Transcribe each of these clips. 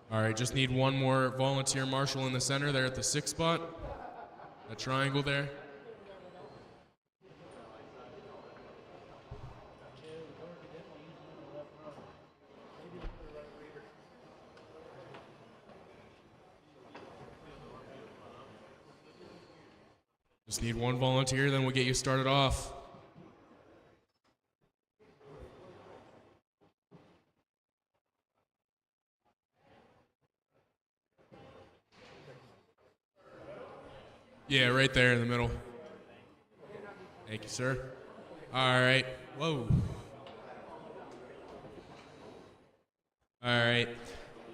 All right, just need one more volunteer marshal in the center there at the 6th spot. That triangle there. Just need one volunteer, then we'll get you started off. Yeah, right there in the middle. Thank you, sir. All right. Whoa. All right.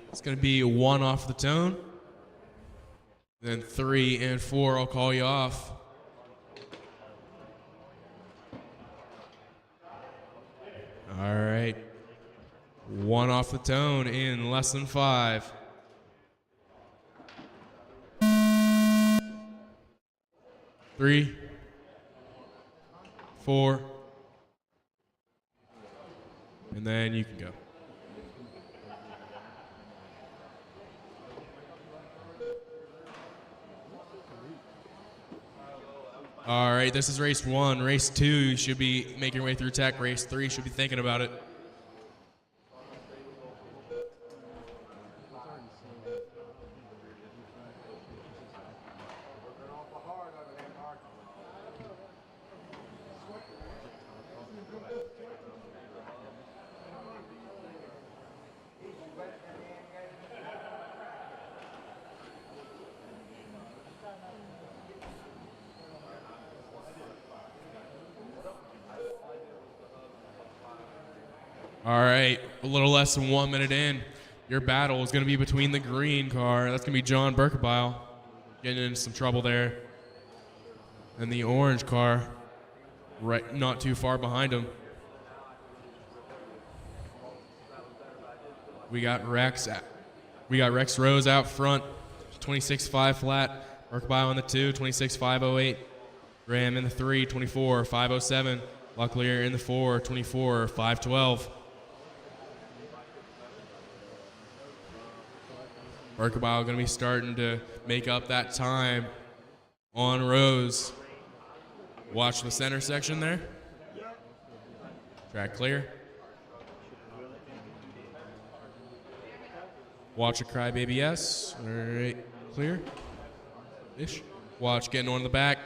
It's going to be 1 off the tone. Then 3 and 4, I'll call you off. All right. 1 off the tone in less than 5. 3, 4, and then you can go. All right, this is race 1. Race 2, you should be making your way through tech. Race 3, you should be thinking about it. All right, a little less than 1 minute in. Your battle is going to be between the green car. That's going to be John Berkebile, getting into some trouble there. And the orange car, right, not too far behind him. We got Rex Rose out front, 26.5 flat. Berkebile on the 2, 26.508. Graham in the 3, 24.507. Locklear in the 4, 24.512. Berkebile going to be starting to make up that time on Rose. Watch the center section there. Track clear. Watch a Crybaby S. All right, clear. Ish. Watch getting on the back.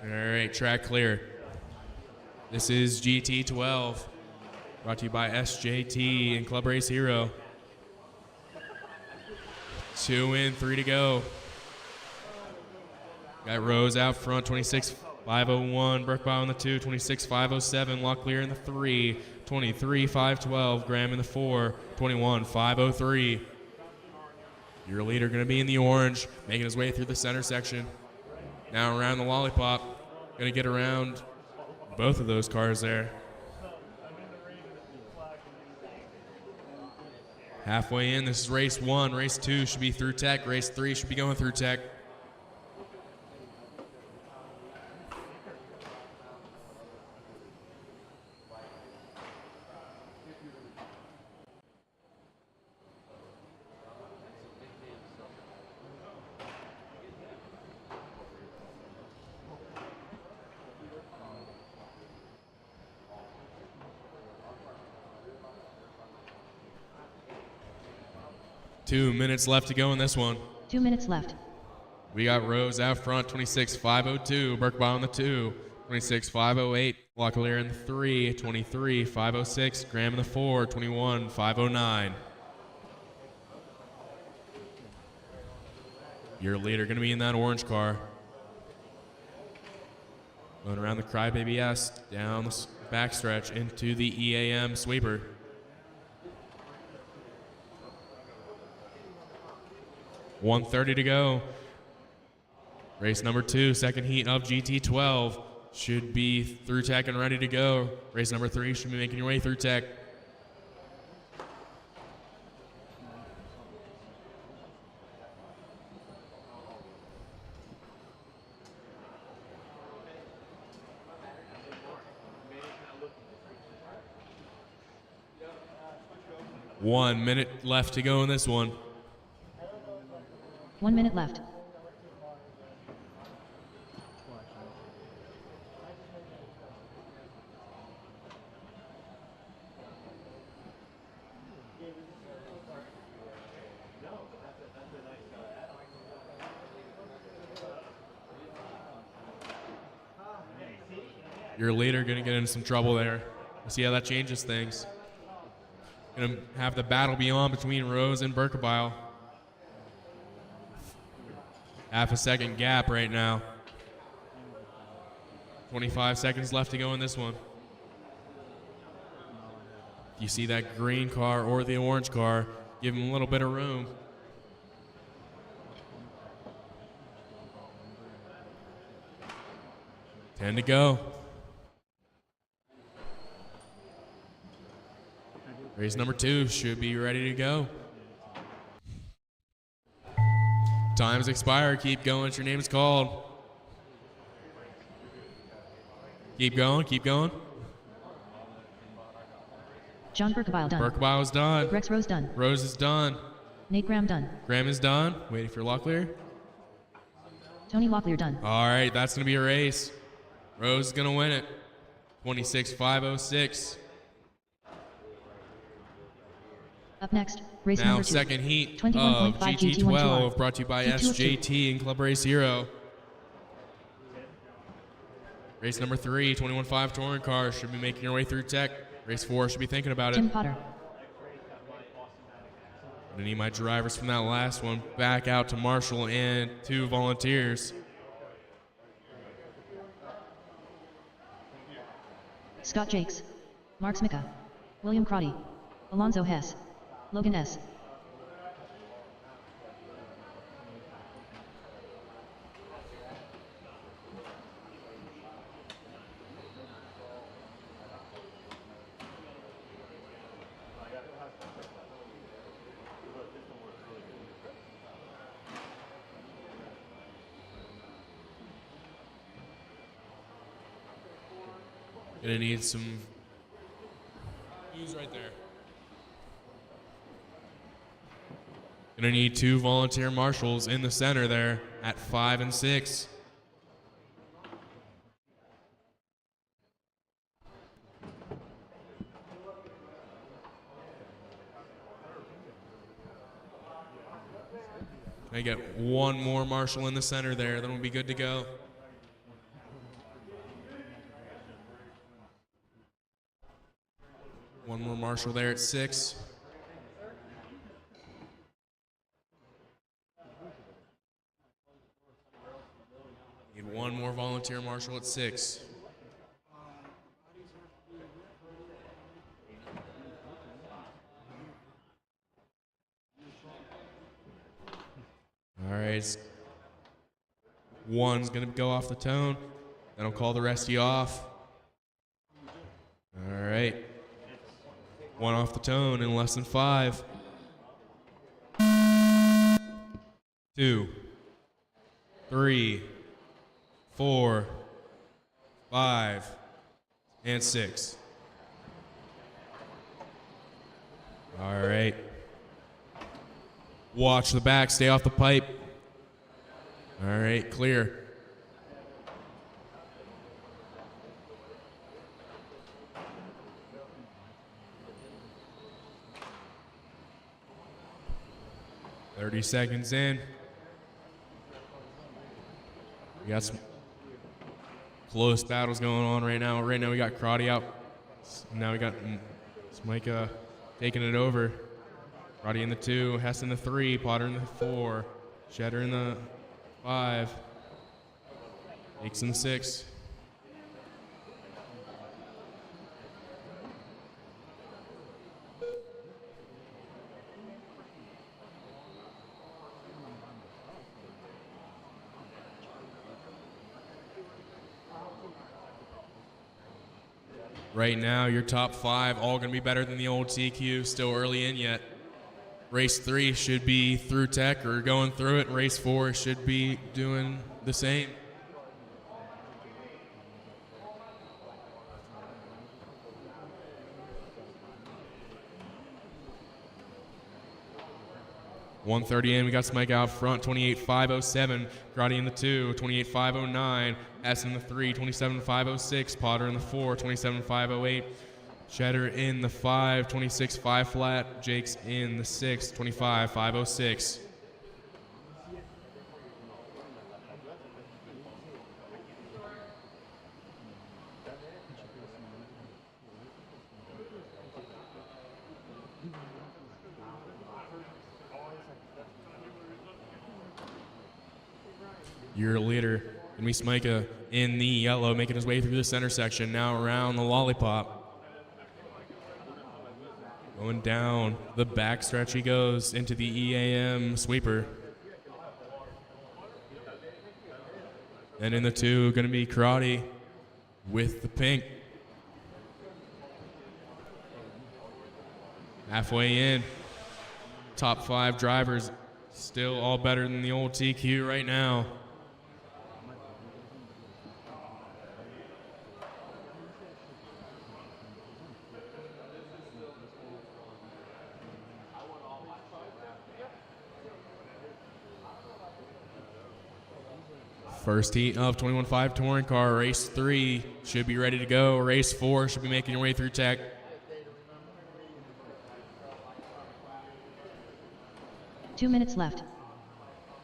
All right, track clear. This is GT12, brought to you by SJT and Club Race Hero. 2 in, 3 to go. Got Rose out front, 26.501. Berkebile on the 2, 26.507. Locklear in the 3, 23.512. Graham in the 4, 21.503. Your leader going to be in the orange, making his way through the center section. Now around the lollipop. Going to get around both of those cars there. Halfway in, this is race 1. Race 2 should be through tech. Race 3 should be going through tech. Two minutes left to go in this one. 2 minutes left. We got Rose out front, 26.502. Berkebile on the 2, 26.508. Locklear in the 3, 23.506. Graham in the 4, 21.509. Your leader going to be in that orange car. Going around the Crybaby S, down the backstretch into the EAM sweeper. .130 to go. Race number 2, second heat of GT12. Should be through tech and ready to go. Race number 3 should be making your way through tech. 1 minute left to go in this one. 1 minute left. Your leader going to get into some trouble there. We'll see how that changes things. Going to have the battle be on between Rose and Berkebile. Half a second gap right now. 25 seconds left to go in this one. If you see that green car or the orange car, give them a little bit of room. Ten to go. Race number 2 should be ready to go. Time's expired. Keep going. Your name's called. Keep going. Keep going. John Berkebile done. Berkebile's done. Rex Rose done. Rose is done. Nate Graham done. Graham is done. Waiting for Locklear. Tony Locklear done. All right, that's going to be a race. Rose is going to win it. 26.506. Up next, race Now number 2. second heat of 21.5 GT12, brought to you by G202. SJT and Club Race Hero. Race number 3, 21.5 touring cars should be making your way through tech. Race 4 should be thinking about it. Tim Potter. I need my drivers from that last one back out to Marshall and 2 volunteers. Scott Jakes. Mark Smicka. William Crotty. Alonzo Hess. Logan S. Gonna need some views right there. Gonna need 2 volunteer marshals in the center there at 5 and 6. I get 1 more marshal in the center there, then we'll be good to go. One more marshal there at 6. Need 1 more volunteer marshal at 6. All right. 1's going to go off the tone. Then I'll call the rest of you off. All right. 1 off the tone in less than 5. 2, 3, 4, 5, and 6. All right. Watch the back, stay off the pipe. All right, clear. "30 seconds in. We got some close battles going on right now. Right now we got Crotty out. Now we got Smicka taking it over. Crotty in the 2, Hess in the 3, Potter in the 4, Shedder in the 5, Jakes in the 6. Right now, your top 5 all going to be better than the old TQ. Still early in yet. Race 3 should be through tech or going through it. Race 4 should be doing the same. 130 in, we got Smike out front, 28.507. Grotti in the 2, 28.509. Hess in the 3, 27.506. Potter in the 4, 27.508. Cheddar in the 5, 26.5 flat. Jake's in the 6, 25.506. Your leader, gonna be Smika in the yellow, making his way through the center section. Now around the lollipop. Going down the back stretch he goes into the EAM sweeper. And in the 2, gonna be Karate with the pink. Halfway in, top 5 drivers, still all better than the old TQ right now. First heat of 21.5 touring car. Race 3 should be ready to go. Race 4 should be making your way through tech. Two minutes left.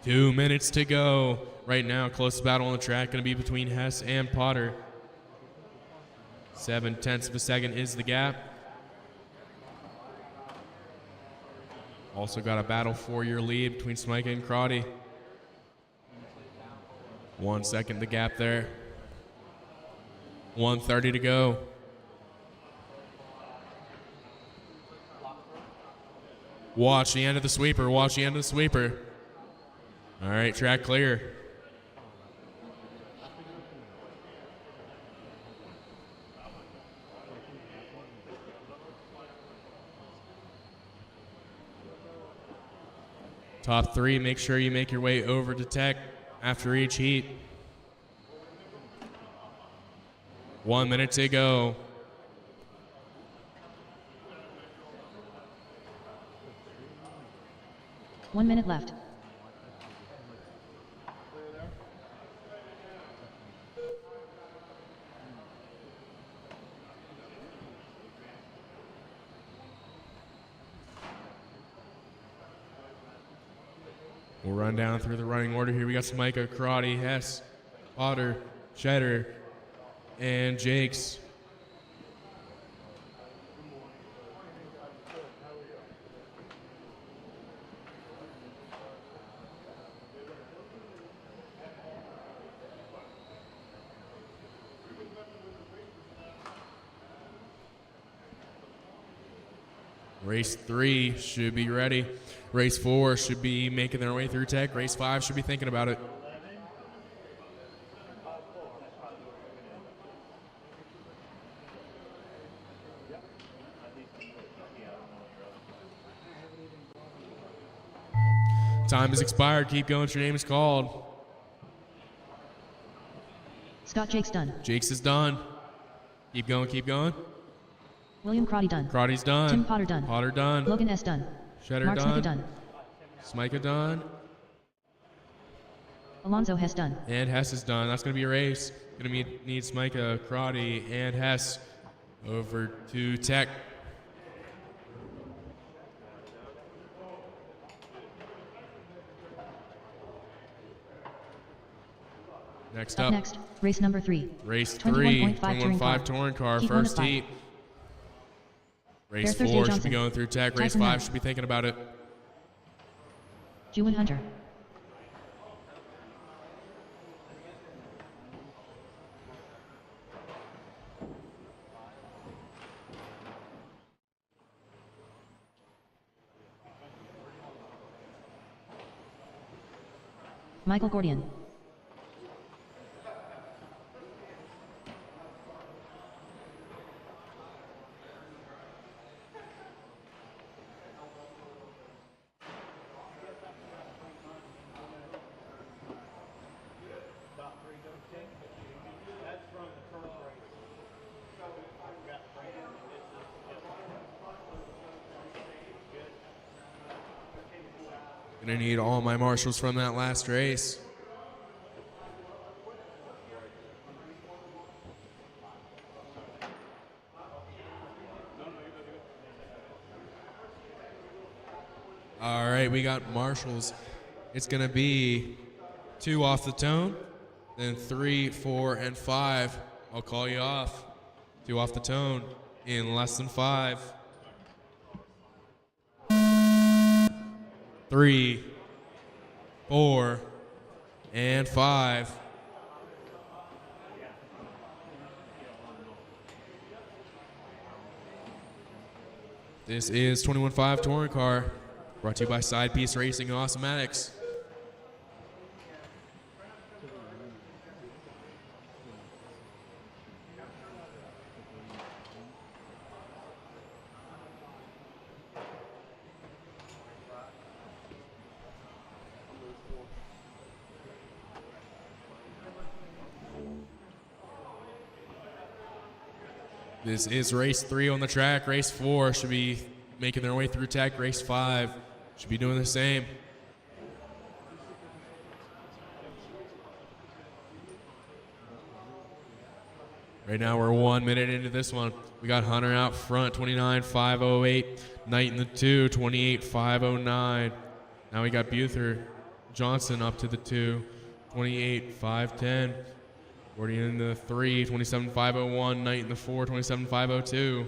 2 minutes to go. Right now, closest battle on the track going to be between Hess and Potter. 0.7 of a second is the gap. Also got a battle for your lead between Smike and Crotty. 1 second the gap there. 1:30 to go. Watch the end of the sweeper. Watch the end of the sweeper. All right, track clear. Top 3, make sure you make your way over to tech after each heat. 1 minute to go. One minute left. We'll run down through the running order here. We got Smika, Karate, Hess, Otter, Cheddar, and Jakes. Race 3 should be ready. Race 4 should be making their way through tech. Race 5 should be thinking about it. Time has expired. Keep going. Your name is called. Scott Jakes done. Jakes is done. Keep going. Keep going. William Crotty done. Crotty's done. Tim Potter done. Potter done. Logan S done. Cheddar Mark done. Smika done. Smika done. Alonzo Hess done. And Hess is done. That's going to be a race. Going to need Smika, Crotty, and Hess over to tech. Next up. Next, race number 3. Race 3, 21.5 touring car, first heat. Race 4 should be going through tech. Race 5 should be thinking about it. Jewin Hunter. Michael Gordian. Gonna need all my marshals from that last race. All right, we got marshals. It's gonna be 2 off the tone, then 3, 4, and 5. I'll call you off. 2 off the tone in less than 5. 3, 4, and 5. This is 21.5 Touring Car, brought to you by Side Piece Racing and Awesomatics. This is race 3 on the track. Race 4 should be making their way through tech. Race 5 should be doing the same. Right now we're 1 minute into this one. We got Hunter out front, 29.508. Knight in the 2, 28.509. Now we got Buther Johnson up to the 2, 28.510. Gordy in the 3, 27.501. Knight in the 4, 27.502.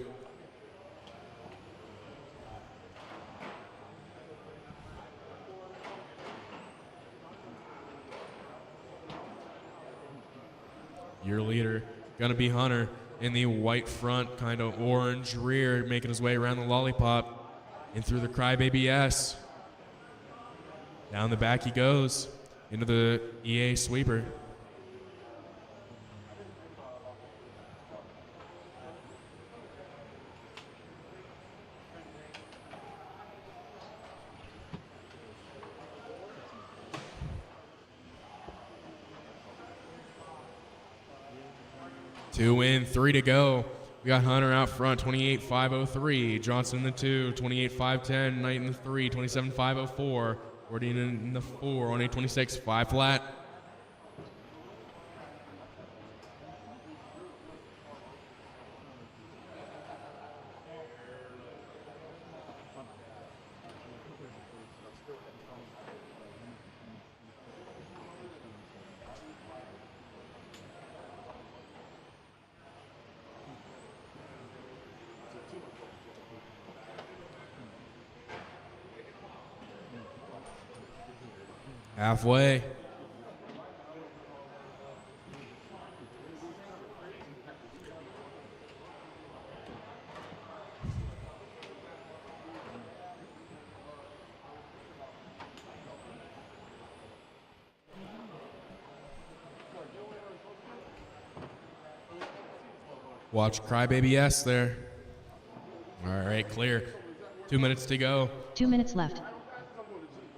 Your leader gonna be Hunter in the white front, kind of orange rear, making his way around the lollipop and through the Crybaby S. Down the back he goes into the EA sweeper. Two in, 3 to go. We got Hunter out front, 28.503. Johnson in the 2, 28.510. Knight in the 3, 27.504. Gordy in the 4, on 826, 5 flat. Halfway. Watch Crybaby S there. All right, clear. 2 minutes to go. 2 minutes left.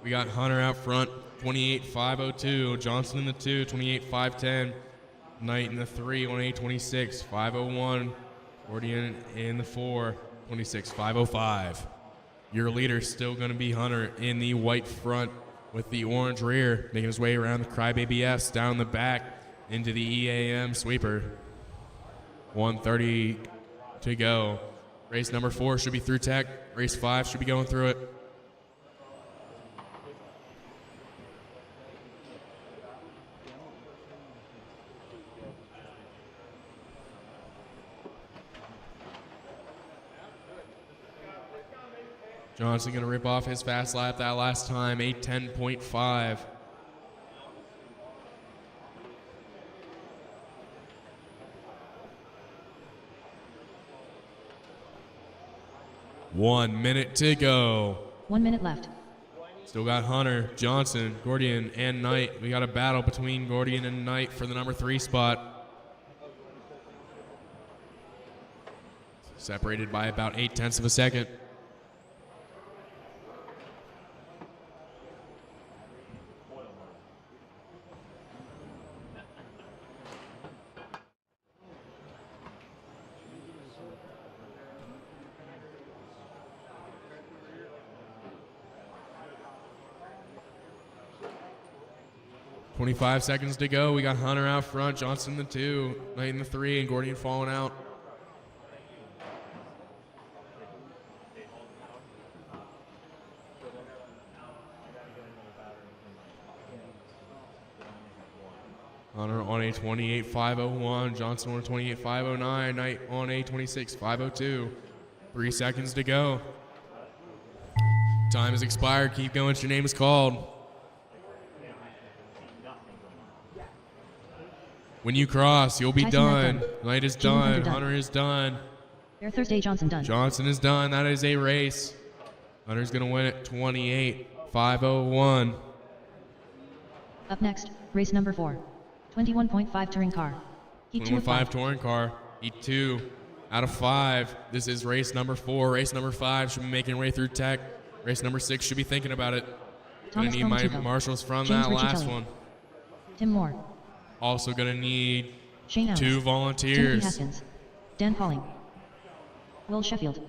We got Hunter out front, 28.502. Johnson in the 2, 28.510. Knight in the 3, 1826, 501. Gordy in the 4, 26.505. Your leader still going to be Hunter in the white front with the orange rear, making his way around the Crybaby S, down the back into the EAM sweeper. 1:30 to go. Race number 4 should be through tech. Race 5 should be going through it. Johnson going to rip off his fast lap that last time, 8:10.5. One minute to go. 1 minute left. Still got Hunter, Johnson, Gordian, and Knight. We got a battle between Gordian and Knight for the number 3 spot. Separated by about 0.8 of a second. 25 seconds to go. We got Hunter out front, Johnson in the 2, Knight in the 3, and Gordian falling out. Hunter on a 28.501, Johnson on a 28.509, Knight on a 26.502. 3 seconds to go. Time has expired. Keep going. Your name is called. When you cross, you'll be Tyson done. done. Knight is Jimmy done. Hunter Hunter is done. Air Thursday Johnson done. Johnson is done. That is a race. Hunter's going to win it 28.501. Up next, race number 4. 21.5 touring car. Heat 2 of 5. touring car. Heat 2 out of 5. This is race number 4. Race number 5 should be making way through tech. Race number 6 should be thinking about it. Gonna Thomas need my Formachico. marshals from James that last Ricciutelli. one. Tim Moore. Also gonna need Shane Adams. 2 Timothy volunteers. Haskins. Dan Pauling. Will Sheffield.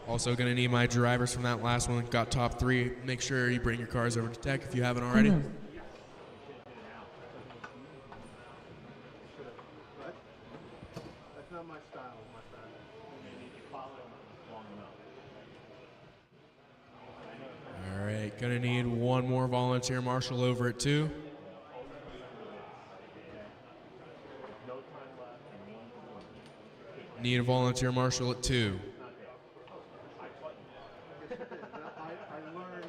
Also gonna need my drivers from that last one. Got top 3. Make sure you bring your cars over to tech if you haven't already. Quinn Moon. That's not my style. All right, gonna need 1 more volunteer marshal over at 2. Need a volunteer marshal at 2. I learned that. I learned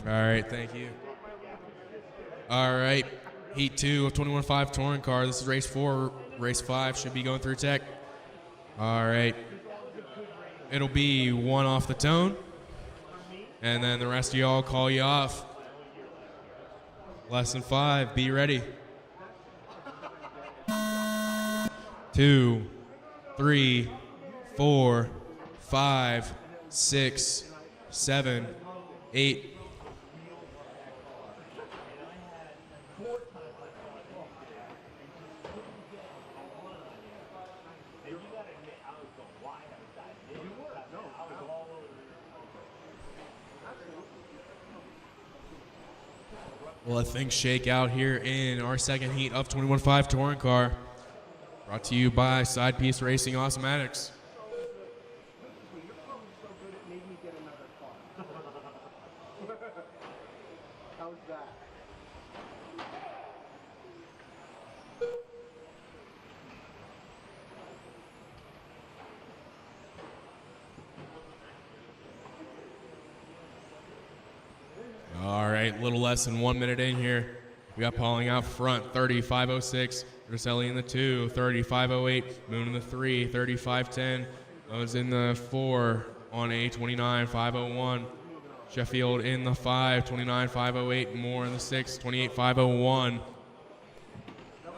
that. All right, thank you. All right, Heat 2 of 21.5 touring car. This is race 4. Race 5 should be going through tech. All right. It'll be 1 off the tone. And then the rest of y'all call you off. Lesson 5, be ready. 2, 3, 4, 5, 6, 7, 8. Well, let things shake out here in our second heat of 21.5 touring car. Brought to you by Side Piece Racing Automatics. How's that? All right, a little less than 1 minute in here. We got Pauling out front, 30.506. Roselli in the 2, 30.508. Moon in the 3, 30.510. Mo's in the 4 on a 29.501. Sheffield in the 5, 29.508. Moore in the 6, 28.501.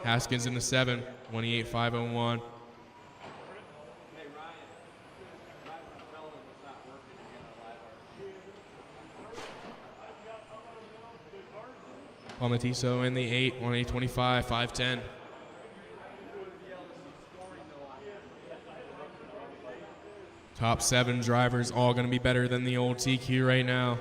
Haskins in the 7, 28.501. Palmatiso in the 8, 125, 510. Top 7 drivers all going to be better than the old TQ right now.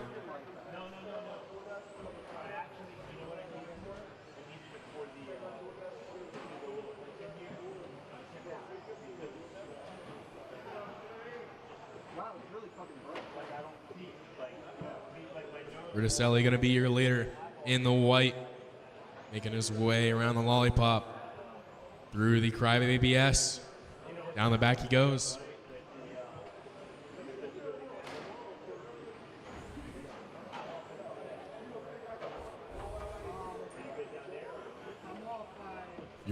Ruticelli going to be your leader in the white, making his way around the lollipop, through the Crybaby BS. Down the back he goes.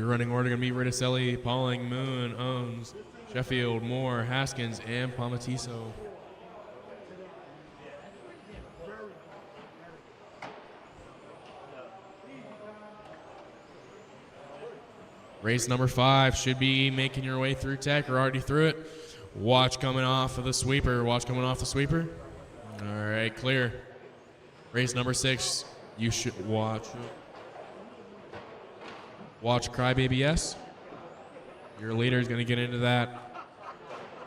Your running order going to be Riticelli, Pauling, Moon, Owens, Sheffield, Moore, Haskins, and Palmatiso. Race number 5 should be making your way through tech or already through it. Watch coming off of the sweeper. Watch coming off the sweeper. All right, clear. Race number 6, you should watch. Watch Crybaby S. Your leader is going to get into that.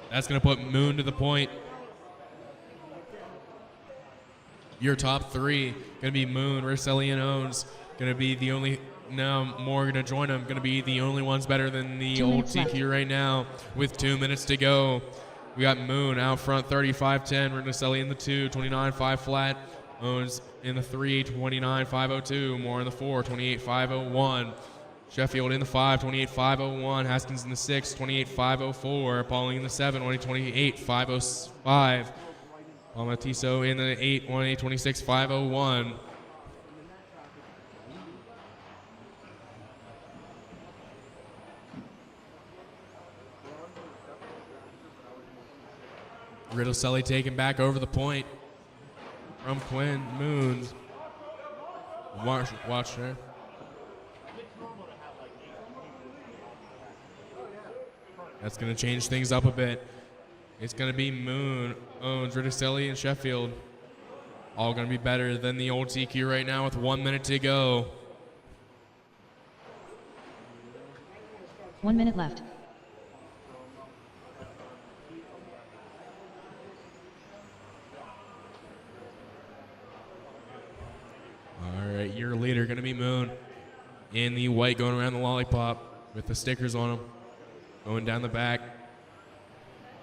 That's going to put Moon to the point. Your top 3 going to be Moon, Riticelli, and Owens. Going to be the only. Now more going to join them. Going to be the only ones better than the old TQ right now with 2 minutes to go. We got Moon out front, 35-10. Riticelli in the 2, 29-5 flat. Owens in the 3, 29-502. Moore in the 4, 28-501. Sheffield in the 5, 28-501. Haskins in the 6, 28-504. Pauling in the 7, 28-505. Palmatiso in the 8, 26-501. Riticelli taken back over the point from Quinn Moons. Watch there. That's going to change things up a bit. It's going to be Moon, Owens, Riticelli, and Sheffield. All going to be better than the old TQ right now with 1 minute to go. 1 minute left. All right, your leader going to be Moon in the white going around the lollipop with the stickers on them. Going down the back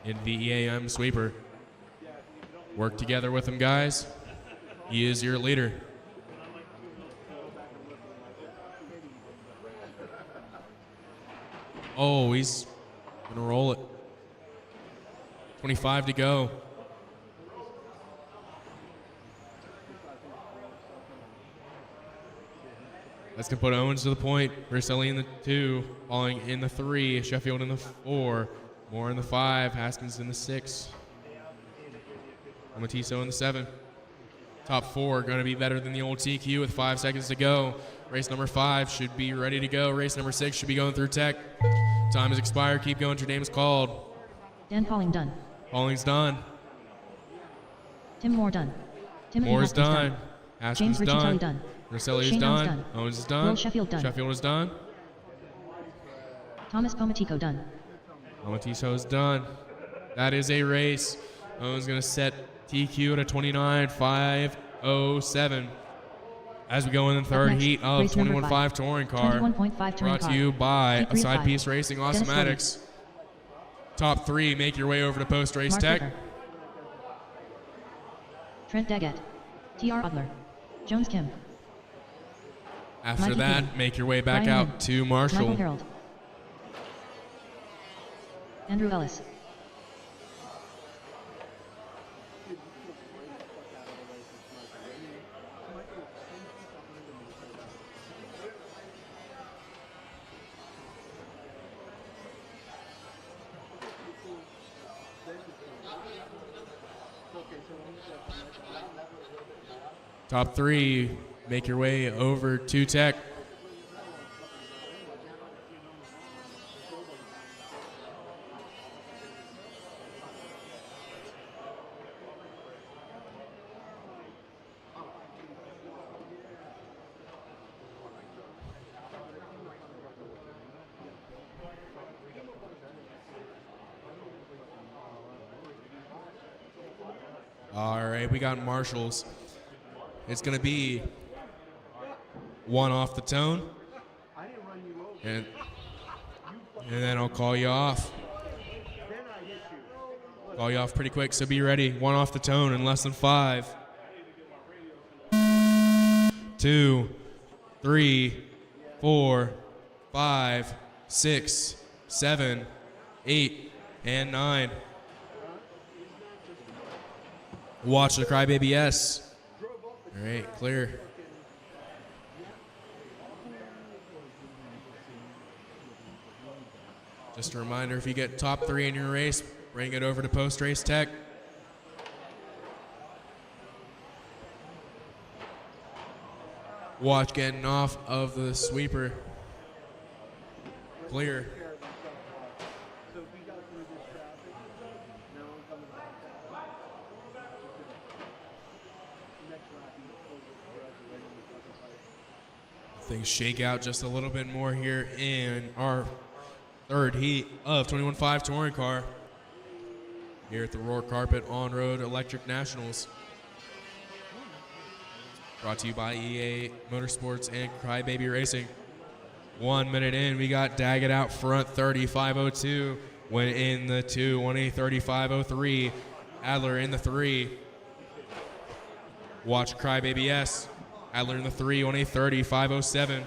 in the EAM sweeper. Work together with him, guys. He is your leader. Oh, he's going to roll it. 25 to go. That's going to put Owens to the point. Riticelli in the 2, Pauling in the 3, Sheffield in the 4, Moore in the 5, Haskins in the 6, Palmatiso in the 7. Top 4 going to be better than the old TQ with 5 seconds to go. Race number 5 should be ready to go. Race number 6 should be going through tech. Time has expired. Keep going. Your name is called. Dan Pauling done. Pauling's done. Tim Moore done. Timothy Moore's Haskins done. Haskins James done. Riccicelli done. Riticelli is Shane done. Owens done. Owens is done. Will Sheffield done. Sheffield is done. Thomas Pomatico done. Palmatiso is done. That is a race. Owens going to set TQ at a 29-507. As we go in the third next, heat of race number 21.5 touring car. 21.5 touring Brought car. to you by Heat Side 5. Piece Racing Dennis Awesomatics. Top 3, make your way over to Post Race Mark Tech. Ricker. Trent Daggett. T.R. Adler. Jones Kim. After Mikey that, King. make your way back Brian out Lynn. to Michael Marshall. Harold. Andrew Ellis. Top 3, make your way over to Tech. All right, we got Marshalls. It's going to be 1 off the tone. And then I'll call you off. Call you off pretty quick, so be ready. 1 off the tone in less than 5. 2, 3, 4, 5, 6, 7, 8, and 9. Watch the Crybaby S. All right, clear. Just a reminder, if you get top 3 in your race, bring it over to post-race tech. Watch getting off of the sweeper. Clear. So we got through this traffic. Now I'm coming back. Next lap, you close the garage right on the fucking pipe. Things shake out just a little bit more here in our third heat of 21.5 touring car here at the Roar Carpet On-Road Electric Nationals. Brought to you by EA Motorsports and Crybaby Racing. 1 minute in, we got Daggett out front, 35.02. Went in the 2, 1:35.03. Adler in the 3. Watch Crybaby S. Adler in the 3, 1:30.507.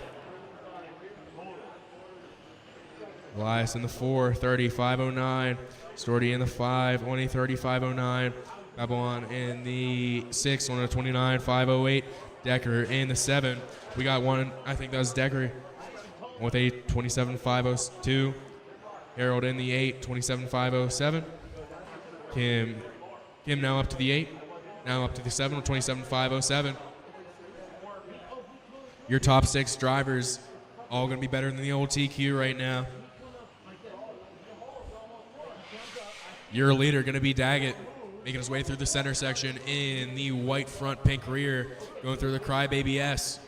Elias in the 4, 35.09. Storty in the 5, 1:30.509. Babylon in the 6, 1:29.508. Decker in the 7. We got one, I think that was Decker, with a 27.502. Harold in the 8, 27.507. Kim now up to the 8. Now up to the 7, 27.507. Your top 6 drivers all going to be better than the old TQ right now. Your leader going to be Daggett, making his way through the center section in the white front, pink rear, going through the Crybaby S.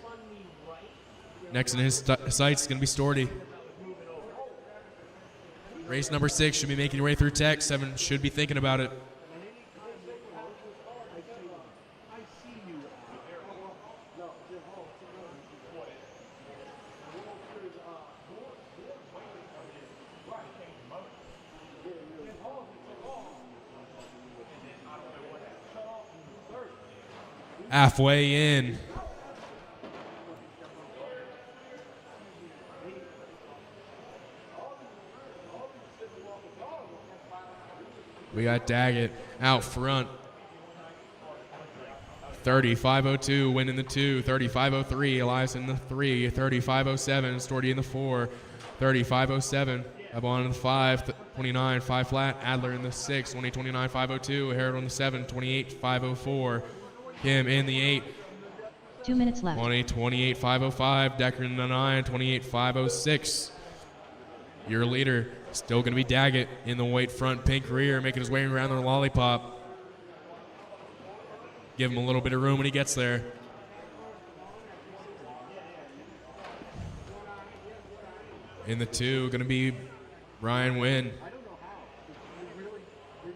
Next in his sights is going to be Storty. Race number 6 should be making your way through tech. 7 should be thinking about it. Halfway in. We got Daggett out front. 35.02, win in the 2, 35.03, Elias in the 3, 35.07, Storty in the 4, 35.07, Babylon in the 5, 29, 5 flat, Adler in the 6, 20.29.502, Harold on the 7, 28.504, Kim in the 8, 2 minutes left. 28.505, Decker in the 9, 28.506. Your leader still going to be Daggett in the white front, pink rear, making his way around the lollipop. Give him a little bit of room when he gets there. In the 2, going to be Ryan Wynn.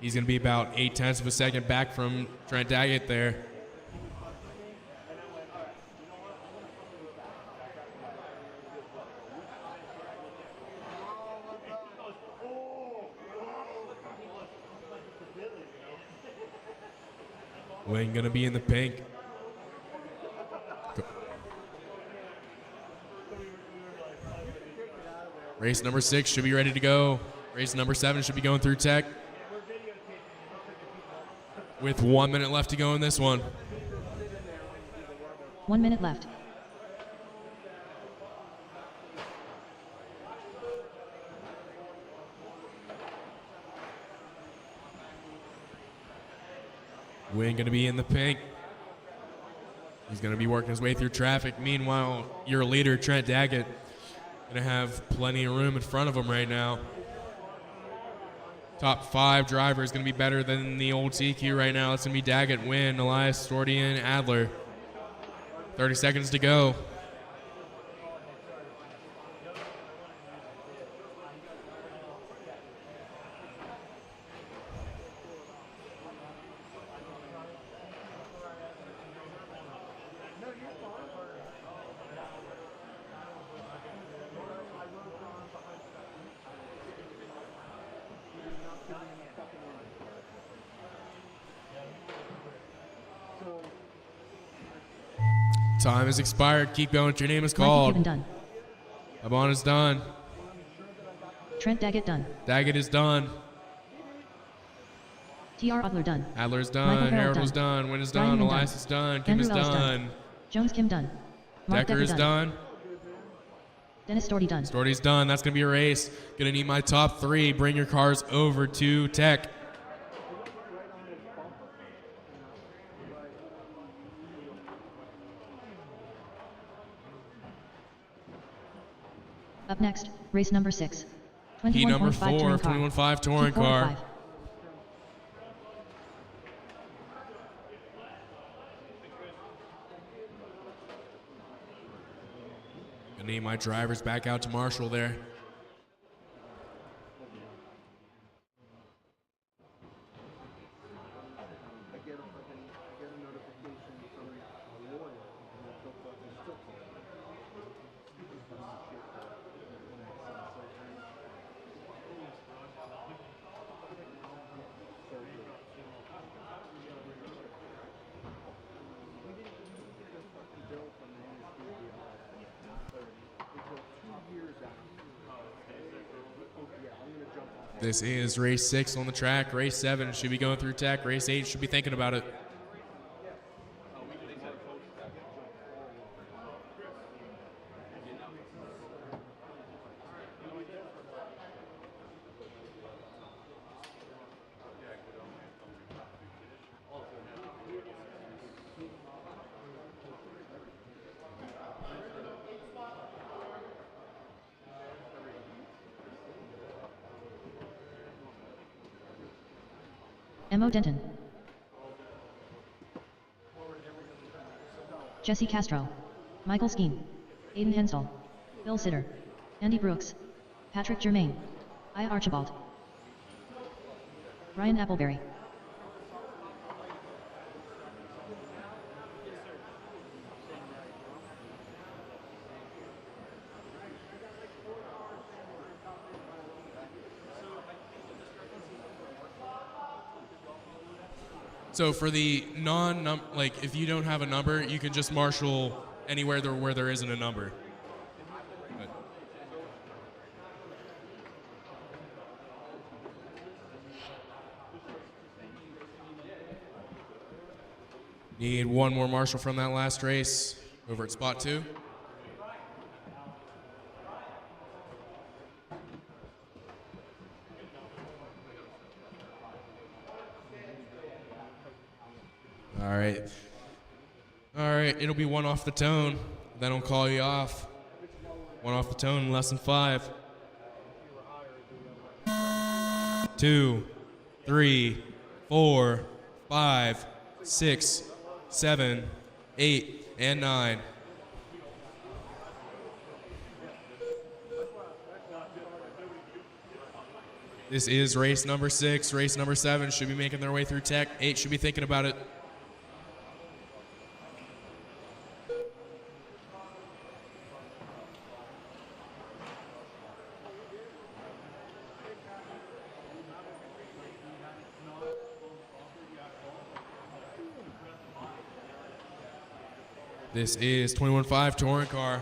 He's going to be about 0.8 of a second back from Trent Daggett there. Wayne gonna be in the pink. Race number 6 should be ready to go. Race number 7 should be going through tech. With 1 minute left to go in this one. 1 minute left. Wayne going to be in the pink. He's going to be working his way through traffic. Meanwhile, your leader, Trent Daggett, going to have plenty of room in front of him right now. Top 5 driver is going to be better than the old TQ right now. It's going to be Daggett, Wynn, Elias, Storty, and Adler. 30 seconds to go. Time has expired. Keep going. Your name is called. Mikey Given done. Abon is done. Trent Daggett done. Daggett is done. TR Adler done. Adler is Michael done. Harold Harold done. is done. Wynn is Ryan done. Wynn Elias done. is done. Kim Andrew is Wells done. Jones Kim done. Mark Decker is done. Dennis Doherty done. Storty's done. That's going to be a race. Going to need my top 3. Bring your cars over to Tech. Up next, race number 6. Heat number 21.5 4 touring of car. 21.5 touring Heat 4 of car. 5. Gonna need my drivers back out to Marshall there. I get a notification from a lawyer, and I feel fucking still call it. Stupid fucking shit. When my son surgery. Surgery. We didn't get a fucking bill from the anesthesia. Until 2 years after. Oh yeah, I'm gonna jump off. This is race 6 on the track. Race 7 should be going through Tech. Race 8 should be thinking about it. Mo Denton. Jesse Castro. Michael Skeen. Aiden Hensel. Bill Sitter. Andy Brooks. Patrick Germain. I. Archibald. Ryan Appleberry. So for the like if you don't have a number, you can just marshal anywhere where there isn't a number. But need one more marshal from that last race over at spot 2. All right, it'll be 1 off the tone. Then I'll call you off. 1 off the tone in less than 5. 2, 3, 4, 5, 6, 7, 8, and 9. This is race number 6. Race number 7 should be making their way through Tech. 8 should be thinking about it. This is 21.5 Touring Car,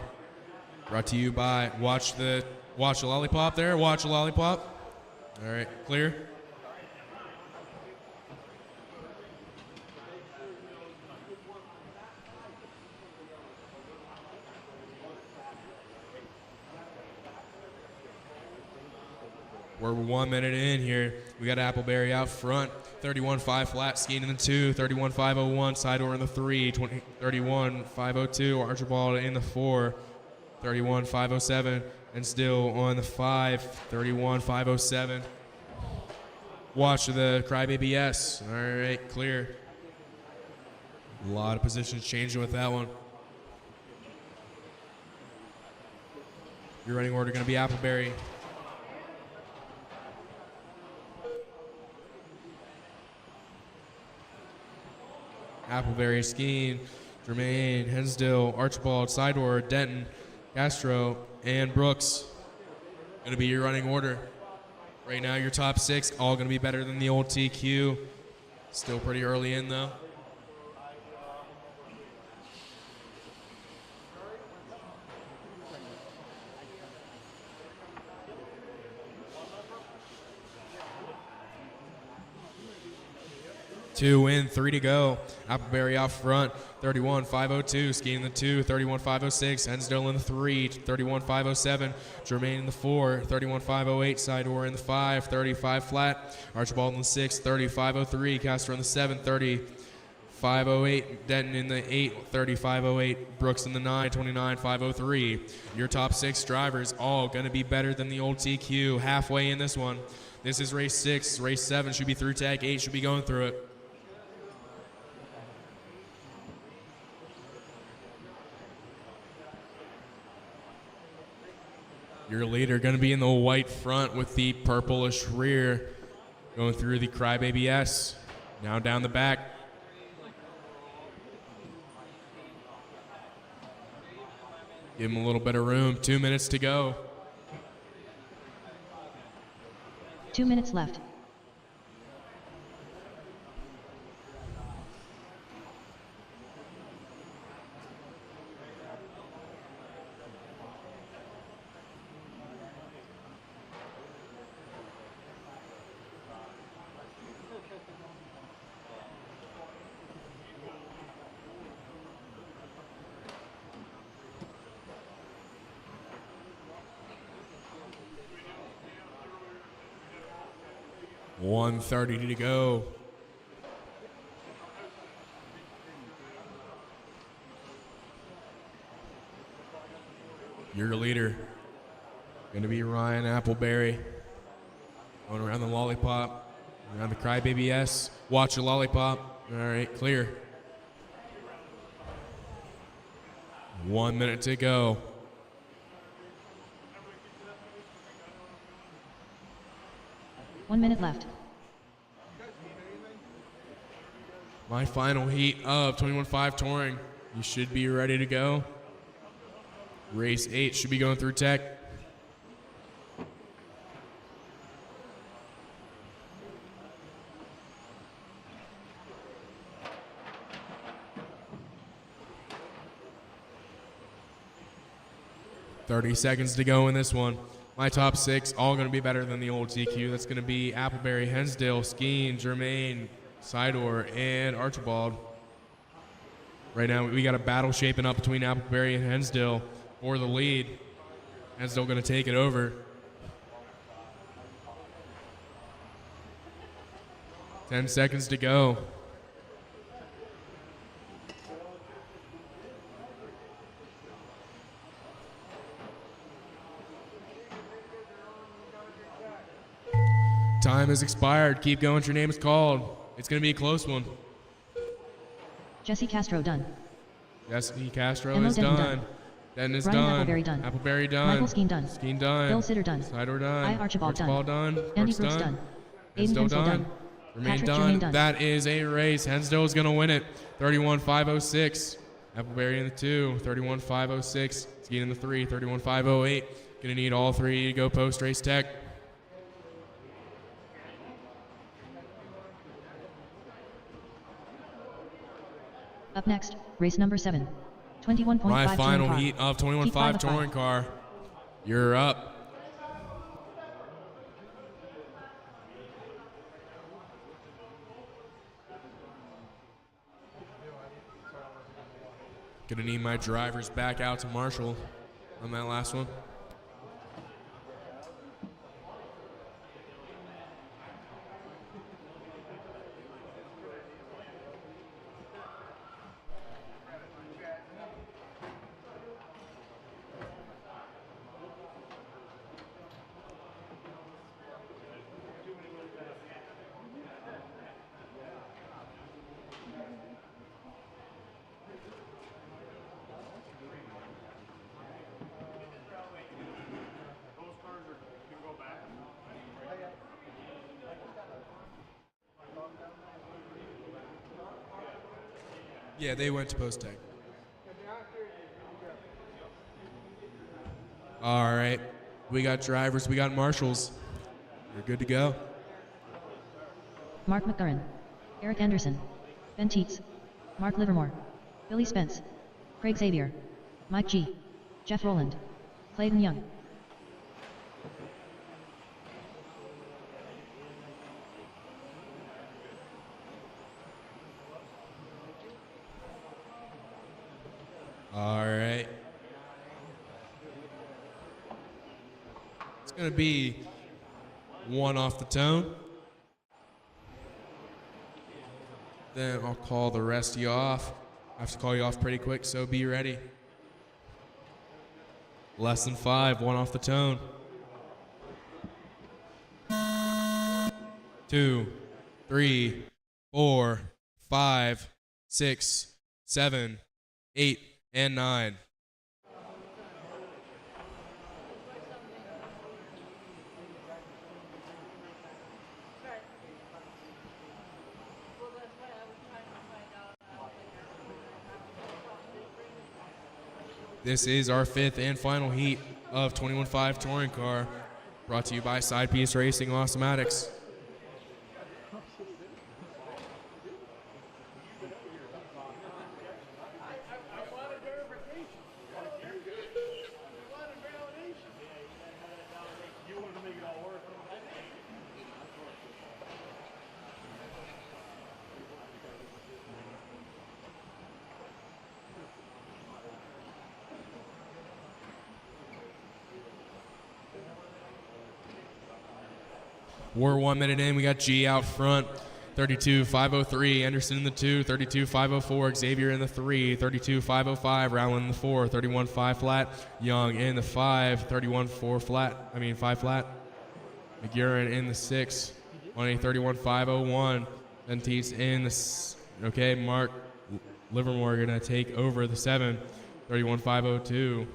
brought to you by Watch the Lollipop there. Watch the Lollipop. All right, clear. We're 1 minute in here. We got Appleberry out front. 31.5 flat, Skeen in the 2. 31.501, Sidor in the 3. 31.502, Archibald in the 4. 31.507, and still on the 5. 31.507. Watch the Crybaby S. All right, clear. A lot of positions changing with that one. Your running order going to be Appleberry. Appleberry, Skeen, Jermaine, Hensdale, Archibald, Sidor, Denton, Castro, and Brooks. Going to be your running order. Right now, your top 6, all going to be better than the old TQ. Still pretty early in, though. 2 in, 3 to go. Appleberry out front, 31.502. Skiing in the 2, 31.506. Hensdale in the 3, 31.507. Germain in the 4, 31.508. Sidor in the 5, 35 flat. Archibald in the 6, 35.03. Castro in the 7, 30.508. Denton in the 8, 35.08. Brooks in the 9, 29.503. Your top 6 drivers all going to be better than the old TQ halfway in this one. This is race 6. Race 7 should be through tag. 8 should be going through it. Your leader going to be in the white front with the purplish rear, going through the Crybaby S. Now down the back. Give him a little bit of room. 2 minutes to go. 2 minutes left. $1:30 to go. Your leader going to be Ryan Appleberry. Going around the lollipop, around the Crybaby S. Watch your lollipop. All right, clear. 1 minute to go. One minute left. My final heat of 21.5 touring. You should be ready to go. Race 8 should be going through tech. $30 seconds to go in this one. My top 6 all going to be better than the old TQ. That's going to be Appleberry, Hensdale, Skeen, Germain, Sidor, and Archibald. Right now, we got a battle shaping up between Appleberry and Hensdale for the lead. Hensdale going to take it over. 10 seconds to go. Time has expired. Keep going. Your name is called. It's going to be a close one. Jesse Castro done. Jesse Castro Emma is Denton done. done. Denton is Ryan done. Appleberry done. Appleberry done. Michael Skeen done. Skeen done. Bill Sitter done. Sidor done. I Archibald done. Andy Brooks done. Aiden Hensdale Hensel done. done. Remain Patrick done. Germain done. That is a race. Hensdale is going to win it. 31.506. Appleberry in the 2. 31.506. Skeen in the 3. 31.508. Going to need all 3 to go post race tech. Up next, race number 7. 21.5 My final touring heat car. of 21.5 touring car. You're up. Gonna need my drivers back out to Marshall on that last one. Yeah, they went to post tech. All right. We got drivers. We got marshals. You're good to go. Mark McGurran. Eric Anderson. Ben Teets. Mark Livermore. Billy Spence. Craig Xavier. Mike G. Jeff Rowland. Clayton Young. All right. It's going to be 1 off the tone. Then I'll call the rest of you off. I have to call you off pretty quick, so be ready. Less than 5, 1 off the tone. 2, 3, 4, 5, 6, 7, 8, and 9. This is our 5th and final heat of 21.5 Touring Car, brought to you by Side Piece Racing Automatics. We're 1 minute in. We got G out front. 32.503. Anderson in the 2. 32.504. Xavier in the 3. 32.505. Rowland in the 4. 31.5 flat. Young in the 5. 31.4 flat. 5 flat. McGurin in the 6. 31.501. Benteets in the okay. Mark Livermore gonna take over the 7. 31.502.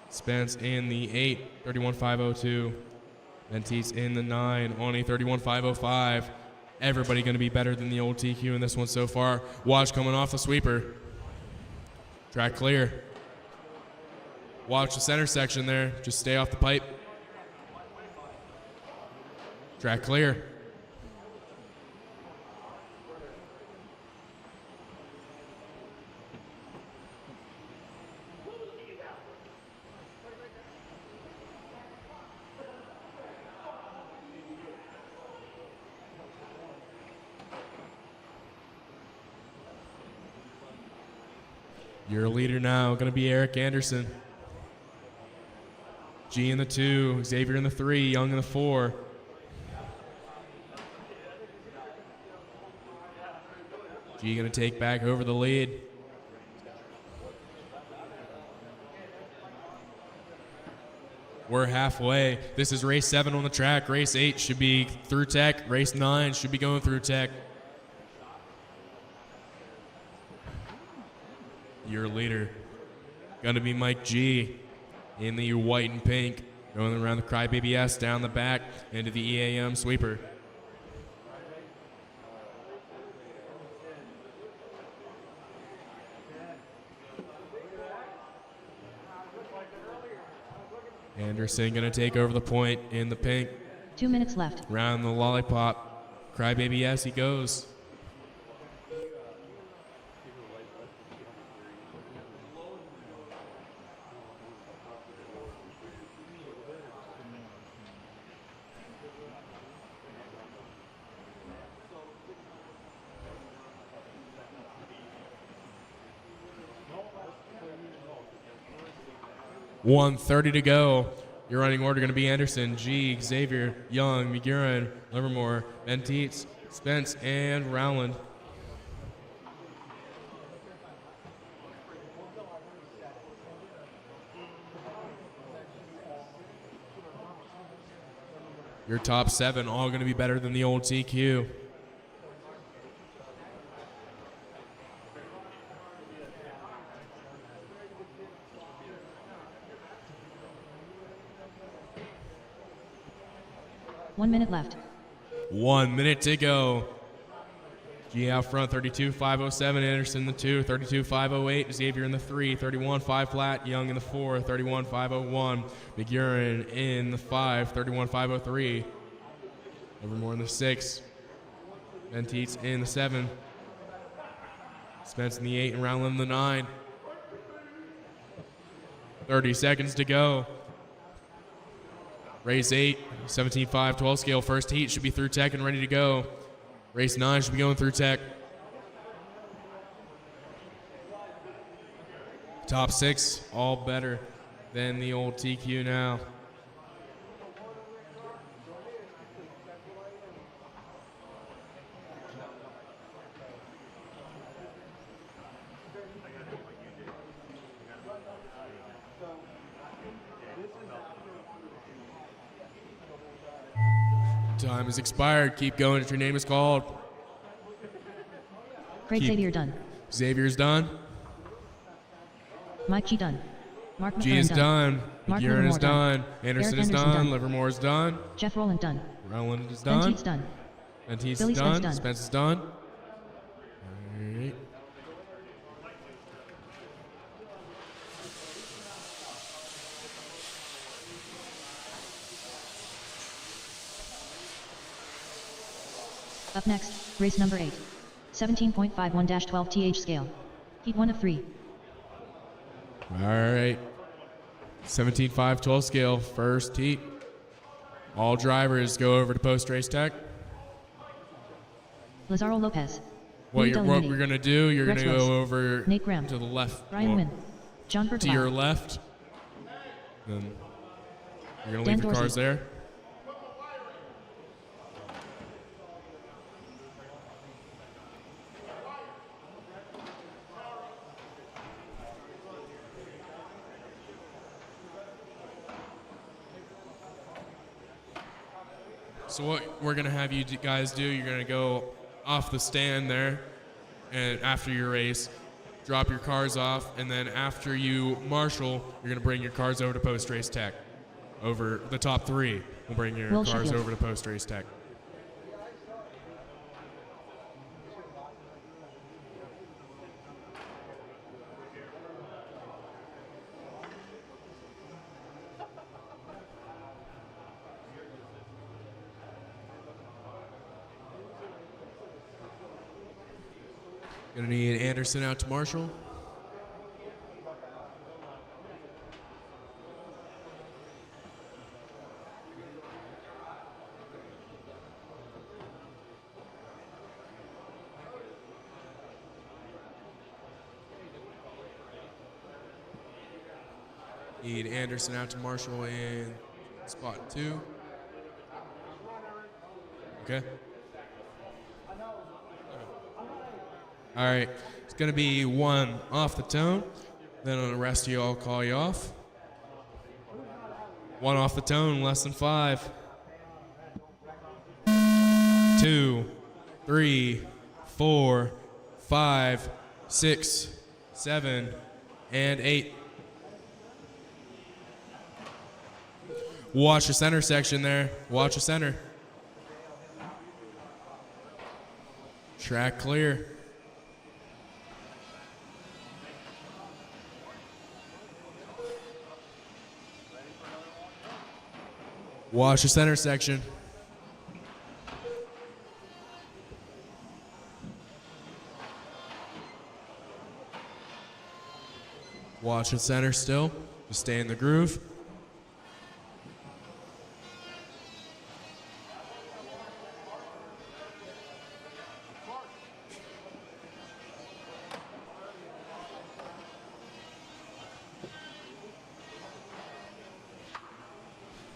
Spence in the 8. 31.502. Benteets in the 9, only 31.505. Everybody going to be better than the old TQ in this one so far. Watch coming off the sweeper. Track clear. Watch the center section there. Just stay off the pipe. Track clear. Your leader now going to be Eric Anderson. G in the 2, Xavier in the 3, Young in the 4. G going to take back over the lead. We're halfway. This is race 7 on the track. Race 8 should be through tech. Race 9 should be going through tech. Your leader going to be Mike G in the white and pink, going around the Crybaby S, down the back into the EAM sweeper. Anderson going to take over the point in the pink. 2 minutes left. Round the lollipop. Crybaby S, he goes. .130 to go. Your running order going to be Anderson, G, Xavier, Young, McGurin, Livermore, Benteets, Spence, and Rowland. Your top 7 all going to be better than the old TQ. One minute left. 1 minute to go. G out front, 32.507. Anderson in the 2, 32.508. Xavier in the 3, 31.5 flat. Young in the 4, 31.501. McGurin in the 5, 31.503. Livermore in the 6. Benteets in the 7. Spence in the 8 and Rowland in the 9. 30 seconds to go. Race 8, 17.5, 12 scale. First heat should be through tech and ready to go. Race 9 should be going through tech. Top 6, all better than the old TQ now. Time has expired. Keep going if your name is called. Craig Xavier done. Xavier's done. Mike G done. Mark G McLaren is done. done. Mark McGuiran is Livermore done. done. Anderson Eric is Anderson done. done. Livermore is done. Jeff Rowland done. Rowland is Ben done. Teets done. Bentees Billy is Spence done. done. Spence is done. All right. Up next, race number 8. 17.51-12 TH scale. Heat 1 of 3. All right. 17.5-12 scale, first heat. All drivers go over to post-race tech. Lazaro Lopez. What Louis we're Dellimini. going to do, you're going Rex to Rose. go over Nate Graham. to the left. Brian Wynn. John To your Bertolini. left. Then you're going to Dan leave your Dorsey. cars there. So what we're going to have you guys do, you're going to go off the stand there, and after your race, drop your cars off, and then after you marshal, you're going to bring your cars over to post-race tech. Over the top 3 will bring your Will cars Sheffield. over to post-race tech. Gonna need Anderson out to marshal. Need Anderson out to marshal in spot 2. Okay. All right, it's gonna be 1 off the tone. Then on the rest of you, I'll call you off. 1 off the tone, less than 5. 2, 3, 4, 5, 6, 7, and 8. Watch the center section there. Watch the center. Track clear. Watch the center section. Watch the center still. Just stay in the groove.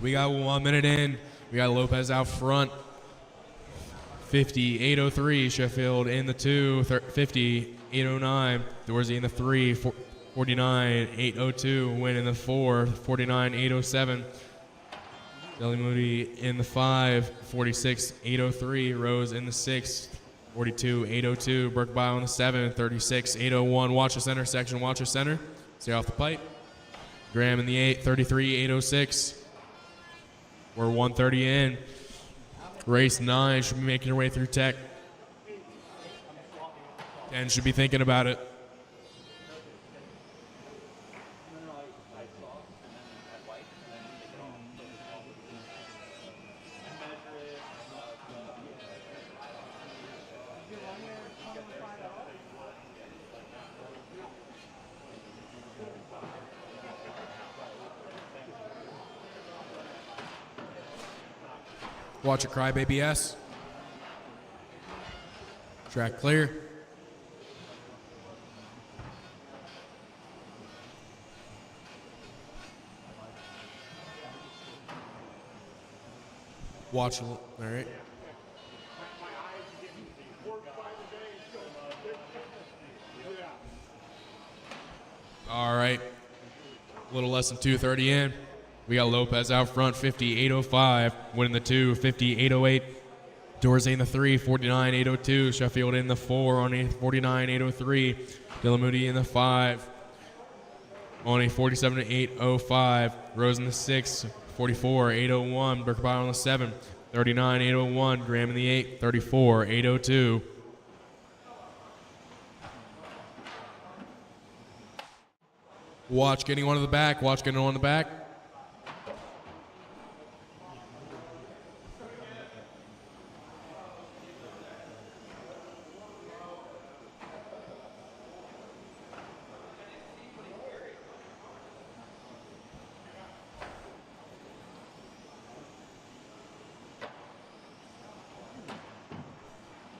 We got 1 minute in. We got Lopez out front. 50-803. Sheffield in the 2. 50-809. Dorsey in the 3. 49-802. Wynn in the 4. 49-807. Dellimini in the 5. 46-803. Rose in the 6. 42-802. Burkebile in the 7. 36-801. Watch the center section. Watch the center. Stay off the pipe. Graham in the 8. 33-806. We're 130 in. Race 9 should be making your way through tech. 10 should be thinking about it. Watch it, Crybaby S. Track clear. Watch. All right. All right. A little less than 2:30 in. We got Lopez out front, 58.05. Winning the 2, 58.08. Dorsey in the 3, 49.802. Sheffield in the 4 on a 49.803. Dylan Moody in the 5 on a 47.805. Rose in the 6, 44.801. Birkebeil on the 7, 39.801. Graham in the 8, 34.802. Watch getting one to the back. Watch getting one in the back.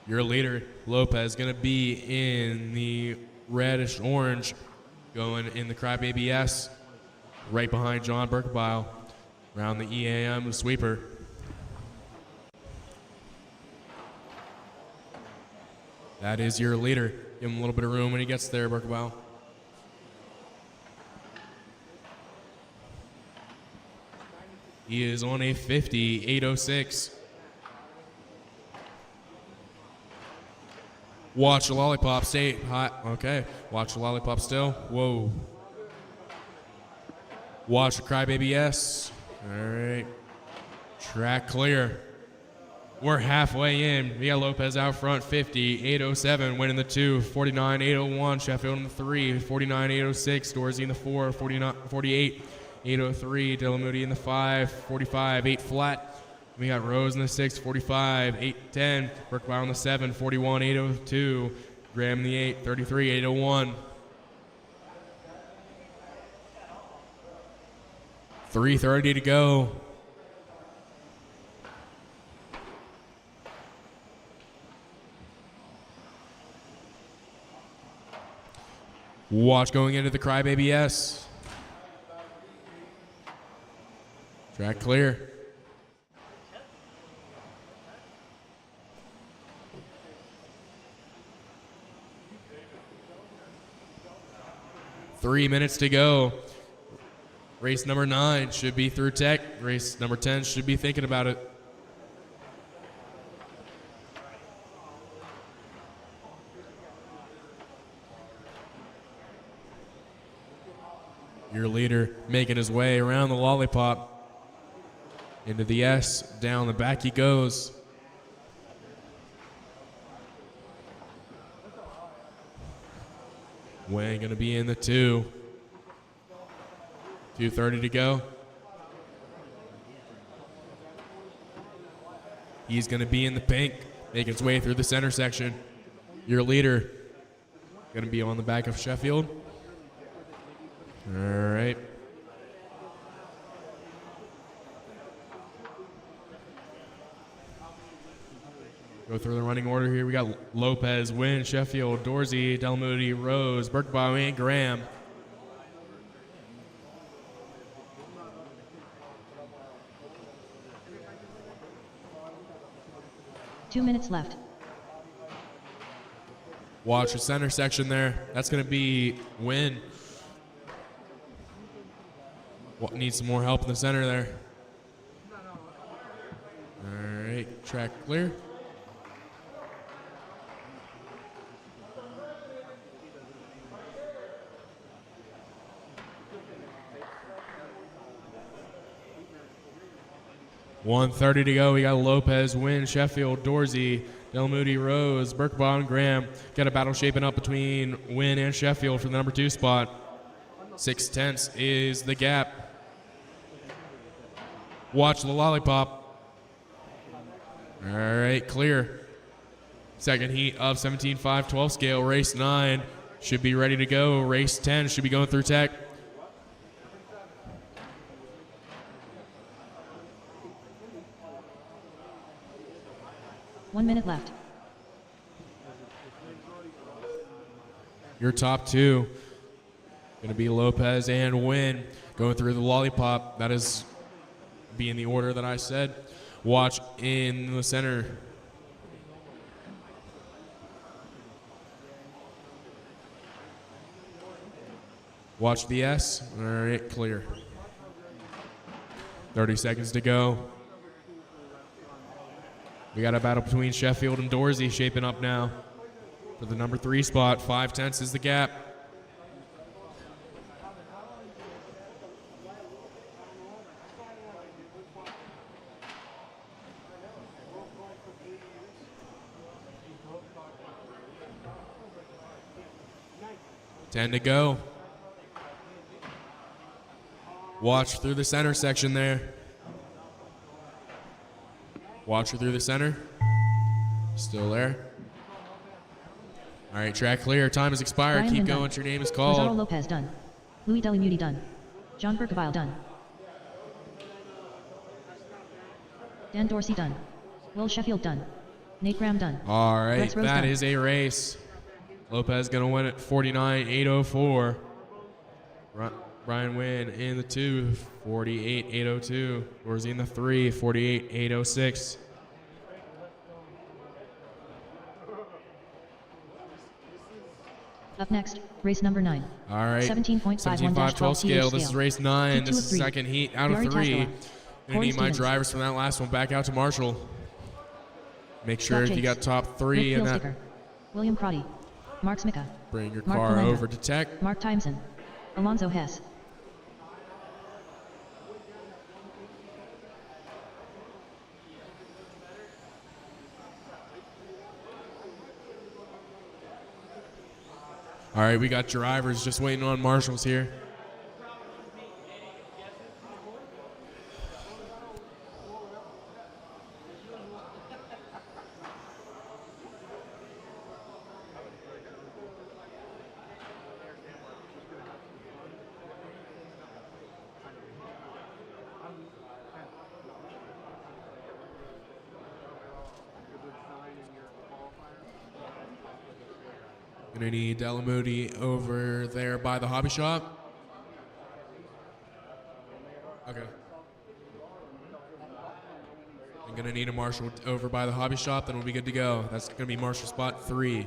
Your leader, Lopez, going to be in the reddish orange, going in the Crybaby S, right behind John Birkebeil, around the EAM sweeper. That is your leader. Give him a little bit of room when he gets there, Birkebeil. He is on a 50.806. Watch the lollipop. Stay hot. Okay. Watch the lollipop still. Whoa. Watch the Crybaby S. All right. Track clear. We're halfway in. We got Lopez out front, 50.807. Winning the 2, 49.801. Sheffield in the 3, 49.806. Dorsey in the 4, 48.803. Dylan Moody in the 5, 45.8 flat. We got Rose in the 6, 45.810. Birkebeil in the 7, 41.802. Graham in the 8, 33.801. 3:30 to go. Watch going into the Crybaby S. Track clear. Three minutes to go. Race number 9 should be through tech. Race number 10 should be thinking about it. Your leader making his way around the lollipop. Into the S, down the back he goes. Wayne gonna be in the 2. 2:30 to go. He's gonna be in the pink, making his way through the center section. Your leader gonna be on the back of Sheffield. All right. Go through the running order here. We got Lopez, Wynn, Sheffield, Dorsey, Del Moody, Rose, Birkebeil, and Graham. Two minutes left. Watch the center section there. That's going to be Wynn. Needs some more help in the center there. All right, track clear. $1:30 to go. We got Lopez, Wynn, Sheffield, Dorsey, Del Moody, Rose, Birkebeil, and Graham. Got a battle shaping up between Wynn and Sheffield for the number 2 spot. 6/10 is the gap. Watch the lollipop. All right, clear. Second heat of 17.512 scale. Race 9 should be ready to go. Race 10 should be going through tech. One minute left. Your top 2 going to be Lopez and Wynn going through the lollipop. That is be in the order that I said. Watch in the center. Watch the S. All right, clear. 30 seconds to go. We got a battle between Sheffield and Dorsey shaping up now for the number 3 spot. 5/10 is the gap. Ten to go. Watch through the center section there. Watch her through the center. Still there. All right, track clear. Time has expired. Brian Keep Lynn going. done. Your name is Lazaro called. Lopez done. Louis Delimuti done. John Berkebile done. Dan Dorsey done. Will Sheffield done. Nate Graham done. All right, Rex Rose that done. is a race. Lopez going to win at 49.804. Brian Wynn in the 2, 48.802. Dorsey in the 3, 48.806. Up next, race number 9. All right, 17.51-12 scale. This is race 9. Heat 2 This of is 3. second heat out of Yari 3. Tascala. Gonna Corey need my Stevens. drivers from that last one back out to Marshall. Make sure Scott if you Jakes. got top 3 Rick in that, Sticker. William Crotty. Mark Smicka. bring your Mark car Melenda. over to tech. Mark Timeson. Alonzo Hess. All right, we got drivers just waiting on marshals here. Gonna need Delamoody over there by the hobby shop. Okay. I'm gonna need a marshal over by the hobby shop, then we'll be good to go. That's gonna be marshal spot 3.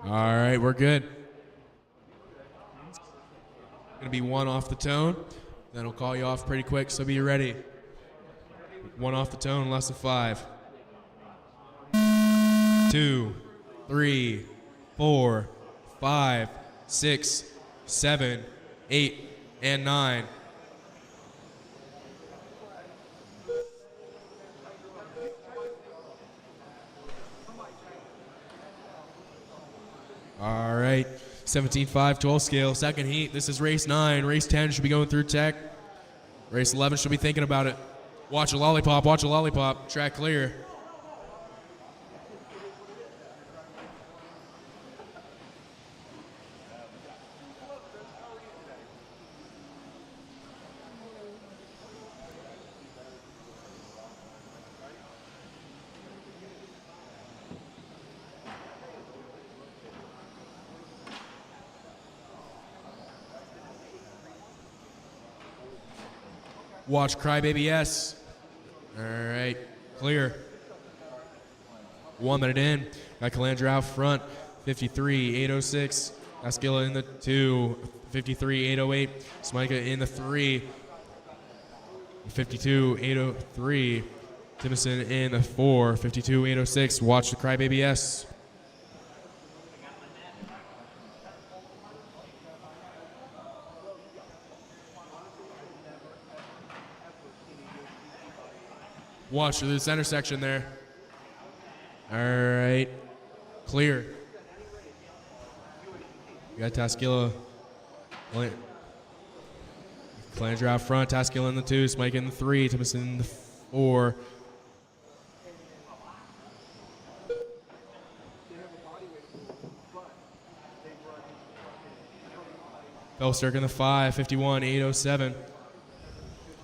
All right, we're good. Gonna be 1 off the tone. Then we'll call you off pretty quick, so be ready. 1 off the tone, less than 5. 2, 3, 4, 5, 6, 7, 8, and 9. All right, 17.5, 12 scale, second heat. This is race 9. Race 10 should be going through tech. Race 11 should be thinking about it. Watch a lollipop, watch a lollipop. Track clear. Watch Crybaby S. All right, clear. 1 minute in. Got Calandra out front, 53.806. Ascilla in the 2, 53.808. Smika in the 3, 52.803. Timison in the 4, 52.806. Watch the Crybaby S. Watch through this intersection there. All right, clear. We got Tascilla. Calandra out front, Tascilla in the 2, Smike in the 3, Timison in the 4. Felsterk in the 5, 51.807.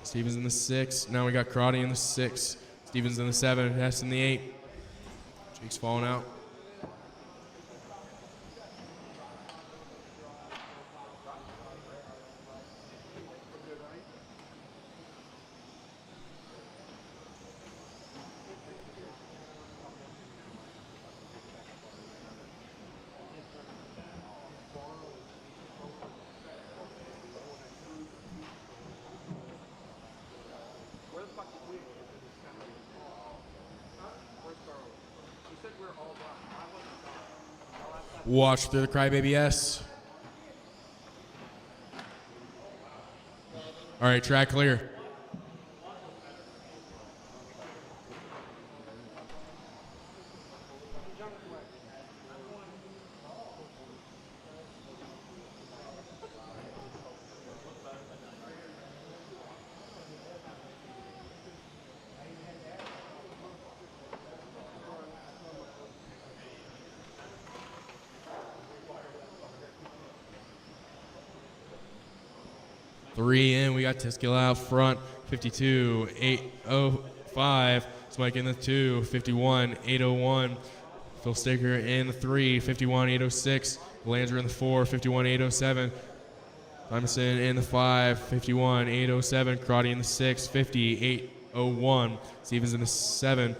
Stevens in the 6. Now we got Crotty in the 6. Stevens in the 7. Hess in the 8. Jake's falling out. Watch through the Crybaby S. All right, track clear. Three in, we got Teskila out front, 52.805. Smike in the 2, 51.801. Phil Sticker in the 3, 51.806. Landry in the 4, 51.807. Thomason in the 5, 51.807. Crotty in the 6, 50.801. Stevens in the 7,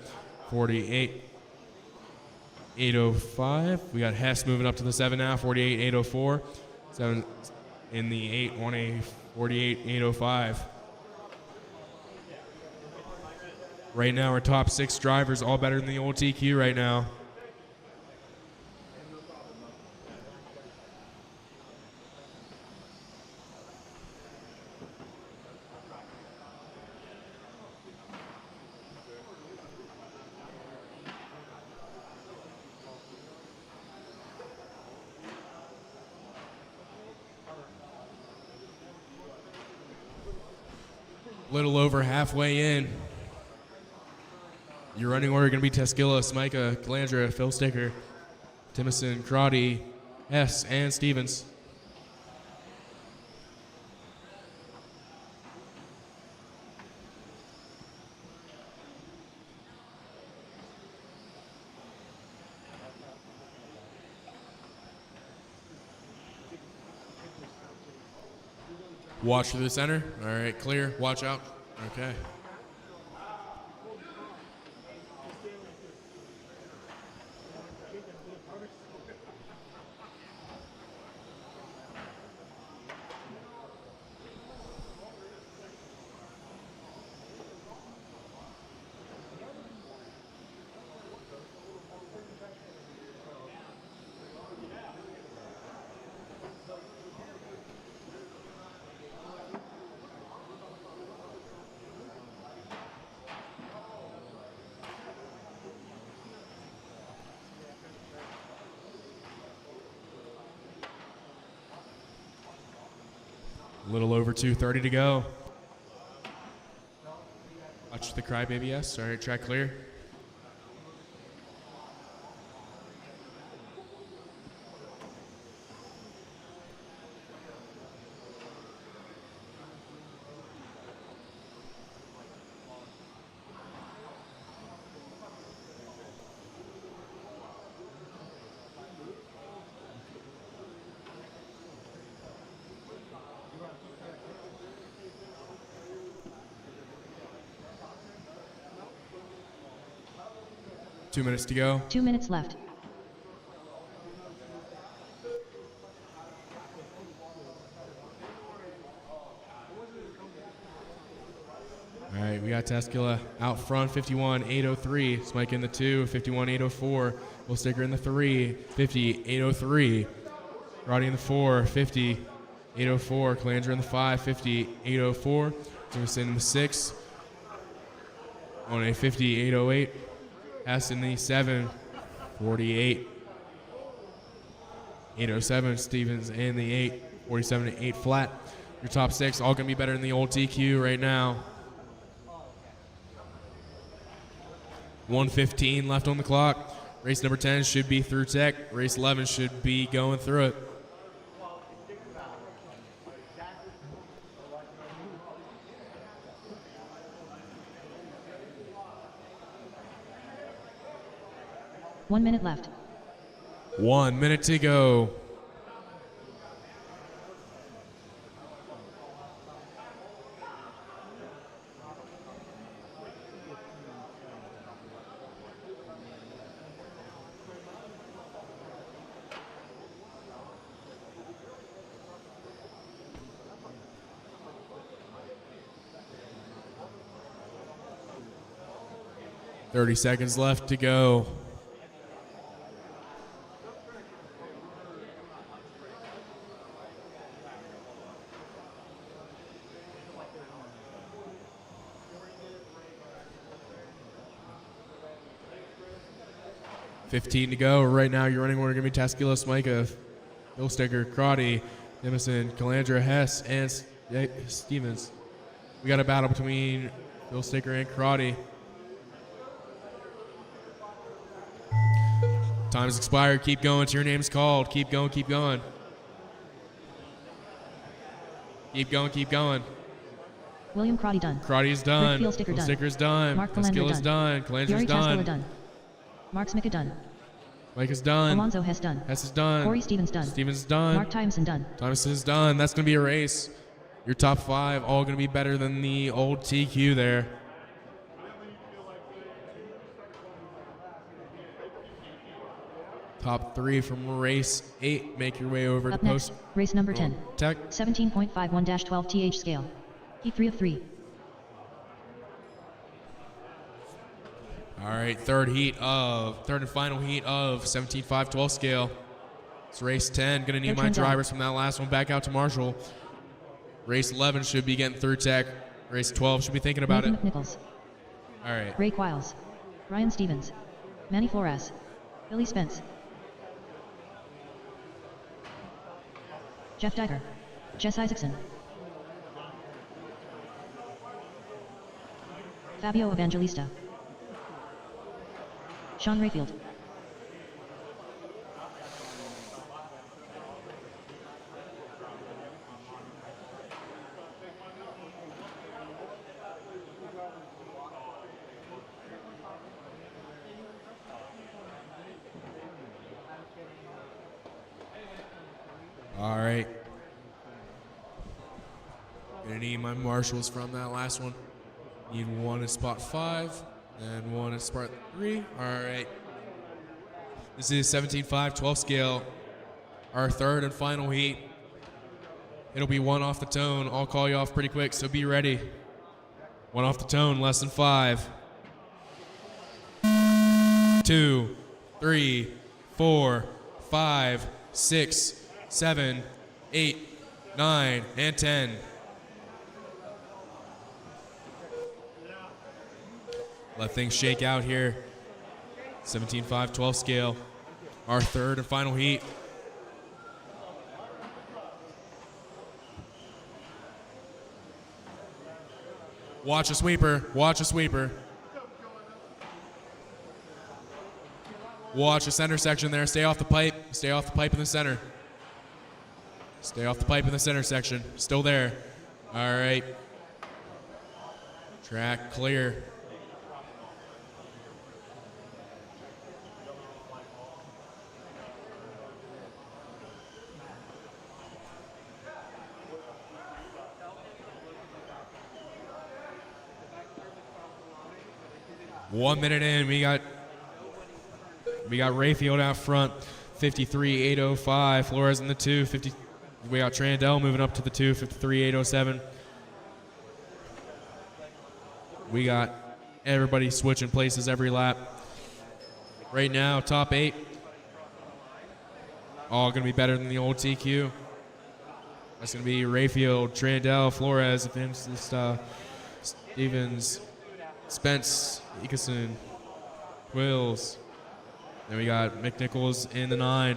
48.805. We got Hess moving up to the 7 now, 48.804. 7 in the 8, 1A 48.805. Right now, our top 6 drivers all better than the old TQ right now. Little over halfway in. Your running order going to be Teskila, Smika, Glandra, Phil Sticker, Timison, Crotty, Hess, and Stevens. Watch through the center. All right, clear. Watch out. Okay. A little over 2:30 to go. Watch the Crybaby S. All right, track clear. Two minutes to go. 2 minutes left. All right, we got Teskila out front, 51.803. Smike in the 2, 51.804. Will Sticker in the 3, 50.803. Roddy in the 4, 50.804. Calandra in the 5, 50.804. Jameson in the 6, on a 50.808. Hess in the 7, 48.807. Stevens in the 8, 47.8 flat. Your top 6 all going to be better than the old TQ right now. 1:15 left on the clock. Race number 10 should be through tech. Race 11 should be going through it. One minute left. 1 minute to go. .30 seconds left to go. 15 to go. Right now, your running order going to be Tasculos, Micah, Bill Sticker, Crotty, Emerson, Calandra, Hess, and Stevens. We got a battle between Bill Sticker and Crotty. Time's expired. Keep going till your name's called. Keep going, keep going. Keep going, keep going. William Crotty done. Crotty's done. Rick Sticker done. Sticker's done. Mark Calandra Skillet's done. Calandra's Yuri done. Tascala done. Mark Smicka done. Mike is done. Alonzo Hess done. Hess is done. Corey Stevens done. Stevens is done. Mark Timeson done. Timeson is done. That's going to be a race. Your top 5 all going to be better than the old TQ there. Top 3 from race 8 make your way over Up to next, post. race number 10. Tech. 17.51-12 TH scale. Heat 3 of 3. All right, third and final heat of 17.5-12 scale. It's race 10. Gonna need my drivers from that last one back out to Marshall. Race 11 should be getting through Tech. Race 12 should be thinking about Nathan it. McNichols. All right. Ray Quiles. Ryan Stevens. Manny Flores. Billy Spence. Jeff Diker. Jess Isaacson. Fabio Evangelista. Sean Rayfield. All right. Gonna need my marshals from that last one. Need one in spot 5 and one in spot 3. All right. This is 17.5-12 scale. Our third and final heat. It'll be one off the tone. I'll call you off pretty quick, so be ready. One off the tone, less than 5. 2, 3, 4, 5, 6, 7, 8, 9, and 10. Let things shake out here. 17.5-12 scale. Our third and final heat. Watch a sweeper. Watch a sweeper. Watch the center section there. Stay off the pipe. Stay off the pipe in the center. Stay off the pipe in the center section. Still there. All right. Track clear. One minute in, we got Rayfield out front, 53.805. Flores in the 2, we got Trandell moving up to the 2, 53.807. We got everybody switching places every lap. Right now, top 8, all going to be better than the old TQ. That's going to be Rayfield, Trandell, Flores, Stevens, Spence, Ikeson, Wills. Then we got McNichols in the 9.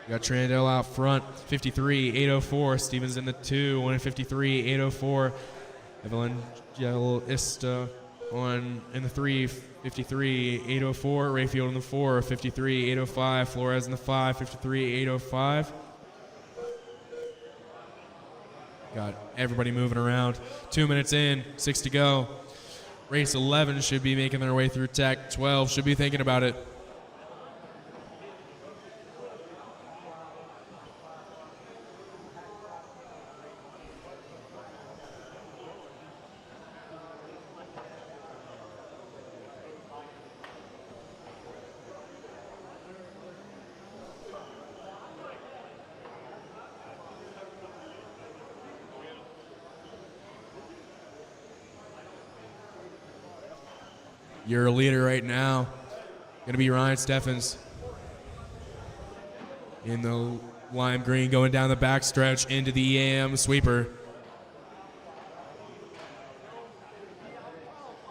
We got Trandell out front, 53.804. Stevens in the 2, 1:53.804. Evangelista on in the 3, 53.804. Rayfield in the 4, 53.805. Flores in the 5, 53.805. Got everybody moving around. 2 minutes in, 6 to go. Race 11 should be making their way through Tech. 12 should be thinking about it. Your leader right now, going to be Ryan Steffens. In the Lime green going down the back stretch into the EAM sweeper.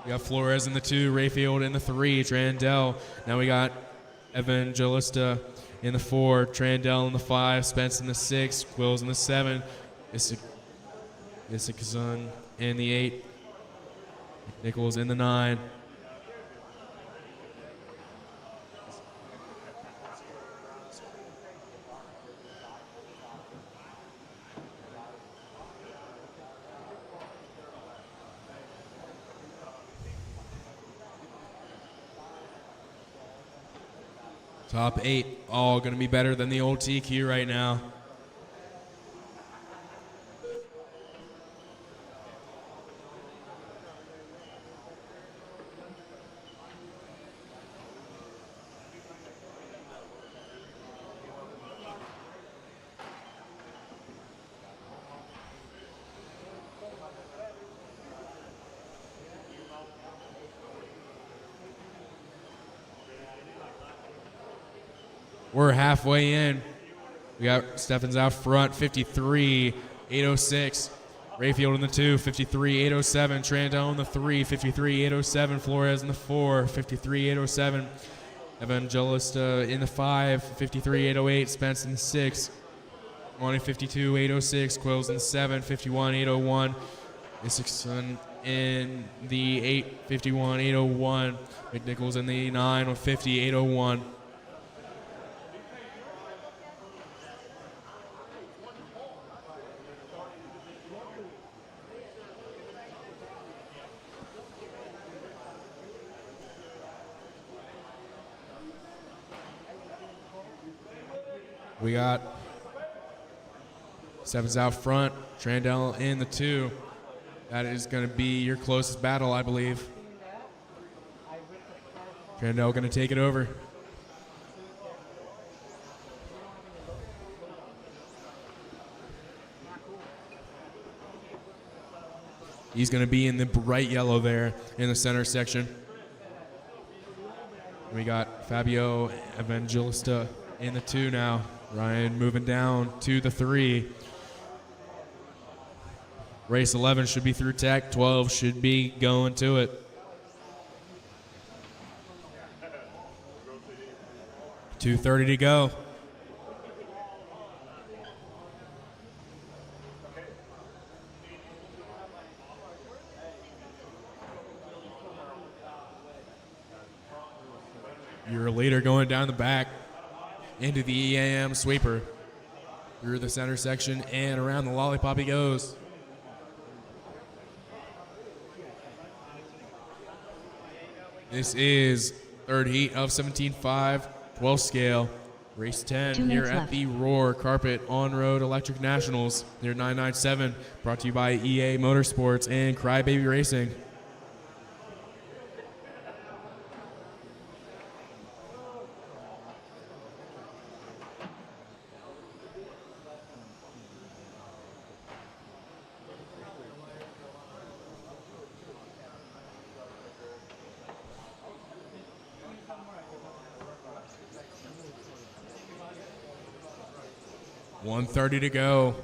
We got Flores in the 2, Rayfield in the 3, Trandell. Now we got Evangelista in the 4, Trandell in the 5, Spence in the 6, Quills in the 7, Isakazun in the 8, Nichols in the 9. Top 8, all going to be better than the old TQ right now. We're halfway in. We got Steffens out front, 53, 806. Rayfield in the 2, 53, 807. Trandell in the 3, 53, 807. Flores in the 4, 53, 807. Evangelista in the 5, 53, 808. Spence in the 6, 52, 806. Quills in the 7, 51, 801. Isakson in the 8, 51, 801. McNichols in the 9, 50, 801. We got Steffens out front, Trandell in the 2. That is going to be your closest battle, I believe. Trandell going to take it over. He's going to be in the bright yellow there in the center section. We got Fabio Evangelista in the 2 now. Ryan moving down to the 3. Race 11 should be through tech. 12 should be going to it. .230 to go. Your leader going down the back into the EAM sweeper. Through the center section and around the lollipop he goes. This is third heat of 17.5, 12 scale. Race 10 here at the Roar Carpet On-Road Electric Nationals near 997. Brought to you by EA Motorsports and Crybaby Racing. .130 to go.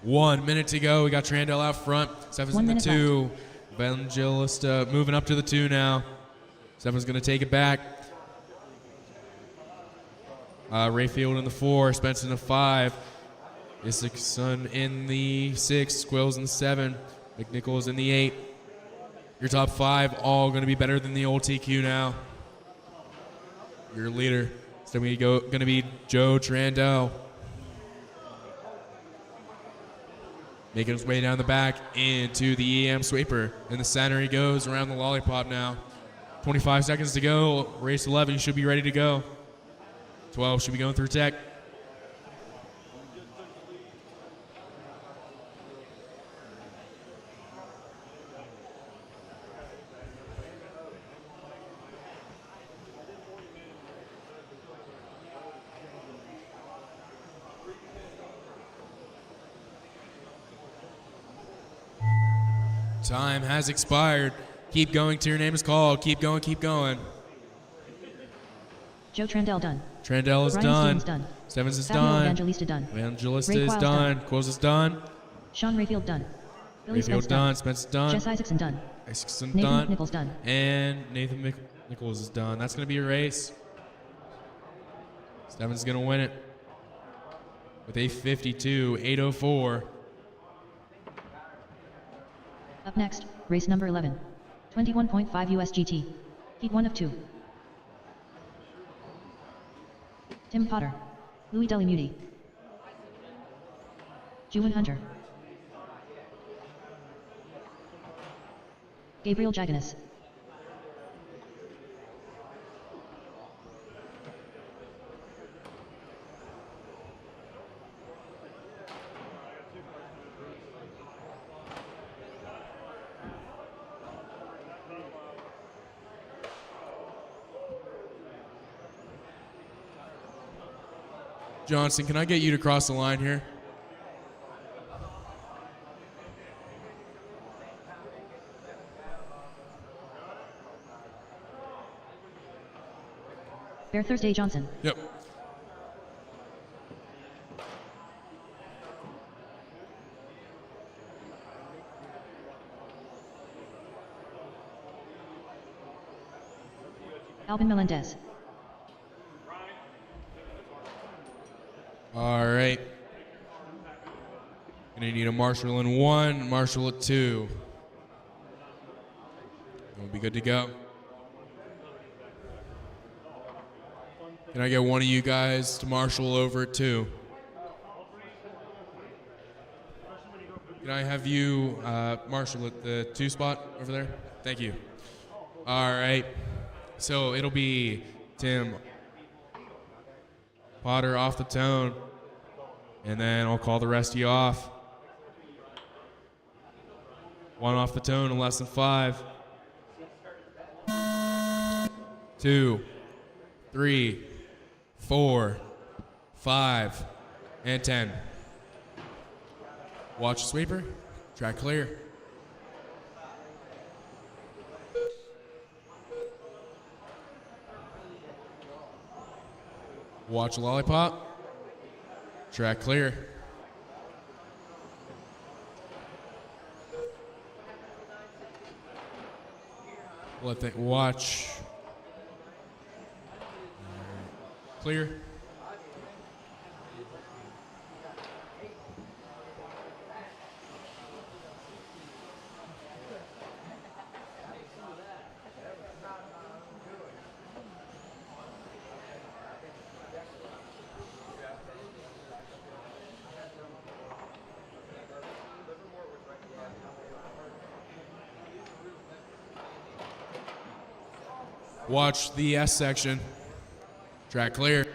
One minute to go. We got Trandell out front. Steffens in the 2. Evangelista moving up to the 2 now. Steffens going to take it back. Rayfield in the 4. Spence in the 5. Isakson in the 6. Quills in the 7. McNichols in the 8. Your top 5 all going to be better than the old TQ now. Your leader is going to be Joe Trandell. Making his way down the back into the EM sweeper. In the center he goes, around the lollipop now. 25 seconds to go. Race 11 should be ready to go. 12 should be going through tech. Time has expired. Keep going till your name is called. Keep going, keep going. Joe Trandell done. Trandell is Ryan done. Stevens done. Stevens is Fabio done. Evangelista done. Evangelista Ray is Quiles done. Quills is done. Sean Rayfield done. Billy Rayfield Spence done. Spence is done. Jess Isaacson done. Isaacson Nathan done. Nichols done. And Nathan Nichols is done. That's going to be a race. Stevens is going to win it with a 52.804. Up next, race number 11. 21.5 USGT. Heat 1 of 2. Tim Potter. Louis Delimuti. Juwan Hunter. Gabriel Giganus. Johnson, can I get you to cross the line here? Bear Thursday Johnson. Yep. Alvin Melendez. All right. Gonna need a marshal in 1, marshal at 2. We'll be good to go. Can I get one of you guys to marshal over at 2? Can I have you marshal at the 2 spot over there? Thank you. All right. So it'll be Tim Potter off the tone, and then I'll call the rest of you off. 1 off the tone in less than 5. 2, 3, 4, 5, and 10. Watch the sweeper. Track clear. Watch lollipop. Track clear. Let that watch. Clear. Watch the S section. Track clear.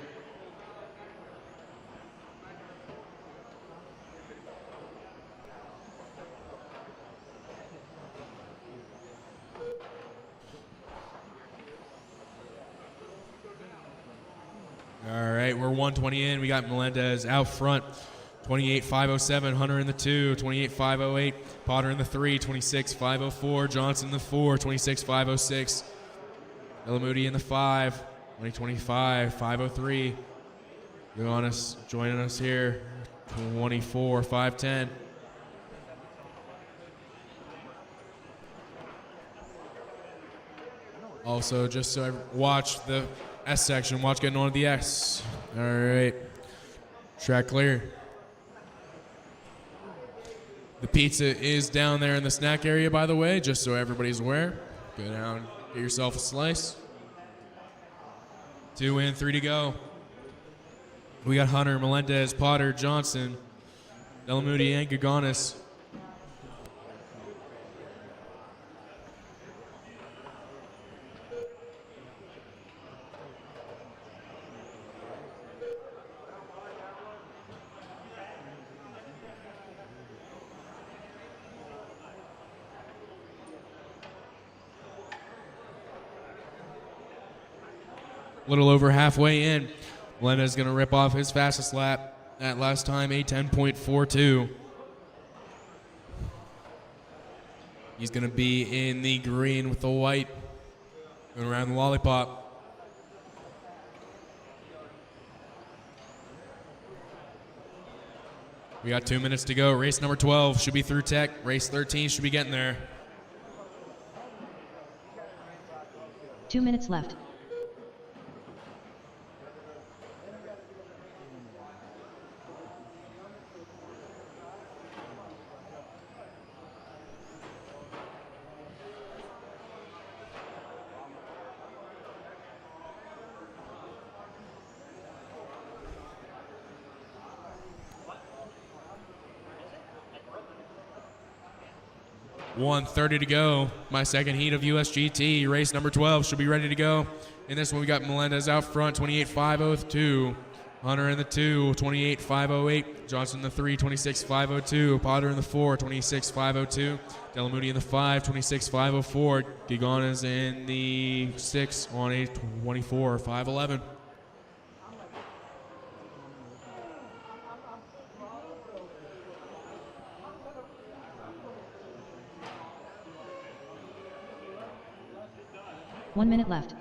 All right, we're 120 in. We got Melendez out front. 28.507, Hunter in the 2, 28.508, Potter in the 3, 26.504, Johnson in the 4, 26.506, Delamuti in the 5, 2025.503. Joining us here, 24.510. Also, just so I watch the S section, watch getting on to the S. All right, track clear. The pizza is down there in the snack area, by the way, just so everybody's aware. Go down, get yourself a slice. 2 in, 3 to go. We got Hunter, Melendez, Potter, Johnson, Delamuti, and Gaganis. A little over halfway in. Melendez going to rip off his fastest lap at last time, a 10.42. He's going to be in the green with the white. Going around the lollipop. We got 2 minutes to go. Race number 12 should be through tech. Race 13 should be getting there. 2 minutes left. .130 to go. My second heat of USGT. Race number 12 should be ready to go. In this one, we got Melendez out front, 28.502. Hunter in the 2, 28.508. Johnson in the 3, 26.502. Potter in the 4, 26.502. Delamoody in the 5, 26.504. Gigonas in the 6 on a 24.511. One minute left.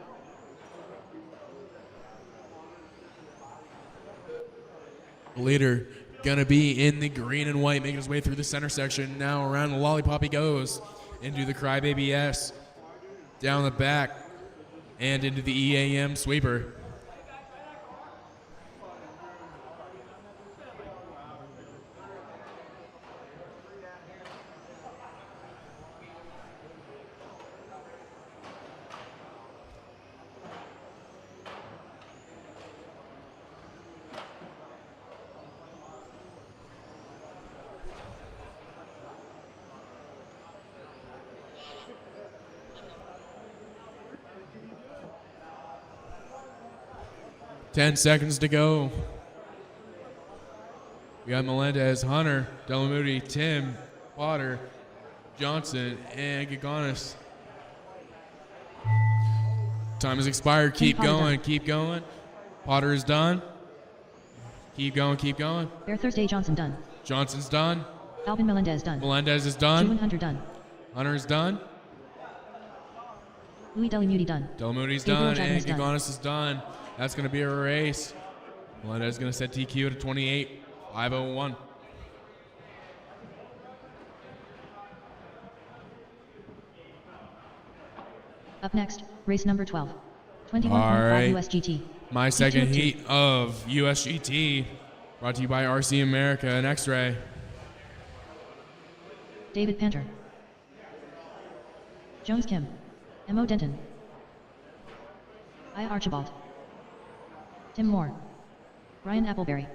Leader gonna be in the green and white, making his way through the center section. Now around the lollipop he goes, into the Crybaby S, down the back, and into the EAM sweeper. Ten seconds to go. We got Melendez, Hunter, Delamoody, Tim, Potter, Johnson, and Gigonis. Time has expired. Keep going, keep going. Potter is done. Keep going, keep going. Bear Thursday Johnson done. Johnson's done. Alvin Melendez done. Melendez is done. Juan Hunter done. Hunter is done. Louis Delamoody done. Delamoody's Gabriel done, and Jackman's done. Gigonis is done. That's going to be a race. Melendez is going to set TQ to 28.501. Up next, race number 12. 21.5 right. USGT. My second TQ2. heat of USGT, brought to you by RC America and X-Ray. David Panter. Jones Kim. M.O. Denton. I. Archibald. Tim Moore. Ryan Appleberry.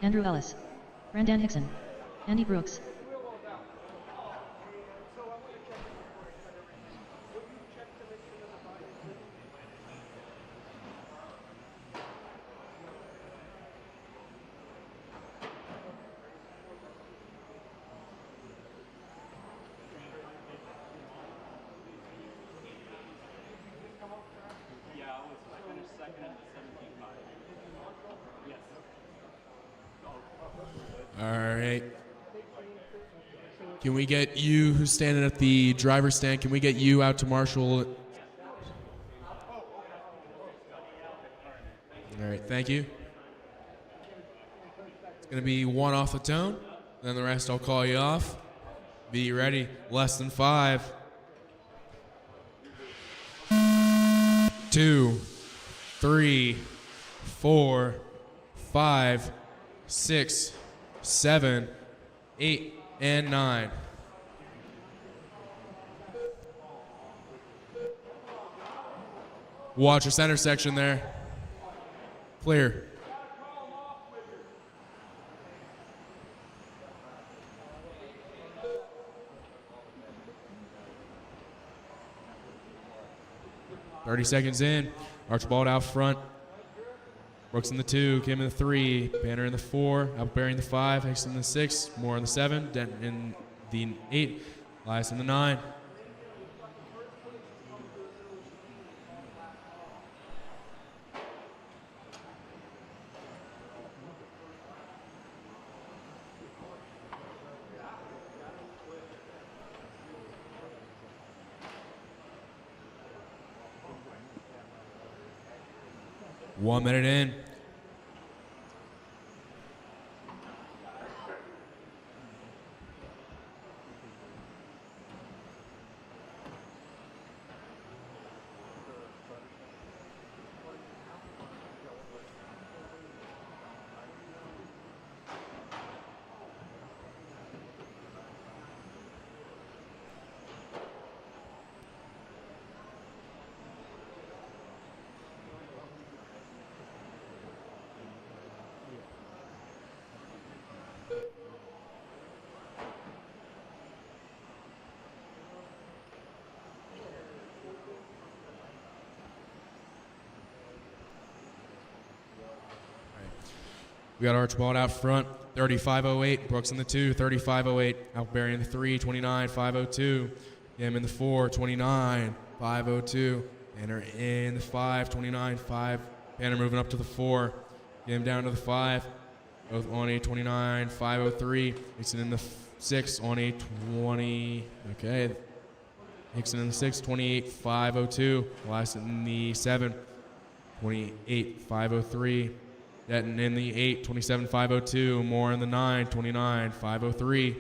Andrew Ellis. Randan Hickson. Andy Brooks. All right. Can we get you, who's standing at the driver's stand, can we get you out to marshal? All right, thank you. It's going to be one off the tone, then the rest I'll call you off. Be ready, less than 5. 2, 3, 4, 5, 6, 7, 8, and 9. Watch your center section there. Clear. .30 seconds in. Archibald out front. Brooks in the 2, Kim in the 3, Banner in the 4, Appleberry in the 5, Hicks in the 6, Moore in the 7, Dent in the 8, Elias in the 9. 1 minute in. We got Archibald out front, 35.08. Brooks in the 2, 35.08. Appleberry in the 3, 29.502. Him in the 4, 29.502. Banner in the 5, 29.5. Banner moving up to the 4. Him down to the 5. Both on a 29.503. Hickson in the 6 on a 20. Okay. Hickson in the 6, 28.502. Last in the 7, 28.503. Denton in the 8, 27.502. Moore in the 9, 29.503.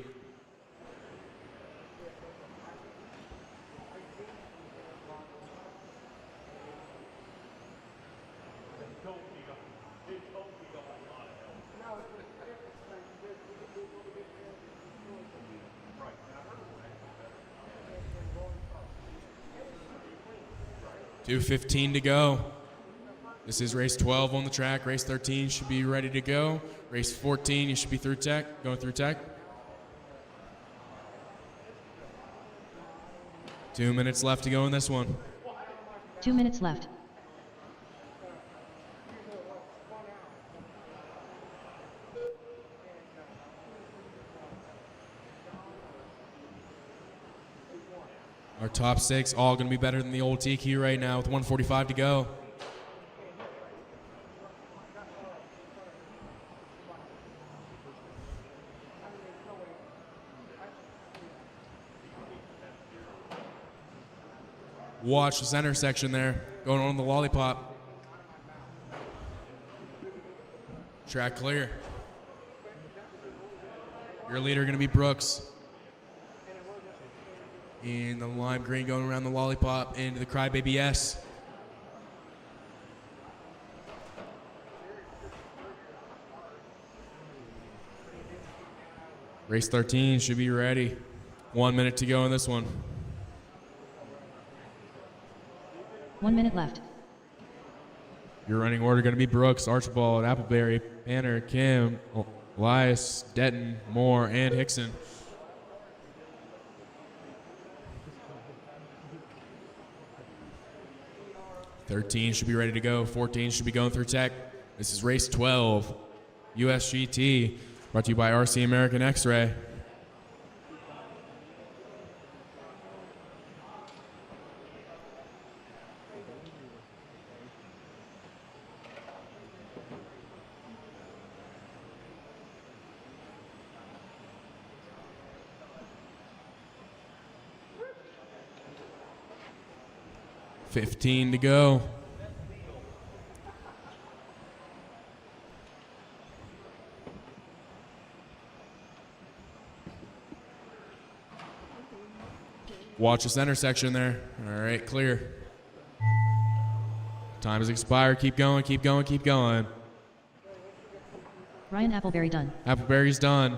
.215 to go. This is race 12 on the track. Race 13 should be ready to go. Race 14, you should be through tech, going through tech. 2 minutes left to go in this one. 2 minutes left. Our top 6 all going to be better than the old TQ right now with 1:45 to go. Watch the center section there, going on the lollipop. Track clear. Your leader going to be Brooks. In the lime green going around the lollipop into the Crybaby S. Race 13 should be ready. 1 minute to go in this one. 1 minute left. Your running order going to be Brooks, Archibald, Appleberry, Banner, Kim, Elias, Denton, Moore, and Hickson. .13 should be ready to go. 14 should be going through tech. This is race 12. USGT, brought to you by RC American X-Ray. .15 to go. Watch this intersection there. All right, clear. Time has expired. Keep going, keep going, keep going. Ryan Appleberry done. Appleberry's done.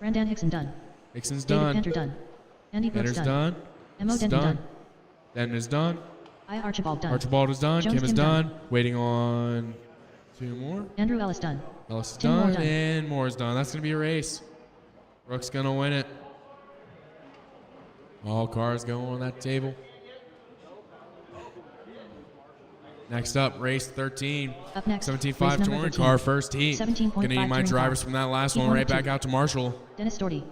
Randan Hickson done. Hickson's David done. Cantor done. Andy Brooks Benner's done. done. Mo It's Denton done. Denton is done. I Archibald done. Archibald is done. Jones Kim is Kim done. Waiting on 2 more. Andrew Ellis done. Ellis is Tim Moore done. done. And Moore's done. That's going to be a race. Brooks going to win it. All cars go on that table. Next up, race 13. Up next, 17.5 race number touring 13. car, first heat. 17.5 Gonna need my touring drivers car. from that last Heat one one right of back two. out to Marshall. Dennis Doherty.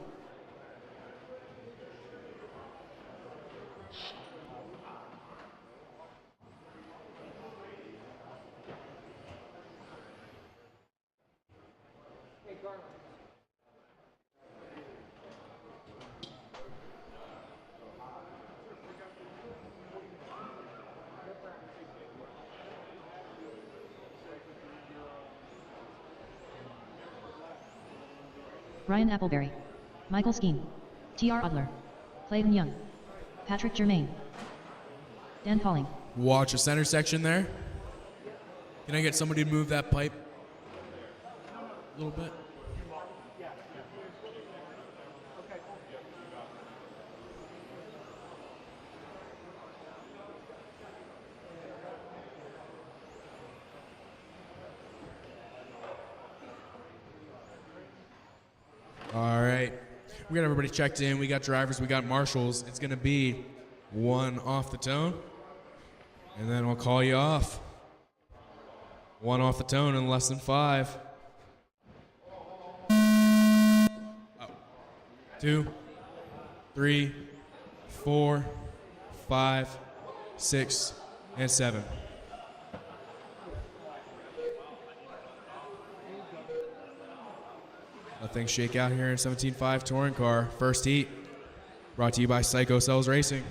Ryan Appleberry, Michael Skeen, T.R. Adler, Clayton Young, Patrick Germain, Dan Pauling. Watch the center section there. Can I get somebody to move that pipe a little bit? All right. We got everybody checked in. We got drivers. We got marshals. It's going to be 1 off the tone. And then we'll call you off. 1 off the tone in less than 5. 2, 3, 4, 5, 6, and 7. Let things shake out here in 17.5 touring car. First heat, brought to you by Psycho Cells Racing.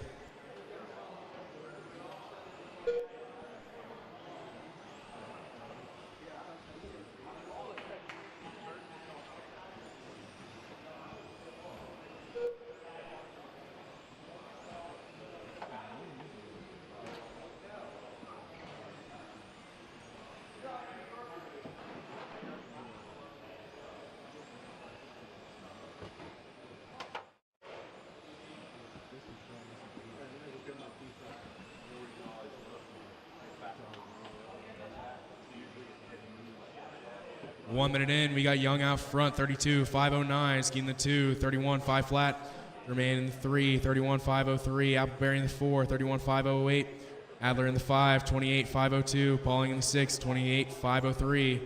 One minute in, we got Young out front, 32.509, skiing the 2, 31.5 flat, Germain in the 3, 31.503, Appleberry in the 4, 31.508, Adler in the 5, 28.502, Pauling in the 6, 28.503.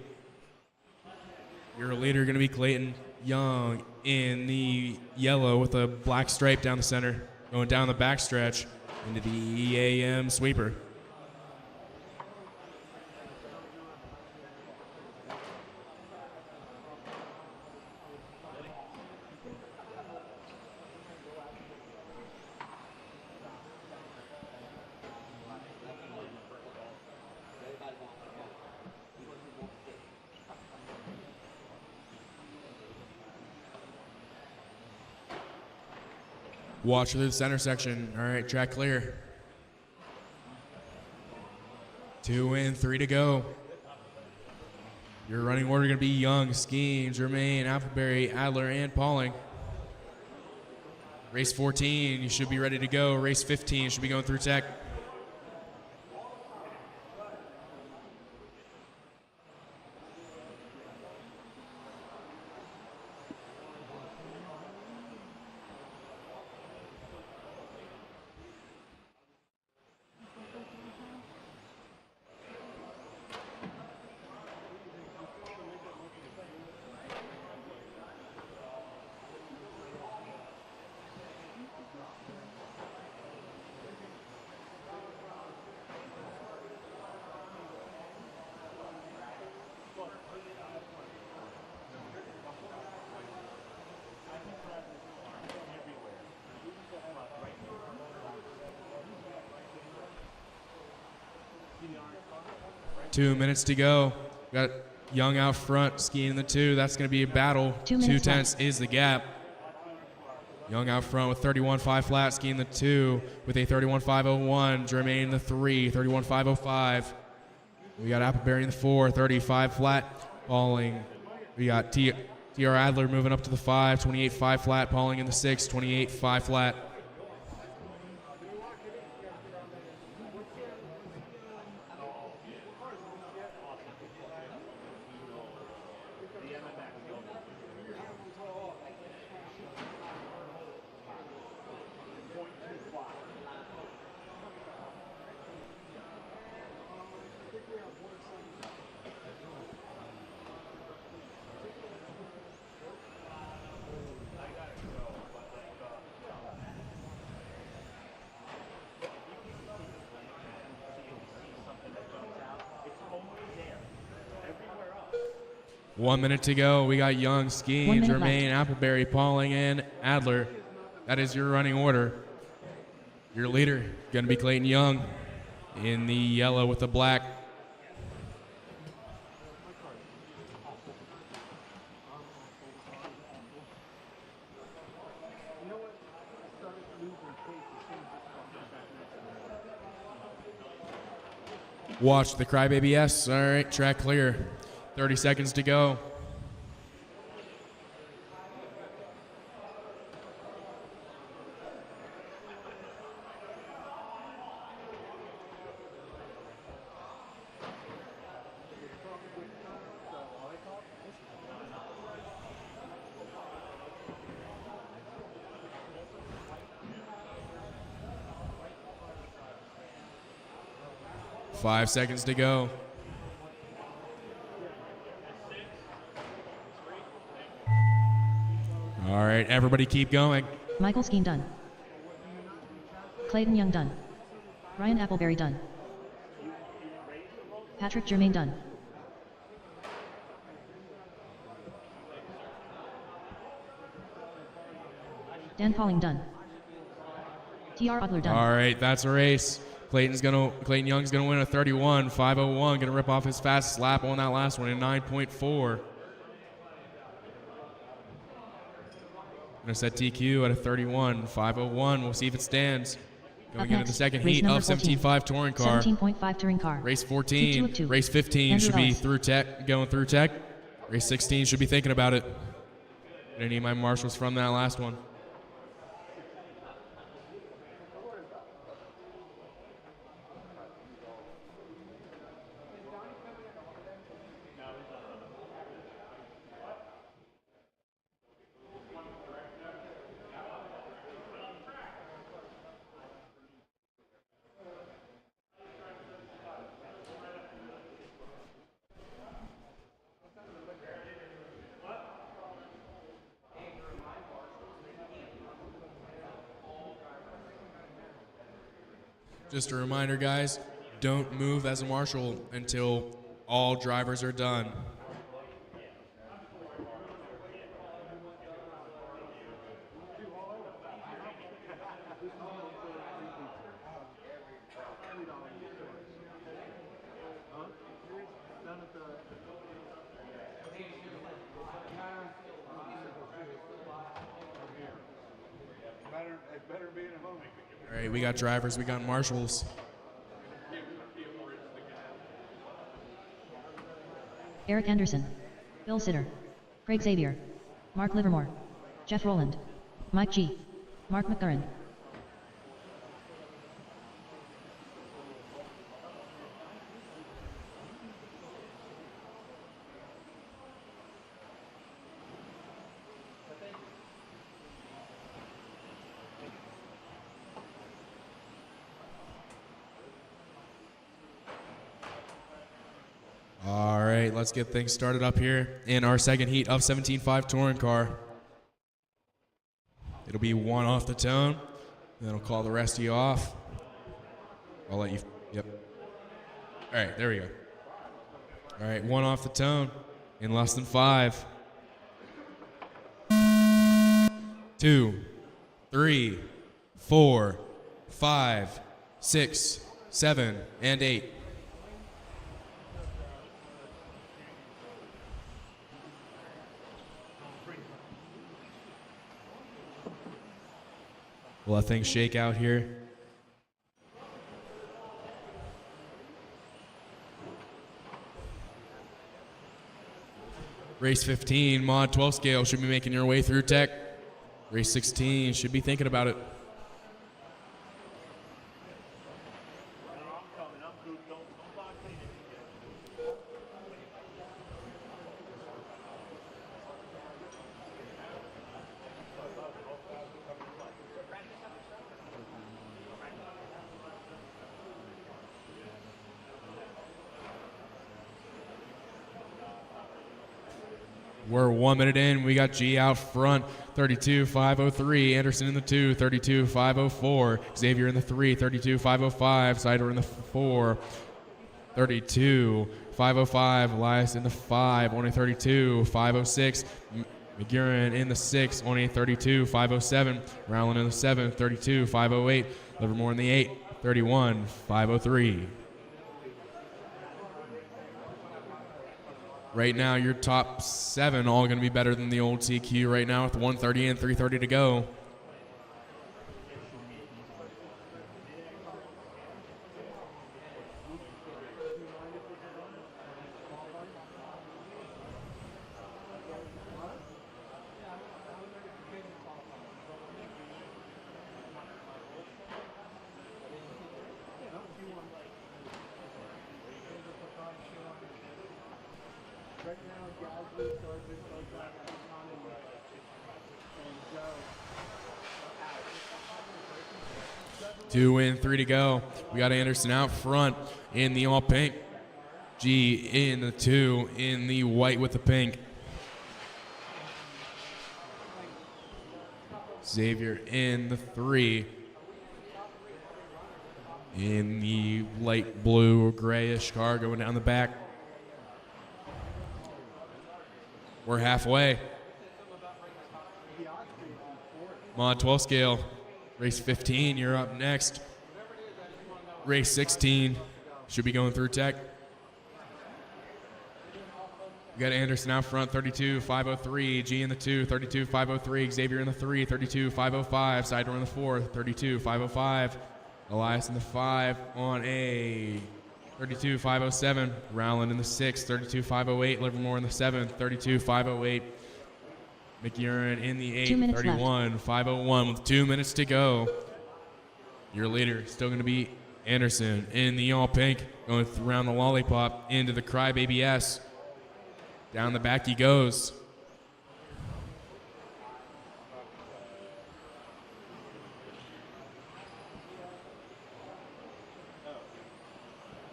Your leader going to be Clayton Young in the yellow with a black stripe down the center, going down the backstretch into the EAM sweeper. Watch through the center section. All right, track clear. 2 in, 3 to go. Your running order going to be Young, Skeen, Germain, Appleberry, Adler, and Pauling. Race 14, you should be ready to go. Race 15, you should be going through tech. Two minutes to go. Got Young out front, skiing in the 2. That's going to be a battle. 2 minutes 2 tenths is the gap. Young out front with 31.5 flat, skiing the 2 with a 31.501. Germain in the 3, 31.505. We got Appleberry in the 4, 35 flat. Pauling. We got T.R. Adler moving up to the 5, 28.5 flat. Pauling in the 6, 28.5 flat. One minute to go. We got Young, Skeen, Germain, Appleberry, Pauling, and Adler. That is your running order. Your leader going to be Clayton Young in the yellow with the black. Watch the crybaby S. All right, track clear. 30 seconds to go. Five seconds to go. All right, everybody keep going. Michael Skeen done. Clayton Young done. Ryan Appleberry done. Patrick Germain done. Dan Pauling done. TR Adler done. All right, that's a race. Clayton Young's gonna win a 31.501. Gonna rip off his fastest lap on that last one in 9.4. Gonna set TQ at a 31.501. We'll see if it stands. Going into the second heat of 17.5 touring car. 17.5 touring car. Race 14, 2. race 15 Andrew should be Ellis. through tech, going through tech. Race 16 should be thinking about it. Gonna need my marshals from that last one. Just a reminder, guys, don't move as a marshal until all drivers are done. Better being at home. All right, we got drivers, we got marshals. Eric Anderson. Bill Sitter. Craig Xavier. Mark Livermore. Jeff Rowland. Mike G. Mark McCurran. All right, let's get things started up here in our second heat of 17.5 touring car. It'll be one off the tone, then I'll call the rest of you off. I'll let you, yep. All right, there we go. All right, one off the tone in less than 5. 2, 3, 4, 5, 6, 7, and 8. We'll let things shake out here. Race 15, mod 12 scale, should be making your way through tech. Race 16, should be thinking about it. We're 1 minute in. We got G out front, 32.503. Anderson in the 2, 32.504. Xavier in the 3, 32.505. Sider in the 4, 32.505. Elias in the 5, only 32.506. McGuiran in the 6, only 32.507. Rowland in the 7, 32.508. Livermore in the 8, 31.503. Right now, your top 7 all going to be better than the old CQ right now with 130 and 330 to go. Gasly starts it, starts that on and Joe out. 2 in, 3 to go. We got Anderson out front in the all pink. G in the 2 in the white with the pink. Xavier in the 3 in the light blue or grayish car going down the back. We're halfway. Mod 12 scale. Race 15, you're up next. Race 16 should be going through tech. We got Anderson out front, 32.503. G in the 2, 32.503. Xavier in the 3, 32.505. Side door in the 4, 32.505. Elias in the 5 on a 32.507. Rowland in the 6, 32.508. Livermore in the 7, 32.508. McUrin in the 8, 31.501 with 2 minutes to go. Your leader still going to be Anderson in the all pink, going around the lollipop into the Crybaby S. Down the back he goes.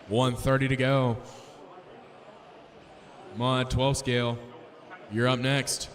.130 to go. Mod 12 scale, you're up next.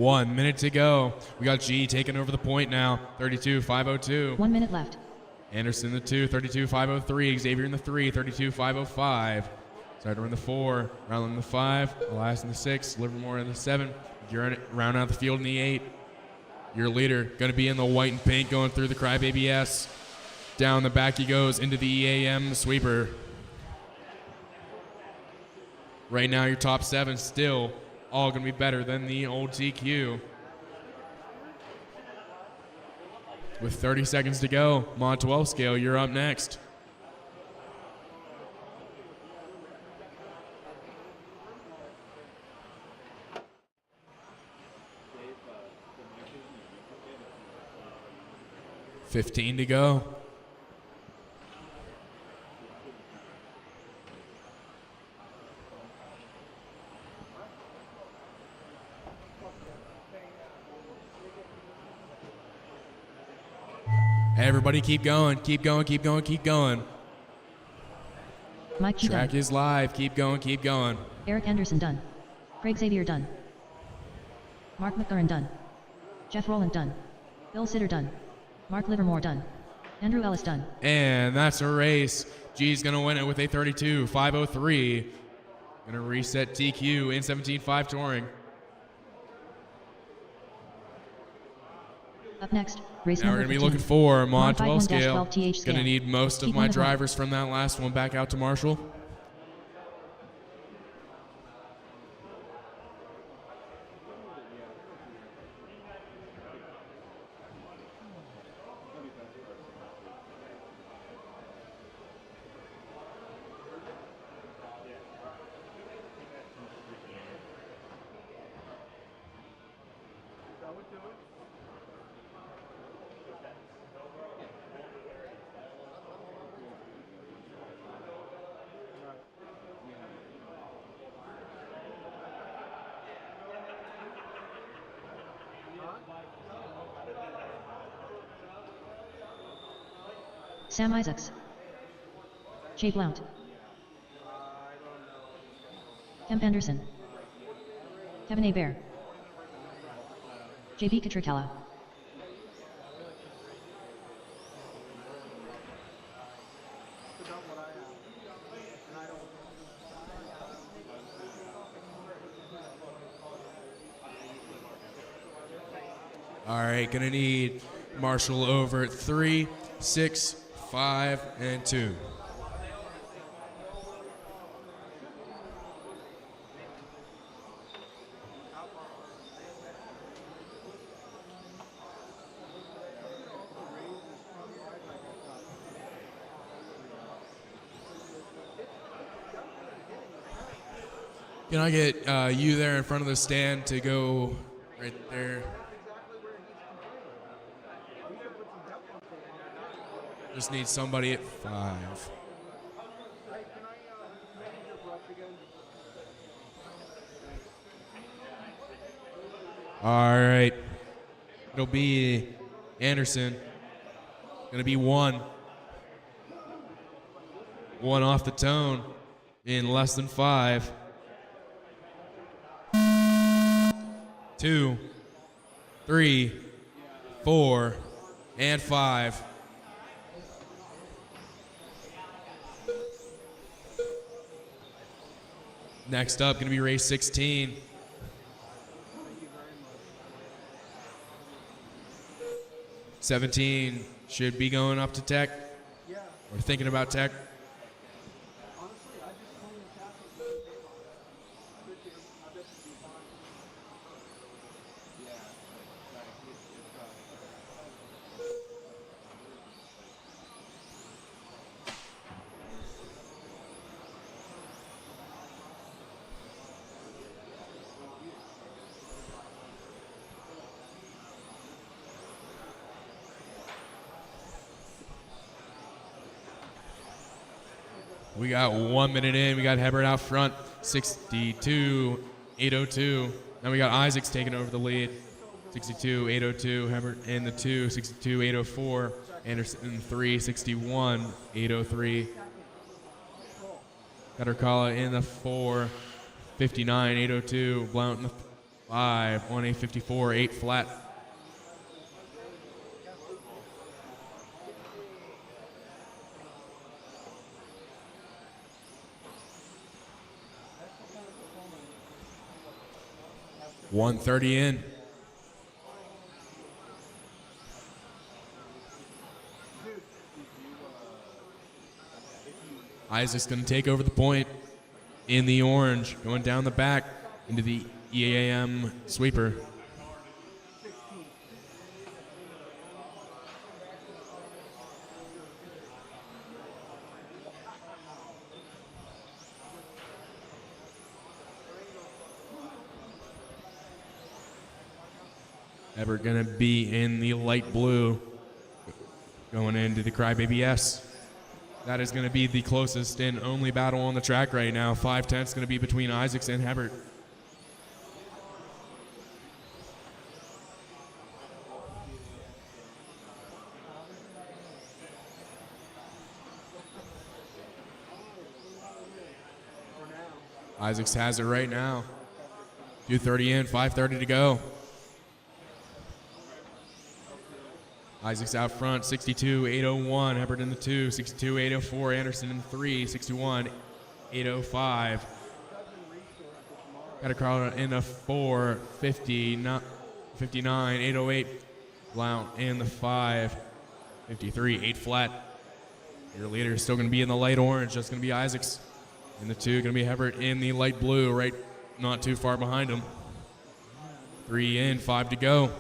.1 minute to go. We got G taking over the point now. 32.502. 1 minute left. Anderson in the 2, 32.503. Xavier in the 3, 32.505. Sider in the 4. Rowland in the 5. Elias in the 6. Livermore in the 7. You're round out the field in the 8. Your leader going to be in the white and pink going through the Crybaby S. Down the back he goes into the EAM sweeper. Right now your top 7 still all going to be better than the old TQ. With 30 seconds to go, Mod 12 scale, you're up next. $15 to go. Everybody keep going, keep going, keep going, keep going. Mike G Track done. is live. Keep going, keep going. Eric Anderson done. Craig Xavier done. Mark McLaren done. Jeff Rowland done. Bill Sitter done. Mark Livermore done. Andrew Ellis done. And that's a race. G's going to win it with a 32.503. Going to reset TQ in 17.5 touring. Up next, race Now we're number going to be 15. looking for Mod 12 Mod scale. 51-12 TH scale. Going to need most of Keep my on the front. drivers from that last one back out to Marshall. Sam Isaacs. Jay Blount. Kemp Anderson. Kevin A. Bear. JB Katrikala. All right, going to need Marshall over at 3, 6, 5, and 2. Can I get you there in front of the stand to go right there? Just need somebody at 5. All right. It'll be Anderson. Gonna be 1. 1 off the tone in less than 5. 2, 3, 4, and 5. Next up, gonna be race 16. '17 should be going up to Tech. We're thinking about Tech. We got 1 minute in. We got Hebert out front, 62-802. Now we got Isaacs taking over the lead, 62-802. Hebert in the 2, 62-804. Anderson in 3, 61-803. Katarkala in the 4, 59-802. Blount in the 5, 1854, 8 flat. .130 in. Isaac's going to take over the point in the orange, going down the back into the EAM sweeper. Ever gonna be in the light blue going into the Crybaby S. That is gonna be the closest and only battle on the track right now. 5/10 gonna be between Isaacs and Hebert. Isaacs has it right now. 2:30 in, 5:30 to go. Isaacs out front, 62-801. Hebert in the 2, 62-804. Anderson in the 3, 61-805. Katarkala in the 4, 59-808. Blount in the 5, 53, 8 flat. Your leader is still going to be in the light orange. That's going to be Isaacs. In the 2, going to be Hebert in the light blue, right not too far behind him. 3 in, 5 to go.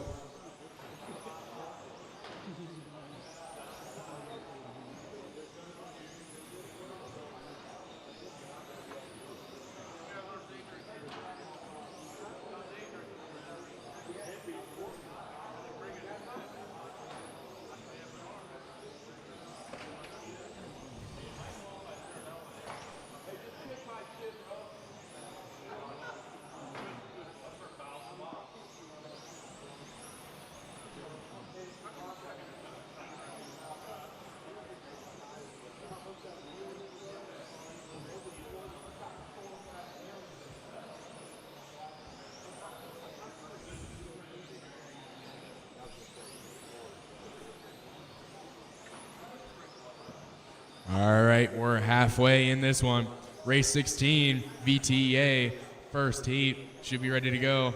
All right, we're halfway in this one. Race 16, VTEA, first heat, should be ready to go.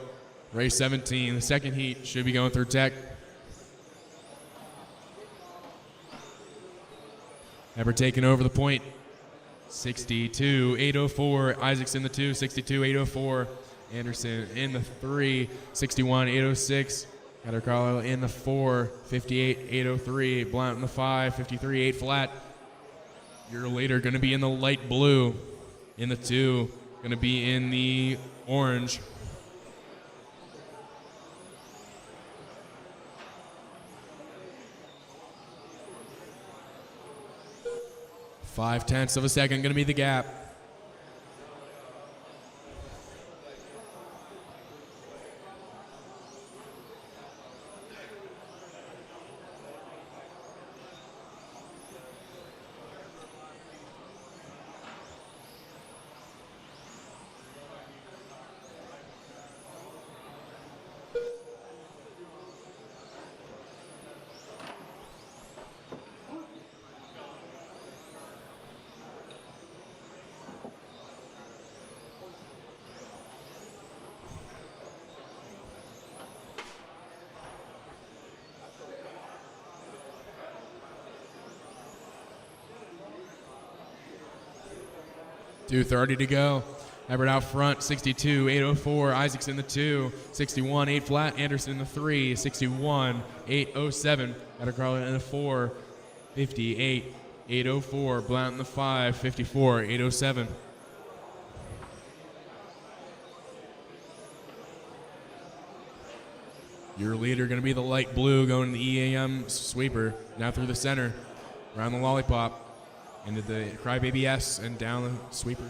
Race 17, the second heat, should be going through Tech. Hebert taking over the point. 62-804, Isaacs in the 2, 62-804. Anderson in the 3, 61-806. Katarkala in the 4, 58-803. Blount in the 5, 53-8 flat. Your leader going to be in the light blue in the 2, going to be in the orange. Five-tenths of a second going to be the gap. .230 to go. Everett out front, 62, 804. Isaacs in the 2, 61, 8 flat. Anderson in the 3, 61, 807. Carla in the 4, 58, 804. Blount in the 5, 54, 807. Your leader going to be the light blue going to the EAM sweeper. Now through the center, around the lollipop, into the Crybaby S, and down the sweeper.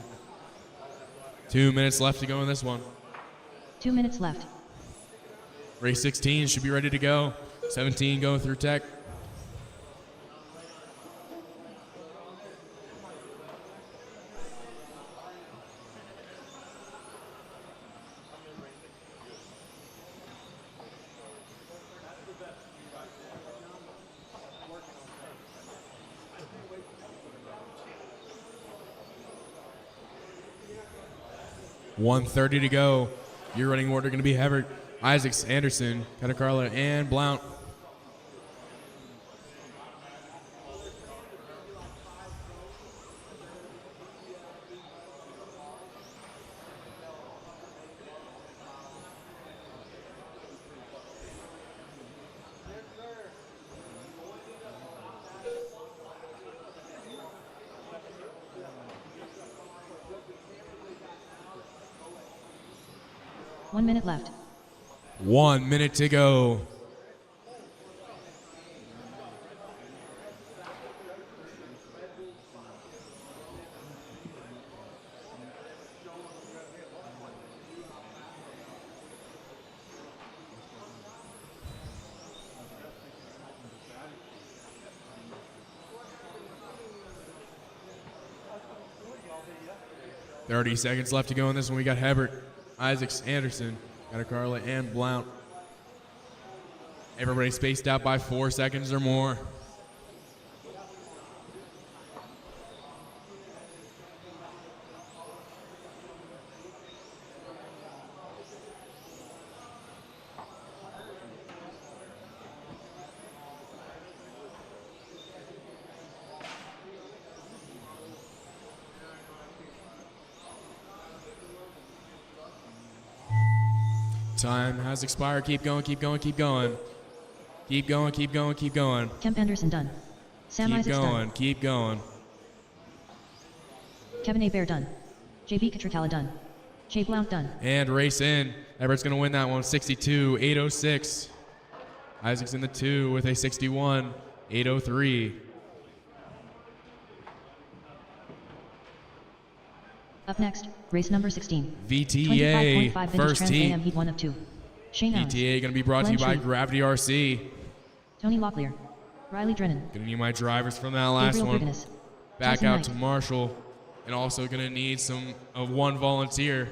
2 minutes left to go in this one. 2 minutes left. Race 16 should be ready to go. 17 going through tech. .130 to go. Your running order going to be Hebert, Isaacs, Anderson, Catacarla, and Blount. One minute left. 1 minute to go. .30 seconds left to go in this one. We got Hebert, Isaacs, Anderson, Catacarla, and Blount. Everybody spaced out by 4 seconds or more. Time has expired. Keep going, keep going, keep going. Keep going, keep going, keep going. Kemp Anderson done. Sam Keep Isaacs going, done. keep going. Kevin A. Bear done. JB Catricala done. Jay Blount done. And race in. Everett's going to win that one. 62, 806. Isaacs in the 2 with a 61, 803. Up next, race number 16. VTA, 25.5 first Trans heat. AM Heat 1 of 2. Shane Allen. VTA going to be brought to you by Glenn Tree. Gravity RC. Tony Locklear. Riley Drennan. Going to need my drivers from that last Gabriel one. Briganus. Back Tyson out Knight. to Marshall. And also going to need one volunteer.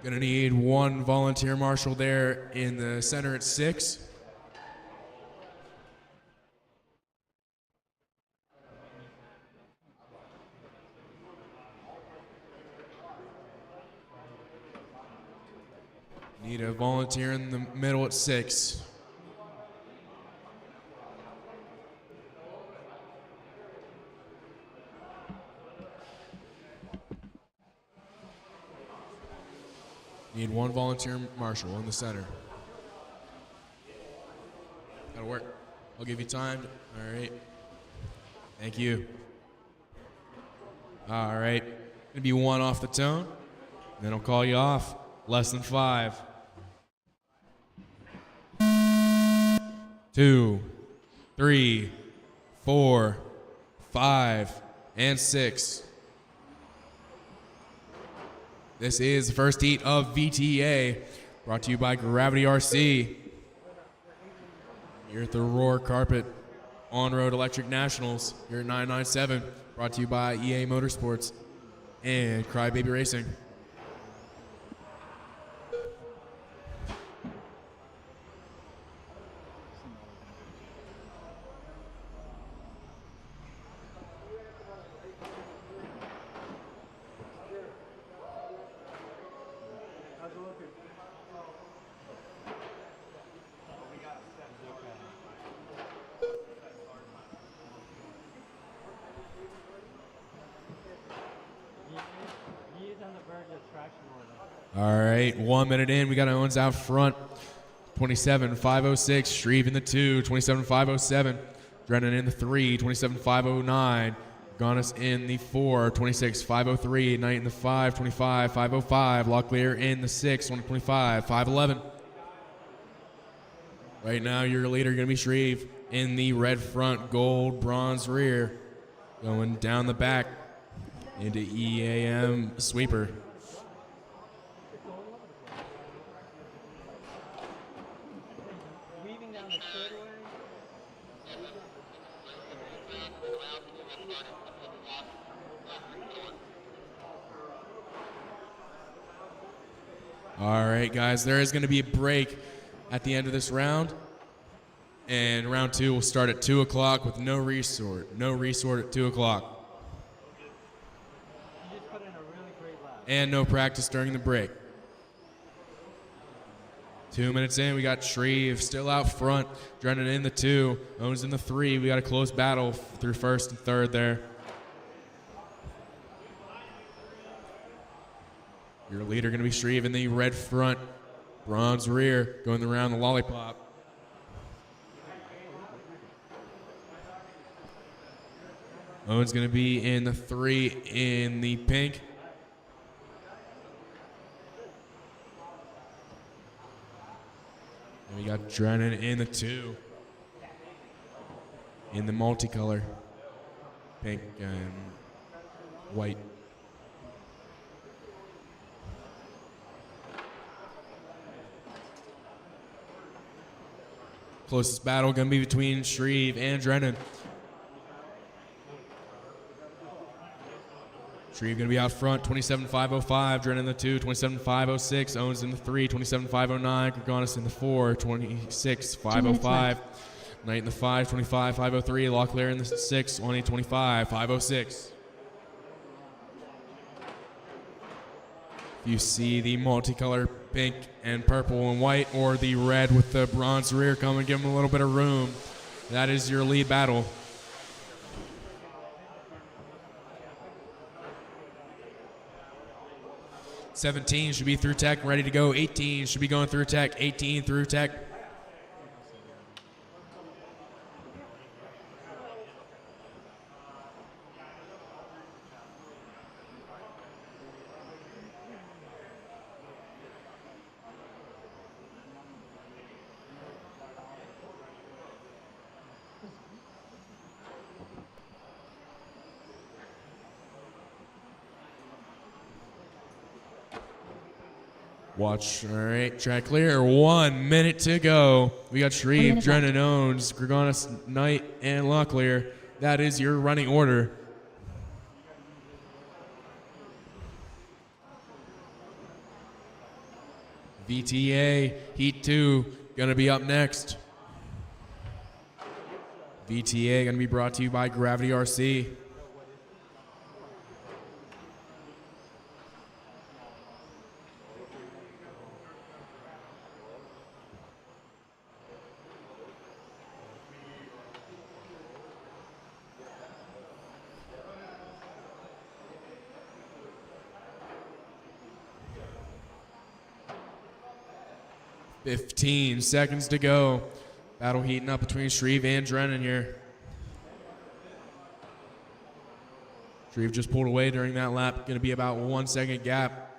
Gonna need one volunteer marshal there in the center at 6. Need a volunteer in the middle at 6. Need one volunteer marshal in the center. That'll work. I'll give you time. All right. Thank you. All right. Gonna be 1 off the tone. Then I'll call you off. Less than 5. 2, 3, 4, 5, and 6. This is the first heat of VTA, brought to you by Gravity RC. Here at the Roar Carpet On-Road Electric Nationals, here at 997, brought to you by EA Motorsports and Crybaby Racing. All right, 1 minute in, we got Owens out front. 27.506, Shreve in the 2, 27.507. Drennan in the 3, 27.509. Gonis in the 4, 26.503. Knight in the 5, 25.505. Locklear in the 6, 25.511. Right now, your leader going to be Shreve in the red front, gold, bronze rear. Going down the back into EAM sweeper. All right, guys, there is going to be a break at the end of this round. And round 2 will start at 2 o'clock with no resort. No resort at 2 o'clock. And no practice during the break. 2 minutes in, we got Shreve still out front. Drennan in the 2, Owens in the 3. We got a close battle through first and third there. Your leader going to be Shreve in the red front, bronze rear, going around the lollipop. Owens going to be in the 3 in the pink. And we got Drennan in the 2 in the multicolor, pink and white. Closest battle going to be between Shreve and Drennan. Shreve going to be out front, 27.505. Drennan in the 2, 27.506. Owens in the 3, 27.509. Gregonis in the 4, 26.505. Knight in the 5, 25.503. Locklear in the 6, 25.506. You see the multicolor pink and purple and white, or the red with the bronze rear coming, give them a little bit of room. That is your lead battle. '17 should be through tech, ready to go. 18 should be going through tech. 18 through tech. Watch, all right, track clear. 1 minute to go. We got Shreve, Drennan, Owens, Gregonis, Knight, and Locklear. That is your running order. VTA Heat 2 gonna be up next. VTA gonna be brought to you by Gravity RC. "15 seconds to go. Battle heating up between Shreve and Drennan here. Shreve just pulled away during that lap. Going to be about 1 second gap.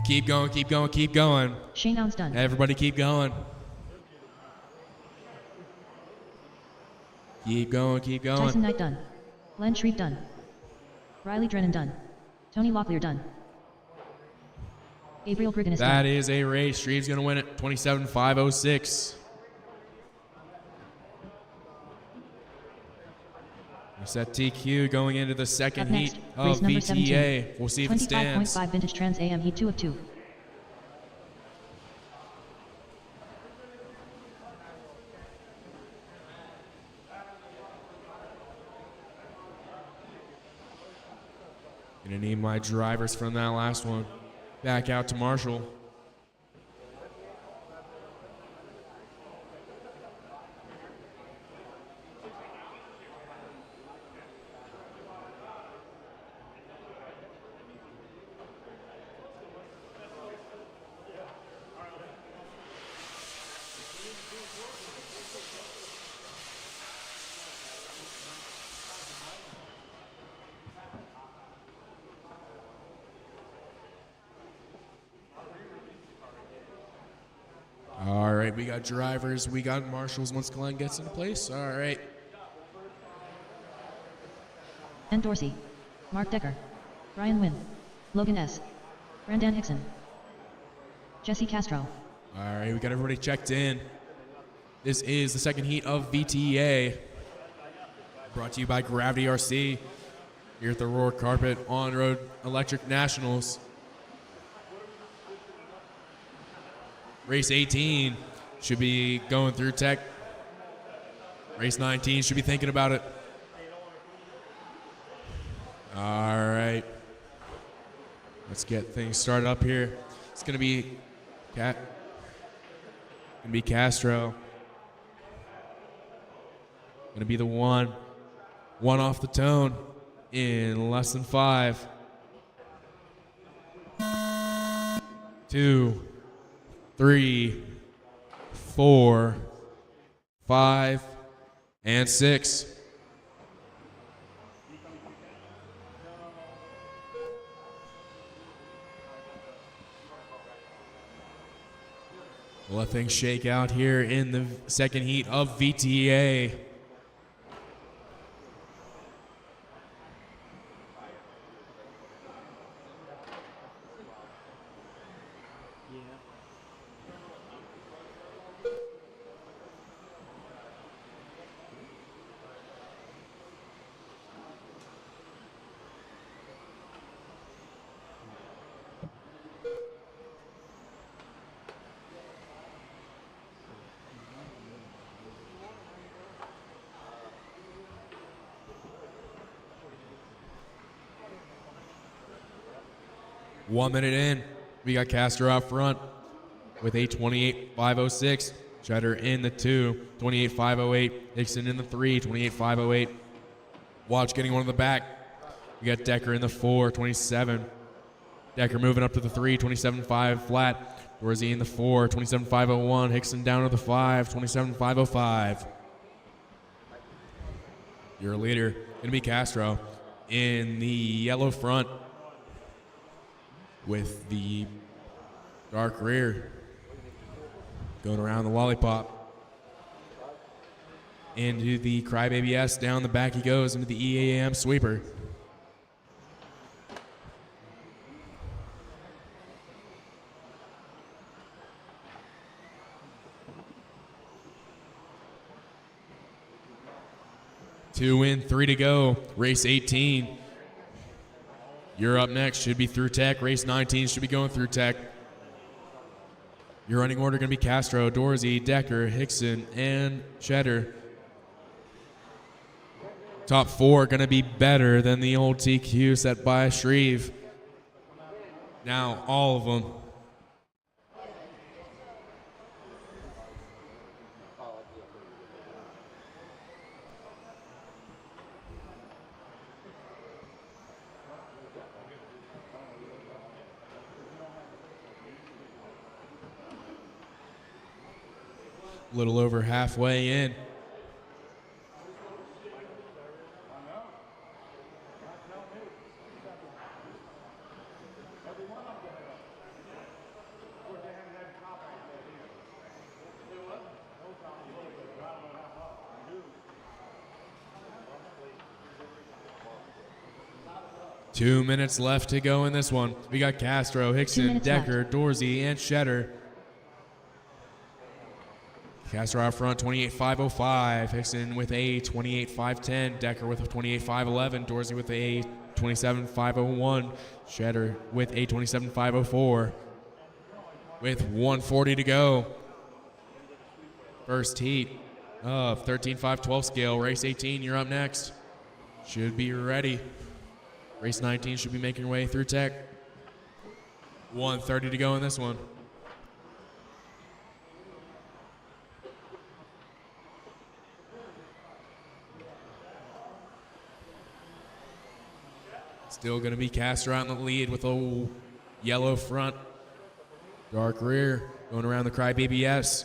Keep going, keep going, keep going. Shanedown's done. Everybody keep going. Keep going, keep going. Tyson Knight done. Len Shreve done. Riley Drennan done. Tony Locklear done. Gabriel Griggan is That done. is a race. Shreve's going to win it. 27.506. Set TQ going into the second Up next, heat race of number VTA. 17. We'll see if it stands. 25.5 Vintage Trans AM Heat 2 of 2. Gonna need my drivers from that last one. Back out to Marshall. All right, we got drivers, we got marshals once Glenn gets into place. All right. N. Dorsey. Mark Decker. Brian Wynn. Logan S. Brandon Hickson. Jesse Castro. All right, we got everybody checked in. This is the second heat of VTA. Brought to you by Gravity RC. Here at the Roar Carpet On-Road Electric Nationals. Race 18 should be going through tech. Race 19 should be thinking about it. All right. Let's get things started up here. It's going to be Castro. Going to be the one off the tone in less than 5. 2, 3, 4, 5, and 6. We'll let things shake out here in the second heat of VTA. One minute in, we got Castro out front with a 28.506. Cheddar in the 2, 28.508. Hickson in the 3, 28.508. Watch getting one in the back. We got Decker in the 4, 27. Decker moving up to the 3, 27.5 flat. Dorsey in the 4, 27.501. Hickson down to the 5, 27.505. Your leader going to be Castro in the yellow front with the dark rear going around the lollipop. Into the Crybaby S, down the back he goes into the EAM sweeper. Two in, 3 to go, race 18. You're up next. Should be through tech. Race 19 should be going through tech. Your running order going to be Castro, Dorsey, Decker, Hickson, and Cheddar. Top 4 going to be better than the old TQ set by Shreve. Now, all of them. A little over halfway in. Two minutes left to go in this one. We got Castro, Hickson, Decker, Dorsey, and Cheddar. Castro out front, 28.505. Hickson with a 28.510. Decker with a 28.511. Dorsey with a 27.501. Cheddar with a 27.504. With 140 to go. First heat of 13.512 scale. Race 18, you're up next. Should be ready. Race 19 should be making her way through tech. 1:30 to go in this one. Still going to be Castro out in the lead with a yellow front. Dark rear going around the Crybaby S.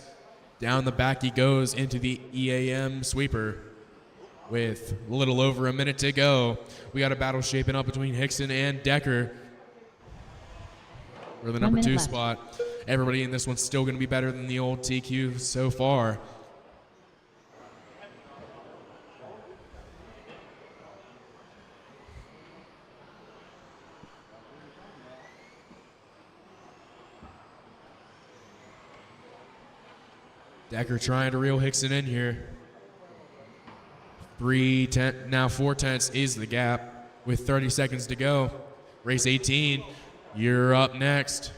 Down the back he goes into the EAM sweeper. With a little over a minute to go, we got a battle shaping up between Hickson and Decker for the number 2 spot. Everybody in this one's still going to be better than the old TQ so far. Decker trying to reel Hickson in here. 4/10 is the gap with 30 seconds to go. Race 18, you're up next.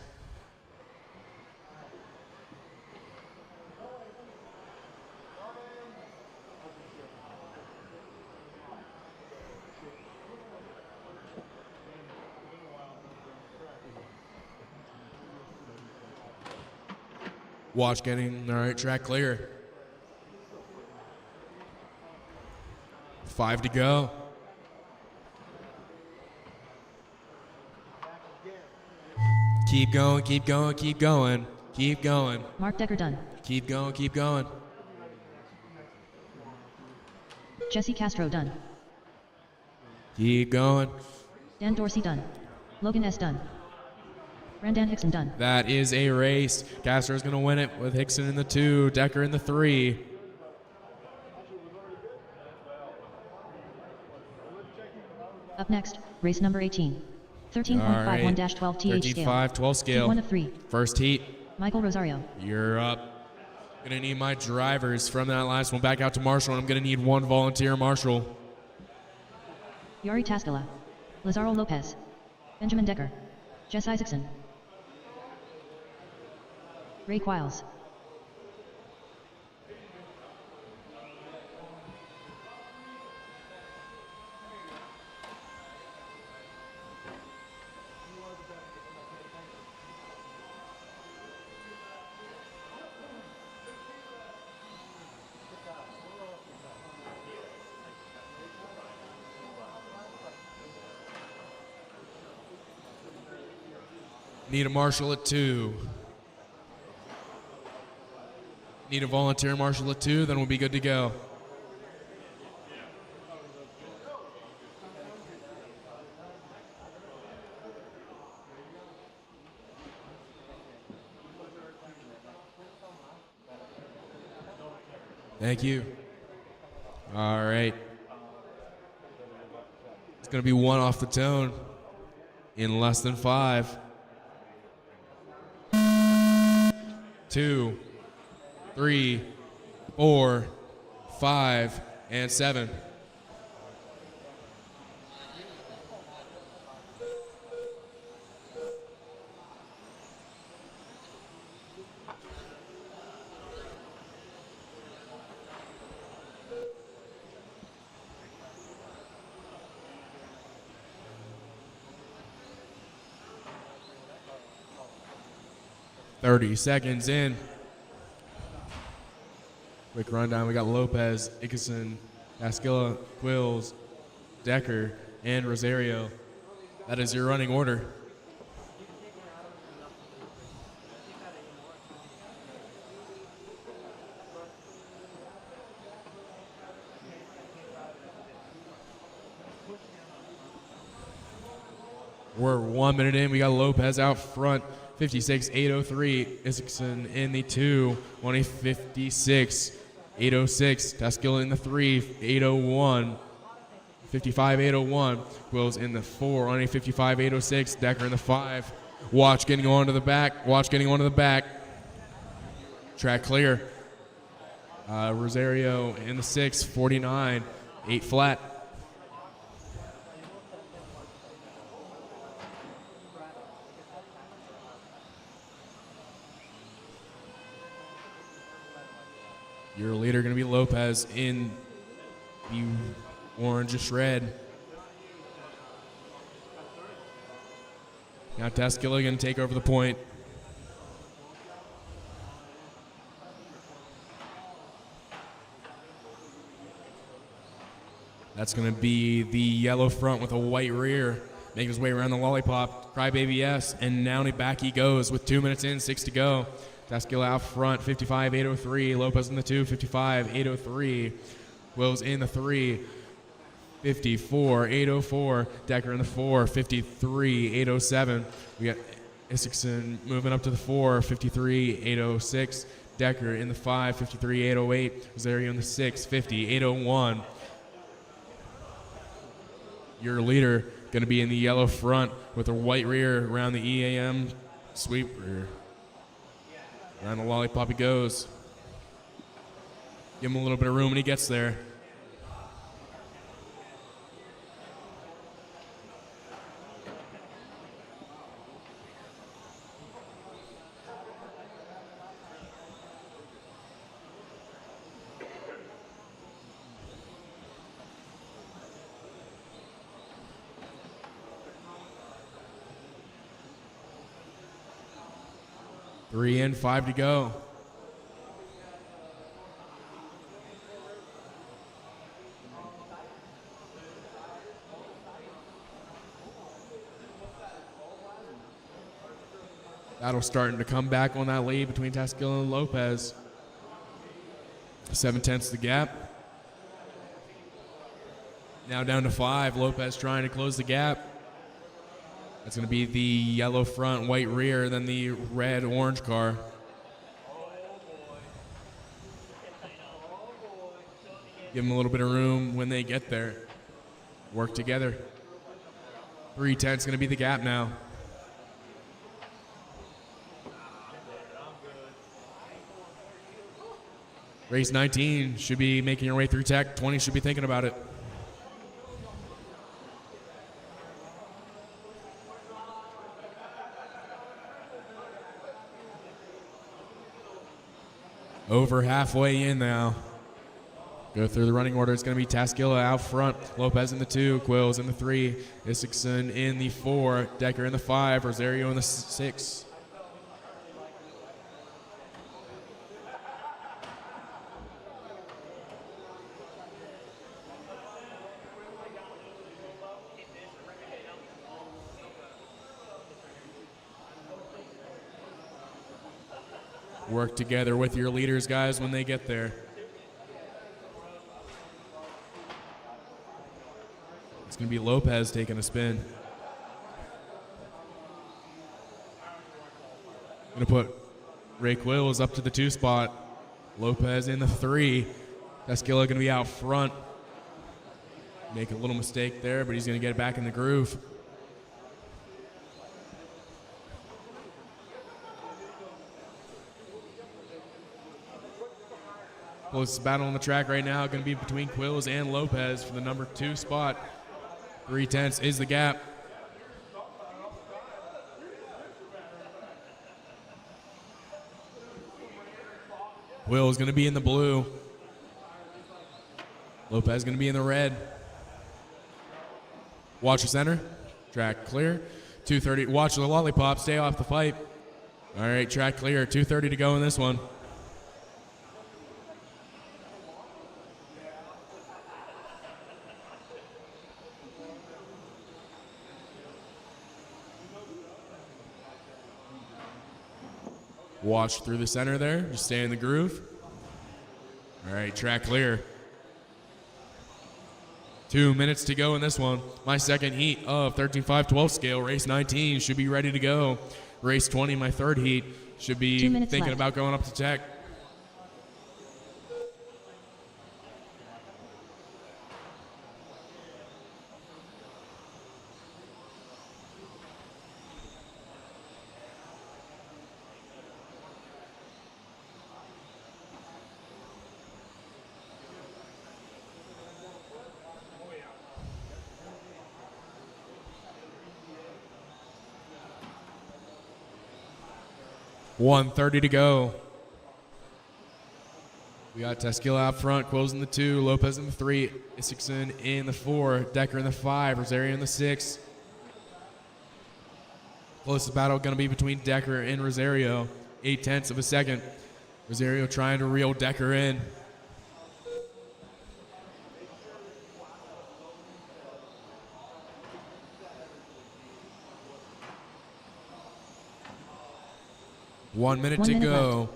Watch getting, all right, track clear. 5 to go. Keep going, keep going, keep going, keep going. Mark Decker done. Keep going, keep going. Jesse Castro done. Keep going. Dan Dorsey done. Logan S done. Brandon Hickson done. That is a race. Castro's going to win it with Hickson in the 2, Decker in the 3. Up next, race number 18. 13.51-12 TH scale. 13.512 scale. 1 of 3. First heat. Michael Rosario. You're up. Gonna need my drivers from that last one back out to Marshall, and I'm gonna need 1 volunteer marshal. Yari Tascala. Lazaro Lopez. Benjamin Decker. Jess Isaacson. Ray Quiles. Need a marshal at 2. Need a volunteer marshal at 2, then we'll be good to go. Thank you. All right. It's going to be 1 off the tone in less than 5. 2, 3, 4, 5, and 7. 30 seconds in. Quick rundown. We got Lopez, Ickerson, Ascilla, Quills, Decker, and Rosario. That is your running order. We're 1 minute in. We got Lopez out front, 56.803. Isakson in the 2, 56.806. Tascilla in the 3, 801. 55.801. Quills in the 4, 55.806. Decker in the 5. Watch getting on to the back. Watch getting on to the back. Track clear. Rosario in the 6, 49. 8 flat. Your leader going to be Lopez in the orangish red. Now Tascilla going to take over the point. That's going to be the yellow front with a white rear. Making his way around the lollipop. Crybaby S, and now back he goes with 2 minutes in, 6 to go. Tascilla out front, 55.803. Lopez in the 2, 55.803. Wills in the 3, 54.804. Decker in the 4, 53.807. We got Isakson moving up to the 4, 53.806. Decker in the 5, 53.808. Rosario in the 6, 50.801. Your leader going to be in the yellow front with a white rear around the EAM sweep rear. Around the lollipop he goes. Give him a little bit of room when he gets there. Three in, 5 to go. Battle starting to come back on that lead between Tascilla and Lopez. 7/10 the gap. Now down to 5. Lopez trying to close the gap. That's going to be the yellow front, white rear, then the red-orange car. Give them a little bit of room when they get there. Work together. 3:10 is going to be the gap now. Race 19 should be making your way through tech. 20 should be thinking about it. Over halfway in now. Go through the running order. It's going to be Tascilla out front. Lopez in the 2. Quills in the 3. Isakson in the 4. Decker in the 5. Rosario in the 6. Work together with your leaders, guys, when they get there. It's going to be Lopez taking a spin. Going to put Ray Quills up to the 2 spot. Lopez in the 3. Tascilla going to be out front. Make a little mistake there, but he's going to get it back in the groove. Closest battle on the track right now going to be between Quills and Lopez for the number 2 spot. 3/10 is the gap. Quills going to be in the blue. Lopez going to be in the red. Watch the center. Track clear. 2:30. Watch the lollipop. Stay off the pipe. All right, track clear. 2:30 to go in this one. Watch through the center there. Just stay in the groove. All right, track clear. 2 minutes to go in this one. My second heat of 13.5/12 scale. Race 19 should be ready to go. Race 20, my third heat, should be 2 minutes thinking left. about going up to tech. $1:30 to go. We got Teskila out front, Quills in the 2, Lopez in the 3, Isakson in the 4, Decker in the 5, Rosario in the 6. Closest battle going to be between Decker and Rosario. 0.8 of a second. Rosario trying to reel Decker in. One minute to go. Left.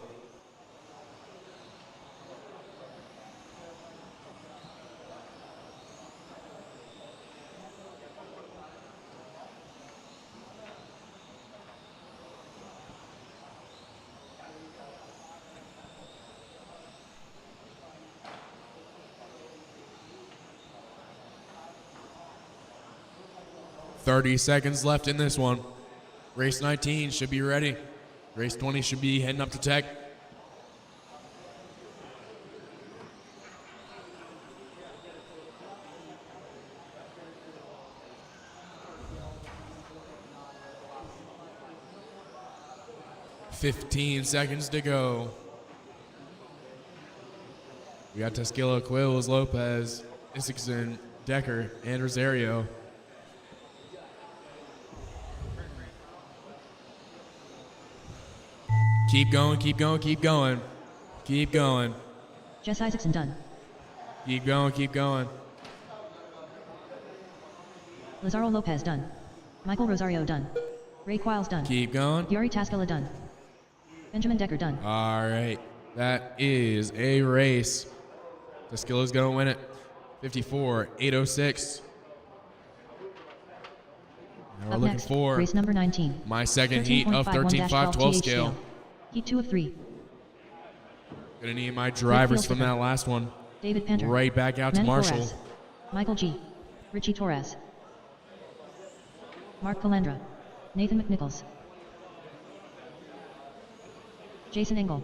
Thirty seconds left in this one. Race 19 should be ready. Race 20 should be heading up to tech. $15 seconds to go. We got Teskila, Quills, Lopez, Isakson, Decker, and Rosario. Keep going, keep going, keep going. Keep going. Jess Isaacson done. Keep going, keep going. Lazaro Lopez done. Michael Rosario done. Ray Quiles done. Keep going. Yuri Taskila done. Benjamin Decker done. All right. That is a race. Teskila's going to win it. 54.806. Now we're Up looking next, for race number 19. my second heat of 13.5/12 scale. Heat 2 of 3. Gonna need my drivers from that last one. David Penter. Right back out to Manny Marshall. Flores. Michael G. Richie Torres. Mark Calandra. Nathan McNichols. Jason Engel.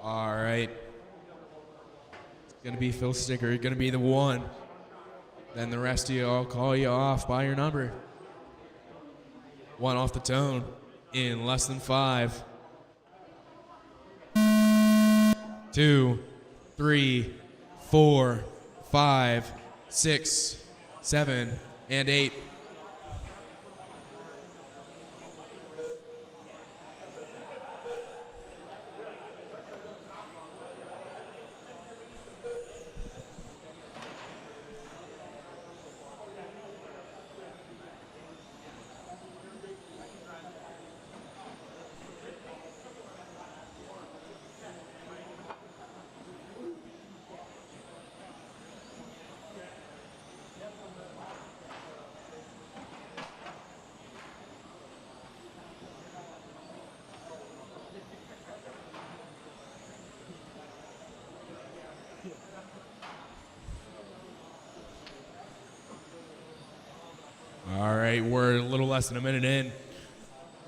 All right. It's going to be Phil Sticker. You're going to be the one. Then the rest of you, I'll call you off by your number. One off the tone in less than 5. 2, 3, 4, 5, 6, 7, and 8. right, we're a little less than a minute in.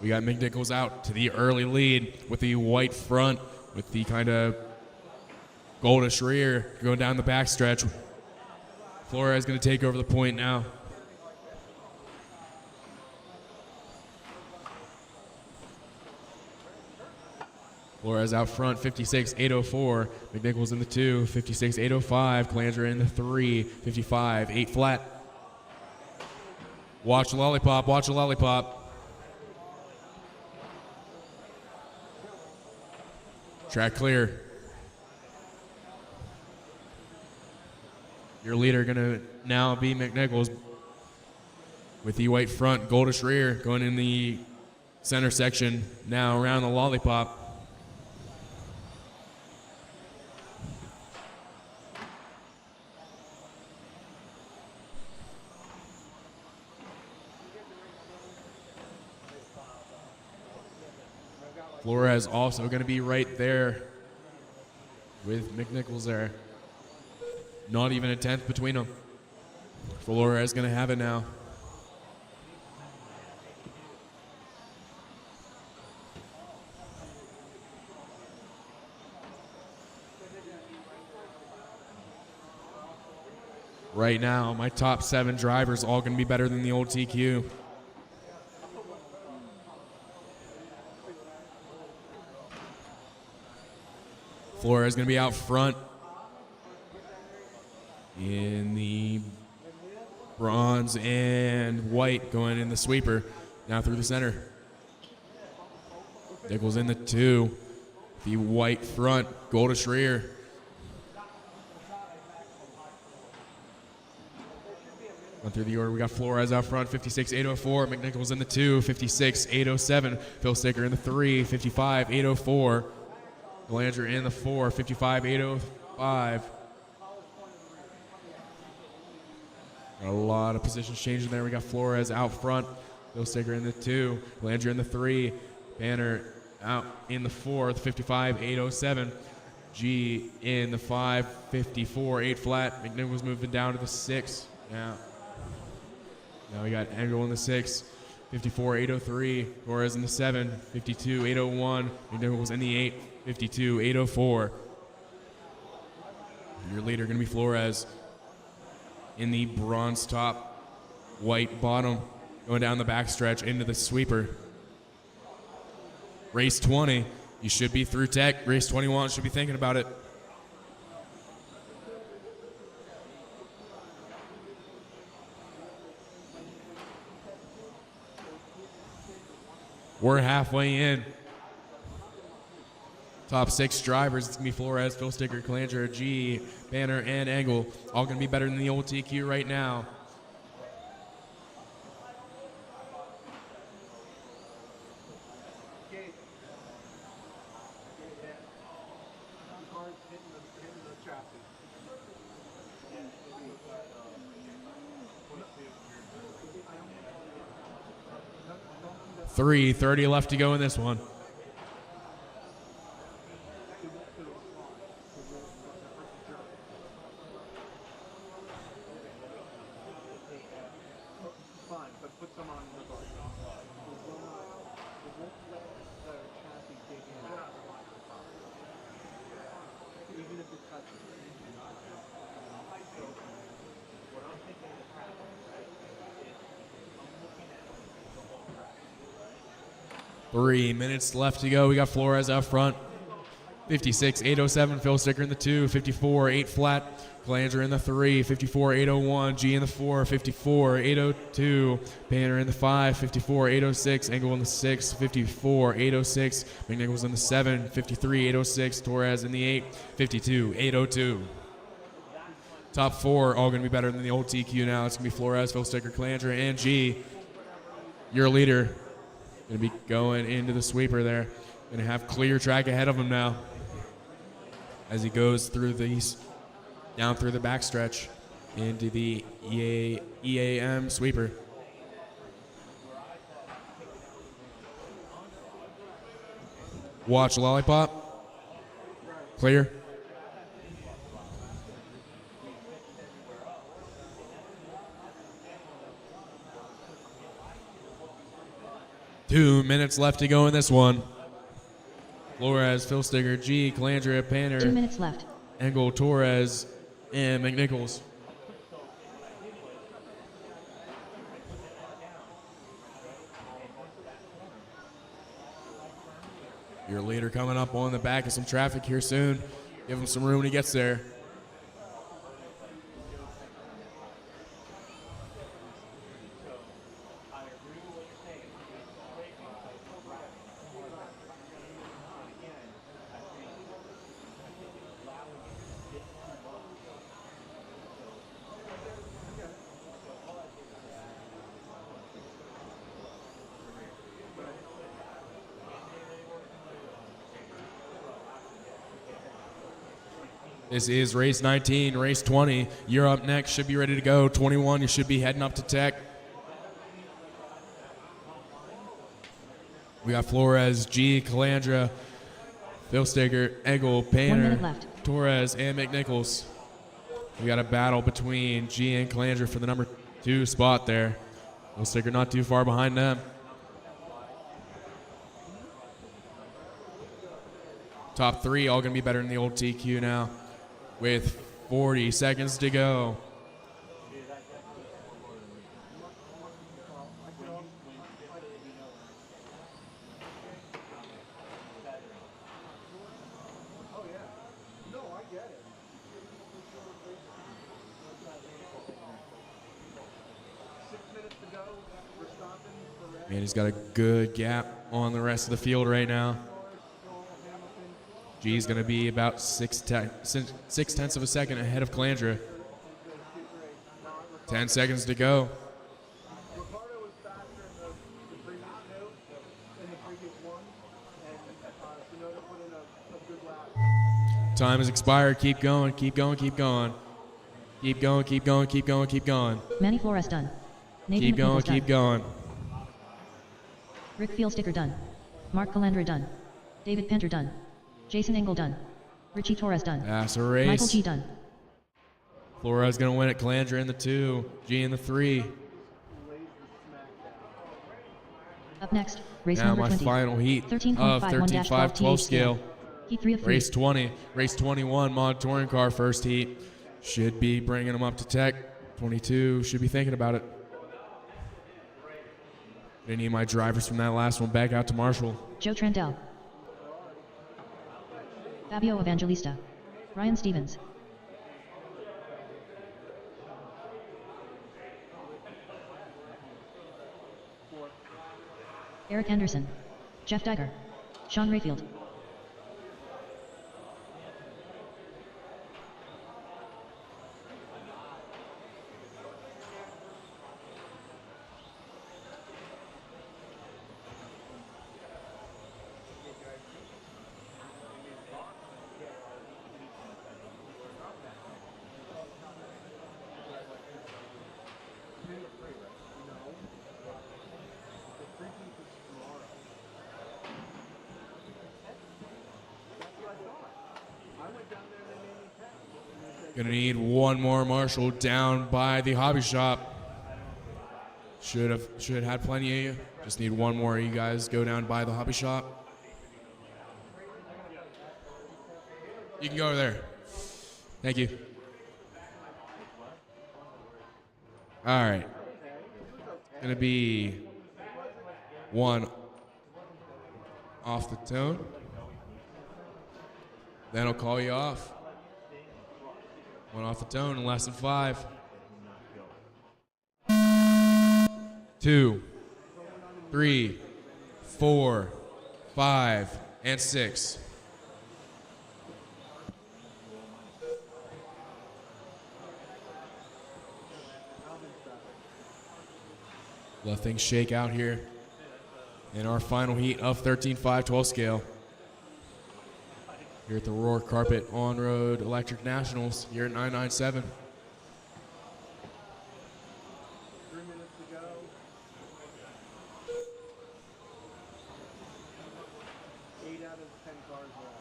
We got McNichols out to the early lead with the white front, with the kind of goldish rear going down the backstretch. Flores going to take over the point now. Flores out front, 56.804. McNichols in the 2, 56.805. Calandra in the 3, 55.8 flat. Watch the lollipop, watch the lollipop. Track clear. Your leader going to now be McNichols with the white front, goldish rear, going in the center section now around the lollipop. Flores also going to be right there with McNichols there. Not even a tenth between them. Flores going to have it now. Right now, my top 7 drivers all going to be better than the old TQ. Flores going to be out front in the bronze and white, going in the sweeper now through the center. Nichols in the 2, the white front, goldish rear. Run through the order, we got Flores out front, 56.804. McNichols in the 2, 56.807. Phil Sticker in the 3, 55.804. Calandra in the 4, 55.805. Got a lot of positions changing there. We got Flores out front. Phil Sticker in the 2. Calandra in the 3. Banner out in the 4th, 55.807. G in the 5, 54.8 flat. McNichols moving down to the 6. Now we got Engel in the 6, 54.803. Torres in the 7, 52.801. McNichols in the 8, 52.804. Your leader going to be Flores in the bronze top, white bottom, going down the backstretch into the sweeper. Race 20, you should be through tech. Race 21, should be thinking about it. We're halfway in. Top 6 drivers, it's going to be Flores, Phil Sticker, Calandra, G, Banner, and Engel. All going to be better than the old TQ right now. .330 left to go in this one. Three minutes left to go. We got Flores out front. 56.807. Phil Sticker in the 2. 54.8 flat. Calandra in the 3. 54.801. G in the 4. 54.802. Banner in the 5. 54.806. Engel in the 6. 54.806. McNichols in the 7. 53.806. Torres in the 8. 52.802. Top 4 all going to be better than the old TQ now. It's going to be Flores, Phil Sticker, Calandra, and G. Your leader. Going to be going into the sweeper there. Going to have clear track ahead of him now as he goes through these, down through the backstretch into the EAM sweeper. Watch lollipop. Clear. 2 minutes left to go in this one. Flores, Philstiger, G, Calandria, 2 Panner, minutes left. Engel, Torres, and McNichols. Your leader coming up on the back of some traffic here soon. Give him some room when he gets there. This is race 19, race 20. You're up next, should be ready to go. 21, you should be heading up to Tech. We got Flores, G, Calandra, Philstiger, Engel, 1 minute Painter, left. Torres, and McNichols. We got a battle between G and Calandra for the number 2 spot there. Philstiger not too far behind them. Top 3 all going to be better than the old TQ now. With 40 seconds to go. Man, he's got a good gap on the rest of the field right now. G's going to be about 6/10 of a second ahead of Calandra. 10 seconds to go. Time has expired. Keep going, keep going, keep going. Keep going, keep going, keep going, keep going. Manny Flores done. Nathan Keep going, McNichols done. keep going. Rick Philstiger done. Mark Calandra done. David Penter done. Jason Engel done. Richie Torres done. That's a race. Michael G done. Flores going to win it. Calandra in the 2, G in the 3. Up next, race Now number my 20. final heat of 13.5-12 scale. Heat 3 of 3. Race 20, race 21, mod touring car first heat. Should be bringing them up to Tech. 22 should be thinking about it. Gonna need my drivers from that last one back out to Marshall. Joe Trandell. Fabio Evangelista. Ryan Stevens. Eric Henderson. Jeff Dagger. Sean Rayfield. Gonna need one more Marshall down by the hobby shop. Should have had plenty of you. Just need one more. You guys go down by the hobby shop. You can go over there. Thank you. All right. Gonna be one off the tone. Then I'll call you off. One off the tone in less than 5. 2, 3, 4, 5, and 6. Let things shake out here in our final heat of 13.5-12 scale. Here at the Roar Carpet On-Road Electric Nationals here at 997. 3 minutes to go. 8 out of 10 cars are out.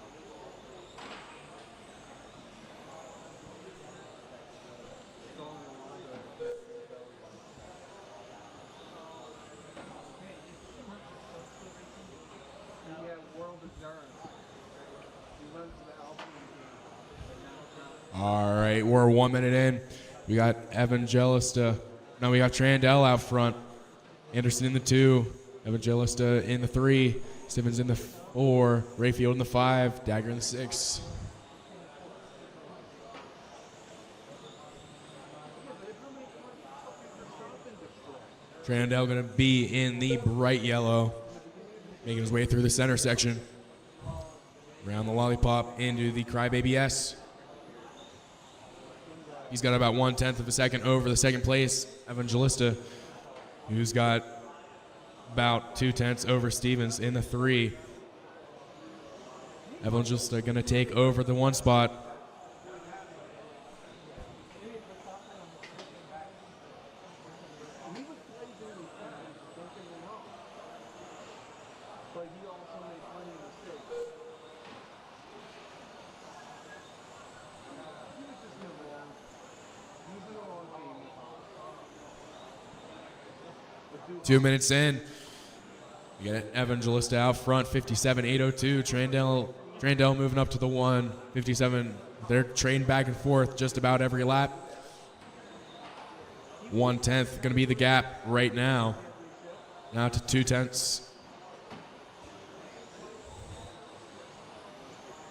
All right, we're 1 minute in. We got Evangelista. No, we got Trandell out front. Anderson in the 2. Evangelista in the 3. Simmons in the 4. Rayfield in the 5. Dagger in the 6. Trandell going to be in the bright yellow, making his way through the center section. Around the lollipop into the Crybaby S. He's got about 1/10 of a second over the second place Evangelista, who's got about 2/10 over Stevens in the 3. Evangelista going to take over the 1 spot. Two minutes in, we got Evangelista out front, 57.802. Trandell moving up to the 1, 57. They're trading back and forth just about every lap. 1/10 going to be the gap right now. Now to 2/10.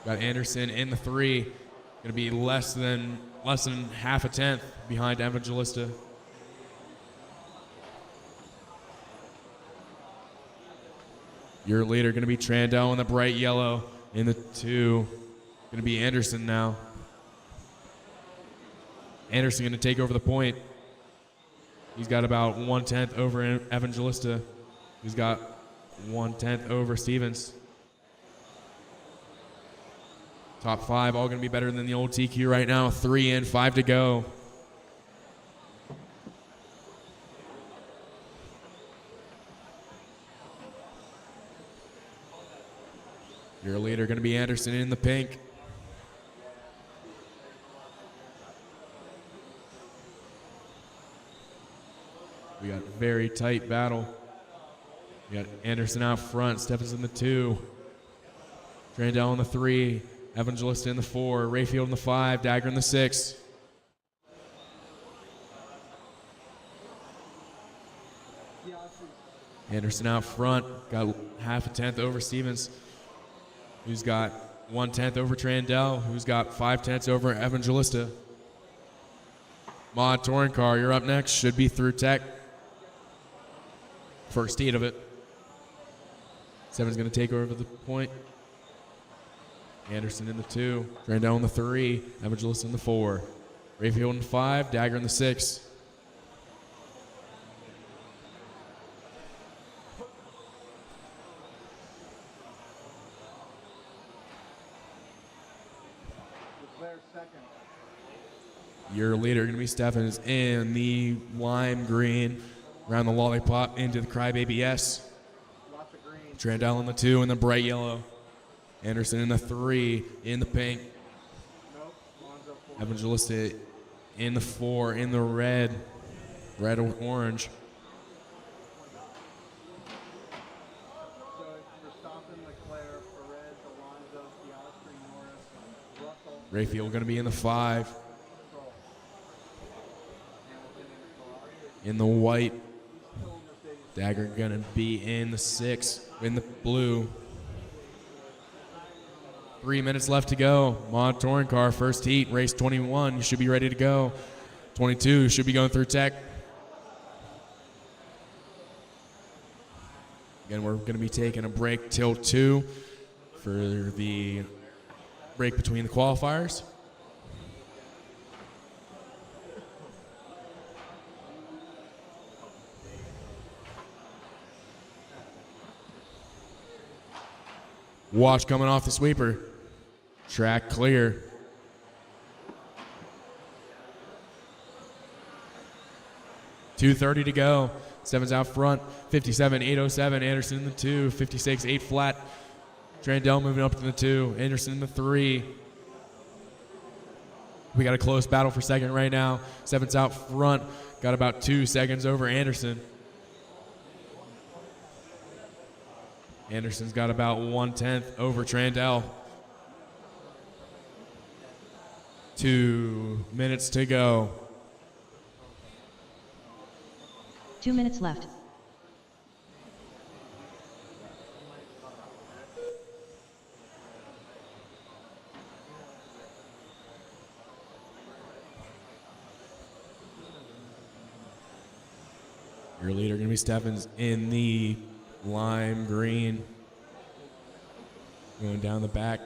Got Anderson in the 3, going to be less than half a tenth behind Evangelista. Your leader going to be Trandell in the bright yellow. In the 2, going to be Anderson now. Anderson going to take over the point. He's got about 1/10 over Evangelista. He's got 1/10 over Stevens. Top 5 all going to be better than the old TQ right now. 3 in, 5 to go. Your leader going to be Anderson in the pink. We got a very tight battle. We got Anderson out front, Steffens in the 2. Trandell in the 3, Evangelista in the 4, Rayfield in the 5, Dagger in the 6. Anderson out front, got half a tenth over Stevens, who's got 1/10 over Trandell, who's got 5/10 over Evangelista. Mod Touring Car, you're up next. Should be through tech. First heat of it. 7's going to take over the point. Anderson in the 2, Trandell in the 3, Evangelista in the 4. Rayfield in the 5, Dagger in the 6. Your leader going to be Steffens in the lime green, around the lollipop into the Crybaby S. Trandell in the 2 in the bright yellow. Anderson in the 3 in the pink. Evangelista in the 4 in the red or orange. Rayfield going to be in the 5. In the white. Dagger gonna be in the 6, in the blue. 3 minutes left to go. Mod Touring Car, first heat, race 21. You should be ready to go. 22 should be going through tech. Again, we're gonna be taking a break till 2 for the break between the qualifiers. Watch coming off the sweeper. Track clear. .230 to go. Steffens out front. 57.807. Anderson in the 2. 56.8 flat. Trandell moving up to the 2. Anderson in the 3. We got a close battle for second right now. Steffens out front. Got about 2 seconds over Anderson. Anderson's got about 1/10 over Trandell. 2 minutes to go. 2 minutes left. Your leader going to be Steffens in the lime green. Going down the back.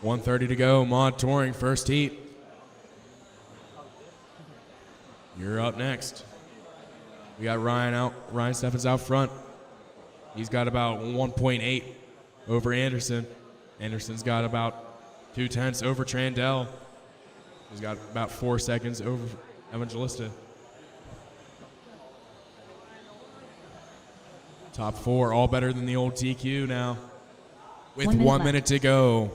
.130 to go. Mod Touring, first heat. You're up next. We got Ryan Steffens out front. He's got about 1.8 over Anderson. Anderson's got about 2/10 over Trandell. He's got about 4 seconds over Evangelista. Top 4, all better than the old TQ now. With 1 minute to go.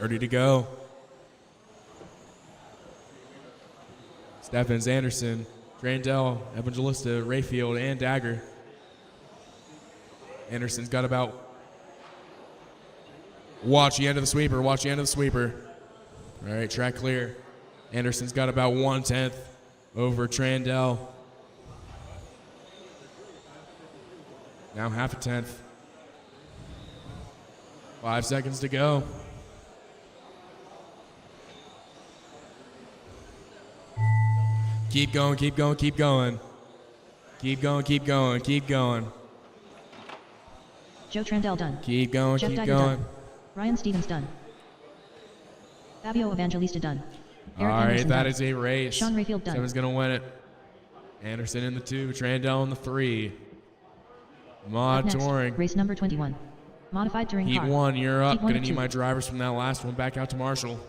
Ready to go. Steffens, Anderson, Trandell, Evangelista, Rayfield, and Dagger. Anderson's got about. Watch the end of the sweeper. Watch the end of the sweeper. All right, track clear. Anderson's got about 1/10 over Trandell. Now half a tenth. 5 seconds to go. Keep going, keep going, keep going. Keep going, keep going, keep going. Joe Trandell done. Keep going, Jeff keep Dagger going. done. Ryan Stevens done. Fabio Evangelista done. All Eric right, Anderson that done. is a race. Sean Rayfield done. Someone's going to win it. Anderson in the 2, Trandell in the 3. Mod Up next, Touring. race number 21. Modified touring Heat car. 1, you're up. Heat one Going of to need two. my drivers from that last one back out to Marshall.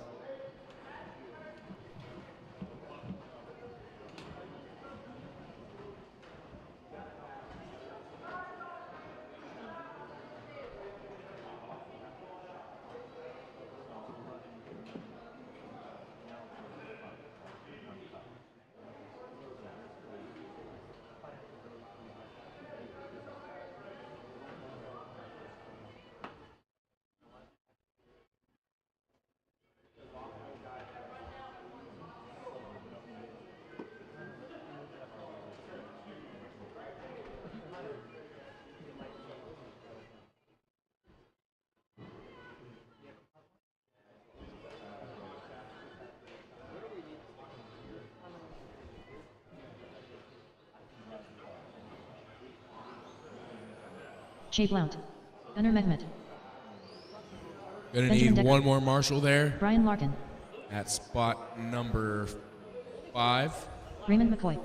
Shea Blount. Gunnar Mehmet. Going to Benjamin need Decker. one more Marshall there Brian Larkin. at spot number 5. Raymond McCoy.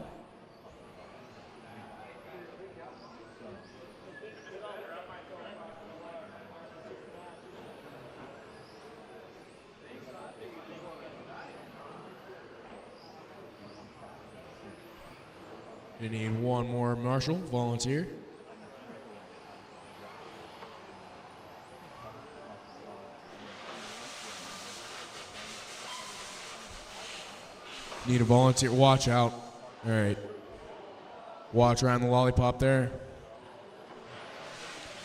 You need one more Marshall, volunteer. Need a volunteer, watch out. All right. Watch around the lollipop there.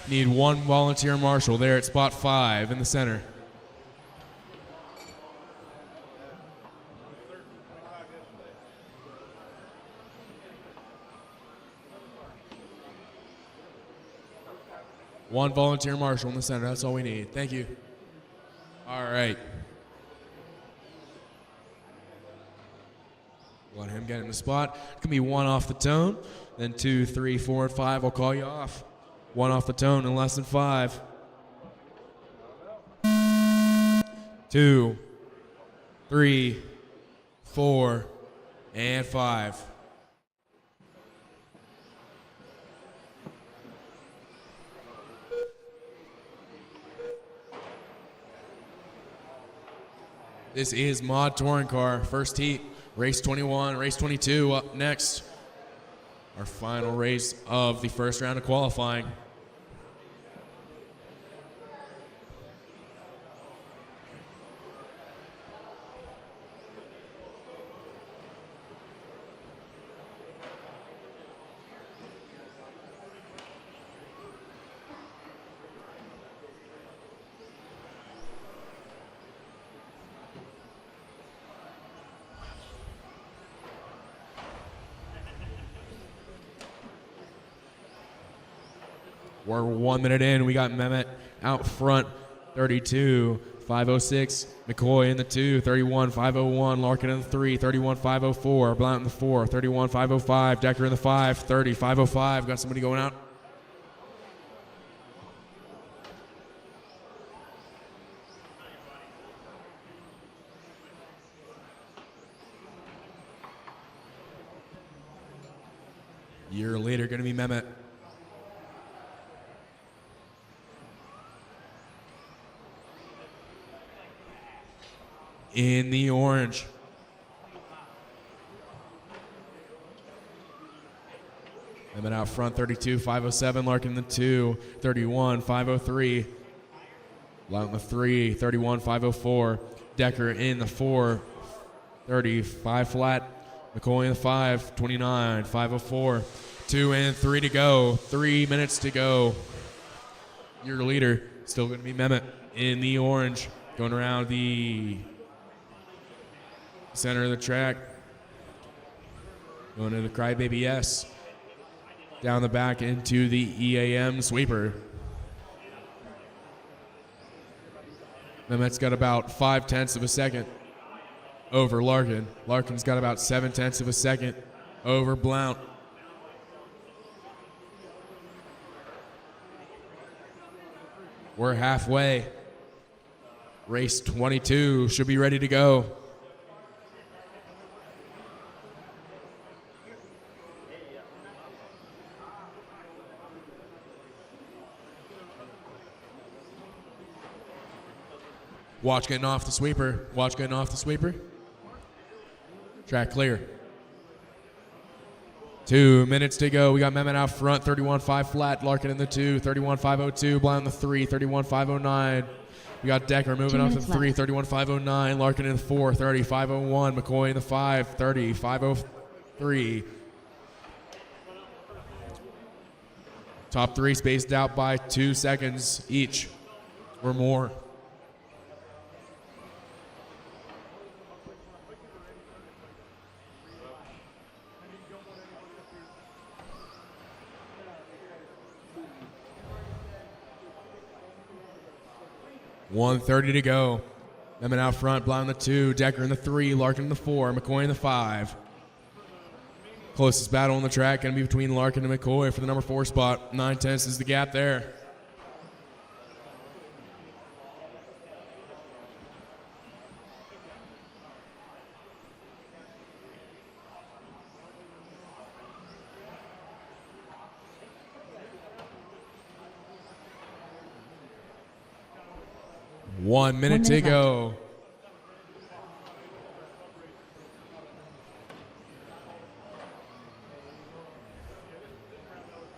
Need one volunteer Marshall there at spot 5 in the center. One volunteer Marshall in the center. That's all we need. Thank you. All right. Let him get in the spot. It can be 1 off the tone. Then 2, 3, 4, and 5. I'll call you off. 1 off the tone in less than 5. 2, 3, 4, and 5. This is Mod Touring Car, first heat, race 21, race 22 up next. Our final race of the first round of qualifying. We're 1 minute in. We got Mehmet out front, 32, 506. McCoy in the 2, 31, 501. Larkin in the 3, 31, 504. Blount in the 4, 31, 505. Decker in the 5, 30, 505. Got somebody going out. Year later, going to be Mehmet. In the orange. Mehmet out front, 32, 507. Larkin in the 2, 31, 503. Blount in the 3, 31, 504. Decker in the 4, 35 flat. McCoy in the 5, 29, 504. 2 and 3 to go. 3 minutes to go. Your leader still going to be Mehmet in the orange. Going around the center of the track. Going to the Crybaby S. Down the back into the EAM sweeper. Mehmet's got about 0.5 of a second over Larkin. Larkin's got about 0.7 of a second over Blount. We're halfway. Race 22 should be ready to go. Watch getting off the sweeper. Watch getting off the sweeper. Track clear. 2 minutes to go. We got Mehmet out front, 31.5 flat. Larkin in the 2, 31.502. Blount in the 3, 31.509. We got Decker moving up to the 3, 31.509. Larkin in the 4, 30.501. McCoy in the 5, 30.503. Top 3 spaced out by 2 seconds each or more. .130 to go. Mehmet out front, Blount in the 2, Decker in the 3, Larkin in the 4, McCoy in the 5. Closest battle on the track going to be between Larkin and McCoy for the number 4 spot. 9/10 is the gap there. One minute to go.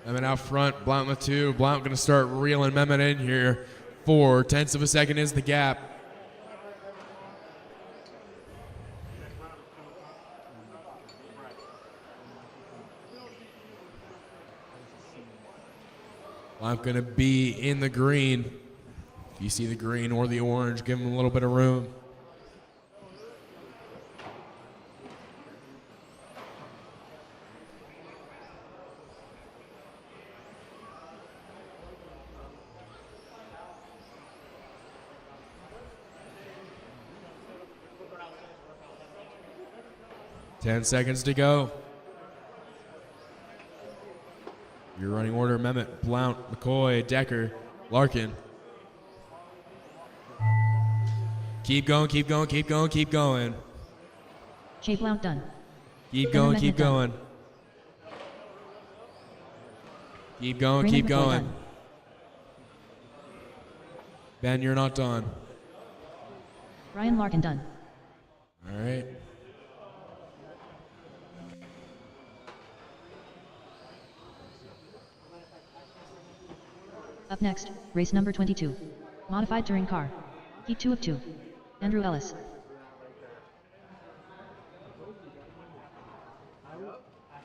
Mehmet out front, Blount in the 2. Blount going to start reeling Mehmet in here. 0.4 of a second is the gap. Blount going to be in the green. If you see the green or the orange, give him a little bit of room. Ten seconds to go. Your running order: Mehmet, Blount, McCoy, Decker, Larkin. Keep going, keep going, keep going, keep going. Jay Blount done. Keep going, keep going. Keep going, keep going. Ben, you're not done. Ryan Larkin done. All right. Up next, race number 22. Modified touring car. Heat 2 of 2. Andrew Ellis. I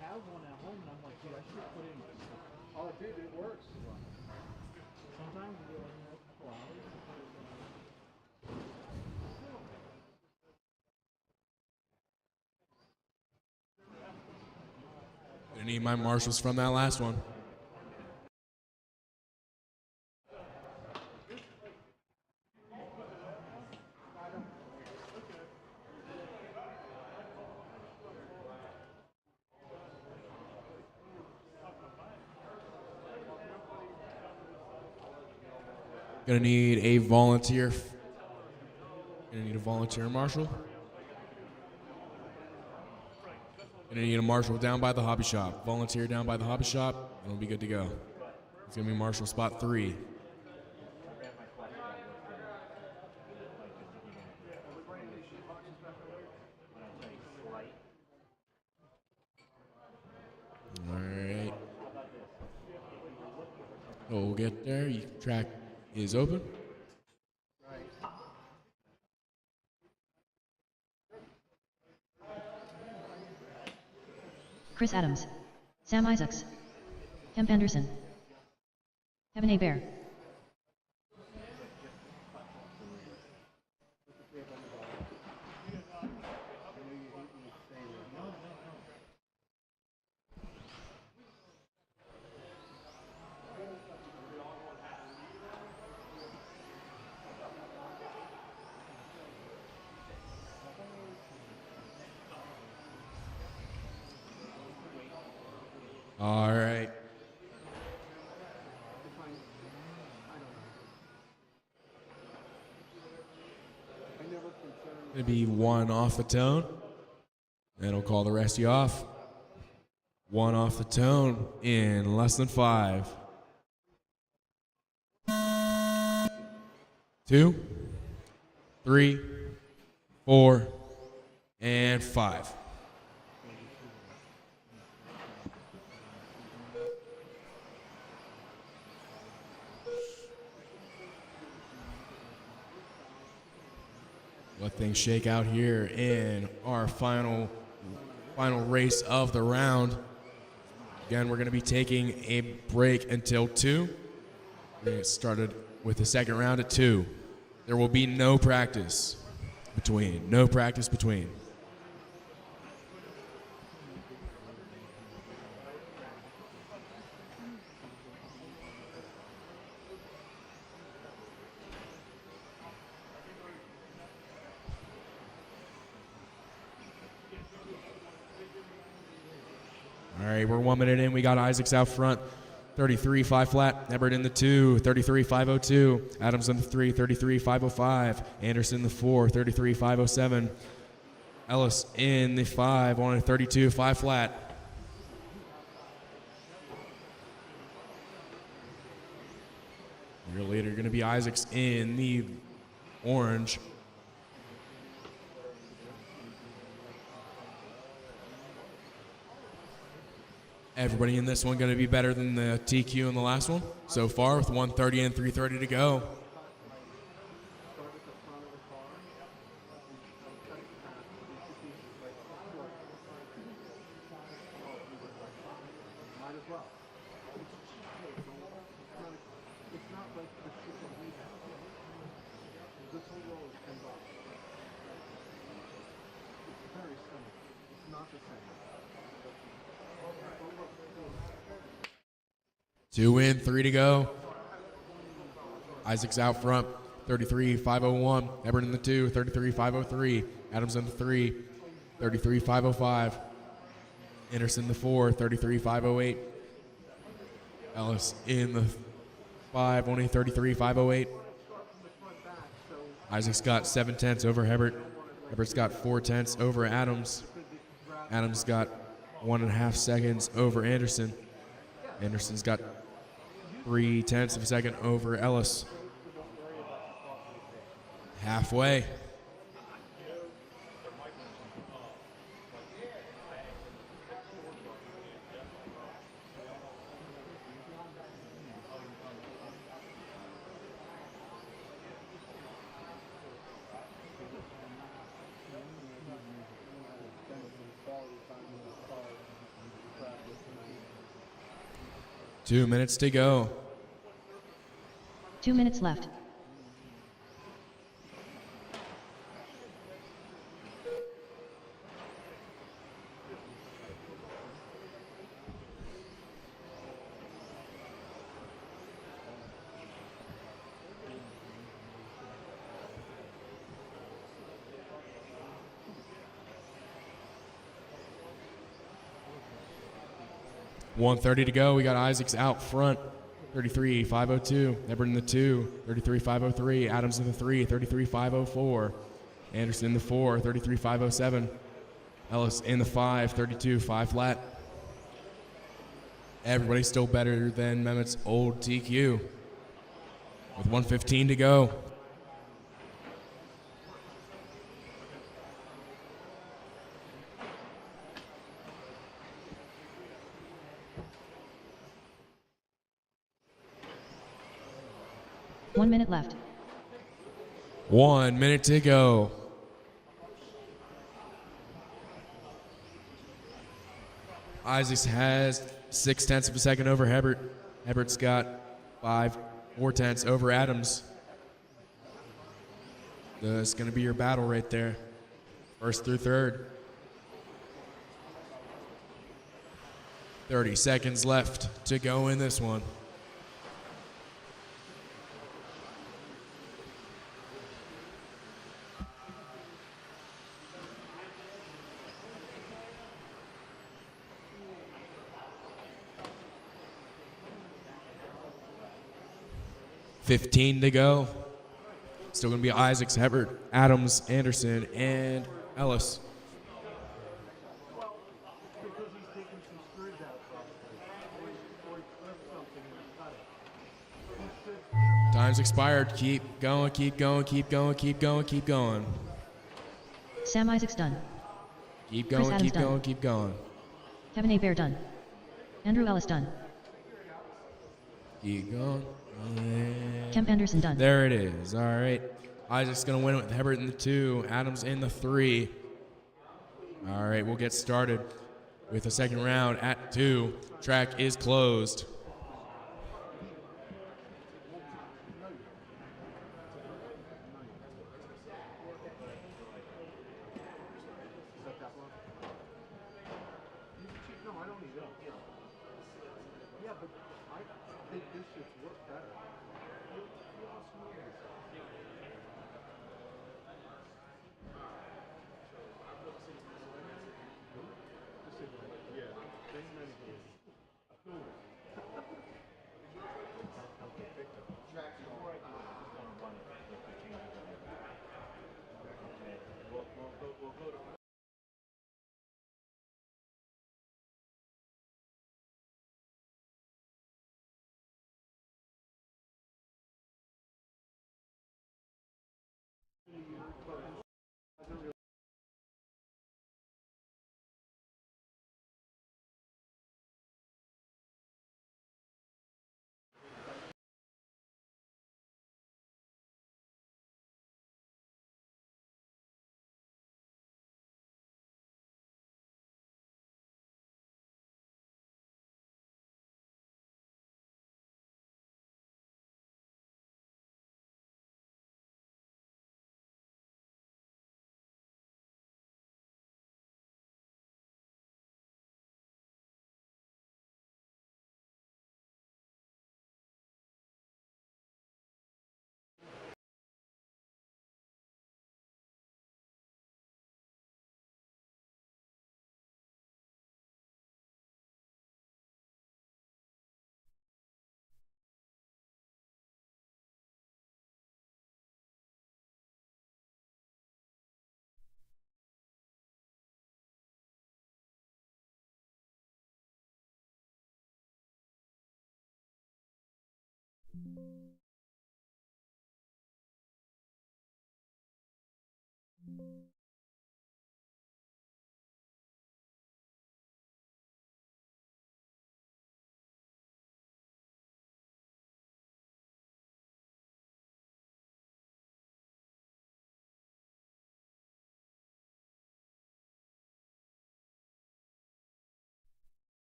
have one at home and I'm like, dude, I should put in. Oh, dude, it works. Sometimes you go in there a couple hours. Gonna need my marshals from that last one. Gonna need a volunteer. Gonna need a volunteer marshal. Gonna need a marshal down by the hobby shop. Volunteer down by the hobby shop, and we'll be good to go. It's gonna be marshal spot 3. All right. We'll get there. Track is open. Chris Adams. Sam Isaacs. Kemp Anderson. Kevin A. Bear. All right. Gonna be 1 off the tone. And we'll call the rest of you off. 1 off the tone in less than 5. 2, 3, 4, and 5. Let things shake out here in our final race of the round. Again, we're going to be taking a break until 2. We're going to get started with the second round at 2. There will be no practice between. No practice between. All right, we're 1 minute in. We got Isaacs out front. 33, 5 flat. Ebert in the 2, 33, 502. Adams in the 3, 33, 505. Anderson in the 4, 33, 507. Ellis in the 5, on a 32, 5 flat. Your leader going to be Isaacs in the orange. Everybody in this one going to be better than the TQ in the last one so far with 130 and 330 to go. Two in, 3 to go. Isaacs out front, 33, 501. Ebert in the 2, 33, 503. Adams in the 3, 33, 505. Anderson in the 4, 33, 508. Ellis in the 5, only 33, 508. Isaacs got 7 tenths over Hebert. Hebert's got 4 tenths over Adams. Adams got 1.5 seconds over Anderson. Anderson's got 3 tenths of a second over Ellis. 2 minutes to go. 2 minutes left. $1:30 to go. We got Isaacs out front. 33.502. Ebert in the 2. 33.503. Adams in the 3. 33.504. Anderson in the 4. 33.507. Ellis in the 5. 32.5 flat. Everybody's still better than Mehmet's old TQ. With 1:15 to go. One minute left. 1 minute to go. Isaacs has 0.6 of a second over Hebert. Hebert's got 5.4 over Adams. That's going to be your battle right there. First through third. 30 seconds left to go in this one. $15 to go. Still going to be Isaacs, Hebert, Adams, Anderson, and Ellis. Time's expired. Keep going, keep going, keep going, keep going, keep going. Sam Isaacs done. Keep Chris going, Adams keep done. going, keep going. Kevin A. Bear done. Andrew Ellis done. Keep going. And Kemp Anderson done. there it is. All right. Isaac's going to win it with Hebert in the 2, Adams in the 3. All right, we'll get started with the second round at 2. Track is closed. No, I don't need that. Yeah, but I think this shit's work better. Yeah, thank you.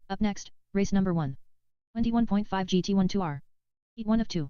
Up next, race number 1. 21.5 GT12R. Heat 1 of 2.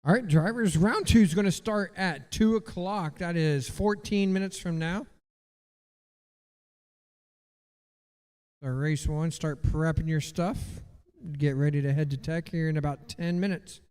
All right, drivers, round 2 is going to start at 2 o'clock. That is 14 minutes from now. So race 1, start prepping your stuff. Get ready to head to tech here in about 10 minutes.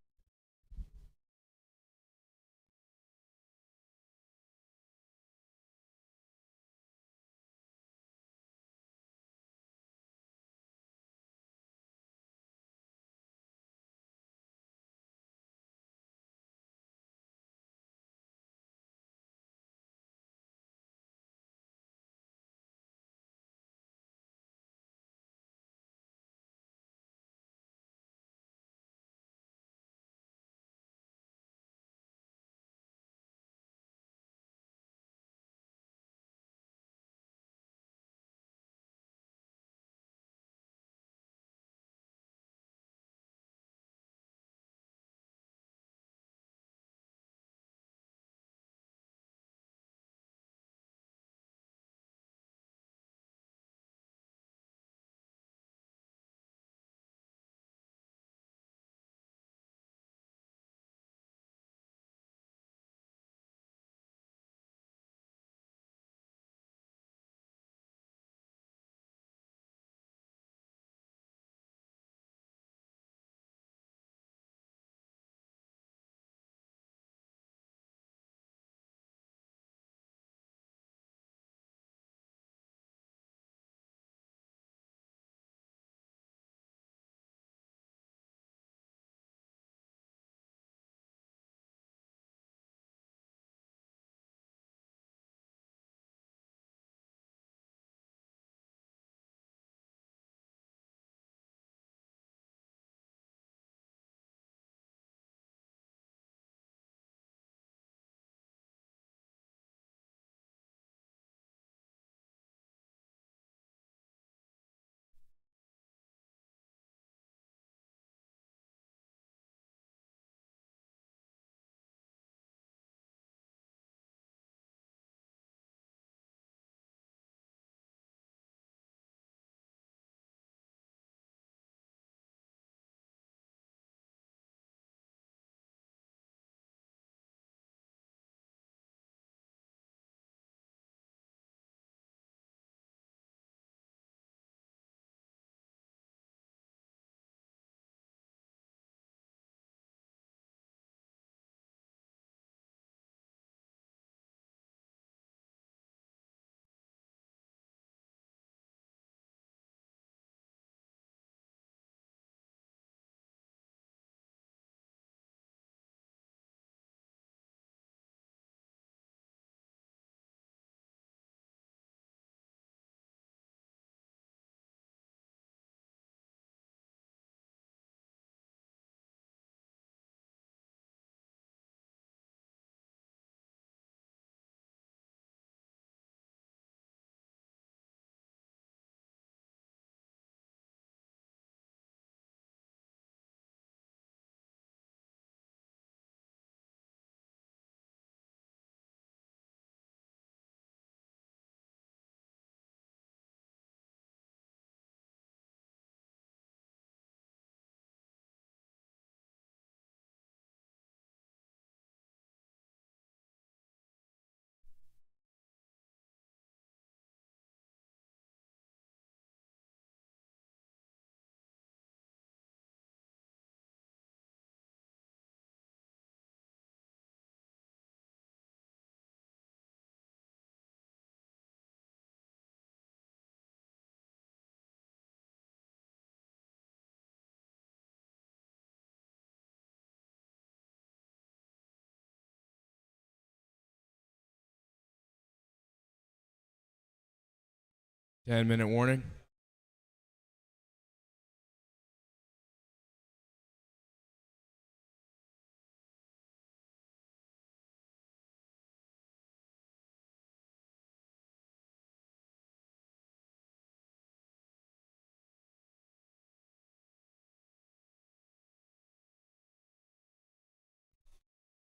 Ten-minute warning.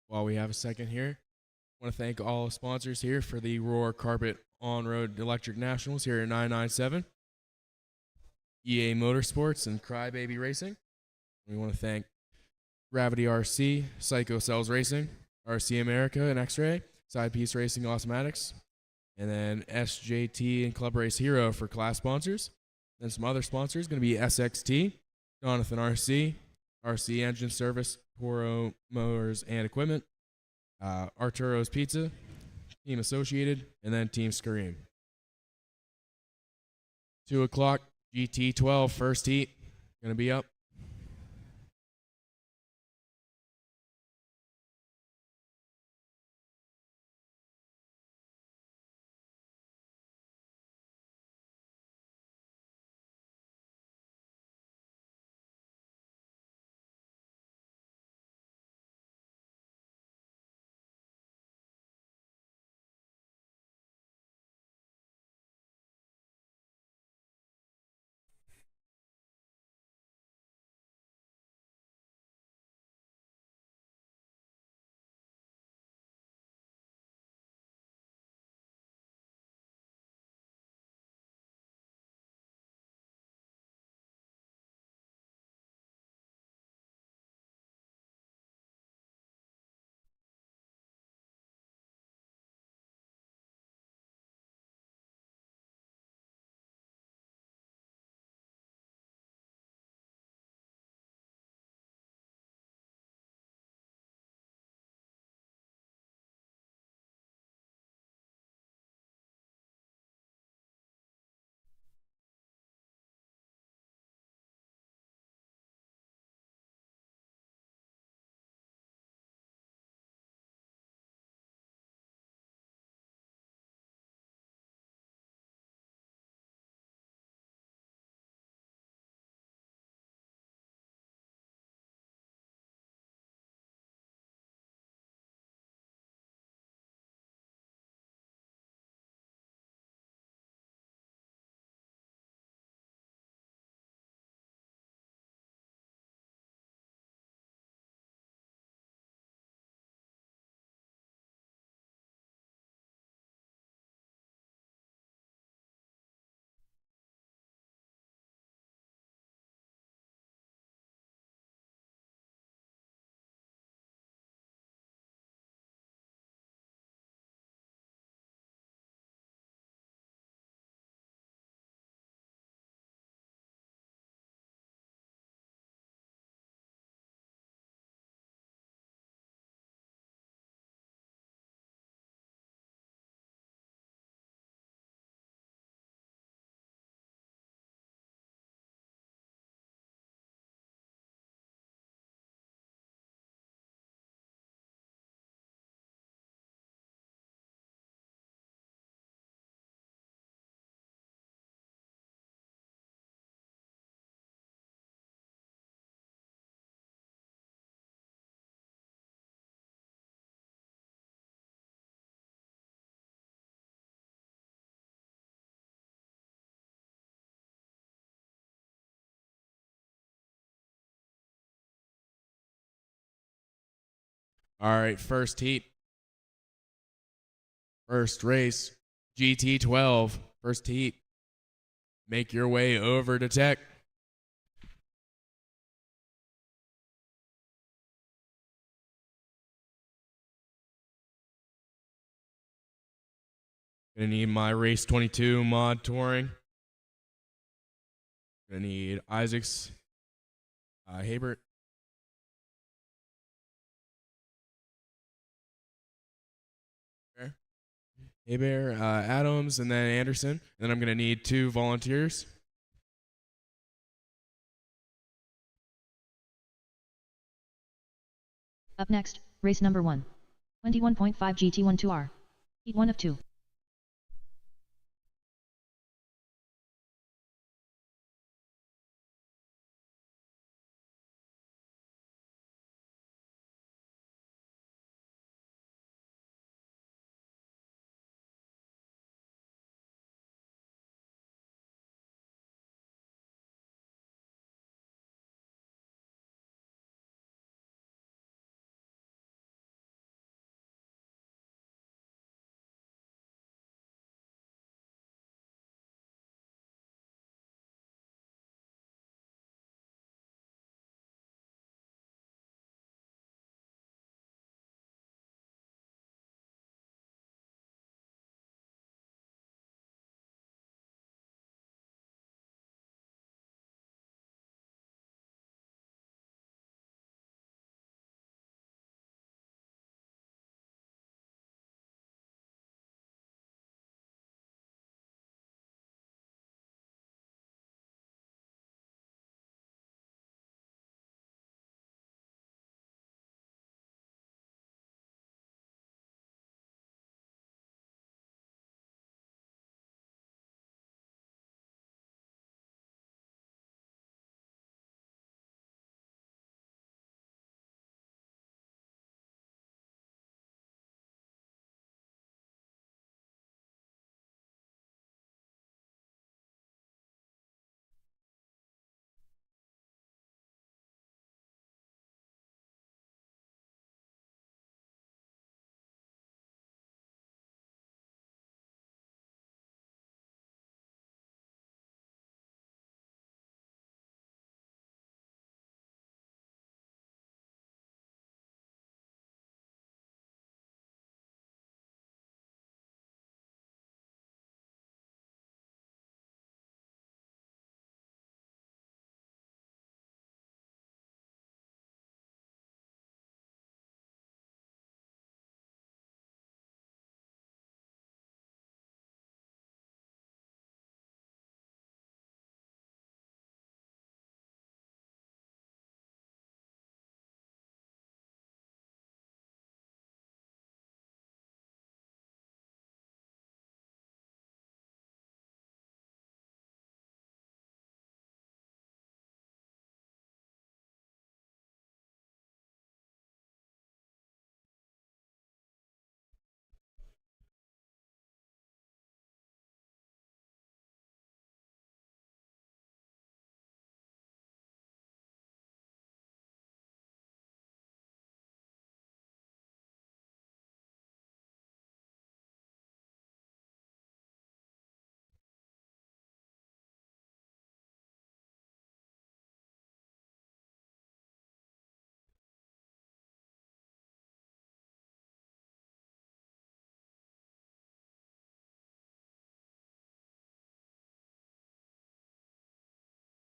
While we have a second here, I want to thank all sponsors here for the Roar Carpet On-Road Electric Nationals here at 997, EA Motorsports, and Crybaby Racing. We want to thank Gravity RC, Psycho Cells Racing, RC America and X-Ray, Side Piece Racing Automatics, and then SJT and Club Race Hero for class sponsors. Then some other sponsors going to be SXT, Jonathan RC, RC Engine Service, Toro Motors and Equipment, Arturo's Pizza, Team Associated, and then Team Scream. 2 o'clock, GT12, first heat, going to be up. All right, first heat. First race, GT12, first heat. Make your way over to tech. Gonna need my race 22 mod touring. Gonna need Isaac's, Habert. Hebert, Adams, and then Anderson. And then I'm gonna need 2 volunteers. Up next, race number 1. 21.5 GT12R. Heat 1 of 2.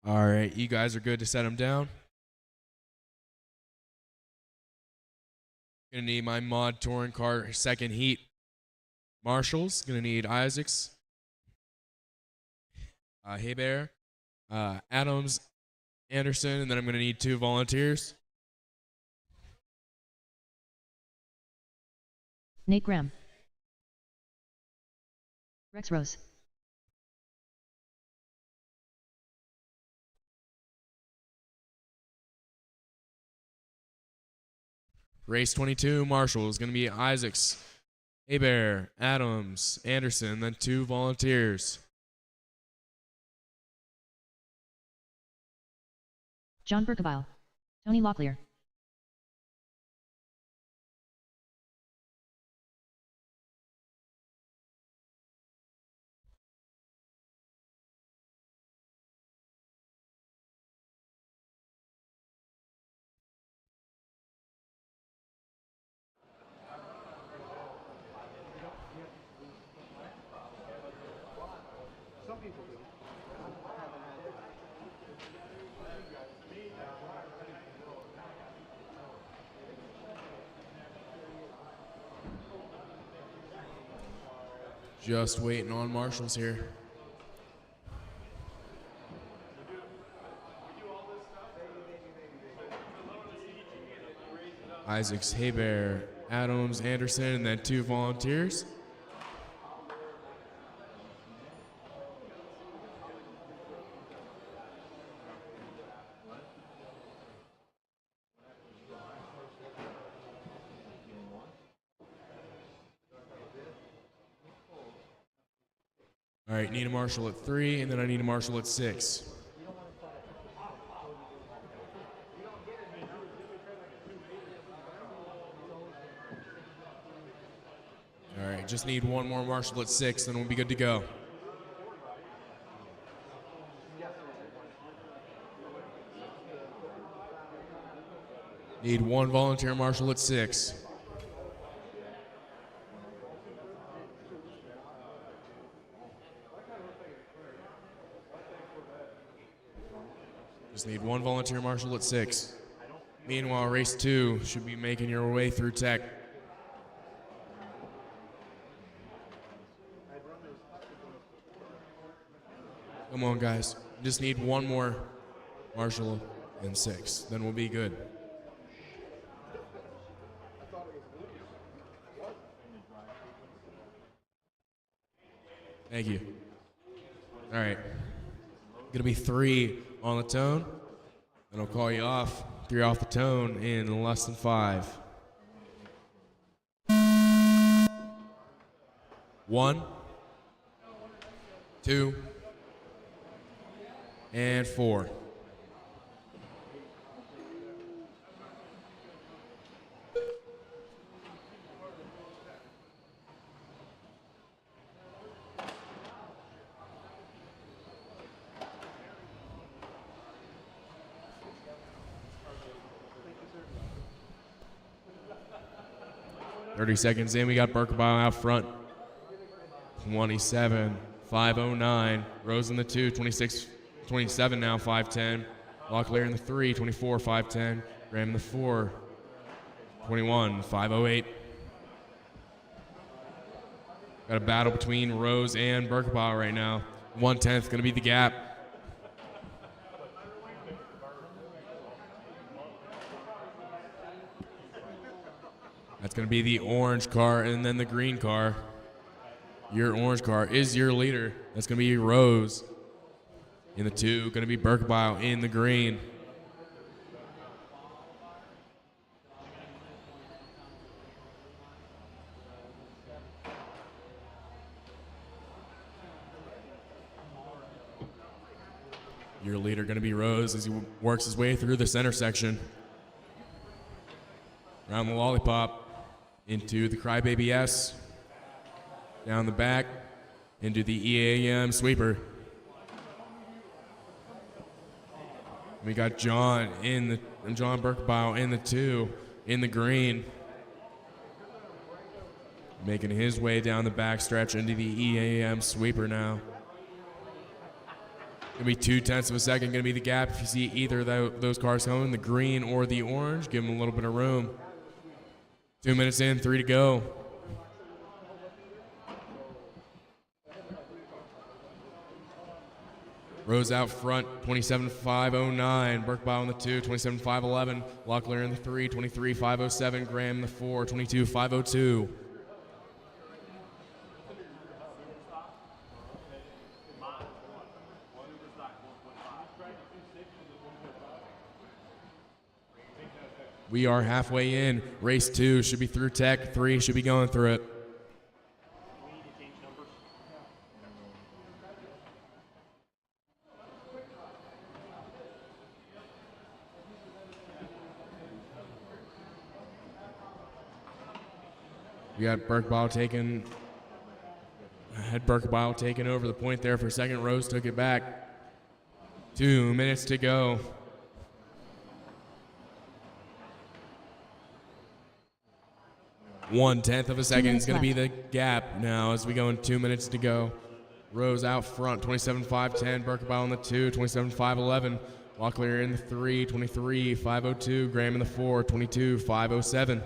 All right, you guys are good to set them down. Gonna need my mod touring car second heat marshals. Gonna need Isaacs, Haybear, Adams, Anderson, and then I'm gonna need 2 volunteers. Nate Graham. Rex Rose. Race 22 marshal is gonna be Isaacs, Haybear, Adams, Anderson, then 2 volunteers. John Berkebile. Tony Locklear. Some people do. Just waiting on marshals here. Isaacs, Haybear, Adams, Anderson, and then 2 volunteers. All right, need a marshal at 3, and then I need a marshal at 6. All right, just need 1 more marshal at 6, then we'll be good to go. Need 1 volunteer marshal at 6. Just need 1 volunteer marshal at 6. Meanwhile, race 2 should be making your way through tech. Come on, guys. Just need 1 more marshal and 6. Then we'll be good. Thank you. All right. Gonna be 3 on the tone. And I'll call you off. 3 off the tone in less than 5. 1, 2, and 4. Thirty seconds in, we got Berkebile out front. 27, 509. Rose in the 2, 26, 27 now, 510. Locklear in the 3, 24, 510. Graham in the 4, 21, 508. Got a battle between Rose and Berkebile right now. 1/10 going to be the gap. That's going to be the orange car and then the green car. Your orange car is your leader. That's going to be Rose in the 2. Going to be Berkebile in the green. Your leader going to be Rose as he works his way through the center section. Around the lollipop. Into the Crybaby S, down the back, into the EAM sweeper. We got John Berkebile in the 2, in the green, making his way down the back stretch into the EAM sweeper now. Gonna be 0.2 of a second. Gonna be the gap. If you see either of those cars coming, the green or the orange, give them a little bit of room. 2 minutes in, 3 to go. Rose out front, 27.509. Burkebile in the 2, 27.511. Locklear in the 3, 23.507. Graham in the 4, 22.502. We are halfway in. Race 2 should be through tech. 3 should be going through it. We got Burkebile taking over the point there for a second. Rose took it back. 2 minutes to go. One-tenth of a second is going to be the gap now as we go in 2 minutes to go. Rose out front, 27.510. Burkebile in the 2, 27.511. Locklear in the 3, 23.502. Graham in the 4, 22.507.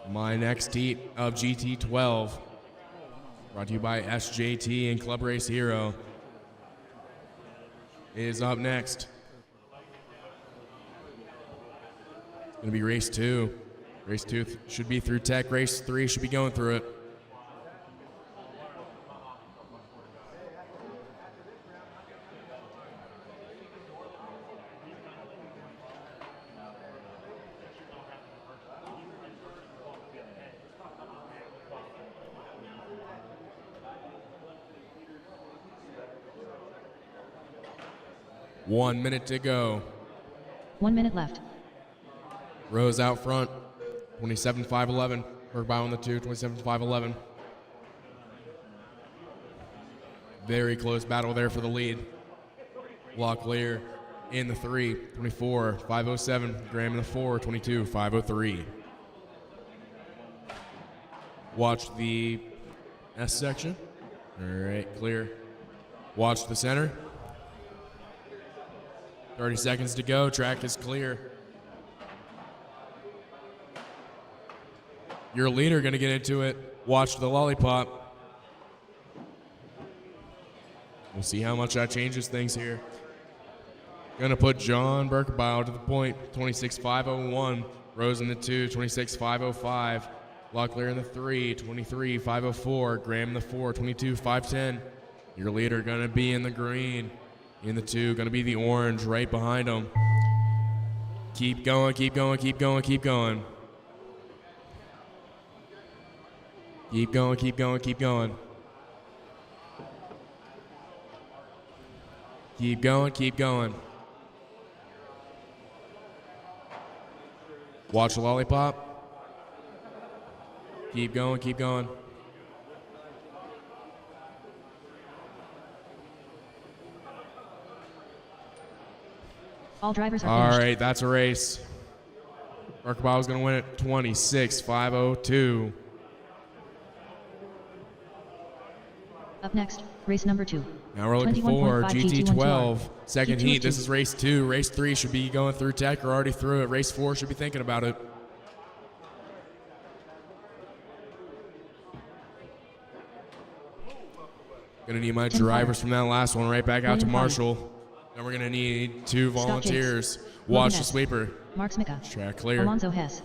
My next heat of GT12, brought to you by SJT and Club Race Hero, is up next. It's going to be race 2. Race 2 should be through tech. Race 3 should be going through it. One minute to go. 1 minute left. Rose out front, 27.511. Burkebile in the 2, 27.511. Very close battle there for the lead. Locklear in the 3, 24.507. Graham in the 4, 22.503. Watch the S section. All right, clear. Watch the center. 30 seconds to go. Track is clear. Your leader going to get into it. Watch the lollipop. We'll see how much that changes things here. Going to put John Burkebile to the point. 26.501. Rose in the 2, 26.505. Locklear in the 3, 23.504. Graham in the 4, 22.510. Your leader going to be in the green. In the 2, going to be the orange right behind him. Keep going, keep going, keep going, keep going. Keep going, keep going, keep going. Keep going, keep going. Watch the lollipop. Keep going, keep going. All drivers are All finished. right, that's a race. Burkebile's going to win it 26.502. Up next, race number 2. Now we're looking for 21.5 GT12. Second GT12. heat. This is race 2. Race 3 should be going through tech or already through it. Race 4 should be thinking about it. Going to need my drivers from that last one right back out to Marshall. Then we're going to need 2 volunteers. Watch the sweeper. Mark Smicka. Track clear. Alonzo Hess.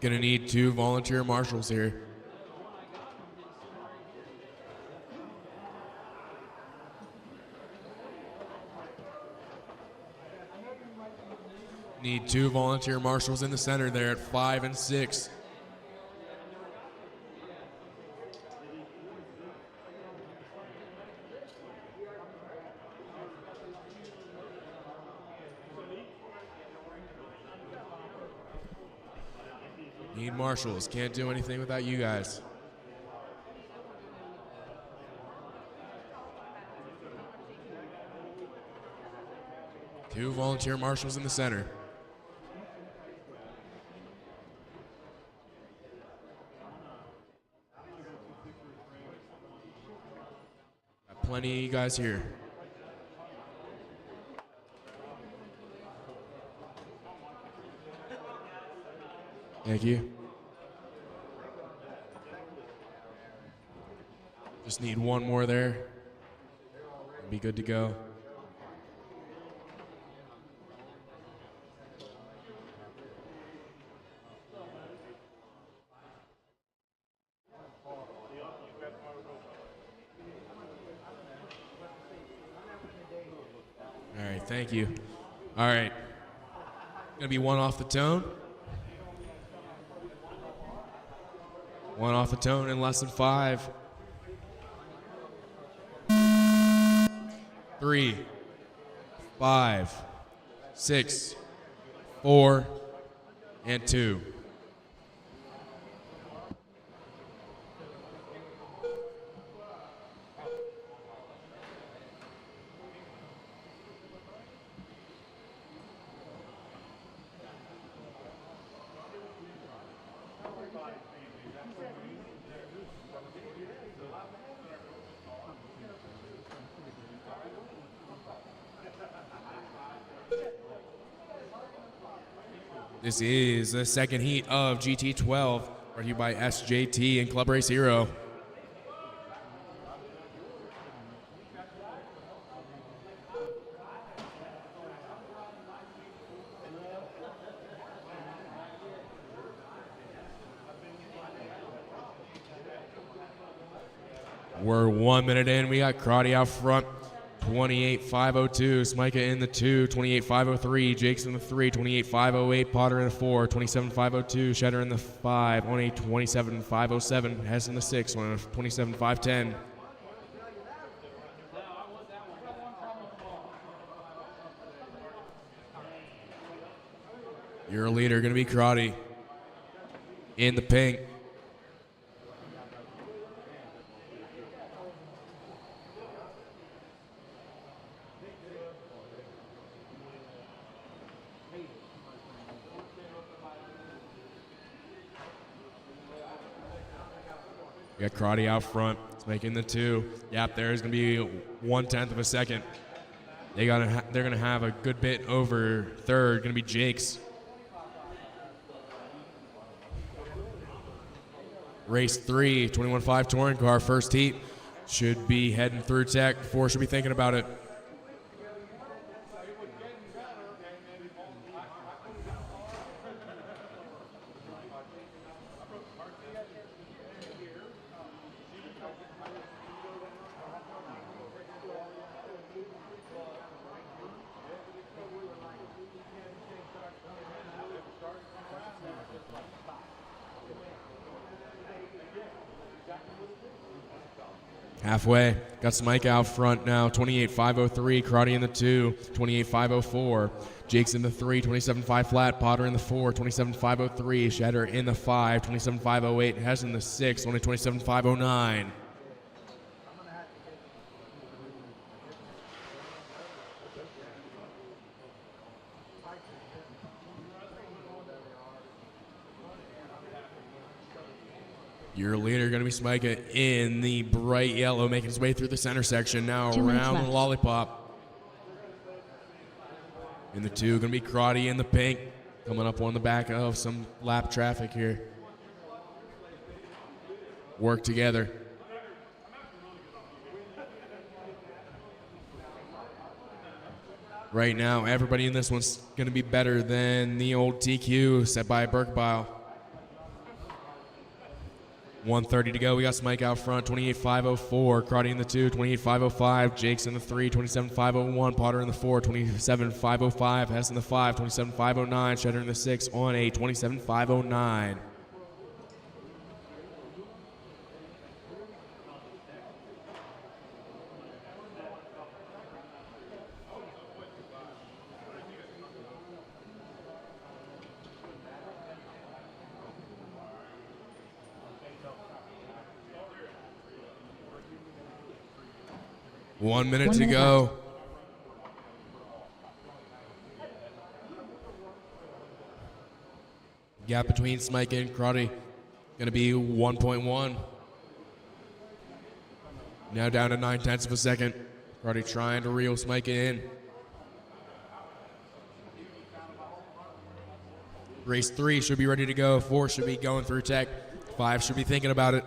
Gonna need 2 volunteer marshals here. Need 2 volunteer marshals in the center there at 5 and 6. Need marshals. Can't do anything without you guys. Two volunteer marshals in the center. Got plenty of you guys here. Thank you. Just need one more there. Be good to go. All right, thank you. All right. Gonna be one off the tone. One off the tone in less than 5. 3, 5, 6, 4, and 2. This is the second heat of GT12, brought to you by SJT and Club Race Hero. We're 1 minute in. We got Crotty out front. 28.502, Smika in the 2, 28.503, Jake's in the 3, 28.508, Potter in the 4, 27.502, Shedder in the 5, on a 27.507, Hess in the 6, on a 27.510. Your leader going to be Crotty in the pink. We got Crotty out front. It's making the 2. Yep, there's going to be 1/10 of a second. They're going to have a good bit over third. Going to be Jake's. Race 3, 21.5 touring car, first heat. Should be heading through tech. 4 should be thinking about it. Halfway, got Smike out front now, 28.503, Crotty in the 2, 28.504, Jake's in the 3, 27.5 flat, Potter in the 4, 27.503, Shedder in the 5, 27.508, Hess in the 6, only 27.509. Your leader going to be Smika in the bright yellow, making his way through the center section now 2 minutes around the left. lollipop. In the 2, going to be Crotty in the pink, coming up on the back of some lap traffic here. Work together. Right now, everybody in this one's going to be better than the old TQ set by Birkbile. 1:30 to go. We got Smike out front, 28.504. Crotty in the 2, 28.505. Jake's in the 3, 27.501. Potter in the 4, 27.505. Hess in the 5, 27.509. Shedder in the 6 on a 27.509. 1 minute 1 to minute go. Gap between Smike and Karate going to be 1.1. Now down to 9/10 of a second. Karate trying to reel Smike in. Race 3 should be ready to go. 4 should be going through tech. 5 should be thinking about it.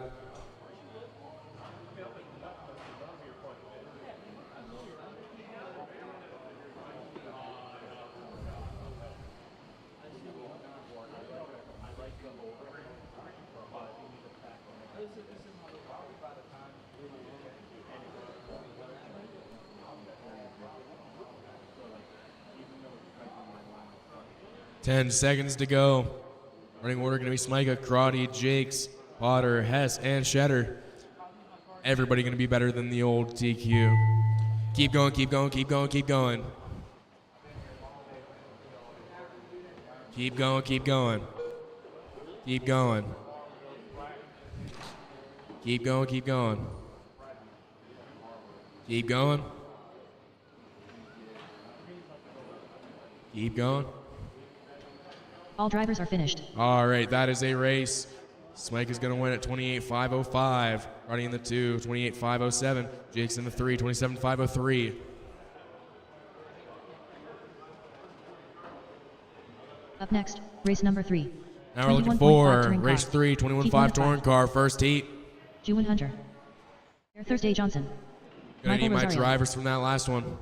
Ten seconds to go. Running order going to be Smika, Karate, Jakes, Potter, Hess, and Shedder. Everybody going to be better than the old TQ. Keep going, keep going, keep going, keep going. Keep going, keep going. Keep going. Keep going, keep going. Keep going. Keep going. All drivers are finished. All right, that is a race. Smike is going to win at 28.505. Roddy in the 2, 28.507. Jake's in the 3, 27.503. Up next, race number 3. Now we're looking 21.5 for touring race car. 3, 21.5 touring car, first heat. Juwan Hunter. Air Thursday Johnson. Gonna Michael need my Rosario. drivers from that last one.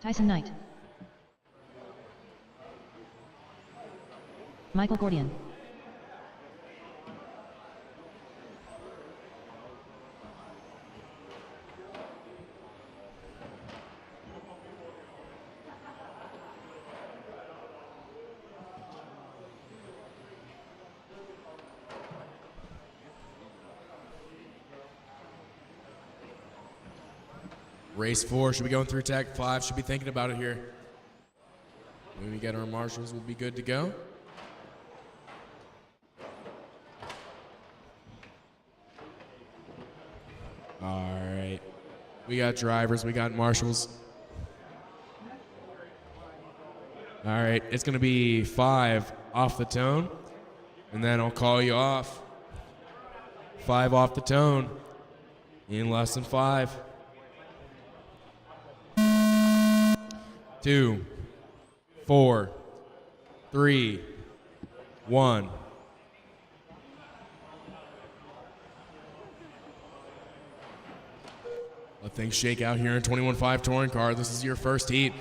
Tyson Knight. Michael Gordian. Race 4 should be going through tech. 5 should be thinking about it here. When we get our marshals, we'll be good to go. All right. We got drivers. We got marshals. All right. It's going to be 5 off the tone. And then I'll call you off. 5 off the tone in less than 5. 2, 4, 3, 1. Let things shake out here in 21.5 touring car. This is your first heat.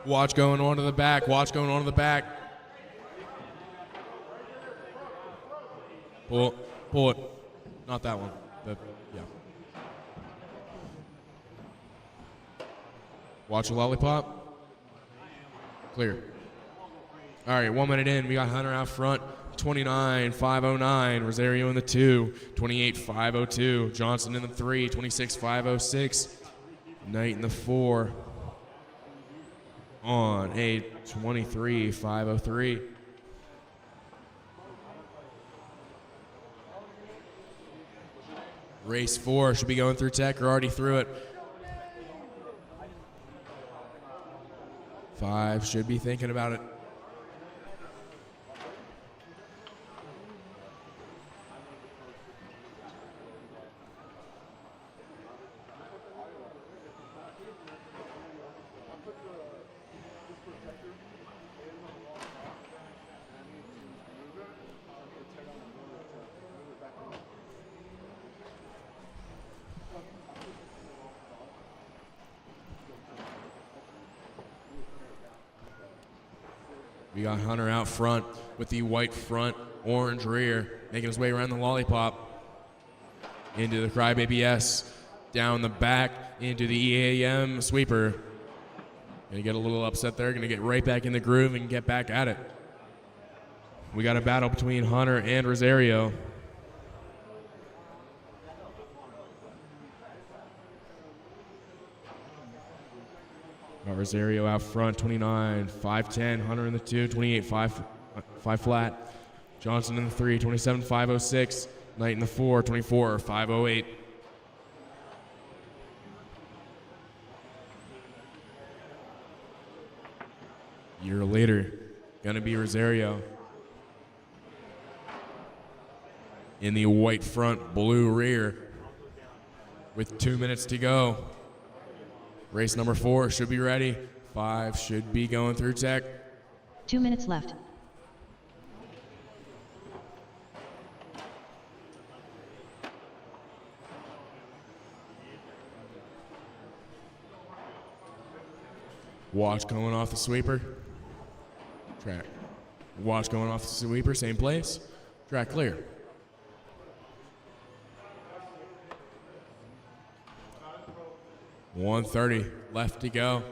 Watch going on to the back. Watch going on to the back. Pull it. Not that one. Yeah. Watch a lollipop. Clear. All right, 1 minute in. We got Hunter out front. 29.509. Rosario in the 2. 28.502. Johnson in the 3. 26.506. Knight in the 4. On a 23.503. Race 4 should be going through tech. We're already through it. 5 should be thinking about it. We got Hunter out front with the white front, orange rear, making his way around the lollipop. Into the Crybaby S. Down the back into the EAM sweeper. Gonna get a little upset there. Gonna get right back in the groove and get back at it. We got a battle between Hunter and Rosario. Got Rosario out front, 29, 5'10". Hunter in the 2, 28, 5 flat. Johnson in the 3, 27, 506. Knight in the 4, 24, 508. Year later, gonna be Rosario. In the white front, blue rear. With 2 minutes to go. Race number 4 should be ready. 5 should be going through tech. 2 minutes left. Watch going off the sweeper. Track. Watch going off the sweeper, same place. Track clear. $130 left to go.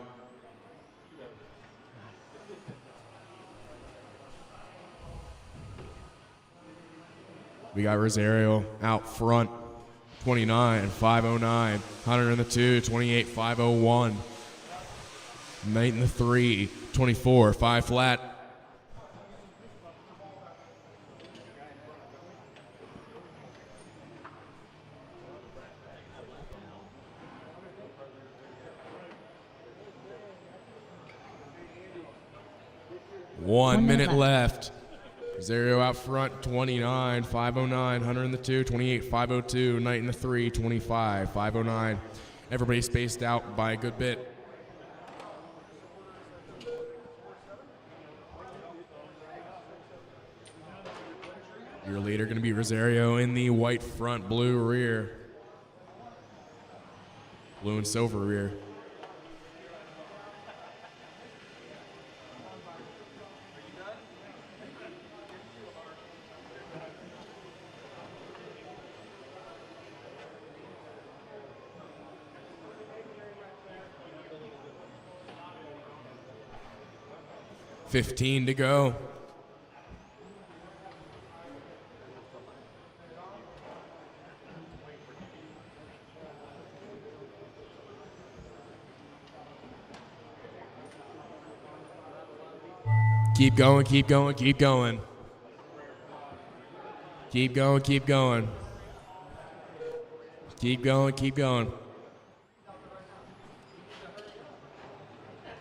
We got Rosario out front, 29, 509. Hunter in the 2, 28, 501. Knight in the 3, 24, 5 flat. One minute left. Rosario out front, 29, 509. Hunter in the 2, 28, 502. Knight in the 3, 25, 509. Everybody spaced out by a good bit. Your leader going to be Rosario in the white front, blue rear. Blue and silver rear. $15 to go. Keep going, keep going, keep going. Keep going, keep going. Keep going, keep going.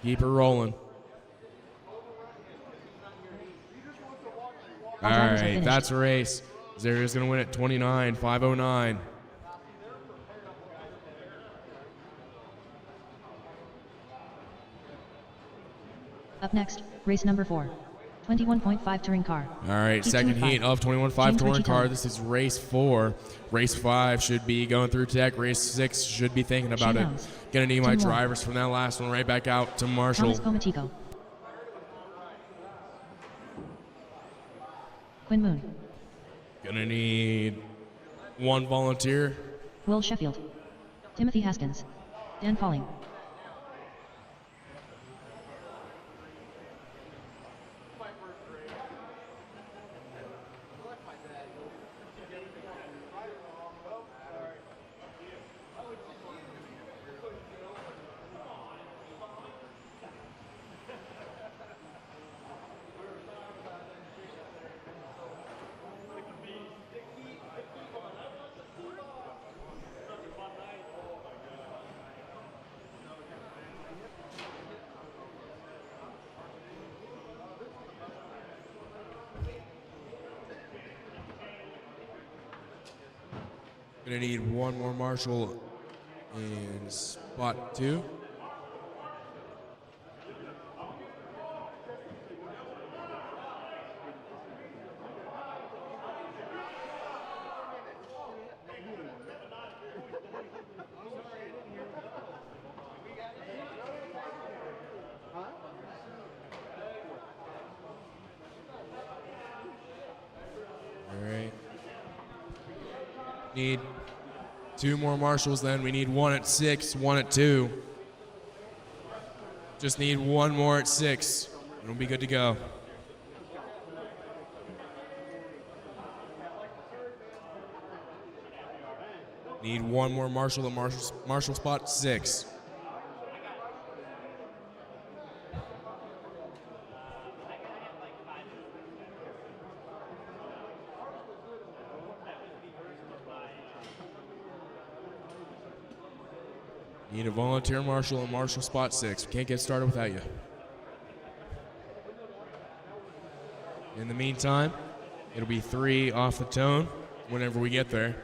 Keep it rolling. All right, that's a race. Zario's going to win at 29, 509. Up next, race number 4. 21.5 touring car. All right, second heat of 21.5 touring car. This is race 4. Race 5 should be going through tech. Race 6 should be thinking about it. Gonna need my drivers from that last one right back out to Marshall. Thomas Pomatico. Quinn Moon. Gonna need one volunteer. Will Sheffield. Timothy Haskins. Dan Pauling. Gonna need one more marshal in spot 2. All right. Need 2 more marshals then. We need 1 at 6, 1 at 2. Just need one more at 6. And we'll be good to go. Need one more Marshall at Marshall spot 6. Need a volunteer marshal at Marshall spot 6. We can't get started without you. In the meantime, it'll be 3 off the tone whenever we get there.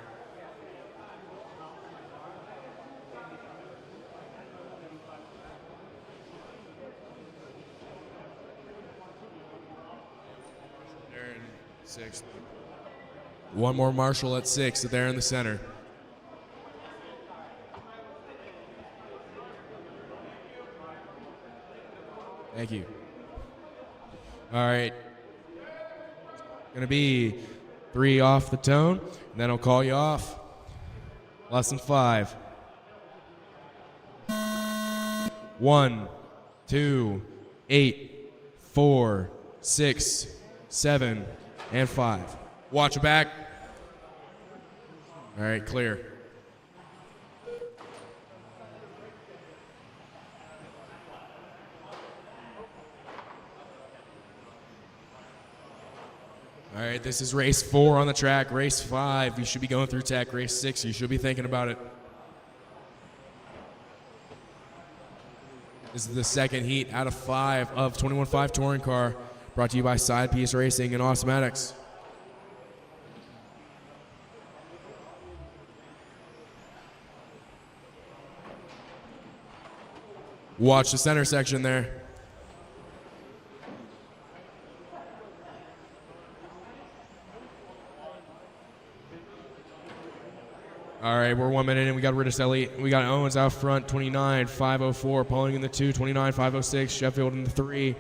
There in 6th. One more marshal at 6 there in the center. Thank you. All right. Going to be 3 off the tone, and then I'll call you off. Lesson 5. 1, 2, 8, 4, 6, 7, and 5. Watch it back. All right, clear. All right, this is race 4 on the track. Race 5, you should be going through tech. Race 6, you should be thinking about it. This is the second heat out of 5 of 21.5 Touring Car, brought to you by Side Piece Racing and Automatics. Watch the center section there. All right, we're 1 minute in. We got Rittiselli. We got Owens out front, 29.504. Pauling in the 2, 29.506. Sheffield in the 3.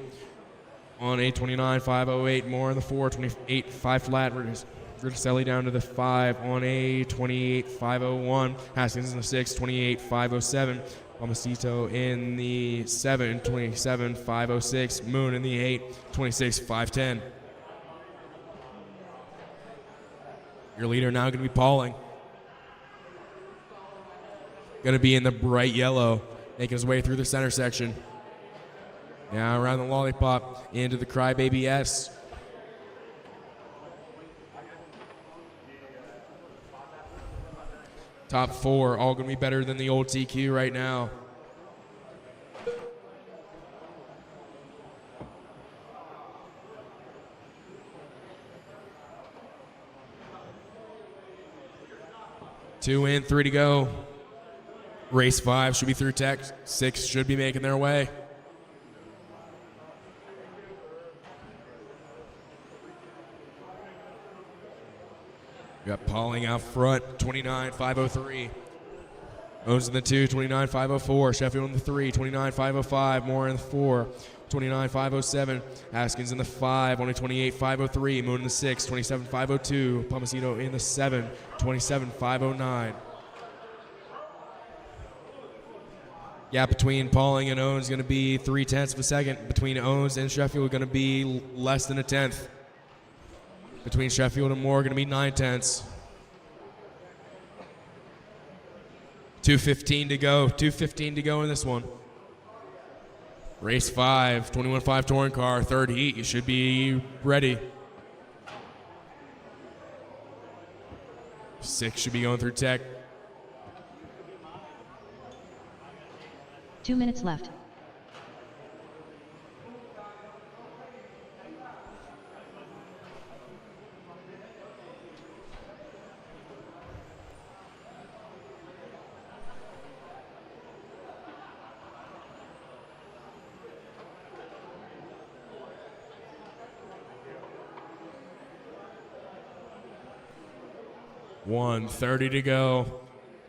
On 8.29.508. Moore in the 4, 28.5 flat. Rittiselli down to the 5 on a 28.501. Haskins in the 6, 28.507. Palmacito in the 7, 27.506. Moon in the 8, 26.510. Your leader now going to be Pauling. Going to be in the bright yellow, making his way through the center section. Now around the lollipop, into the Crybaby S. Top 4, all going to be better than the old TQ right now. Two in, 3 to go. Race 5 should be through tech. 6 should be making their way. We got Pauling out front, 29.503. Owens in the 2, 29.504. Sheffield in the 3, 29.505. Moore in the 4, 29.507. Haskins in the 5, only 28.503. Moon in the 6, 27.502. Palmacito in the 7, 27.509. Gap between Pauling and Owens going to be 0.3 of a second. Between Owens and Sheffield going to be less than a tenth. Between Sheffield and Moore going to be 0.9. 2:15 to go. 2:15 to go in this one. Race 5, 21.5 Touring Car, 3rd heat. You should be ready. 6 should be going through tech. 2 minutes left. $1:30 to go.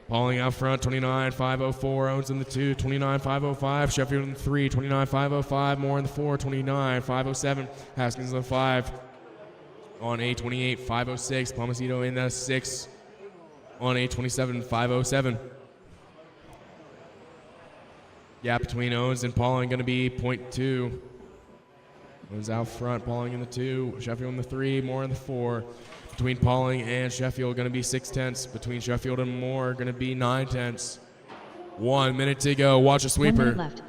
Pauling out front, 29.504. Owens in the 2, 29.505. Sheffield in the 3, 29.505. Moore in the 4, 29.507. Haskins in the 5 on a 28.506. Palmacito in the 6 on a 27.507. Gap between Owens and Pauling going to be 0.2. Owens out front, Pauling in the 2, Sheffield in the 3, Moore in the 4. Between Pauling and Sheffield going to be 6/10. Between Sheffield and Moore going to be 9/10. 1 minute to go. Watch a 1 sweeper. minute left.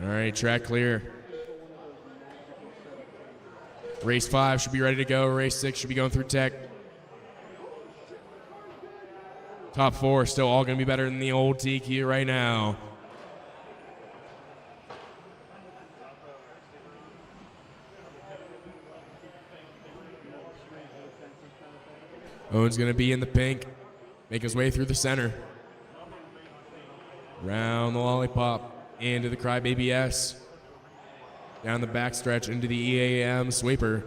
All right, track clear. Race 5 should be ready to go. Race 6 should be going through tech. Top 4 still all going to be better than the old TQ right now. Owen's going to be in the pink, make his way through the center. Round the lollipop, into the Crybaby S. Down the backstretch into the EAM sweeper.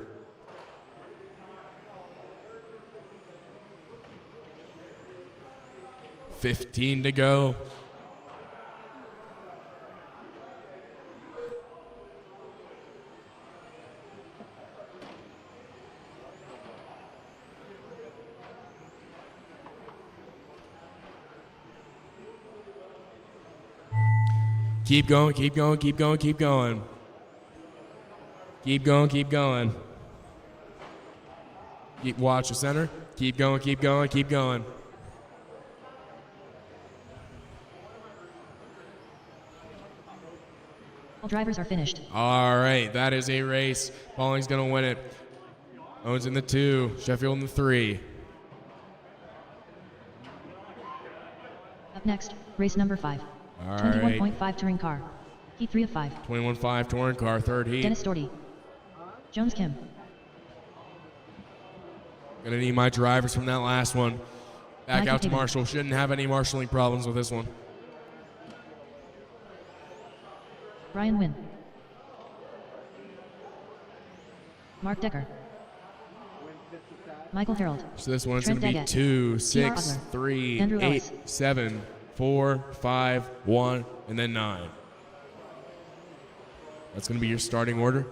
$15 to go. Keep going, keep going, keep going, keep going. Keep going, keep going. Watch the center. Keep going, keep going, keep going. All drivers are finished. All right, that is a race. Pauling's going to win it. Owens in the 2, Sheffield in the 3. Up next, race number 5. All 21.5 right. touring car. Heat 3 of 5. 21.5 touring car, third heat. Dennis Doherty. Jones Kim. Gonna need my drivers from that last one. Back Michael out to Taven. Marshall. Shouldn't have any marshalling problems with this one. Brian Wynn. Mark Decker. Michael Harold. So this one's Trent gonna be Daggett. 2, T.R. 6, Adler. 3, Andrew 8, Ellis. 7, 4, 5, 1, and then 9. That's gonna be your starting order.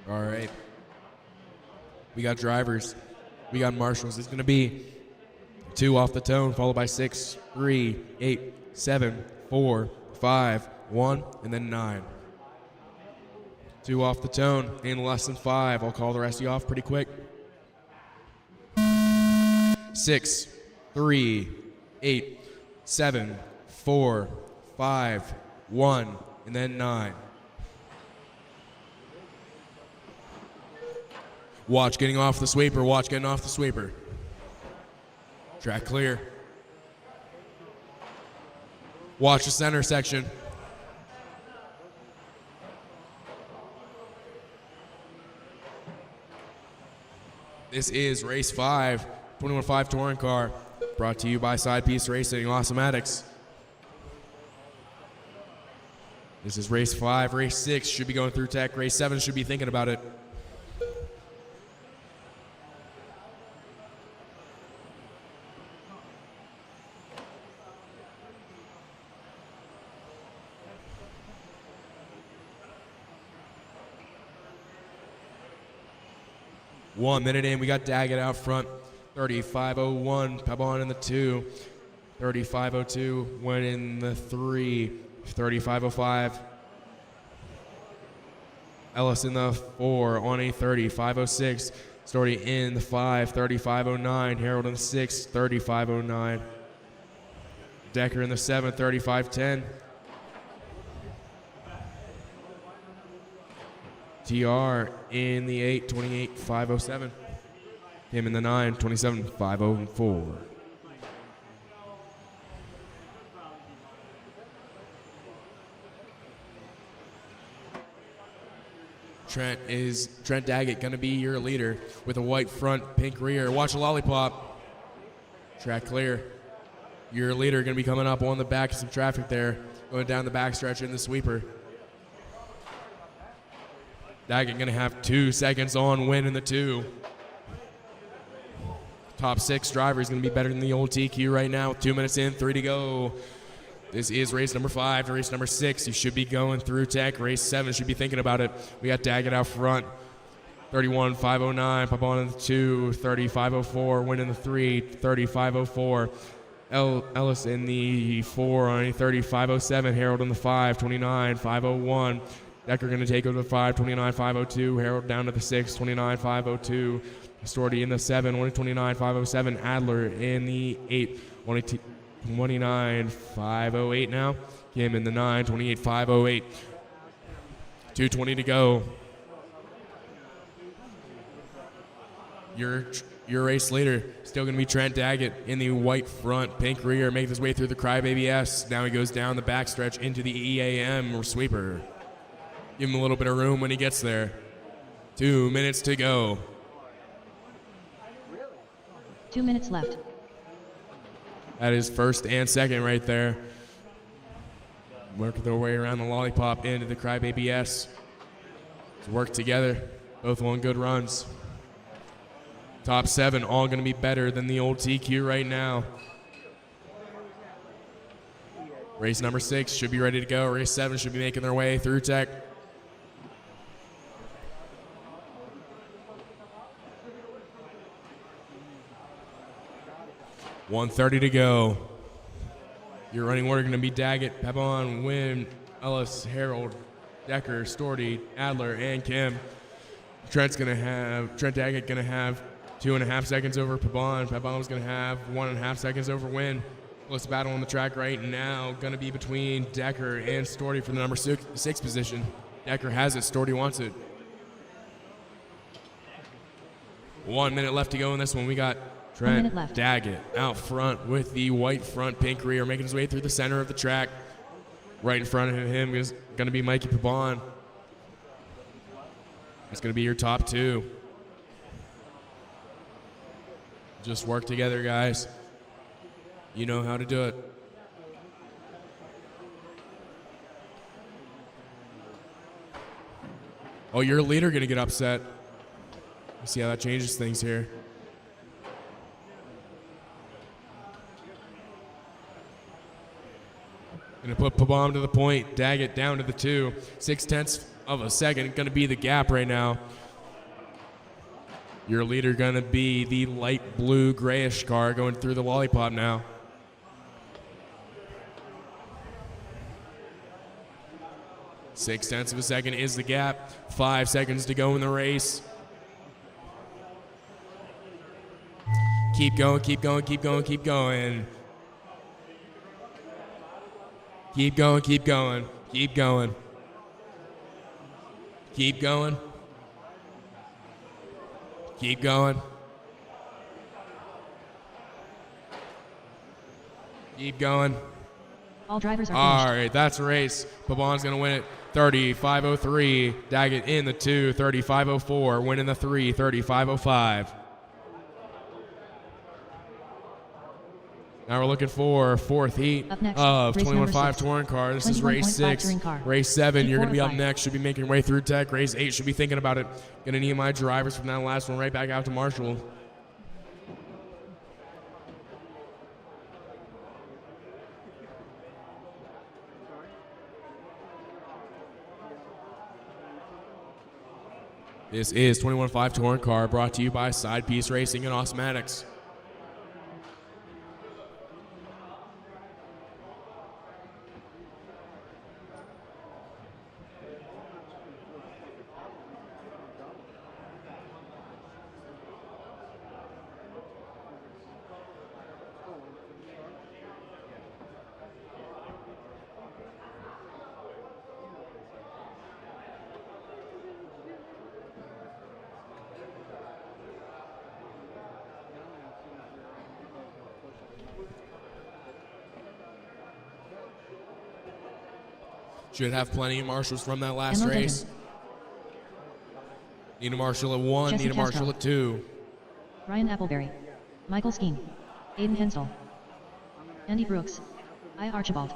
All right. We got drivers. We got marshals. It's going to be 2 off the tone, followed by 6, 3, 8, 7, 4, 5, 1, and then 9. 2 off the tone in less than 5. I'll call the rest of you off pretty quick. 6, 3, 8, 7, 4, 5, 1, and then 9. Watch getting off the sweeper. Watch getting off the sweeper. Track clear. Watch the center section. This is race 5, 21.5 touring car, brought to you by Side Piece Racing, Awesomatics. This is race 5. Race 6 should be going through tech. Race 7 should be thinking about it. One minute in, we got Daggett out front. 35.01, Pebon in the 2. 35.02 went in the 3. 35.05. Ellis in the 4 on a 30. 5.06. Story in the 5. 35.09. Harold in the 6. 35.09. Decker in the 7. 35.10. TR in the 8, 28.507. Him in the 9, 27.504. Trent Daggett going to be your leader with a white front, pink rear. Watch a lollipop. Track clear. Your leader going to be coming up on the back of some traffic there, going down the backstretch in the sweeper. Daggett going to have 2 seconds on win in the 2. Top 6 driver is going to be better than the old TQ right now. 2 minutes in, 3 to go. This is race number 5 to race number 6. You should be going through tech. Race 7 should be thinking about it. We got Daggett out front. 31.509. Papon in the 2. 30.504. Win in the 3. 30.504. Ellis in the 4 on 30.507. Harold in the 5. 29.501. Decker going to take over the 5. 29.502. Harold down to the 6. 29.502. Storty in the 7. 29.507. Adler in the 8. 29.508 now. Kim in the 9, 28.508. 2:20 to go. Your race leader still going to be Trent Daggett in the white front, pink rear, making his way through the Crybaby S. Now he goes down the backstretch into the EAM sweeper. Give him a little bit of room when he gets there. 2 minutes to go. 2 minutes left. That is first and second right there. Working their way around the lollipop into the Crybaby S. To work together. Both on good runs. Top 7 all going to be better than the old TQ right now. Race number 6 should be ready to go. Race 7 should be making their way through tech. $1:30 to go. Your running order going to be Daggett, Pepon, Wynn, Ellis, Harold, Decker, Storty, Adler, and Kim. Trent Daggett going to have 2.5 seconds over Pepon. Pepon's going to have 1.5 seconds over Wynn. Close battle on the track right now. Going to be between Decker and Storty for the number 6 position. Decker has it. Storty wants it. 1 minute left to go in this one. We got Trent Daggett out front with the white front, pink rear, making his way through the center of the track. Right in front of him is going to be Mikey Pabon. It's going to be your top 2. Just work together, guys. You know how to do it. Oh, your leader going to get upset. Let's see how that changes things here. Going to put Pabom to the point, Daggett down to the 2. 0.6 of a second, going to be the gap right now. Your leader going to be the light blue grayish car going through the lollipop now. .6 of a second is the gap. 5 seconds to go in the race. Keep going, keep going, keep going, keep going. Keep going, keep going, keep going. Keep going. Keep going. Keep going. All drivers are All finished. right, that's a race. Pabon's going to win it. 30.503. Daggett in the 2. 30.504. Winning the 3. 30.505. Now we're looking for 4th heat Up next, of race 21.5 6. touring car. This is race 21.5 6. touring car. Race 7, you're going to be up 2.45. next. Should be making your way through tech. Race 8 should be thinking about it. Going to need my drivers from that last one right back out to Marshall. This is 21.5 touring car brought to you by Side Piece Racing and Osmatics. Should have plenty of marshals from that last Emma race. Need a marshal at 1, Jesse need a marshal Castro. at 2. Ryan Appleberry. Michael Skeen. Aiden Hensel. Andy Brooks, I. Archibald,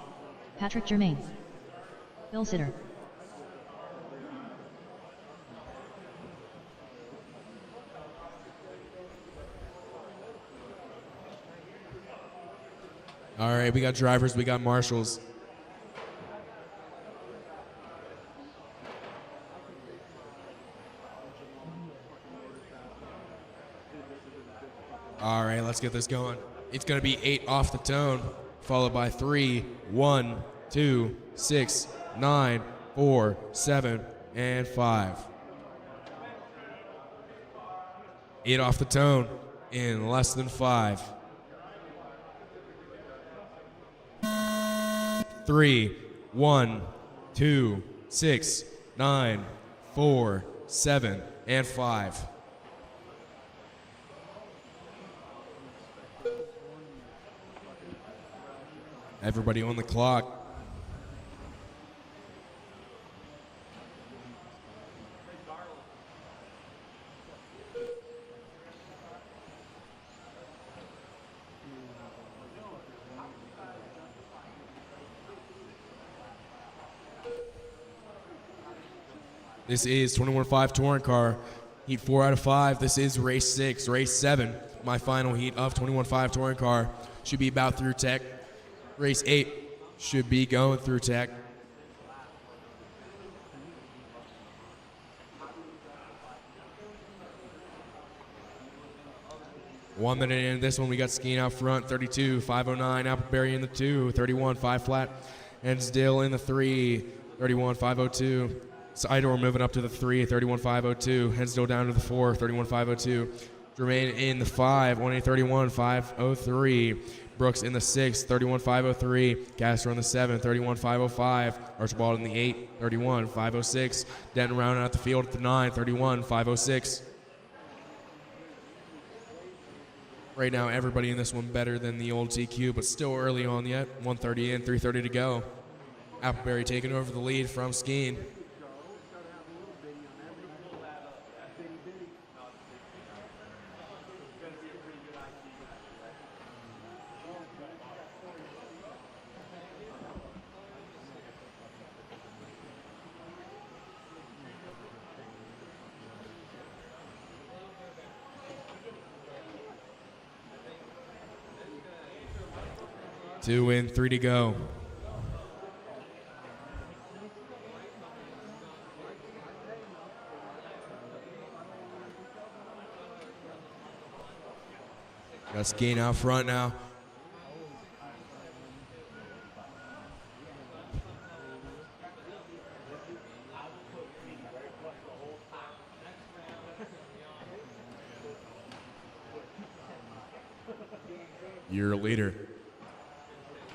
Patrick Germain, Bill Sitter. All right, we got drivers, we got marshals. All right, let's get this going. It's going to be 8 off the tone, followed by 3, 1, 2, 6, 9, 4, 7, and 5. 8 off the tone in less than 5. 3, 1, 2, 6, 9, 4, 7, and 5. Everybody on the clock. This is 21.5 Touring Car, Heat 4 out of 5. This is race 6. Race 7, my final heat of 21.5 Touring Car. Should be about through tech. Race 8 should be going through tech. One minute in this one, we got Skeen out front, 32, 509, Appleberry in the 2, 31, 5 flat, and Still in the 3, 31, 502. Sidor moving up to the 3, 31, 502, Hensdale down to the 4, 31, 502. Jermaine in the 5, 131, 503. Brooks in the 6, 31, 503. Castro in the 7, 31, 505. Archibald in the 8, 31, 506. Denton rounding out the field at the 9, 31, 506. Right now, everybody in this one better than the old TQ, but still early on yet. 130 in, 330 to go. Appleberry taking over the lead from Skeen. Two in, 3 to go. Got Skeen out front now. Your leader.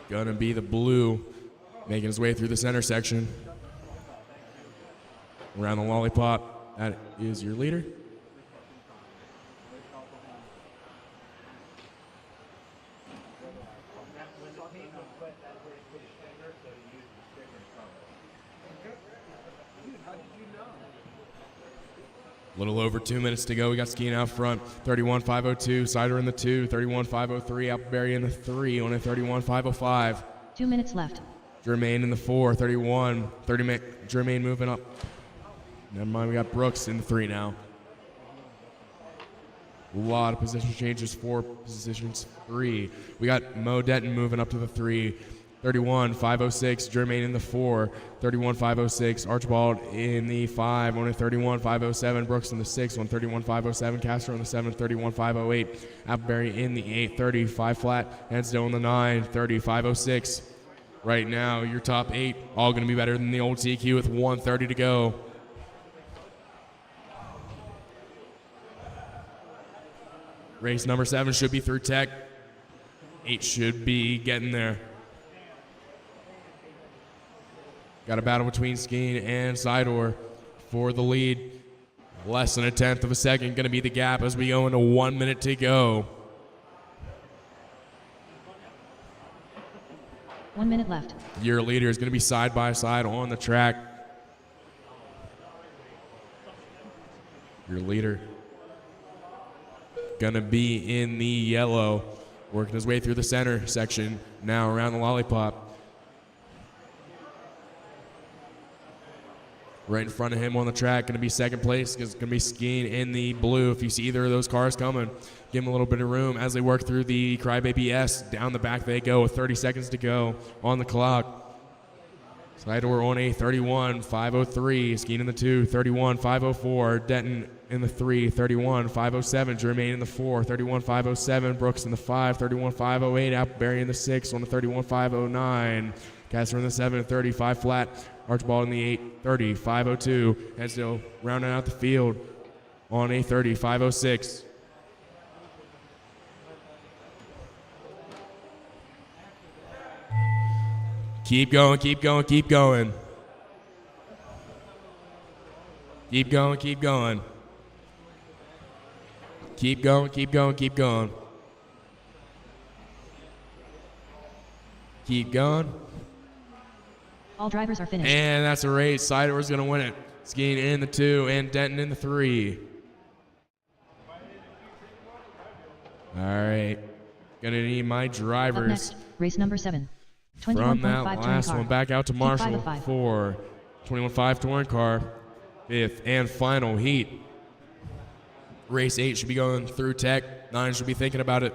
Gonna be the blue, making his way through the center section. Around the lollipop, that is your leader. A little over 2 minutes to go. We got Skeen out front. 31-502. Cider in the 2. 31-503. Appleberry in the 3. On a 31-505. 2 minutes left. Germain in the 4. 31. Germain moving up. Never mind. We got Brooks in the 3 now. A lot of position changes. 4 positions. 3. We got Mo Denton moving up to the 3. 31-506, Germain in the 4, 31-506, Archibald in the 5, on a 31-507, Brooks in the 6, on 31-507, Castro in the 7, 31-508, Appleberry in the 8, 35 flat, Hensdale in the 9, 30-506. Right now, your top 8, all going to be better than the old TQ with 1:30 to go. Race number 7 should be through tech. 8 should be getting there. Got a battle between Skeen and Sidor for the lead. Less than a tenth of a second going to be the gap as we go into 1 minute to go. 1 minute left. Your leader is going to be side by side on the track. Your leader going to be in the yellow. Working his way through the center section, now around the lollipop. Right in front of him on the track, going to be second place, is going to be skiing in the blue. If you see either of those cars coming, give them a little bit of room as they work through the Crybaby S. Down the back they go with 30 seconds to go on the clock. Slidor on a 31.503, skiing in the 2, 31.504. Denton in the 3, 31.507. Jermaine in the 4, 31.507. Brooks in the 5, 31.508. Appleberry in the 6 on the 31.509. Casper in the 7, 35 flat. Archibald in the 8, 30.502. And still rounding out the field on a 30.506. Keep going, keep going, keep going. Keep going, keep going. Keep going, keep going, keep going. Keep going. All drivers are finished. And that's a race. Sidor's going to win it. Skiing in the 2 and Denton in the 3. All right. Going to need my Up drivers. next, race number 7. From 21.5 that touring last car. one, back out to Heat Marshall 505. for 21.5 touring car. 5th and final heat. Race 8 should be going through tech. 9 should be thinking about it.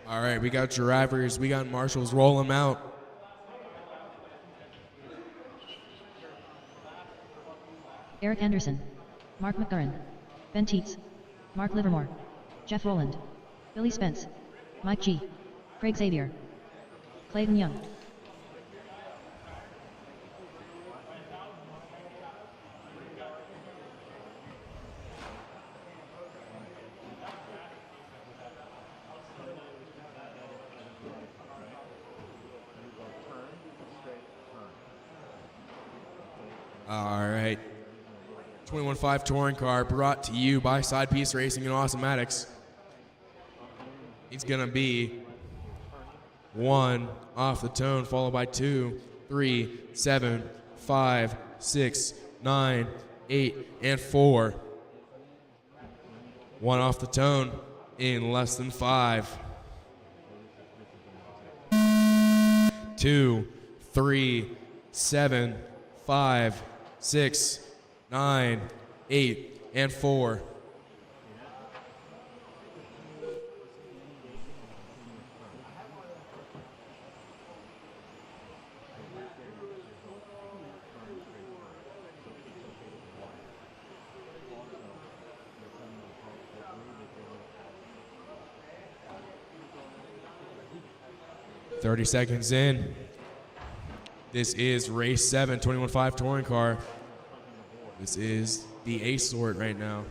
All right, we got drivers, we got marshals, roll them out. Eric Anderson, Mark McGurran, Ben Teets, Mark Livermore, Jeff Rowland, Billy Spence, Mike G, Craig Xavier, Clayton Young. All right. 21.5 touring car brought to you by Side Piece Racing and Awesomatics. It's going to be 1 off the tone, followed by 2, 3, 7, 5, 6, 9, 8, and 4. 1 off the tone in less than 5. 2, 3, 7, 5, 6, 9, 8, and 4. Thirty seconds in. This is race 7, 21.5 touring car. This is the A sort right now.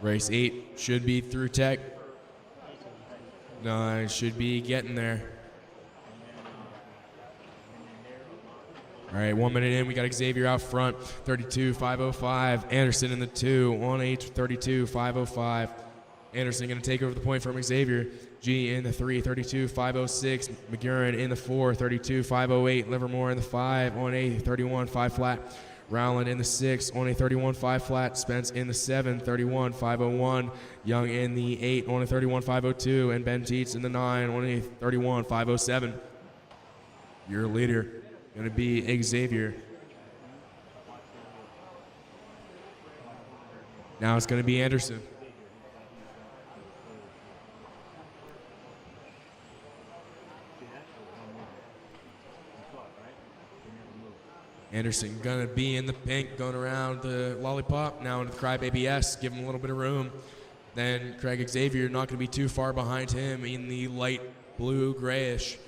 Race 8 should be through tech. 9 should be getting there. All right, 1 minute in, we got Xavier out front, 32.505. Anderson in the 2 on a 32.505. Anderson going to take over the point from Xavier. G in the 3, 32.506. McGurran in the 4, 32.508. Livermore in the 5 on a 31.5 flat. Rowland in the 6 on a 31.5 flat. Spence in the 7, 31.501. Young in the 8 on a 31.502. And Ben Teets in the 9 on a 31.507. Your leader going to be Xavier. Now it's going to be Anderson. Anderson gonna be in the pink, going around the lollipop. Now into the Crybaby S, give him a little bit of room. Then Craig Xavier not gonna be too far behind him in the light blue grayish.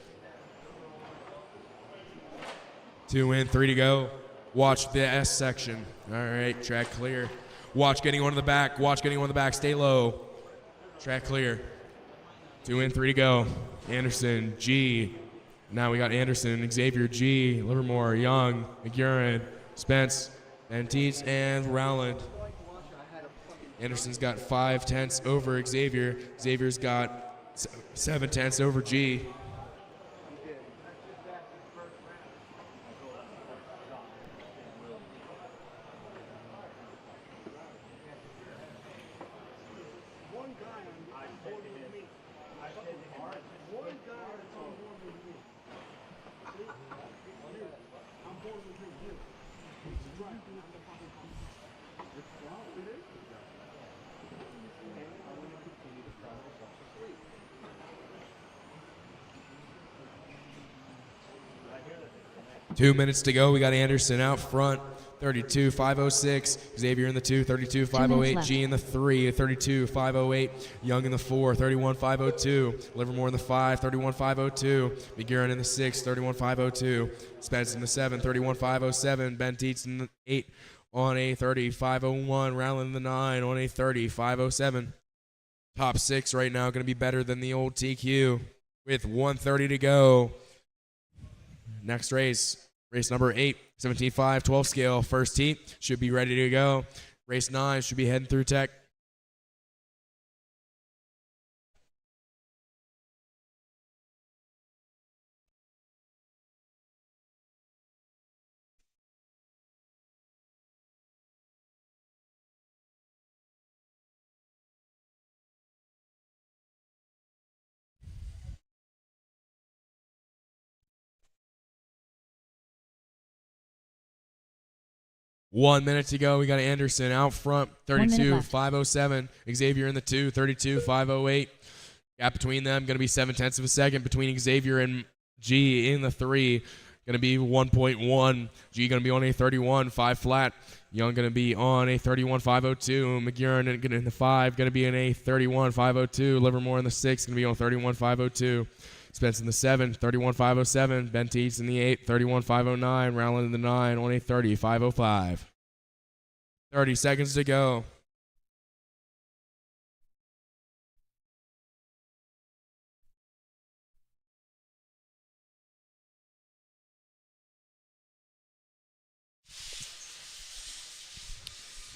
2 in, 3 to go. Watch the S section. All right, track clear. Watch getting one in the back. Watch getting one in the back. Stay low. Track clear. 2 in, 3 to go. Anderson, G. Now we got Anderson, Xavier, G, Livermore, Young, McGurran, Spence, Benteets, and Rowland. Anderson's got 5/10 over Xavier. Xavier's got 7/10 over G. Two minutes to go. We got Anderson out front. 32-506. Xavier in the 2. 32-508. G in the 3. 32-508. Young in the 4. 31-502. Livermore in the 5. 31-502. McGurran in the 6. 31-502. Spence in the 7. 31-507. Benteets in the 8 on a 30-501. Rowland in the 9 on a 30-507. Top 6 right now going to be better than the old TQ with 1:30 to go. Next race, race number 8, 17.5, 12 scale, first heat, should be ready to go. Race 9 should be heading through tech. One minute to go. We got Anderson out front, 32-507. Xavier in the 2, 32-508. Gap between them going to be 7/10 of a second between Xavier and G in the 3. Going to be 1.1. G going to be on a 31, 5 flat. Young going to be on a 31-502. McGurran in the 5 going to be in a 31-502. Livermore in the 6 going to be on 31-502. Spence in the 7, 31-507. Benteets in the 8, 31-509. Rowland in the 9 on a 30-505. 30 seconds to go.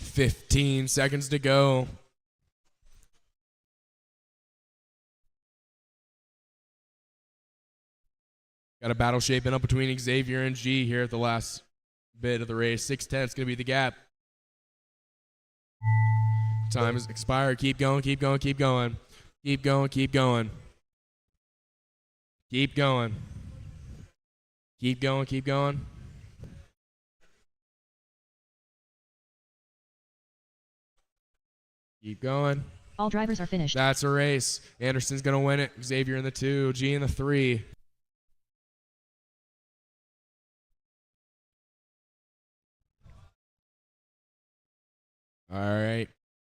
$15 seconds to go. Got a battle shaping up between Xavier and G here at the last bit of the race. 6:10 is going to be the gap. Time has expired. Keep going, keep going, keep going. Keep going, keep going. Keep going. Keep going, keep going. Keep going. All drivers are finished. That's a race. Anderson's going to win it. Xavier in the 2, G in the 3. All right.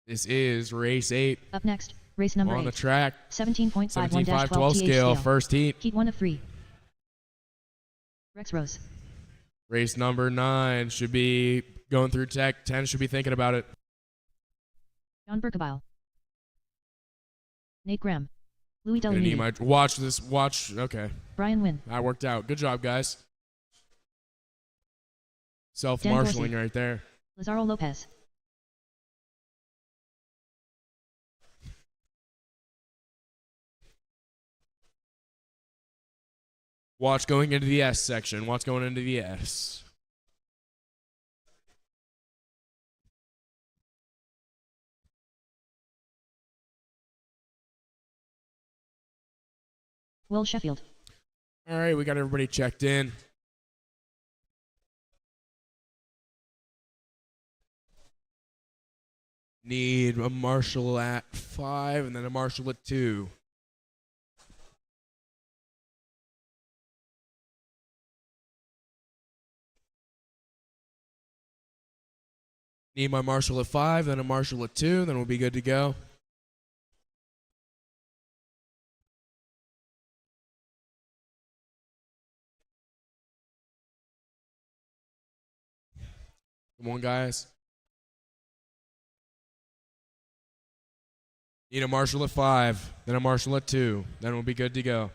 This is race 8. Up next, race number 8. On the track. 17.51-12 12 scale, first heat. Heat 1 of 3. Rex Rose. Race number 9 should be going through tech. 10 should be thinking about it. John Berkebile. Nate Graham. Louis Gonna need my, watch this. Watch. Okay. Brian Wynn. That worked out. Good job, guys. Self-marshaling right there. Lazaro Lopez. Watch going into the S section. Watch going into the S. Will Sheffield. All right, we got everybody checked in. Need a marshal at 5 and then a marshal at 2. Need my marshal at 5, then a marshal at 2, then we'll be good to go. Come on, guys. Need a marshal at 5, then a marshal at 2, then we'll be good to go.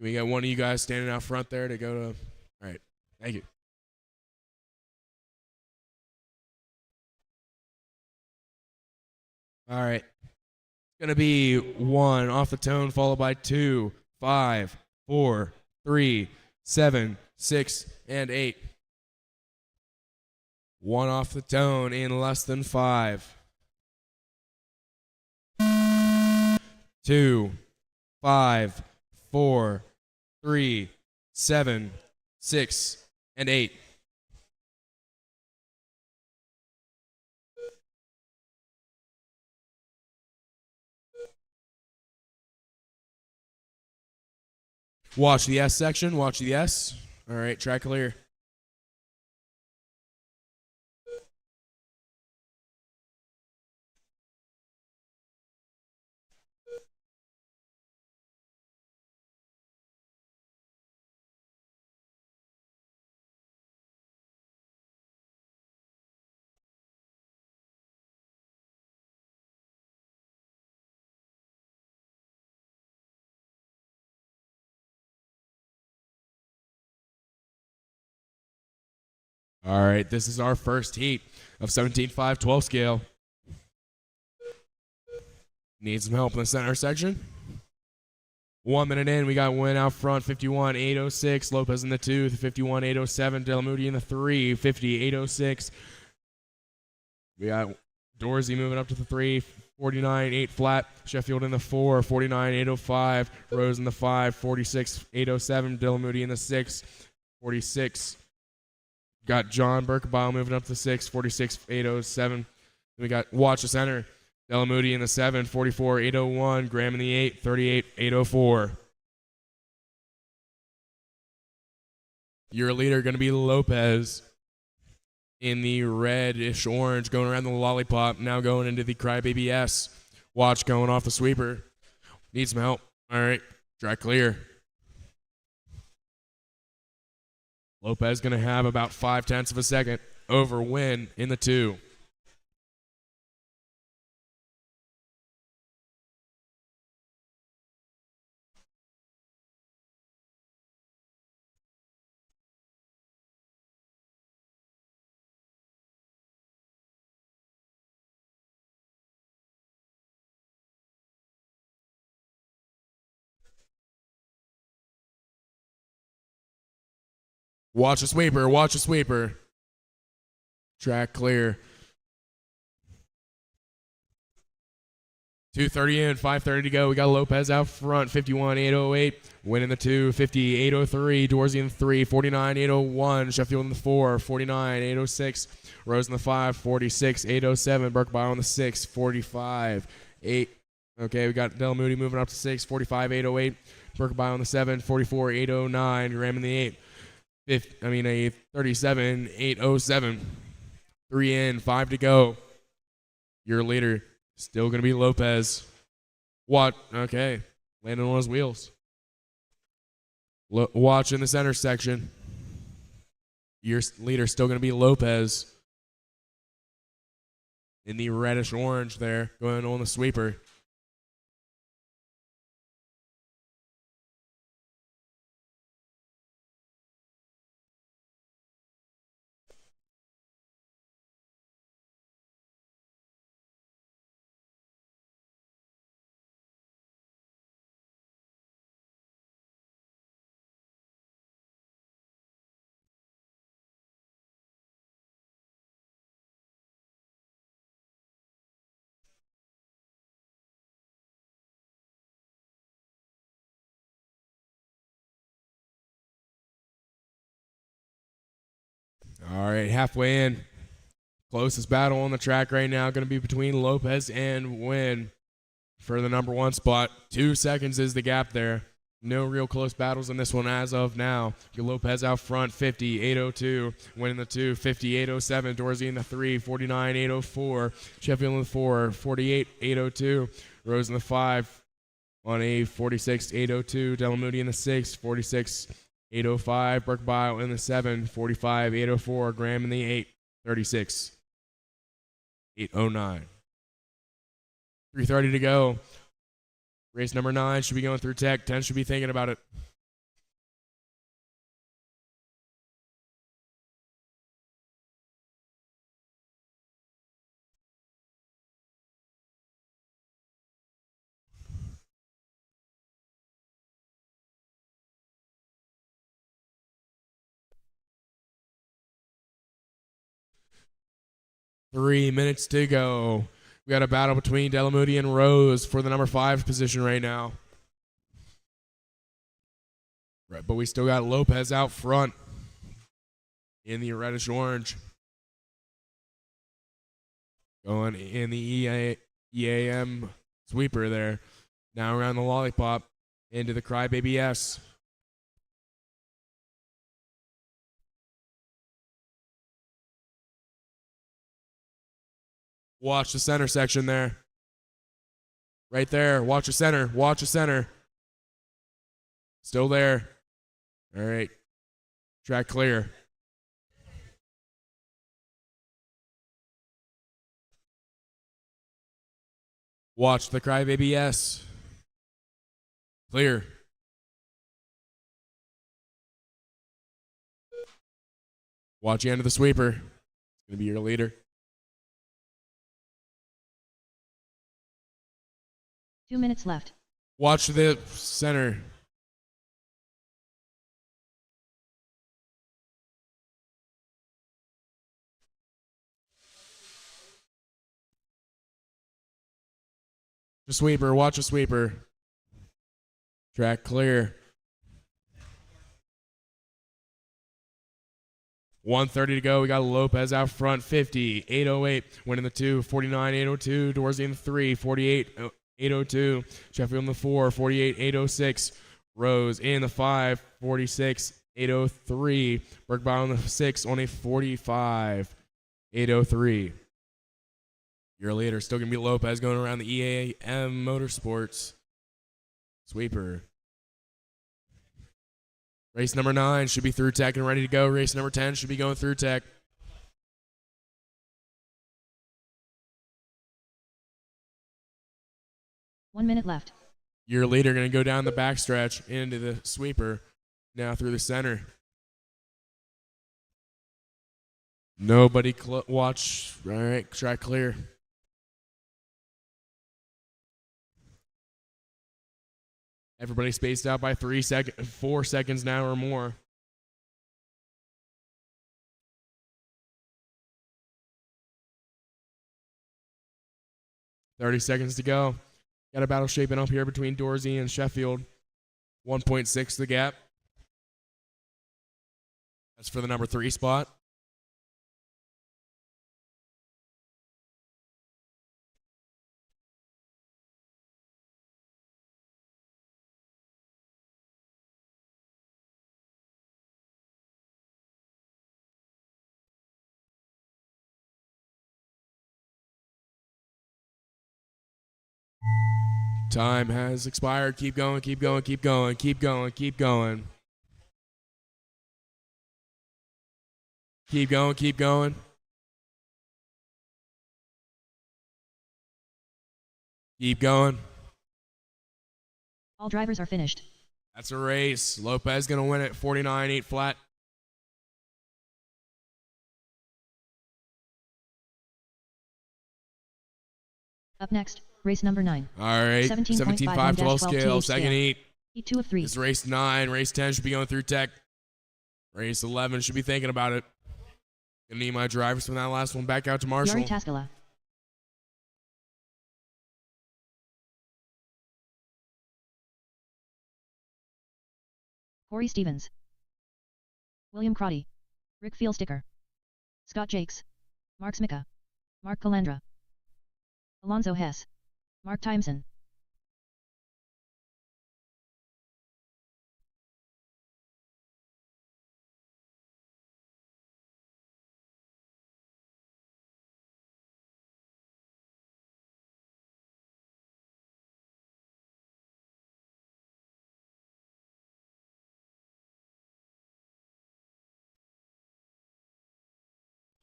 We got one of you guys standing out front there to go to. All right. Thank you. All right. It's going to be 1 off the tone, followed by 2, 5, 4, 3, 7, 6, and 8. 1 off the tone in less than 5. 2, 5, 4, 3, 7, 6, and 8. Watch the S section. Watch the S. All right, track clear. All right, this is our first heat of 17.5 12 scale. Need some help in the center section. 1 minute in, we got Win out front, 51.806. Lopez in the 2, 51.807. Delamoody in the 3, 50.806. We got Dorsey moving up to the 3, 49.8 flat. Sheffield in the 4, 49.805. Rose in the 5, 46.807. Delamoody in the 6, 46. Got John Birkabile moving up to the 6, 46.807. We got Watch the center. Delamoody in the 7, 44.801. Graham in the 8, 38.804. Your leader going to be Lopez in the reddish orange, going around the lollipop. Now going into the Crybaby S. Watch going off the sweeper. Need some help. All right, track clear. Lopez going to have about 0.5 of a second over Win in the 2. Watch a sweeper. Watch a sweeper. Track clear. 2:30 in, 5:30 to go. We got Lopez out front, 51.808. Winning the 2, 50.803. Dorsey in the 3, 49.801. Sheffield in the 4, 49.806. Rose in the 5, 46.807. Birkabile in the 6, 45.8. Okay, we got Delamoody moving up to 6, 45.808. Birkabile in the 7, 44.809. Graham in the 8. 37.807. 3 in, 5 to go. Your leader still going to be Lopez. What? Okay. Landing on his wheels. Watch in the center section. Your leader still going to be Lopez. In the reddish orange there, going on the sweeper. All right, halfway in. Closest battle on the track right now going to be between Lopez and Wynn for the number 1 spot. 2 seconds is the gap there. No real close battles in this one as of now. Lopez out front, 50-802. Winning the 2, 50-807. Dorsey in the 3, 49-804. Sheffield in the 4, 48-802. Rose in the 5 on a 46-802. Delamoody in the 6, 46-805. Burke Bio in the 7, 45-804. Graham in the 8, 36-809. 3:30 to go. Race number 9 should be going through tech. 10 should be thinking about it. Three minutes to go. We got a battle between Delamoody and Rose for the number 5 position right now. Right, but we still got Lopez out front in the reddish orange. Going in the EAM sweeper there. Now around the lollipop into the Crybaby S. Watch the center section there. Right there. Watch the center. Watch the center. Still there. All right. Track clear. Watch the Crybaby S. Clear. Watch the end of the sweeper. It's going to be your leader. 2 minutes left. Watch the center. The sweeper. Watch the sweeper. Track clear. 1:30 to go. We got Lopez out front. 50-808. Winning the 2. 49-802. Dorsey in the 3. 48-802. Sheffield in the 4. 48-806. Rose in the 5. 46-803. Burkebile in the 6 on a 45-803. Your leader still going to be Lopez going around the EAM Motorsports sweeper. Race number 9 should be through tech and ready to go. Race number 10 should be going through tech. One minute left. Your leader going to go down the backstretch into the sweeper. Now through the center. Nobody watch. All right, track clear. Everybody spaced out by 4 seconds now or more. $30 seconds to go. Got a battle shaping up here between Dorsey and Sheffield. 1.6 the gap. That's for the number 3 spot. Time has expired. Keep going, keep going, keep going, keep going, keep going. Keep going, keep going. Keep going. All drivers are finished. That's a race. Lopez going to win it 49-8 flat. Up next, race number 9. All right. 17.5 12 scale, second heat. Heat 2 of 3. This is race 9. Race 10 should be going through tech. Race 11 should be thinking about it. Gonna need my drivers from that last one. Back out to Marshall. Yari Taskala. Corey Stevens. William Crotty. Rick Feelsticker. Scott Jakes. Mark Smicka, Mark Calandra, Alonzo Hess, Mark Timeson.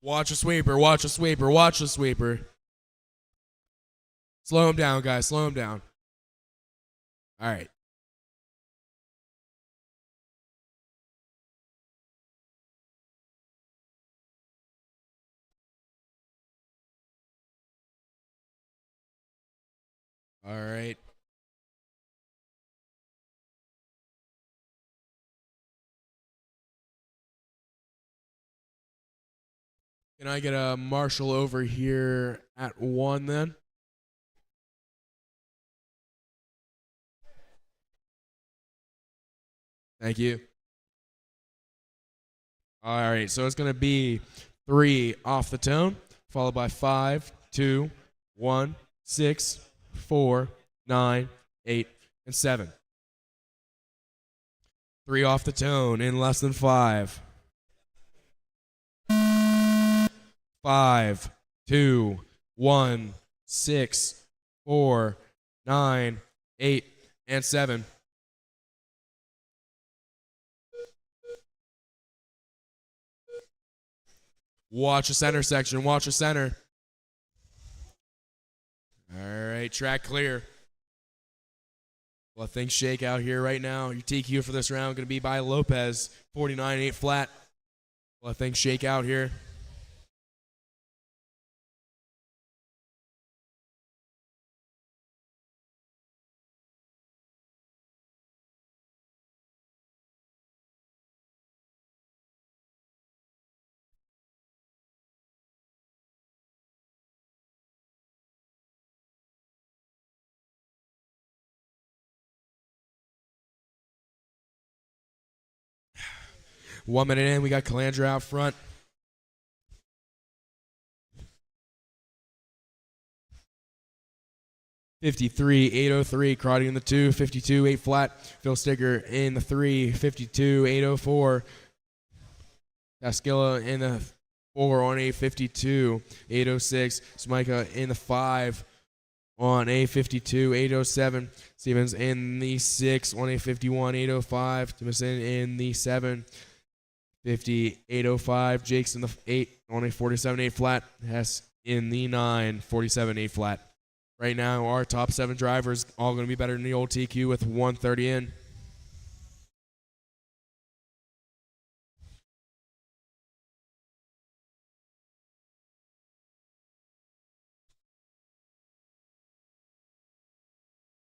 Watch a sweeper, watch a sweeper, watch a sweeper. Slow him down, guys, slow him down. All right. All right. Can I get a marshal over here at 1 then? Thank you. All right, so it's going to be 3 off the tone, followed by 5, 2, 1, 6, 4, 9, 8, and 7. 3 off the tone in less than 5. 5, 2, 1, 6, 4, 9, 8, and 7. Watch the center section. Watch the center. All right, track clear. Let things shake out here right now. Your TQ for this round going to be by Lopez, 49-8 flat. Let things shake out here. One minute in, we got Calandra out front. $53,803, Crotty in the 2, 52-8 flat. Phil Sticker in the 3, 52-804. Tasquilla in the 4 on a 52-806. Smika in the 5 on a 52-807. Stevens in the 6 on a 51-805. Timison in the 7, 50-805. Jake's in the 8 on a 47-8 flat. Hess in the 9, 47-8 flat. Right now, our top 7 drivers all going to be better than the old TQ with 130 in.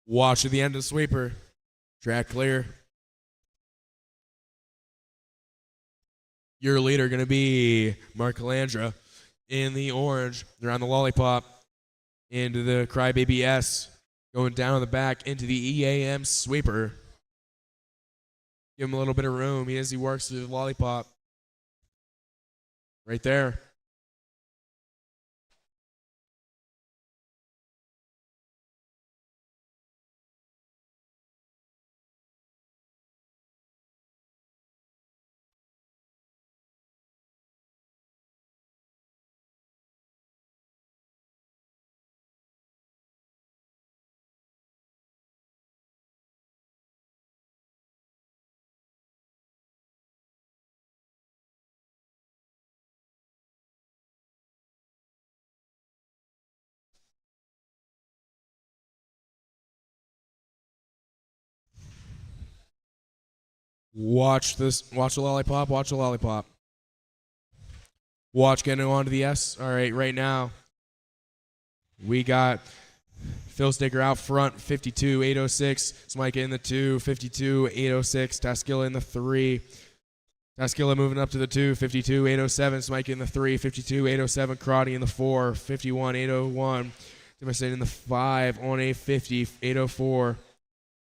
Watch at the end of the sweeper. Track clear. Your leader going to be Mark Calandra in the orange. Around the lollipop. Into the Crybaby S. Going down the back into the EAM sweeper. Give him a little bit of room as he works through the lollipop. Right there. Watch this. Watch the lollipop. Watch the lollipop. Watch getting onto the S. All right, right now we got Phil Sticker out front, 52-806. Smike in the 2, 52-806. Tasquilla in the 3. Tasquilla moving up to the 2, 52-807. Smike in the 3, 52-807. Crotty in the 4, 51-801. Timison in the 5 on a 50-804.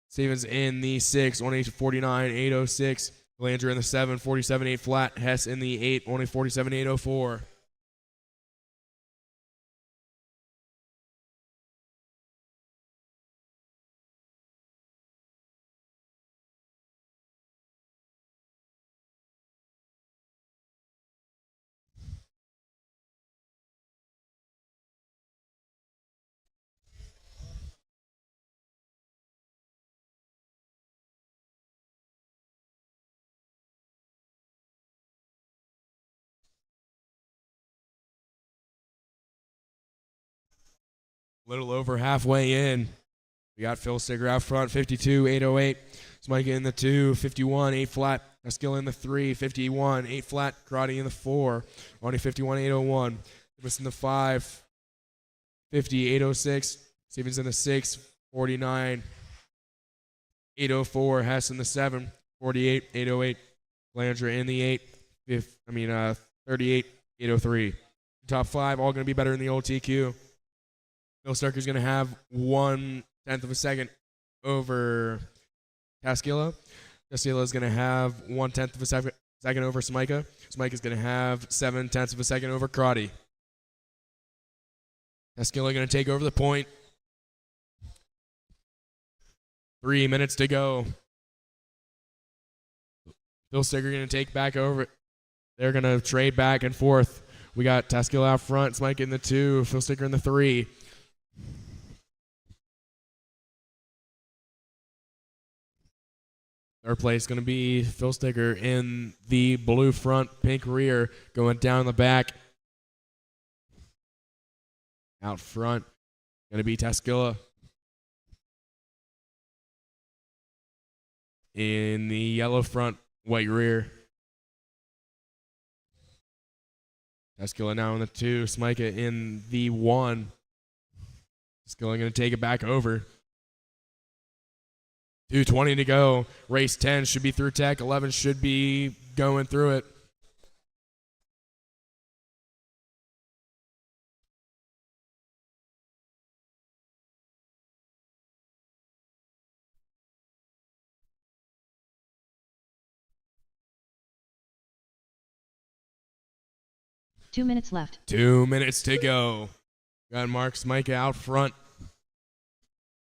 Stevens in the 6 on a 49-806. Calandra in the 7, 47-8 flat. Hess in the 8 on a 47-804. little over halfway in. We got Phil Sticker out front, 52.808. Smike in the 2, 51.8 flat. Eskil in the 3, 51.8 flat. Karate in the 4, Ronnie 51.801. Davis in the 5, 50.806. Stevens in the 6, 49.804. Hess in the 7, 48.808. Landra in the 8, 38.803. Top 5 all going to be better in the old TQ. Phil Starker's going to have 1/10 of a second over Taskila. Taskila is going to have 1/10 of a second over Smika. Smika is going to have 7/10 of a second over Karate. Taskila going to take over the point. 3 minutes to go. Phil Sticker going to take back over. They're going to trade back and forth. We got Taskila out front, Smike in the 2, Phil Sticker in the 3. Third place going to be Phil Sticker in the blue front, pink rear, going down the back. Out front, going to be Taskila. In the yellow front, white rear. Taskila now in the 2, Smika in the 1. Taskila going to take it back over. 2:20 to go. Race 10 should be through tech. 11 should be going through it. Two minutes left. 2 minutes to go. Got Mark Smika out front.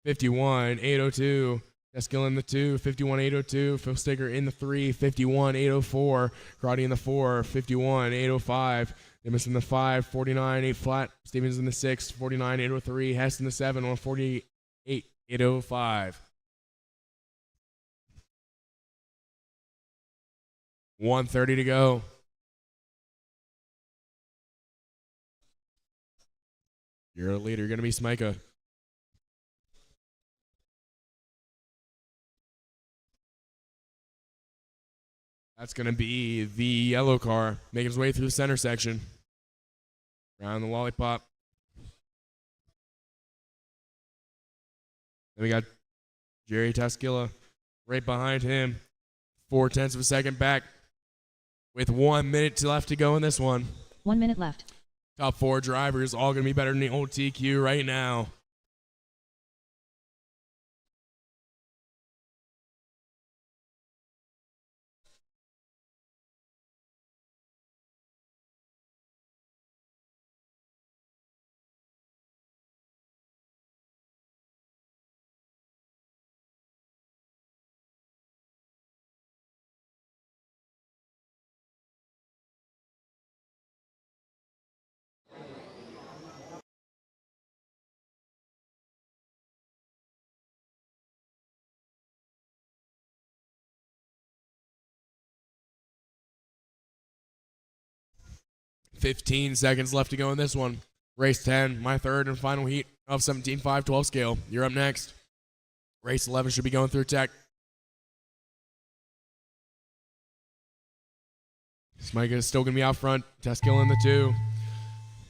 51.802. Eskil in the 2, 51.802. Phil Sticker in the 3, 51.804. Karate in the 4, 51.805. Nimitz in the 5, 49.8 flat. Stevens in the 6, 49.803. Hess in the 7, 148.805. 1:30 to go. Your leader going to be Smika. That's going to be the yellow car making his way through the center section. Around the lollipop. Then we got Jerry Taskila right behind him. 0.4 of a second back with 1 minute left to go in this one. 1 minute left. Top 4 drivers all going to be better than the old TQ right now. $15 seconds left to go in this one. Race 10, my third and final heat of 17.5-12 scale. You're up next. Race 11 should be going through tech. Smika is still going to be out front. Taskila in the 2.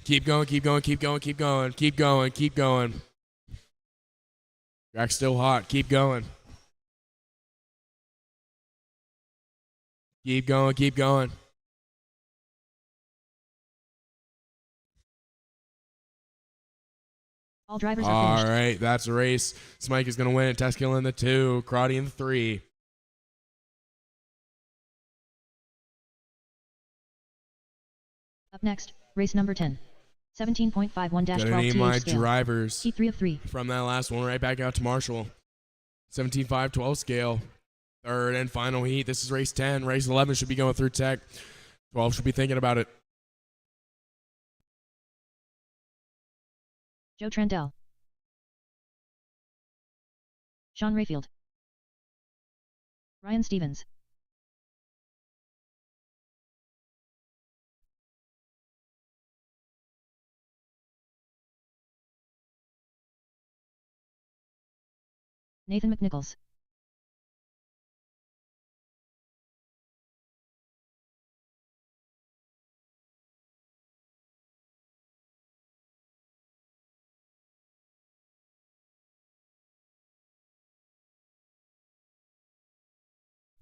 Keep going, keep going, keep going, keep going, keep going, keep going. Track's still hot. Keep going. Keep going, keep going. All drivers are finished. All right, that's a race. Smike is going to win it. Taskila in the 2. Karate in the 3. Up next, race number 10. 17.51-12 Gonna name my scale. drivers T3 of 3. from that last one right back out to Marshall. 17.5-12 scale. Third and final heat. This is race 10. Race 11 should be going through tech. 12 should be thinking about it. Joe Trandell. Sean Rayfield. Ryan Stevens. Nathan McNichols.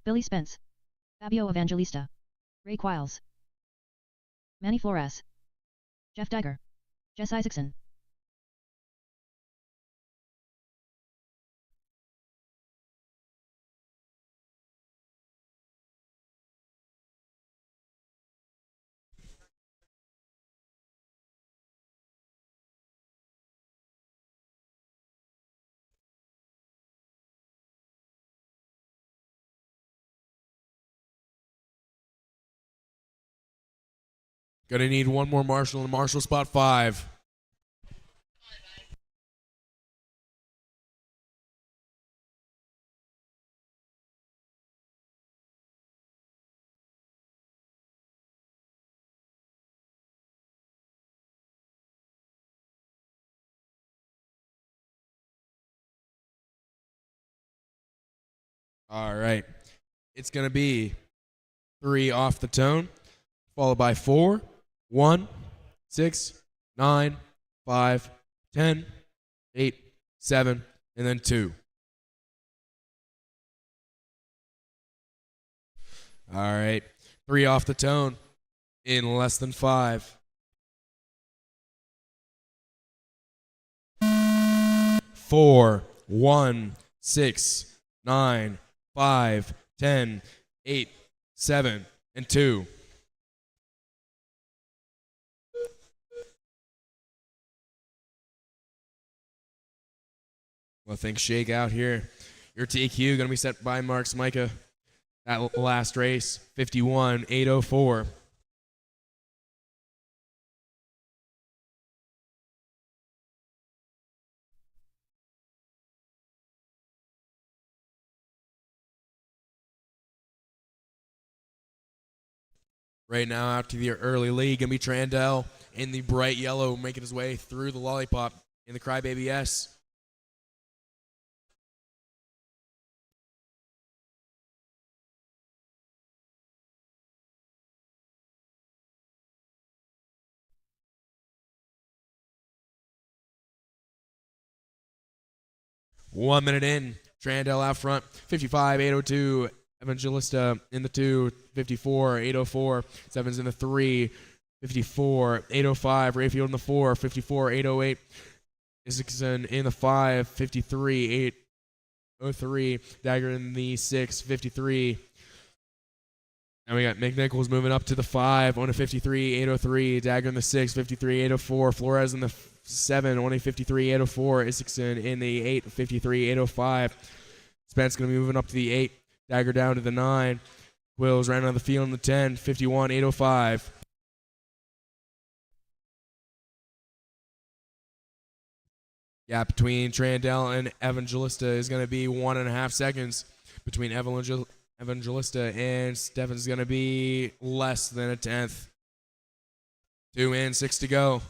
Billy Spence. Fabio Evangelista. Ray Quiles. Manny Flores. Jeff Diger. Jess Isaacson. Gonna need one more marshal in marshal spot 5. All right. It's going to be 3 off the tone, followed by 4, 1, 6, 9, 5, 10, 8, 7, and then 2. All right. 3 off the tone in less than 5. 4, 1, 6, 9, 5, 10, 8, 7, and 2. Well, things shake out here. Your TQ going to be set by Marks Micah. That last race, 51.804. Right now, out to the early lead, going to be Trandell in the bright yellow, making his way through the lollipop in the Crybaby S. One minute in, Trandell out front, 55.802. Evangelista in the 2, 54.804. Sevens in the 3, 54.805. Rayfield in the 4, 54.808. Isaacson in the 5, 53.803. Dagger in the 6, 53. And we got McNichols moving up to the 5, on a 53.803. Dagger in the 6, 53.804. Flores in the 7, only 53.804. Isaacson in the 8, 53.805. Spence going to be moving up to the 8. Dagger down to the 9. Wills right on the field in the 10, 51.805. Gap between Trandell and Evangelista is going to be 1.5 seconds. Between Evangelista and Steffens is going to be less than a tenth. 2 in, 6 to go.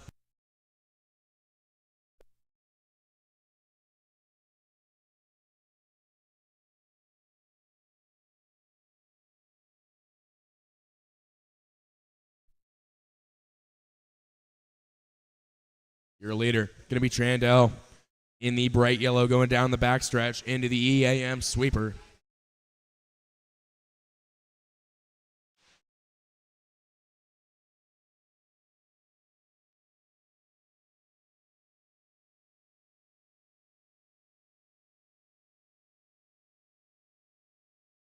Your leader going to be Trandell in the bright yellow going down the backstretch into the EAM sweeper.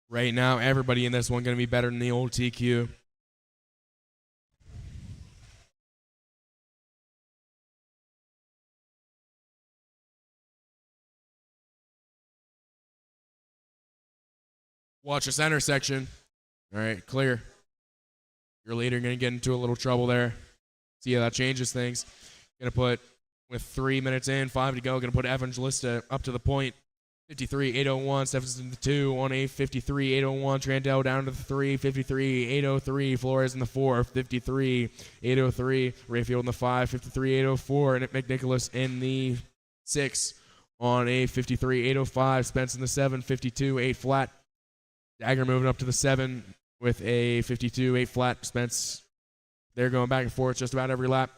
Right now, everybody in this one going to be better than the old TQ. Watch the center section. All right, clear. Your leader going to get into a little trouble there. See how that changes things. Going to put, with 3 minutes in, 5 to go, going to put Evangelista up to the point. 53.801, Steffens in the 2, on a 53.801. Trandell down to the 3, 53.803. Flores in the 4, 53.803. Rayfield in the 5, 53.804. And McNicholas in the 6, on a 53.805. Spence in the 7, 52.8 flat. Dagger moving up to the 7 with a 52.8 flat. Spence, they're going back and forth just about every lap.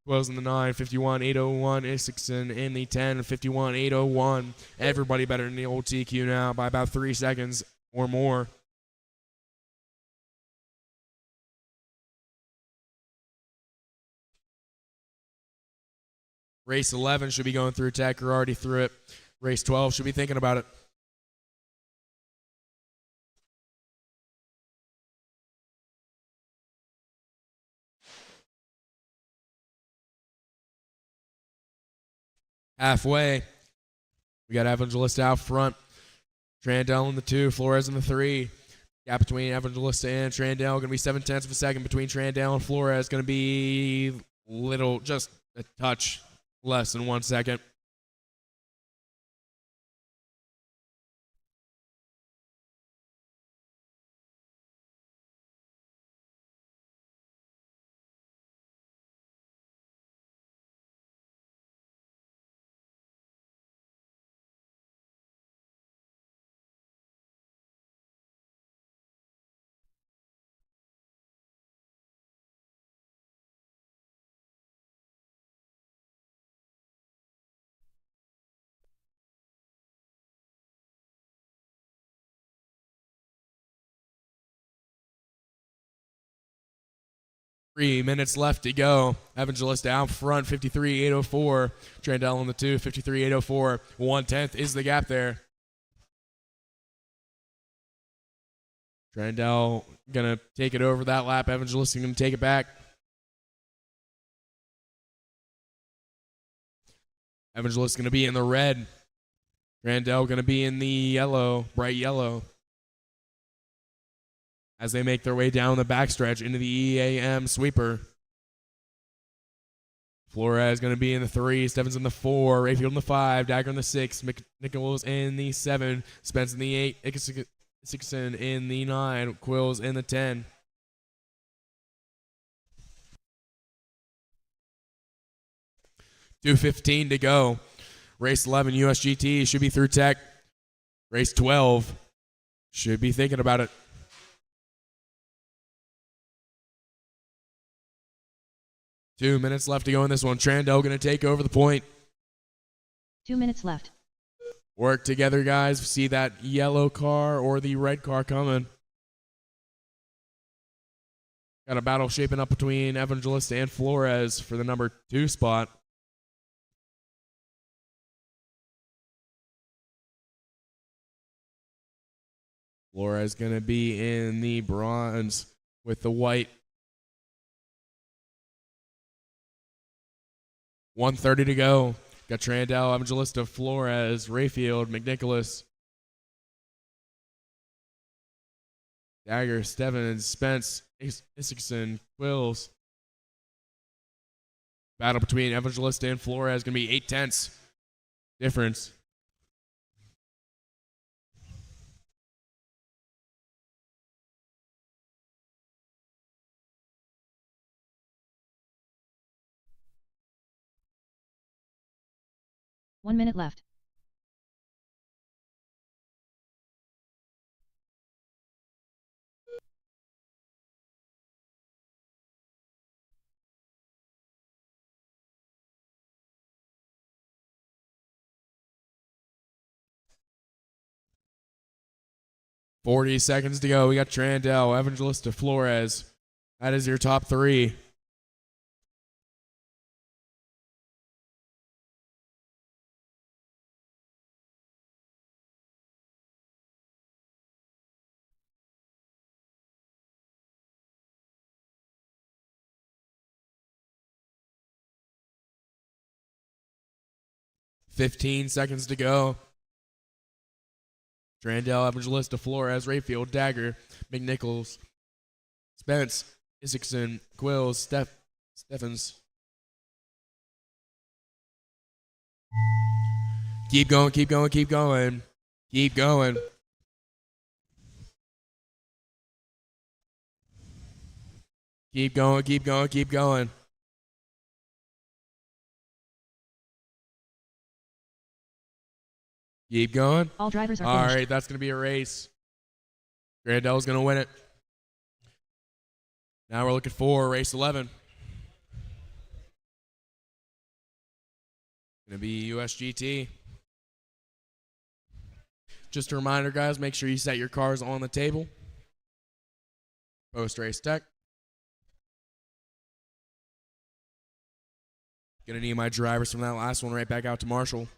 Quills in the 9, 51.801. Isakson in the 10, 51.801. Everybody better than the old TQ now by about 3 seconds or more. Race 11 should be going through tech. You're already through it. Race 12 should be thinking about it. Halfway, we got Evangelista out front. Trandell in the 2, Flores in the 3. Gap between Evangelista and Trandell going to be 7/10 of a second. Between Trandell and Flores going to be just a touch less than 1 second. Three minutes left to go. Evangelista out front, 53.804. Trandell in the 2, 53.804. 1/10 is the gap there. Trandell going to take it over that lap. Evangelista going to take it back. Evangelista going to be in the red. Trandell going to be in the yellow, bright yellow, as they make their way down the backstretch into the EAM sweeper. Flores going to be in the 3, Stevens in the 4, Rayfield in the 5, Dagger in the 6, Nichols in the 7, Spence in the 8, Ickson in the 9, Quills in the 10. .215 to go. Race 11, USGT should be through tech. Race 12 should be thinking about it. Two minutes left to go in this one. Trandell going to take over the point. 2 minutes left. Work together, guys. See that yellow car or the red car coming. Got a battle shaping up between Evangelista and Flores for the number 2 spot. Flores going to be in the bronze with the white. 1:30 to go. Got Trandell, Evangelista, Flores, Rayfield, McNicholas, Dagger, Stevens, Spence, Isakson, Quills. Battle between Evangelista and Flores going to be 8/10 difference. One minute left. .40 seconds to go. We got Trandell, Evangelista, Flores. That is your top 3. .15 seconds to go. Trandell, Evangelista, Flores, Rayfield, Dagger, McNichols, Spence, Isakson, Quills, Steffens. Keep going, keep going, keep going. Keep going. Keep going, keep going, keep going. Keep going. All drivers are All finished. right, that's going to be a race. Grandel's going to win it. Now we're looking for race 11. Going to be USGT. Just a reminder, guys, make sure you set your cars on the table. Post-race tech. Going to need my drivers from that last one right back out to Marshall.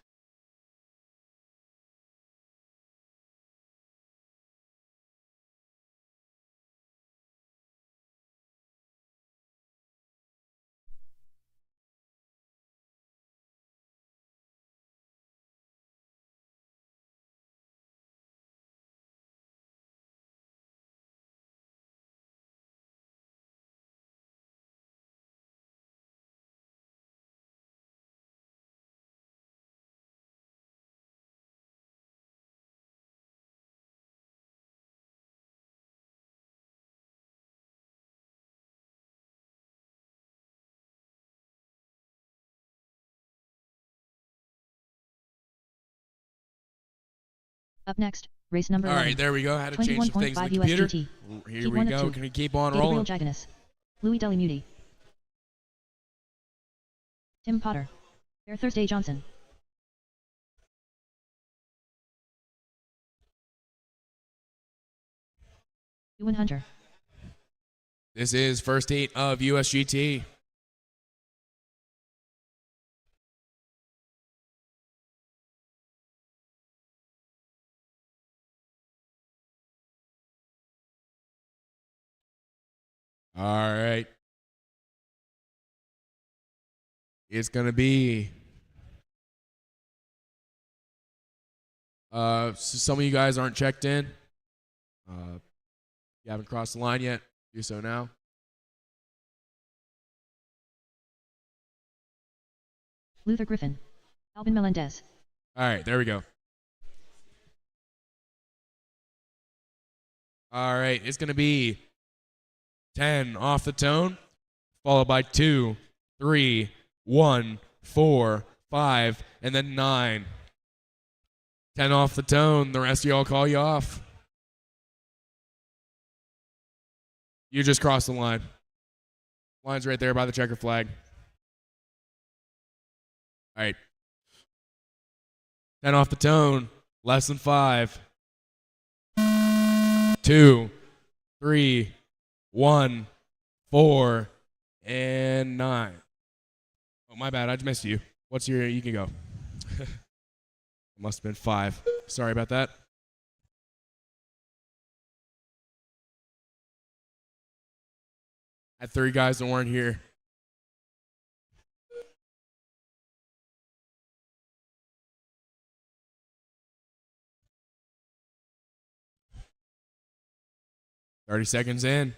Up next, race number All 11. right, there we go. Had to change some things in the 21.5 computer. USGT. Here Heat we 1 of go. 2. Can we keep on Gabriel rolling? Giganus. Louis Delimuti. Tim Potter. Air Thursday Johnson. Ewan Hunter. This is first heat of USGT. All right. It's going to be so some of you guys aren't checked in. You haven't crossed the line yet. Do so now. Luther Griffin. Alvin Melendez. All right, there we go. All right, it's going to be 10 off the tone, followed by 2, 3, 1, 4, 5, and then 9. 10 off the tone. The rest of y'all call you off. You just crossed the line. Line's right there by the checker flag. All right. 10 off the tone. Less than 5. 2, 3, 1, 4, and 9. Oh, my bad. I just missed you. What's your... You can go. It must have been 5. Sorry about that. I had 3 guys that weren't here. "30 seconds in.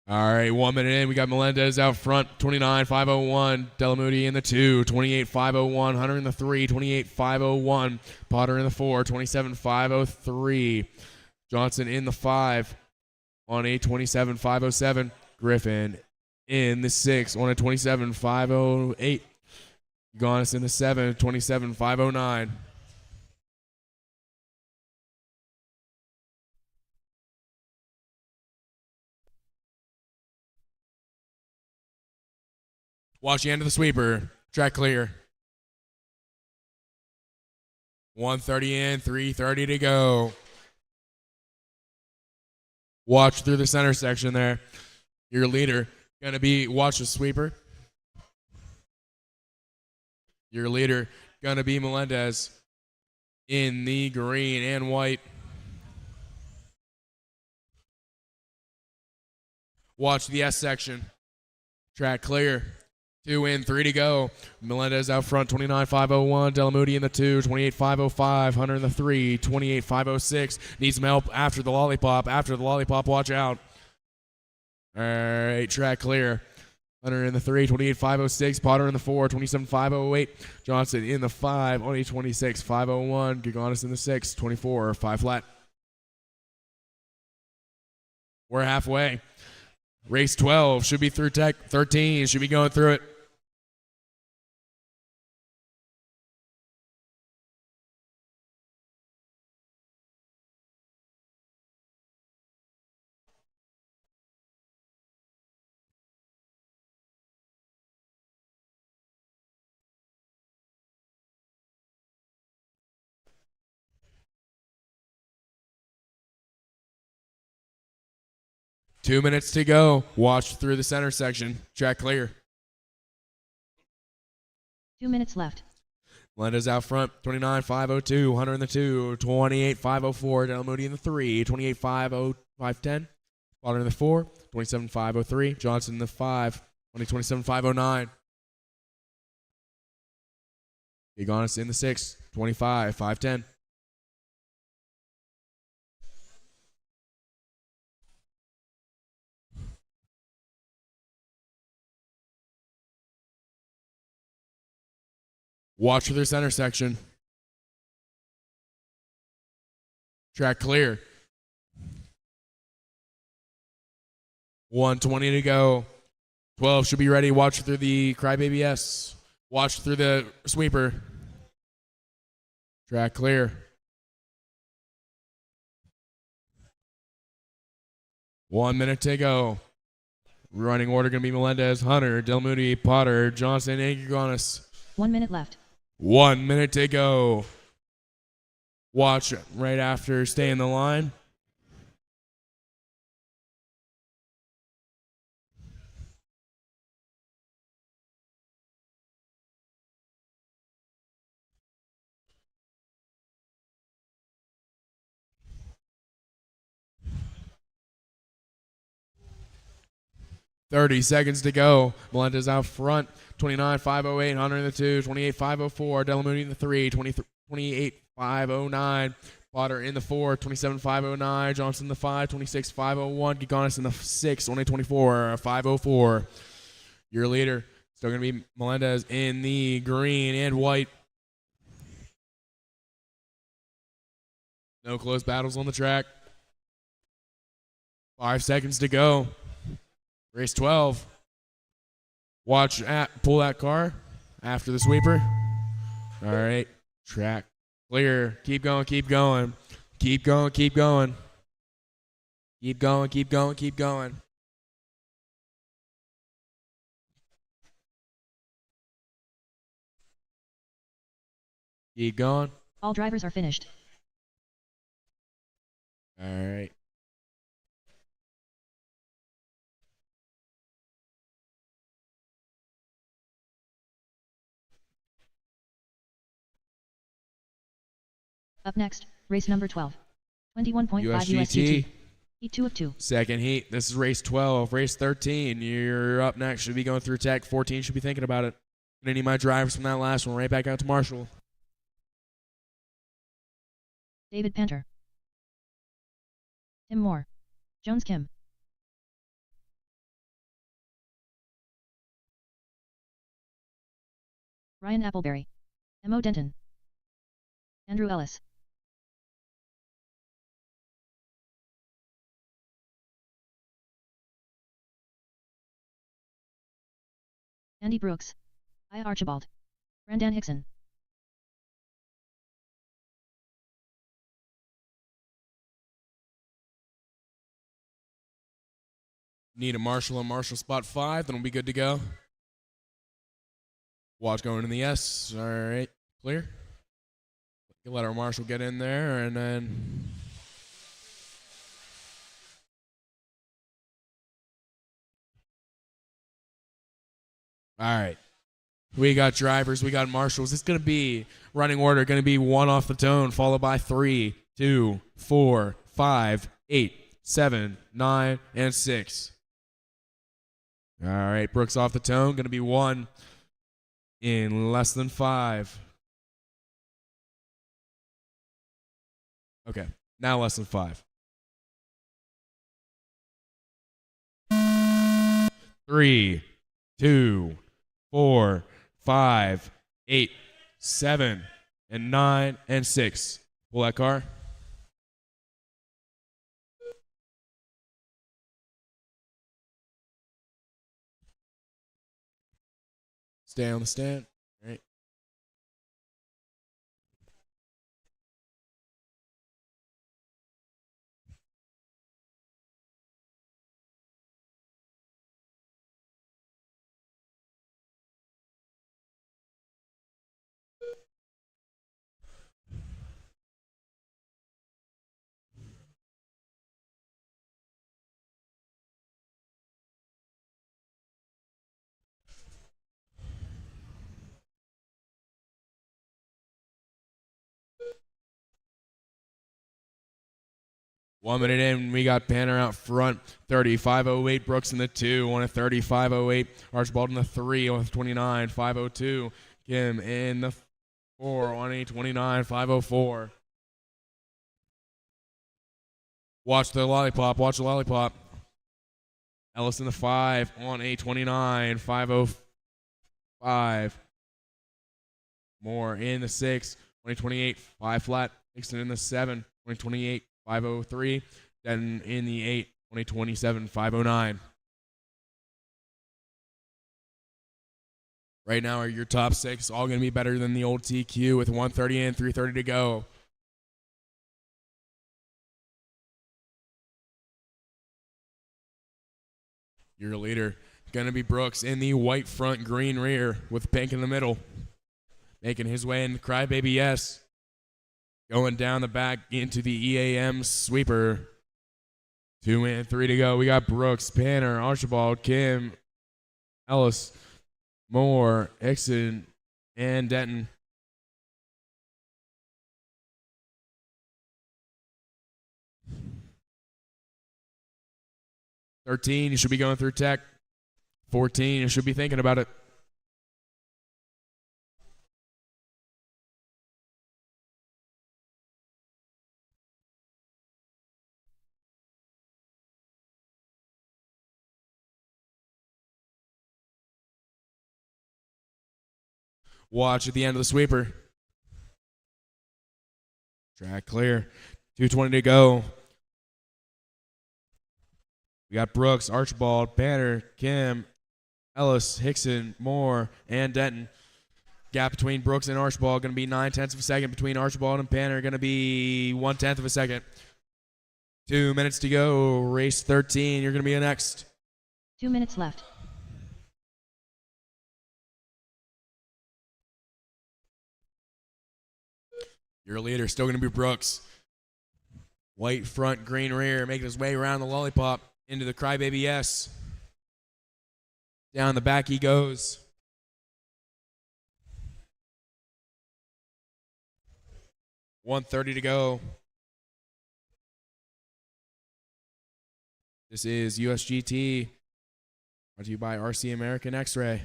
All right, 1 minute in. We got Melendez out front, 29.501. Delamuti in the 2, 28.501. Hunter in the 3, 28.501. Potter in the 4, 27.503. Johnson in the 5 on a 27.507. Griffin in the 6 on a 27.508. Giannis in the 7, 27.509. Watch the end of the sweeper. Track clear. 1:30 in, 3:30 to go. Watch through the center section there. Your leader going to be, watch the sweeper. Your leader going to be Melendez in the green and white. Watch the S section. Track clear. 2 in, 3 to go. Melendez out front, 29.501. Delamuti in the 2, 28.505. Hunter in the 3, 28.506. Needs some help after the lollipop. After the lollipop, watch out. All right, track clear. Hunter in the 3, 28.506. Potter in the 4, 27.508. Johnson in the 5, only 26.501. Gigonis in the 6, 24, 5 flat. We're halfway. Race 12 should be through tech. 13 should be going through it. Two minutes to go. Watch through the center section. Track clear. 2 minutes left. Melenda's out front. 29.502. Hunter in the 2. 28.504. Del Moody in the 3. 28.510. Potter in the 4. 27.503. Johnson in the 5. 27.509. Gigonis in the 6. 25.510. Watch for their center section. Track clear. 1:20 to go. 12 should be ready. Watch through the Crybaby S. Watch through the sweeper. Track clear. 1 minute to go. Running order going to be Melendez, Hunter, Del Moody, Potter, Johnson, and Gigonis. 1 minute left. 1 minute to go. Watch right after. Stay in the line. $30 to go. Melendez out front. 29.508. Hunter in the 2. 28.504. Delamooney in the 3. 28.509. Potter in the 4. 27.509. Johnson in the 5. 26.501. Gigonis in the 6. Only 24.504. Your leader. Still going to be Melendez in the green and white. No close battles on the track. 5 seconds to go. Race 12. Watch pull that car after the sweeper. All right. Track clear. Keep going, keep going. Keep going, keep going. Keep going, keep going, keep going. Keep going. All drivers are finished. All right. Up next, race number 12. 21.5 USGT. USGT. Heat 2 of 2. Second heat. This is race 12. Race 13. You're up next. Should be going through tech. 14 should be thinking about it. Gonna need my drivers from that last one right back out to Marshall. David Penter. Tim Moore. Jones Kim. Ryan Appleberry. Mo Denton. Andrew Ellis. Andy Brooks. I. Archibald. Brendan Hickson. Need a Marshall on Marshall spot 5, then we'll be good to go. Watch going in the S. All right, clear. Let our Marshall get in there, and then all right. We got drivers, we got marshals. It's going to be running order, going to be 1 off the tone, followed by 3, 2, 4, 5, 8, 7, 9, and 6. All right, Brooks off the tone, going to be 1 in less than 5. Okay, now less than 5. 3, 2, 4, 5, 8, 7, and 9, and 6. Pull that car. Stay on the stand. All right. One minute in, we got Banner out front, 35.08. Brooks in the 2, on a 35.08. Archibald in the 3, on a 29.502. Kim in the 4, on a 29.504. Watch the lollipop, watch the lollipop. Ellis in the 5, on a 29.505. Moore in the 6, 2028, 5 flat. Nixon in the 7, 2028, 503. Then in the 8, 2027, 509. Right now are your top 6, all going to be better than the old TQ with 130 in, 330 to go. Your leader going to be Brooks in the white front, green rear with pink in the middle. Making his way in Crybaby Yes. Going down the back into the EAM sweeper. 2 and 3 to go. We got Brooks, Panner, Archibald, Kim, Ellis, Moore, Exon, and Denton. $13, you should be going through tech. $14, you should be thinking about it. Watch at the end of the sweeper. Track clear. 2:20 to go. We got Brooks, Archibald, Banner, Kim, Ellis, Hickson, Moore, and Denton. Gap between Brooks and Archibald going to be 9/10 of a second. Between Archibald and Banner going to be 1/10 of a second. 2 minutes to go. Race 13. You're going to be next. 2 minutes left. Your leader still going to be Brooks. White front, green rear, making his way around the lollipop into the Crybaby Yes. Down the back he goes. $130 to go. This is USGT, brought to you by RC American X-Ray.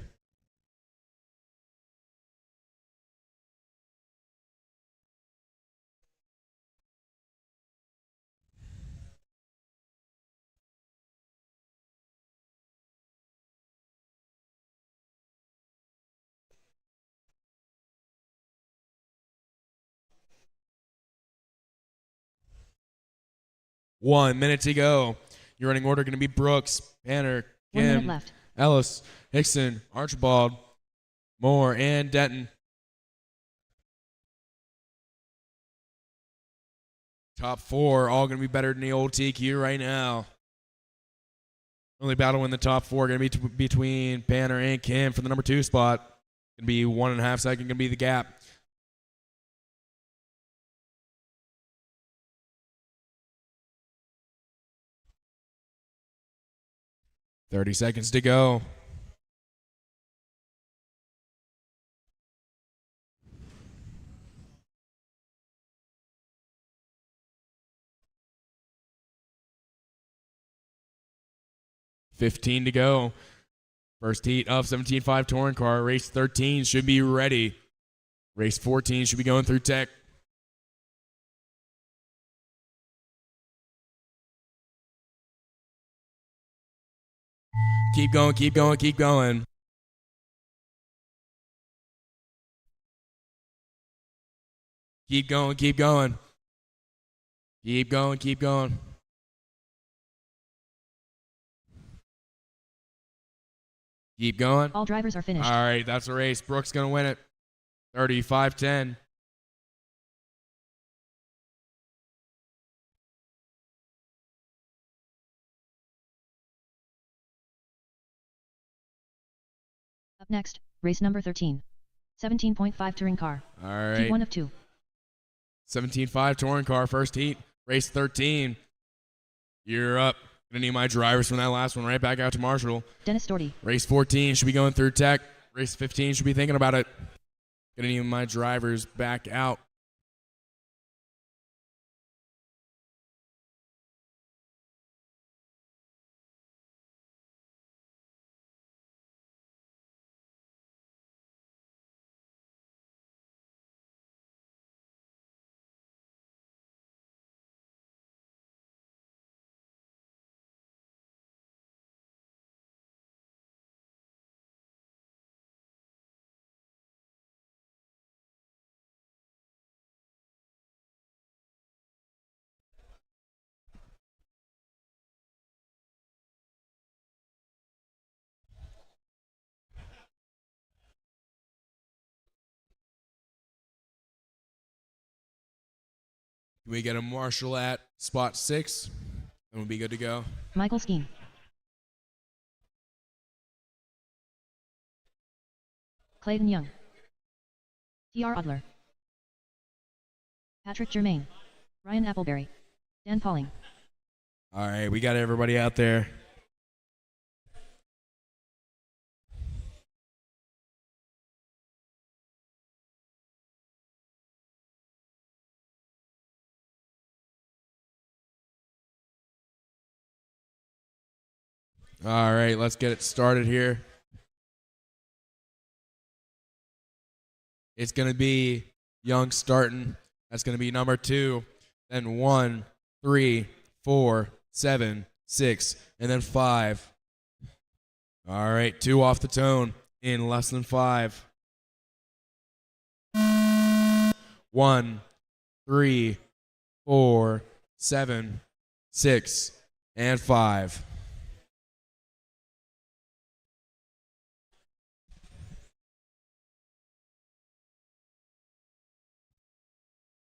One minute to go. Your running order going to be Brooks, Banner, 1 minute Kim, left. Ellis, Hickson, Archibald, Moore, and Denton. Top 4, all going to be better than the old TQ right now. Only battle in the top 4 going to be between Banner and Kim for the number 2 spot. Going to be 1.5 seconds going to be the gap. $30 seconds to go. $15 to go. First heat of 17.5 touring car. Race 13 should be ready. Race 14 should be going through tech. Keep going, keep going, keep going. Keep going, keep going. Keep going, keep going. Keep going. All drivers are finished. All right, that's a race. Brooks going to win it. 35-10. Up next, race number 13. 17.5 touring car. All Heat right. 1 of 2. 17.5 touring car, first heat. Race 13. You're up. Gonna need my drivers from that last one right back out to Marshall. Dennis Doherty. Race 14 should be going through tech. Race 15 should be thinking about it. Gonna need my drivers back out. Can we get a Marshall at spot 6? And we'll be good to go. Michael Skeen. Clayton Young. T.R. Adler. Patrick Germain. Ryan Appleberry. Dan Pauling. All right, we got everybody out there. All right, let's get it started here. It's going to be Young starting. That's going to be number 2. Then 1, 3, 4, 7, 6, and then 5. All right, 2 off the tone in less than 5. 1, 3, 4, 7, 6, and 5.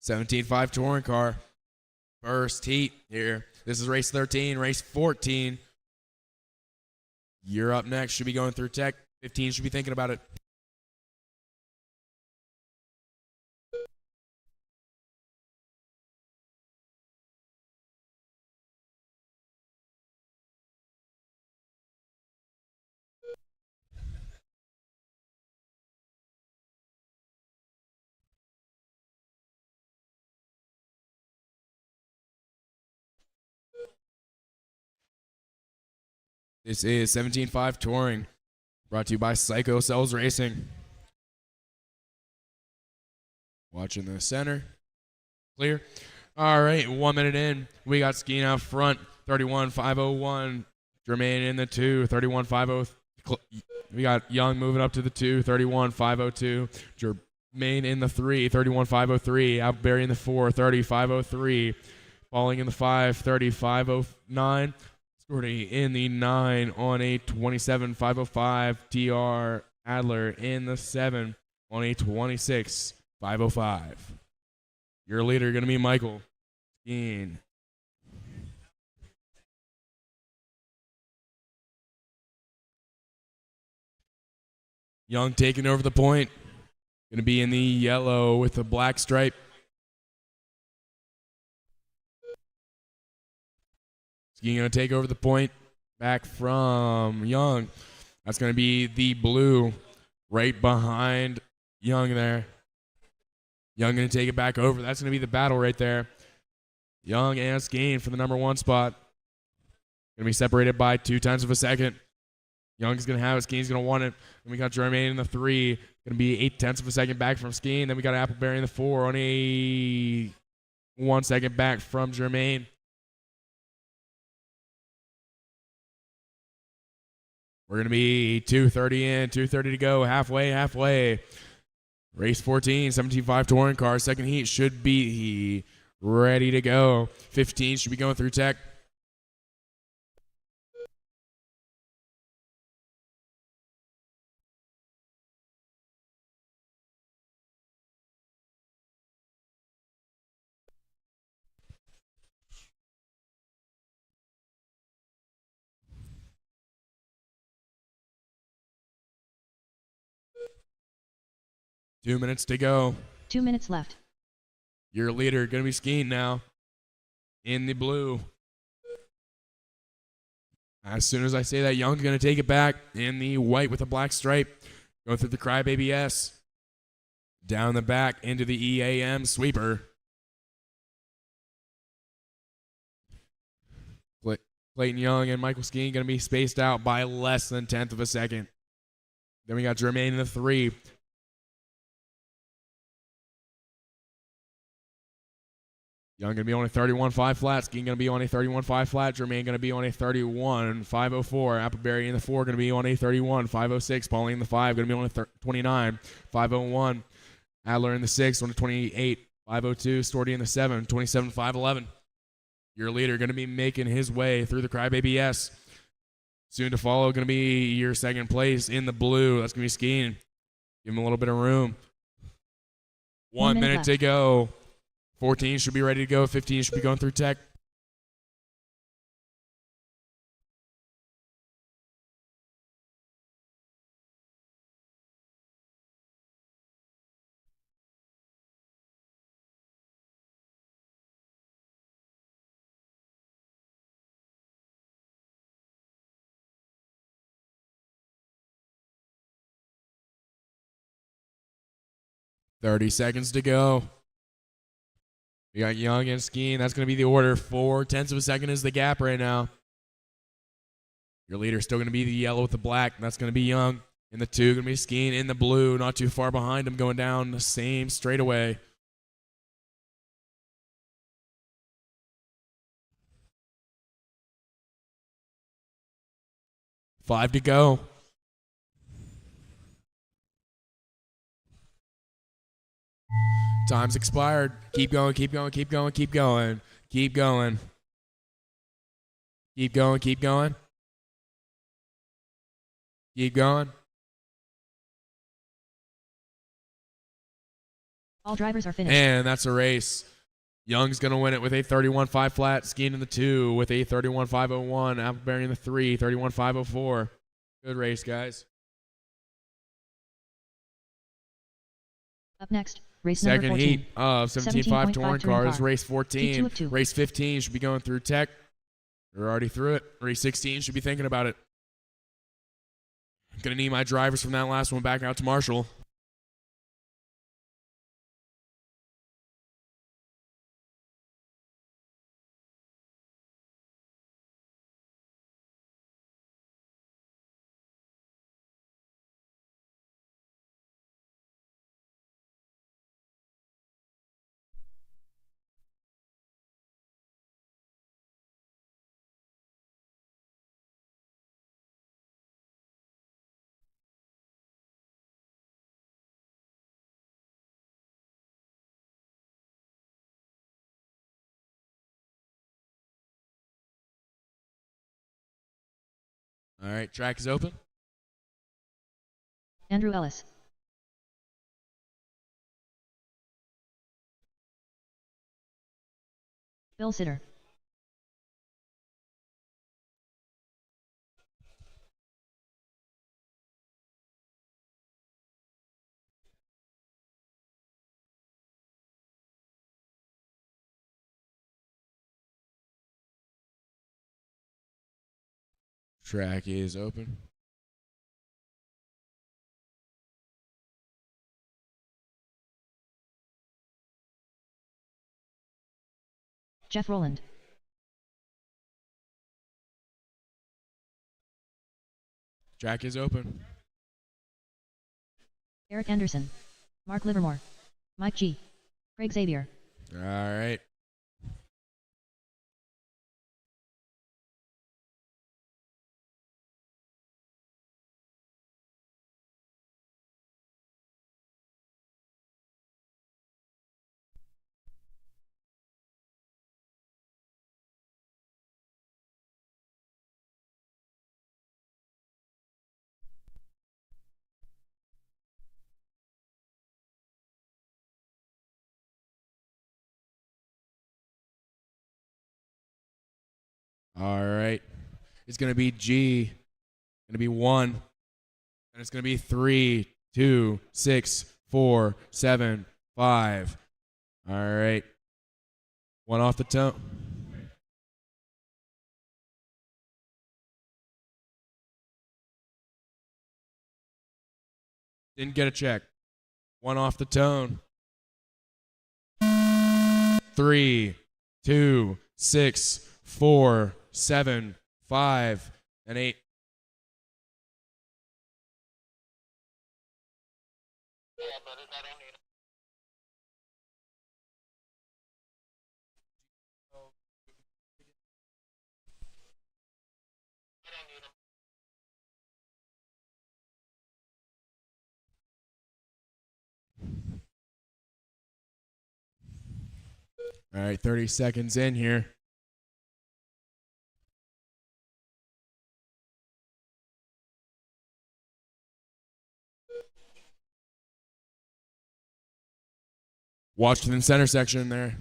$17.5 touring car. First heat here. This is race 13, race 14. You're up next. Should be going through tech. 15 should be thinking about it. This is 17.5 touring, brought to you by Psycho Cells Racing. Watching the center. Clear. All right, 1 minute in. We got Skeen out front, 31.501. Jermaine in the 2, 31.50. We got Young moving up to the 2, 31.502. Jermaine in the 3, 31.503. Outberry in the 4, 30.503. Falling in the 5, 30.509. Scorty in the 9 on a 27.505. TR Adler in the 7 on a 26.505. Your leader going to be Michael Skeen. Young taking over the point. Going to be in the yellow with a black stripe. Skeen going to take over the point back from Young. That's going to be the blue right behind Young there. Young going to take it back over. That's going to be the battle right there. Young and Skeen for the number 1 spot. Going to be separated by 2/10 of a second. Young's going to have it. Skeen's going to want it. Then we got Jermaine in the 3. Going to be 8/10 of a second back from Skeen. Then we got Appleberry in the 4 on a 1 second back from Jermaine. We're going to be 2:30 in, 2:30 to go, halfway. Race 14, 17.5 touring car. Second heat should be ready to go. 15 should be going through tech. Two minutes to go. 2 minutes left. Your leader going to be skiing now in the blue. As soon as I say that, Young's going to take it back in the white with a black stripe. Going through the Crybaby S. Down the back into the EAM sweeper. Clayton Young and Michael Skeen going to be spaced out by less than 1/10 of a second. Then we got Jermaine in the 3. Young going to be on a 31.5 flat. Skeen going to be on a 31.5 flat. Jermaine going to be on a 31.504. Appleberry in the 4 going to be on a 31.506. Pauline in the 5 going to be on a 29.501. Adler in the 6 on a 28.502. Storty in the 7, 27.511. Your leader going to be making his way through the Crybaby S. Soon to follow going to be your second place in the blue. That's going to be Skeen. Give him a little bit of room. 1 minute to go. 14 should be ready to go. 15 should be going through tech. $30 seconds to go. We got Young and Skeen. That's going to be the order. 4/10 of a second is the gap right now. Your leader is still going to be the yellow with the black. That's going to be Young. In the 2, going to be Skeen. In the blue, not too far behind him, going down the same straightaway. $5 to go. Time's expired. Keep going, keep going, keep going, keep going. Keep going. Keep going, keep going. Keep going. All drivers are finished. And that's a race. Young's going to win it with a 31.5 flat. Skeen in the 2 with a 31.501. Appleberry in the 3, 31.504. Good race, guys. Up next, race number Second 14. heat of 17.5 touring cars. Race 14. T2 of 2. Race 15 should be going through tech. We're already through it. Race 16 should be thinking about it. Going to need my drivers from that last one back out to Marshall. All right, track is open. Andrew Ellis. Bill Sitter. Track is open. Jeff Rowland. Track is open. Eric Anderson. Mark Livermore. Mike G. Craig Xavier. All right. All right. It's going to be G. Going to be 1. And it's going to be 3, 2, 6, 4, 7, 5. All right. 1 off the toe. Didn't get a check. 1 off the tone. 3, 2, 6, 4, 7, 5, and 8. All right, 30 seconds in here. Washington center section there.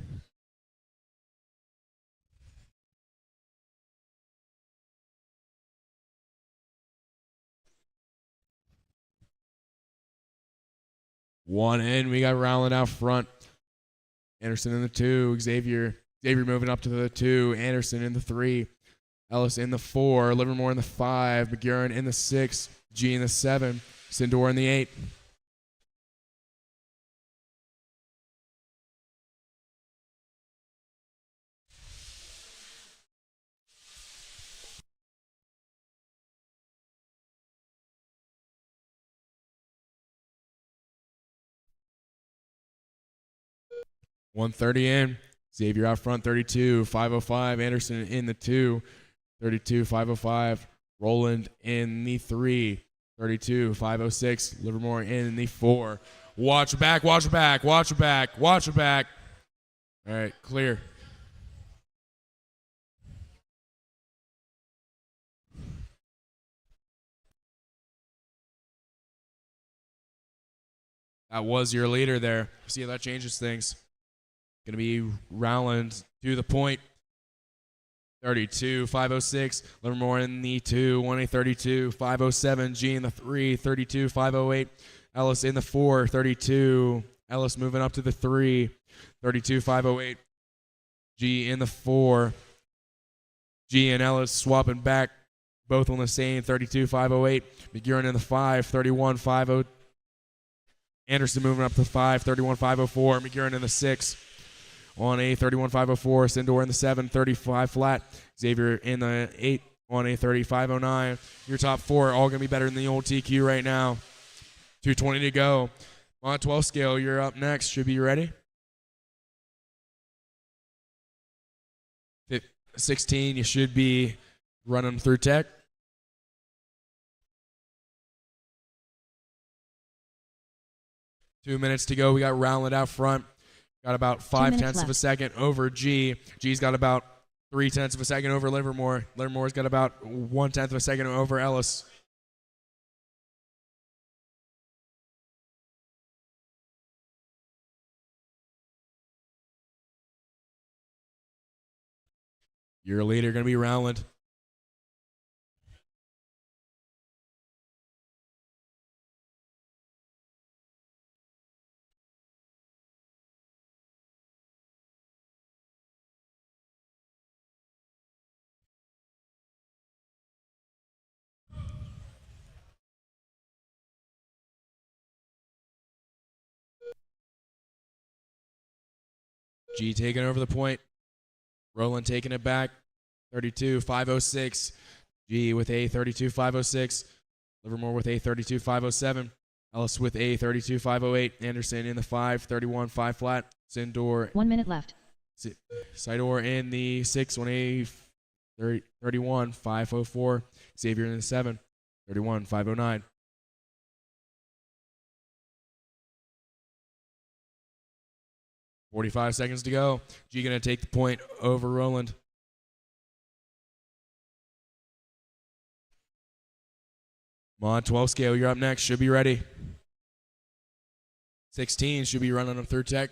One in. We got Rowland out front. Anderson in the 2. Xavier moving up to the 2. Anderson in the 3. Ellis in the 4. Livermore in the 5. McGurran in the 6. G in the 7. Sindor in the 8. .130 in. Xavier out front, 32, 505. Anderson in the 2, 32, 505. Roland in the 3, 32, 506. Livermore in the 4. Watch back, watch back, watch back, watch back. All right, clear. That was your leader there. See how that changes things. Going to be Rowland to the point. 32, 506. Livermore in the 2, 1A32, 507. G in the 3, 32, 508. Ellis in the 4, 32. Ellis moving up to the 3, 32, 508. G in the 4. G and Ellis swapping back, both on the same, 32, 508. McGurran in the 5, 31, 50. Anderson moving up to 5, 31, 504. McGurran in the 6. On a 31-504, Sindor in the 7, 35 flat. Xavier in the 8 on a 35-09. Your top 4 all going to be better than the old TQ right now. 2:20 to go. On 12 scale, you're up next. Should be ready. 16, you should be running through tech. Two minutes to go. We got Rowland out front. Got about 0.5 of a second over G. G's got about 0.3 of a second over Livermore. Livermore's got about 0.1 of a second over Ellis. Your leader going to be Rowland. G taking over the point. Roland taking it back. 32-506. G with a 32-506. Livermore with a 32-507. Ellis with a 32-508. Anderson in the 5, 31, 5 flat. Sindor. 1 minute left. Sidor in the 6, 1A 31, 504. Xavier in the 7, 31, 509. .45 seconds to go. G going to take the point over Roland. Come on, 12 scale, you're up next. Should be ready. 16 should be running them through tech.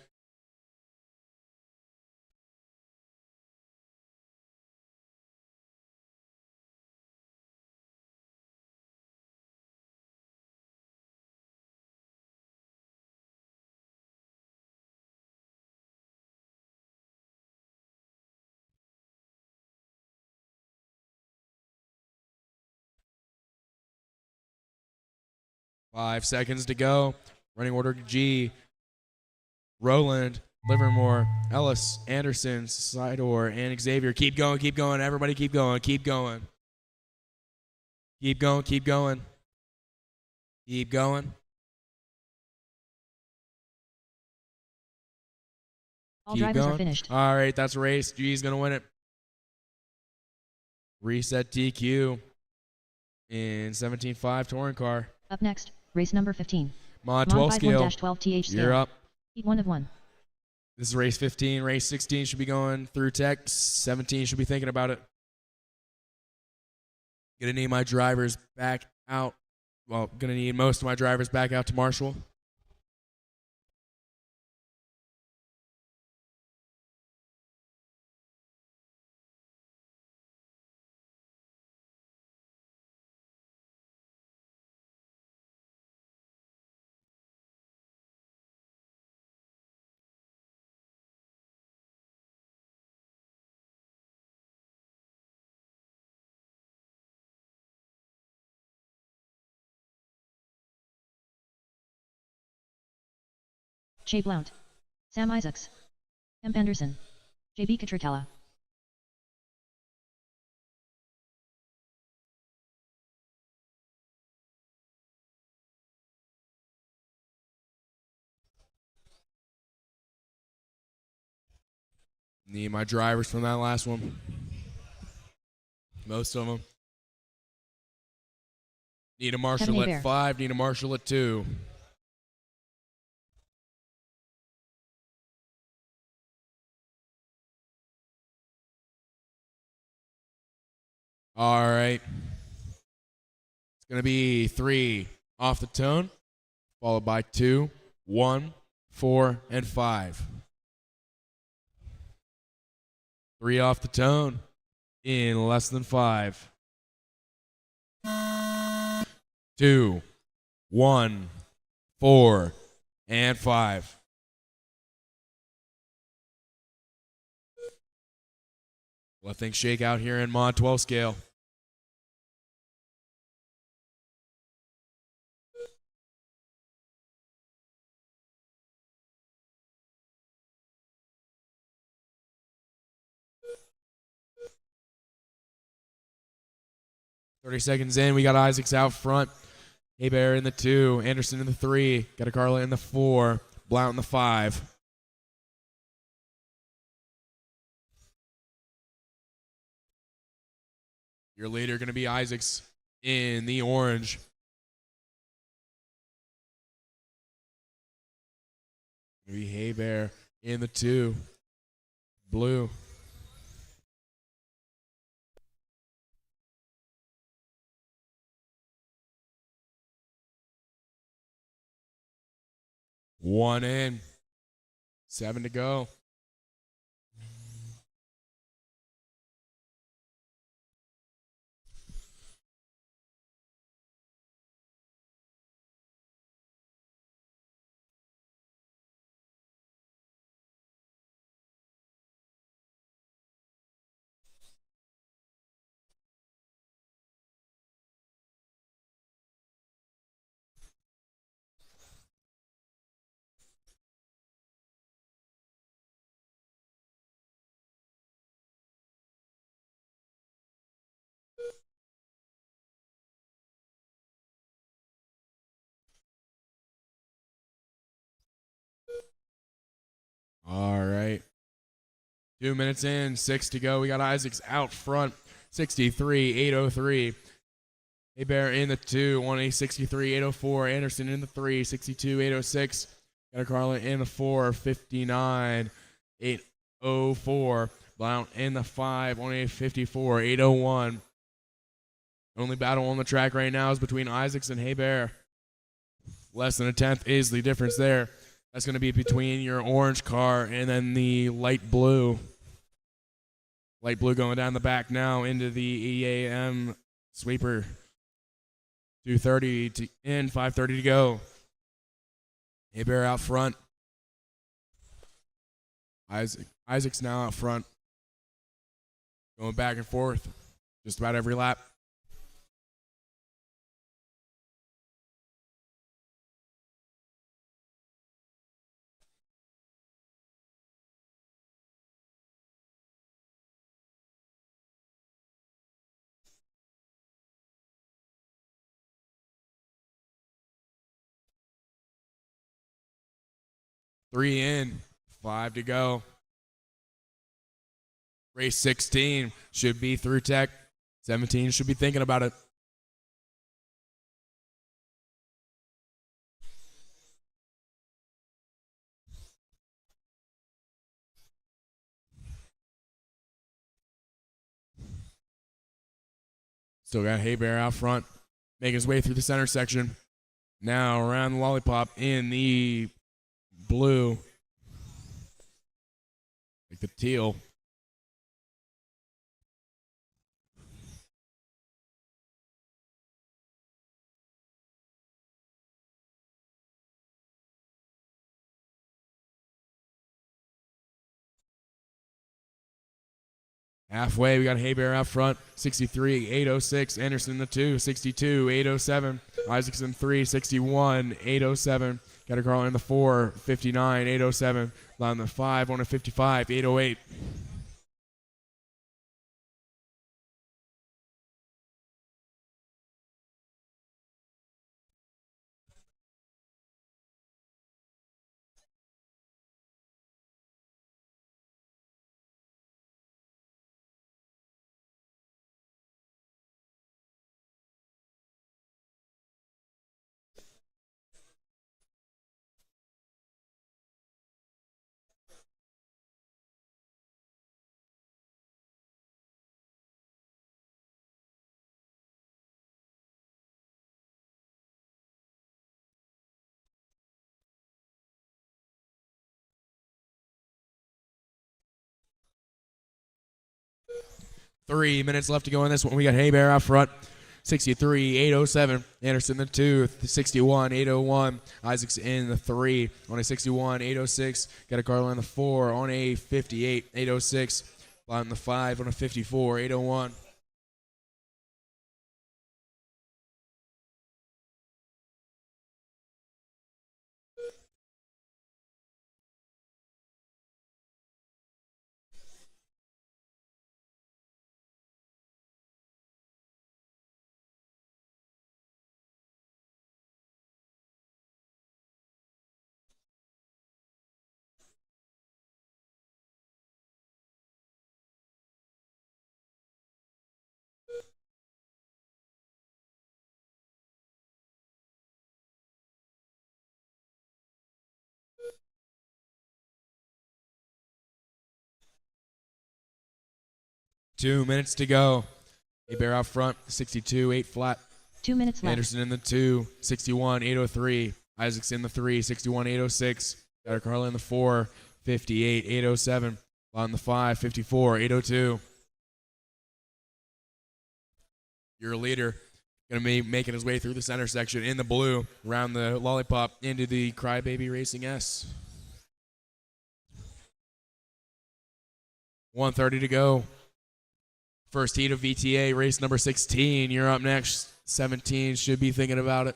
5 seconds to go. Running order G. Roland, Livermore, Ellis, Anderson, Sidor, and Xavier. Keep going, keep going. Everybody keep going, keep going. Keep going, keep going. Keep going. All Keep drivers going. are finished. All right, that's a race. G's going to win it. Reset DQ in 17.5 touring car. Up next, race number 15. Mod 12 scale. 12-TH scale. You're up. Heat 1 of 1. This is race 15. Race 16 should be going through tech. 17 should be thinking about it. Gonna need my drivers back out. Well, gonna need most of my drivers back out to Marshall. Jay Blount. Sam Isaacs. M. Anderson. J.B. Katrikala. Need my drivers from that last one. Most of them. Need a Marshall Kevin at Hebert. 5. Need a Marshall at 2. All right. It's going to be 3 off the tone, followed by 2, 1, 4, and 5. 3 off the tone in less than 5. 2, 1, 4, and 5. Let things shake out here in Mod 12 scale. "30 seconds in, we got Isaacs out front. Hebert in the 2, Anderson in the 3, got a Carla in the 4, Blount in the 5. Your leader going to be Isaacs in the orange. Maybe Hebert in the 2, blue. One in. 7 to go. All right. 2 minutes in, 6 to go. We got Isaacs out front, 63-803. Hebert in the 2, 163-804. Anderson in the 3, 62-806. Got a Carlin in the 4, 59-804. Blount in the 5, 154-801. Only battle on the track right now is between Isaacs and Hebert. Less than a tenth is the difference there. That's going to be between your orange car and then the light blue. Light blue going down the back now into the EAM sweeper. 2:30 to in, 5:30 to go. Hebert out front. Isaac's now out front. Going back and forth just about every lap. 3 in, 5 to go. Race 16 should be through tech. 17 should be thinking about it. Still got Hay Bear out front, making his way through the center section. Now around the lollipop in the blue. Like the teal. Halfway, we got Hay Bear out front, 63, 806. Anderson in the 2, 62, 807. Isaacson 3, 61, 807. Got a Carl in the 4, 59, 807. Line the 5, on a 55, 808. Three minutes left to go in this one. We got Hay Bear out front. 63, 807. Anderson the 2, 61, 801. Isaacs in the 3 on a 61, 806. Got a Carl in the 4 on a 58, 806. On the 5 on a 54, 801. Two minutes to go. Hay Bear out front, 62, 8 flat. 2 minutes left. Anderson in the 2, 61, 803. Isaacs in the 3, 61, 806. Got a Carl in the 4, 58, 807. On the 5, 54, 802. Your leader going to be making his way through the center section in the blue, around the lollipop into the Crybaby Racing S. 1:30 to go. First heat of VTA, race number 16. You're up next. 17 should be thinking about it.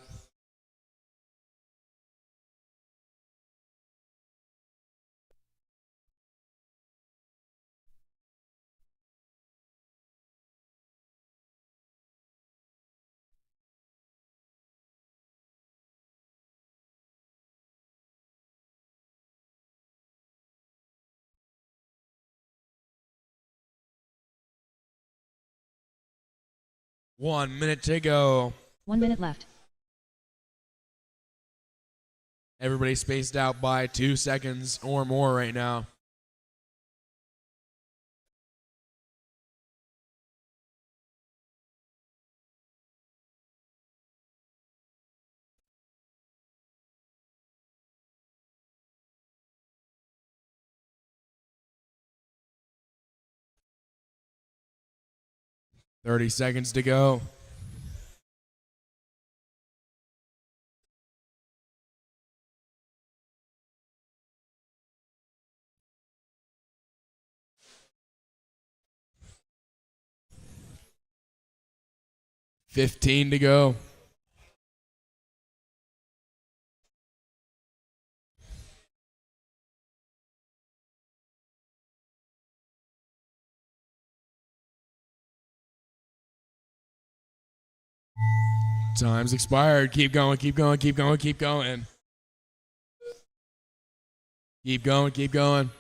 One minute to go. 1 minute left. Everybody spaced out by 2 seconds or more right now. Thirty seconds to go. $15 to go. Time's expired. Keep going, keep going, keep going, keep going. Keep going, keep going.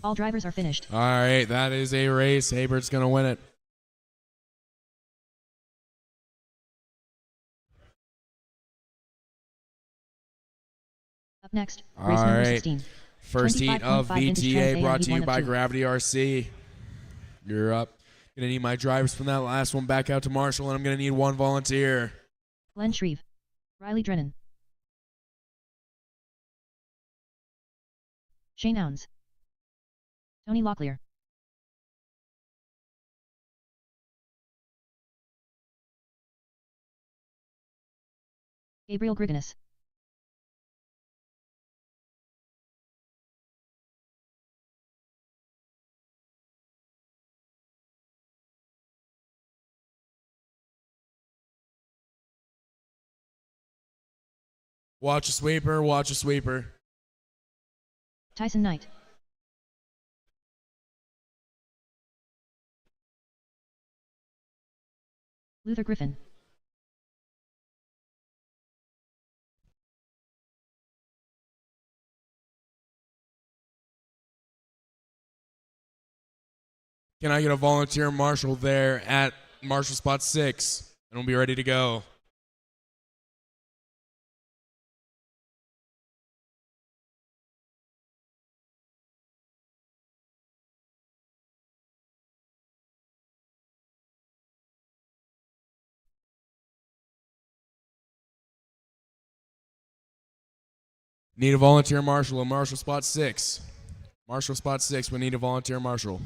All drivers are finished. All right, that is a race. Habert's going to win it. Up next, All race number right. 16. First heat of 25.5 vintage VTA Trans brought AM to you V1 by of 2. Gravity RC. You're up. Gonna need my drivers from that last one back out to Marshall, and I'm gonna need one volunteer. Glenn Shreve. Riley Drennan. Shane Owens. Tony Locklear. Gabriel Grigonis. Watch a sweeper, watch a sweeper. Tyson Knight. Luther Griffin. Can I get a volunteer Marshall there at Marshall spot 6? And we'll be ready to go. Need a volunteer Marshall at Marshall spot 6. Marshall spot 6, we need a volunteer Marshall.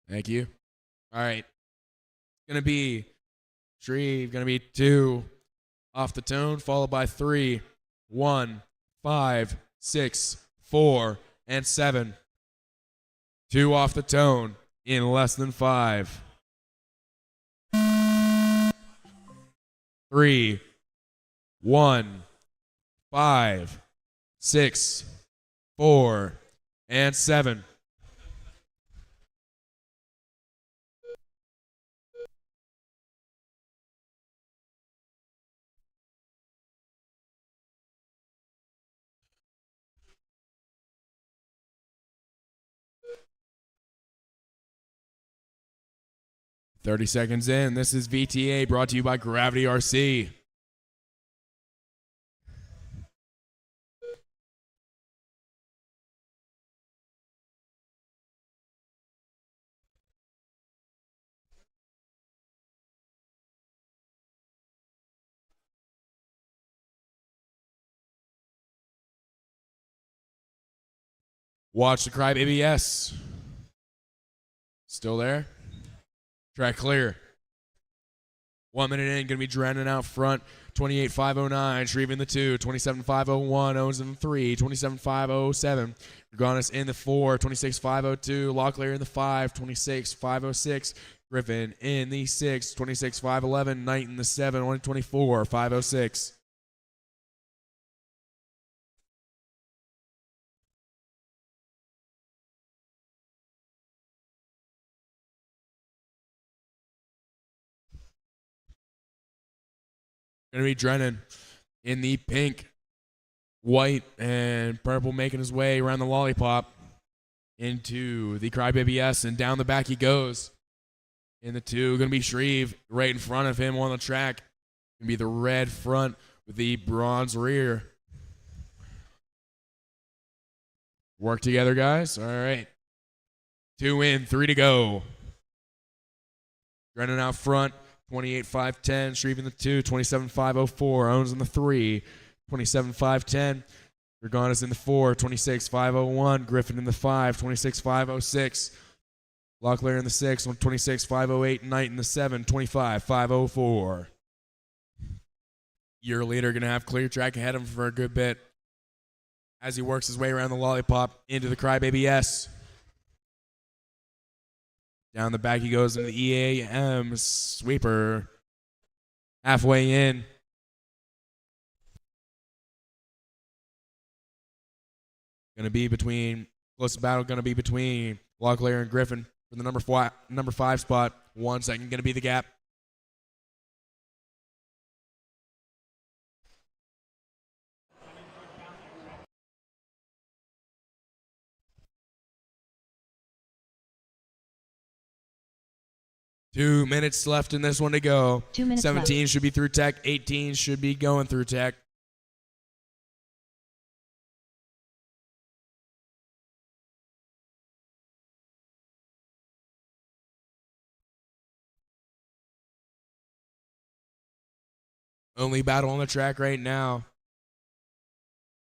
Thank you. All right. Gonna be Shreve, gonna be 2 off the tone, followed by 3, 1, 5, 6, 4, and 7. 2 off the tone in less than 5. 3, 1, 5, 6, 4, and 7. "30 seconds in. This is VTA brought to you by Gravity RC. Watch the Crybaby S. Still there? Track clear. 1 minute in, going to be Drennan out front. 28.509, Shreve in the 2. 27.501, Owens in the 3. 27.507, Grigonis in the 4. 26.502, Locklear in the 5. 26.506, Griffin in the 6. 26.511, Knight in the 7. 124.506. Going to be Drennan in the pink, white, and purple, making his way around the lollipop into the Crybaby S, and down the back he goes. In the 2, going to be Shreve right in front of him on the track. Going to be the red front with the bronze rear. Work together, guys. All right. 2 in, 3 to go. Drennan out front. 28.510, Shreve in the 2, 27.504, Owens in the 3, 27.510, Grigonis in the 4, 26.501, Griffin in the 5, 26.506, Locklear in the 6, 26.508, Knight in the 7, 25.504. Your leader going to have clear track ahead of him for a good bit as he works his way around the lollipop into the Crybaby S. Down the back he goes into the EAM sweeper. Halfway in. Going to be between Closest battle going to be between Locklear and Griffin for the number 5 spot. 1 second going to be the gap. Two minutes left in this one to go. 2 minutes 17 left. should be through tech. 18 should be going through tech. Only battle on the track right now.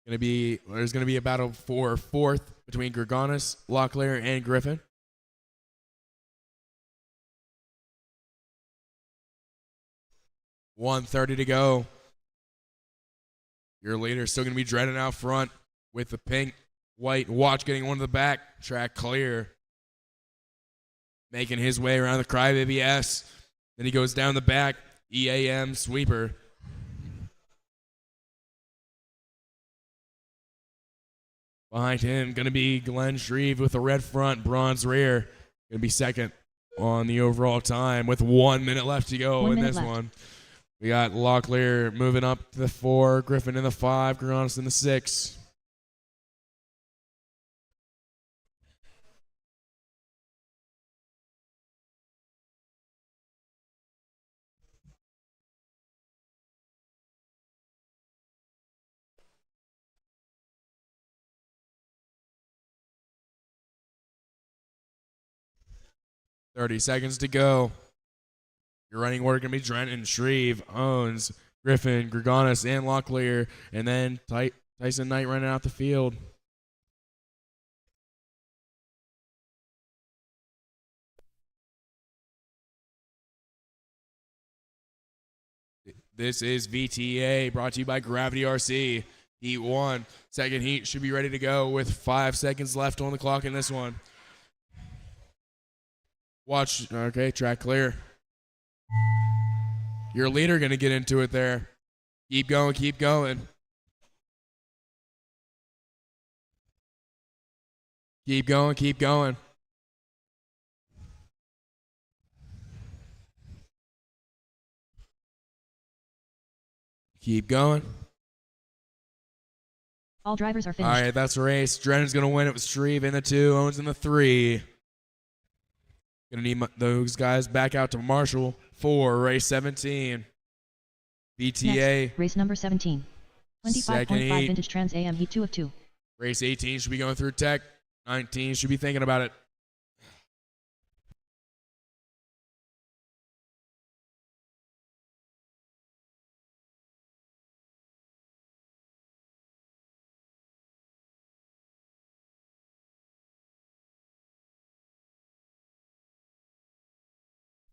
There's gonna be a battle for 4th between Gregonis, Locklear, and Griffin. $1:30 to go. Your leader is still going to be dreading out front with the pink, white watch getting one to the back. Track clear. Making his way around the Crybaby S. Then he goes down the back. EAM sweeper. Behind him, going to be Glenn Shreve with a red front, bronze rear. Going to be second on the overall time with 1 minute left to go in this one. We got Locklear moving up to the 4, Griffin in the 5, Gregonis in the 6. $30 seconds to go. Your running order going to be Drenton, Shreve, Owens, Griffin, Gregonis, and Locklear. And then Tyson Knight running out the field. This is VTA brought to you by Gravity RC. Heat 1. Second heat should be ready to go with 5 seconds left on the clock in this one. Watch. Okay, track clear. Your leader going to get into it there. Keep going, keep going. Keep going, keep going. Keep going. All drivers are finished. All right, that's a race. Drennan's going to win it with Shreve in the 2, Owens in the 3. Going to need those guys back out to Marshall for race 17. VTA. Next, race number 17. 25.5 Vintage Trans AM Heat 2 of 2. Race 18 should be going through tech. 19 should be thinking about it.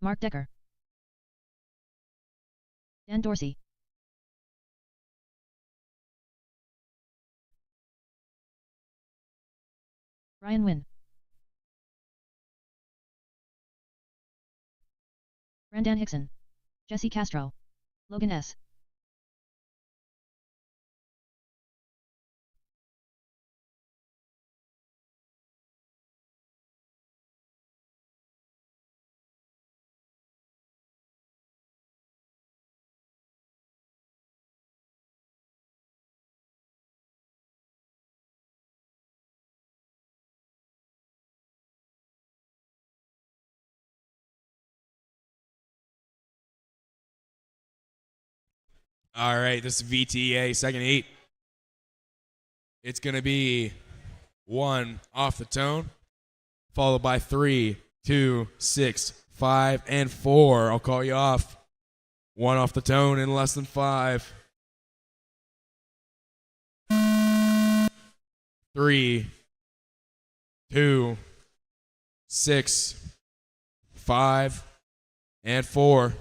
Mark Decker. Dan Dorsey. Ryan Wynn. Randan Hickson. Jesse Castro. Logan S. All right, this is VTA, second heat. It's going to be 1 off the tone, followed by 3, 2, 6, 5, and 4. I'll call you off. 1 off the tone in less than 5. 3, 2, 6, 5, and 4.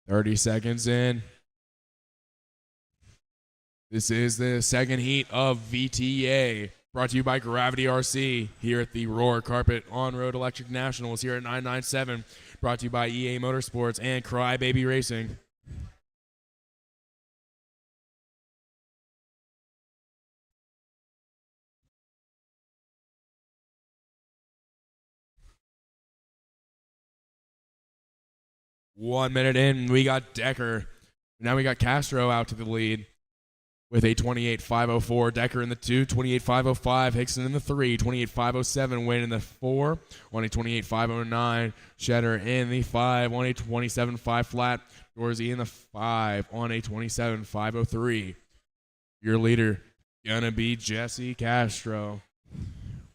$30 seconds in. This is the second heat of VTA, brought to you by Gravity RC here at the Roar Carpet On-Road Electric Nationals here at 997, brought to you by EA Motorsports and Crybaby Racing. One minute in, we got Decker. Now we got Castro out to the lead with a 28.504. Decker in the 2, 28.505. Hickson in the 3, 28.507. Wayne in the 4, on a 28.509. Shetter in the 5, on a 27.5 flat. Dorsey in the 5, on a 27.503. Your leader gonna be Jesse Castro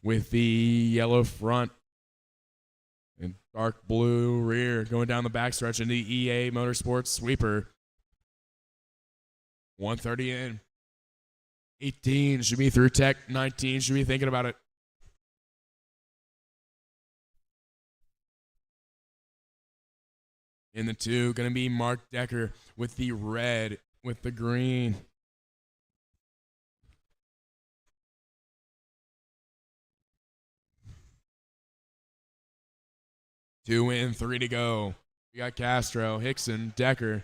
with the yellow front and dark blue rear, going down the backstretch into the EA Motorsports sweeper. 130 in. 18 should be through tech. 19 should be thinking about it. In the 2, going to be Mark Decker with the red, with the green. Two in, 3 to go. We got Castro, Hickson, Decker,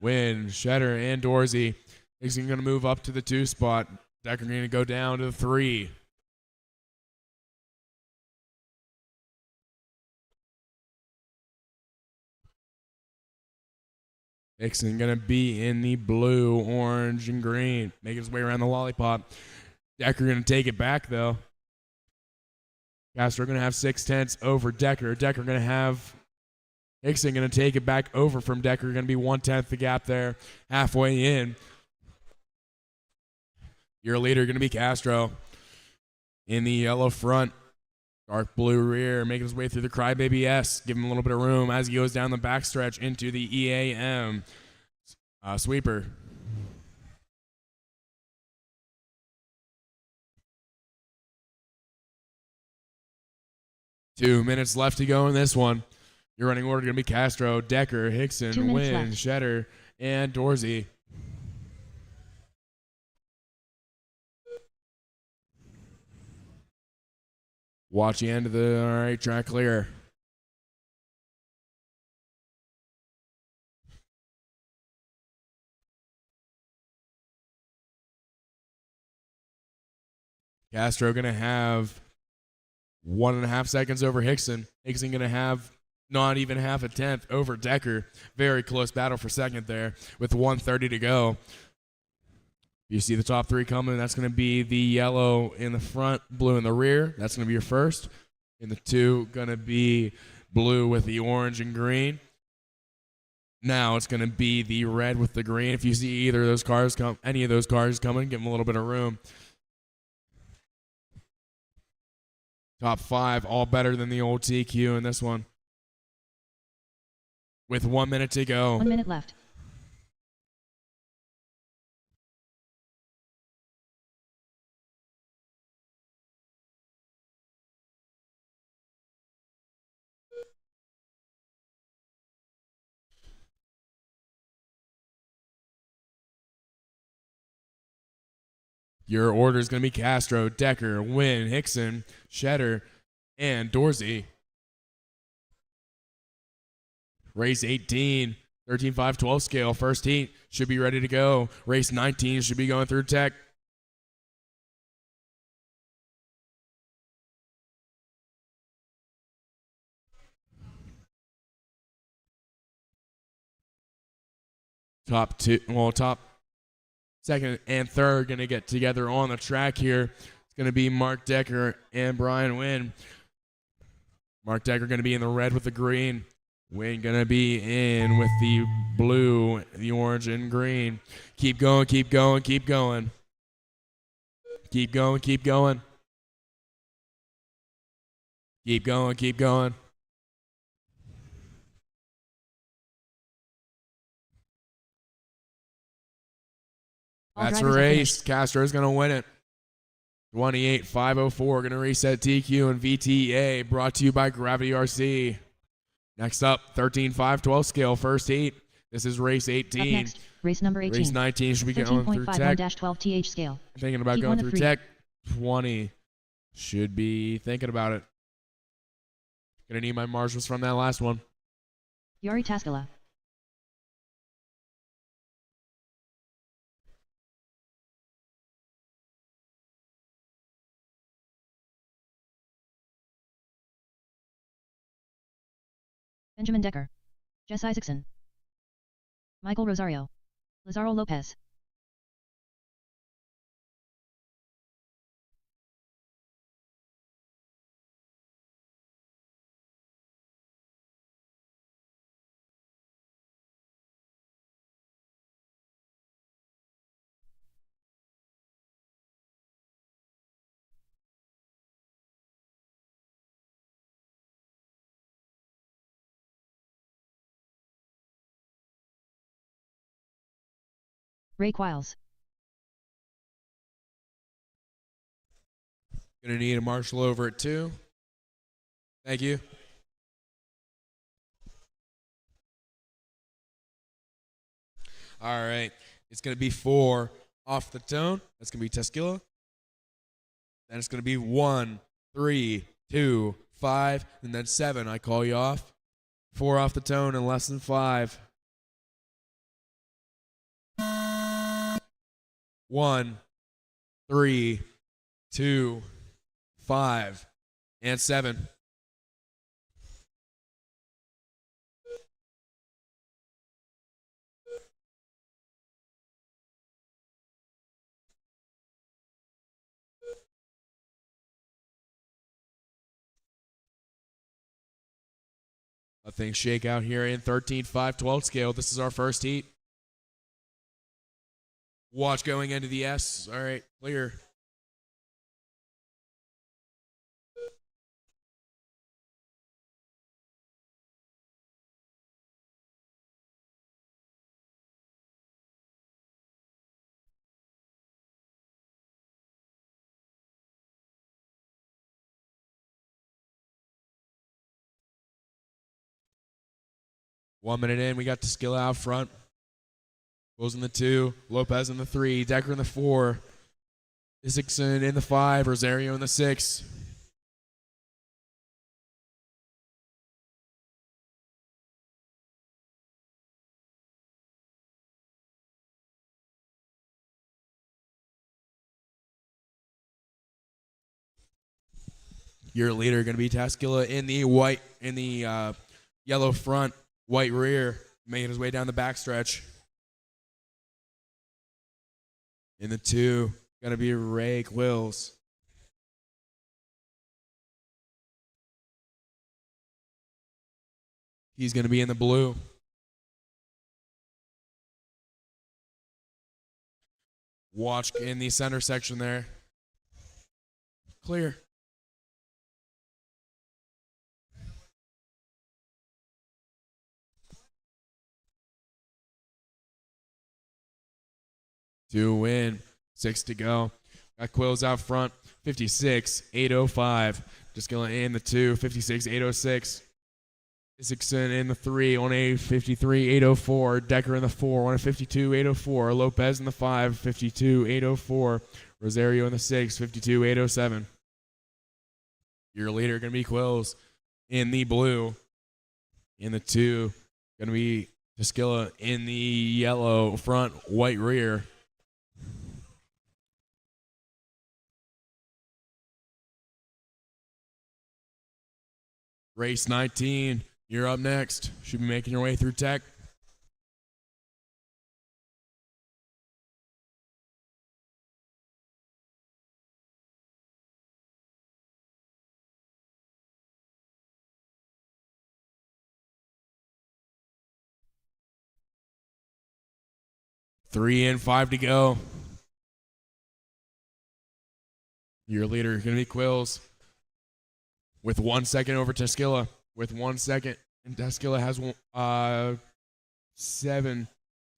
Wynn, Shetter, and Dorsey. Hickson going to move up to the 2 spot. Decker going to go down to the 3. Hickson going to be in the blue, orange, and green. Making his way around the lollipop. Decker going to take it back, though. Castro going to have 6/10 over Decker. Decker going to have Hickson going to take it back over from Decker. Going to be 1/10 the gap there, halfway in. Your leader going to be Castro in the yellow front, dark blue rear, making his way through the Crybaby S. Give him a little bit of room as he goes down the backstretch into the EAM sweeper. Two minutes left to go in this one. Your running order going to be Castro, Decker, Hickson, Wynn, Shetter, and Dorsey. Watch the end of the, all right, track clear. Castro going to have 1.5 seconds over Hickson. Hickson going to have not even half a tenth over Decker. Very close battle for second there with 1:30 to go. You see the top 3 coming. That's going to be the yellow in the front, blue in the rear. That's going to be your first. In the 2, going to be blue with the orange and green. Now it's going to be the red with the green. If you see either of those cars come, any of those cars coming, give them a little bit of room. Top 5, all better than the old TQ in this one. With 1 minute to go. 1 minute left. Your order is going to be Castro, Decker, Wynn, Hickson, Shetter, and Dorsey. Race 18, 13.5-12 scale, first heat, should be ready to go. Race 19 should be going through tech. Top second and third going to get together on the track here. It's going to be Mark Decker and Brian Wynn. Mark Decker going to be in the red with the green. Wynn going to be in with the blue, the orange, and green. Keep going, keep going, keep going. Keep going, keep going. Keep going, keep going. That's a race. Castro's going to win it. 28.504. Going to reset TQ and VTA. Brought to you by Gravity RC. Next up, 13.5-12 scale, first heat. This is race Up 18. next, race number 18. Race 19 should be going through tech. 13.51-12 TH scale. Thinking about Heat going 1 of through 3. tech. 20 should be thinking about it. Gonna need my marshals from that last one. Yari Taskala. Benjamin Decker. Jess Isaacson. Michael Rosario. Lazaro Lopez. Ray Quiles. Gonna need a marshal over at 2. Thank you. All right. It's gonna be 4 off the tone. That's gonna be Teskilla. Then it's gonna be 1, 3, 2, 5, and then 7. I call you off. 4 off the tone and less than 5. 1, 3, 2, 5, and 7. Let things shake out here in 13-5-12 scale. This is our first heat. Watch going into the S. All right, clear. One minute in, we got Teskilla out front. Goes in the 2, Lopez in the 3, Decker in the 4, Isaacson in the 5, Rosario in the 6. Your leader going to be Teskilla in the white, in the yellow front, white rear, making his way down the backstretch. In the 2, going to be Ray Quills. He's going to be in the blue. Watch in the center section there. Clear. To win. 6 to go. Got Quills out front. 56-805. Just going in the 2. 56-806. Isaacson in the 3. On a 53-804. Decker in the 4. On a 52-804. Lopez in the 5. 52-804. Rosario in the 6. 52-807. Your leader going to be Quills in the blue. In the 2. Going to be Teskilla in the yellow front, white rear. Race 19, you're up next. Should be making your way through tech. Three in, 5 to go. Your leader is going to be Quills. With 1 second over Teskilla. With 1 second. And Teskilla has 7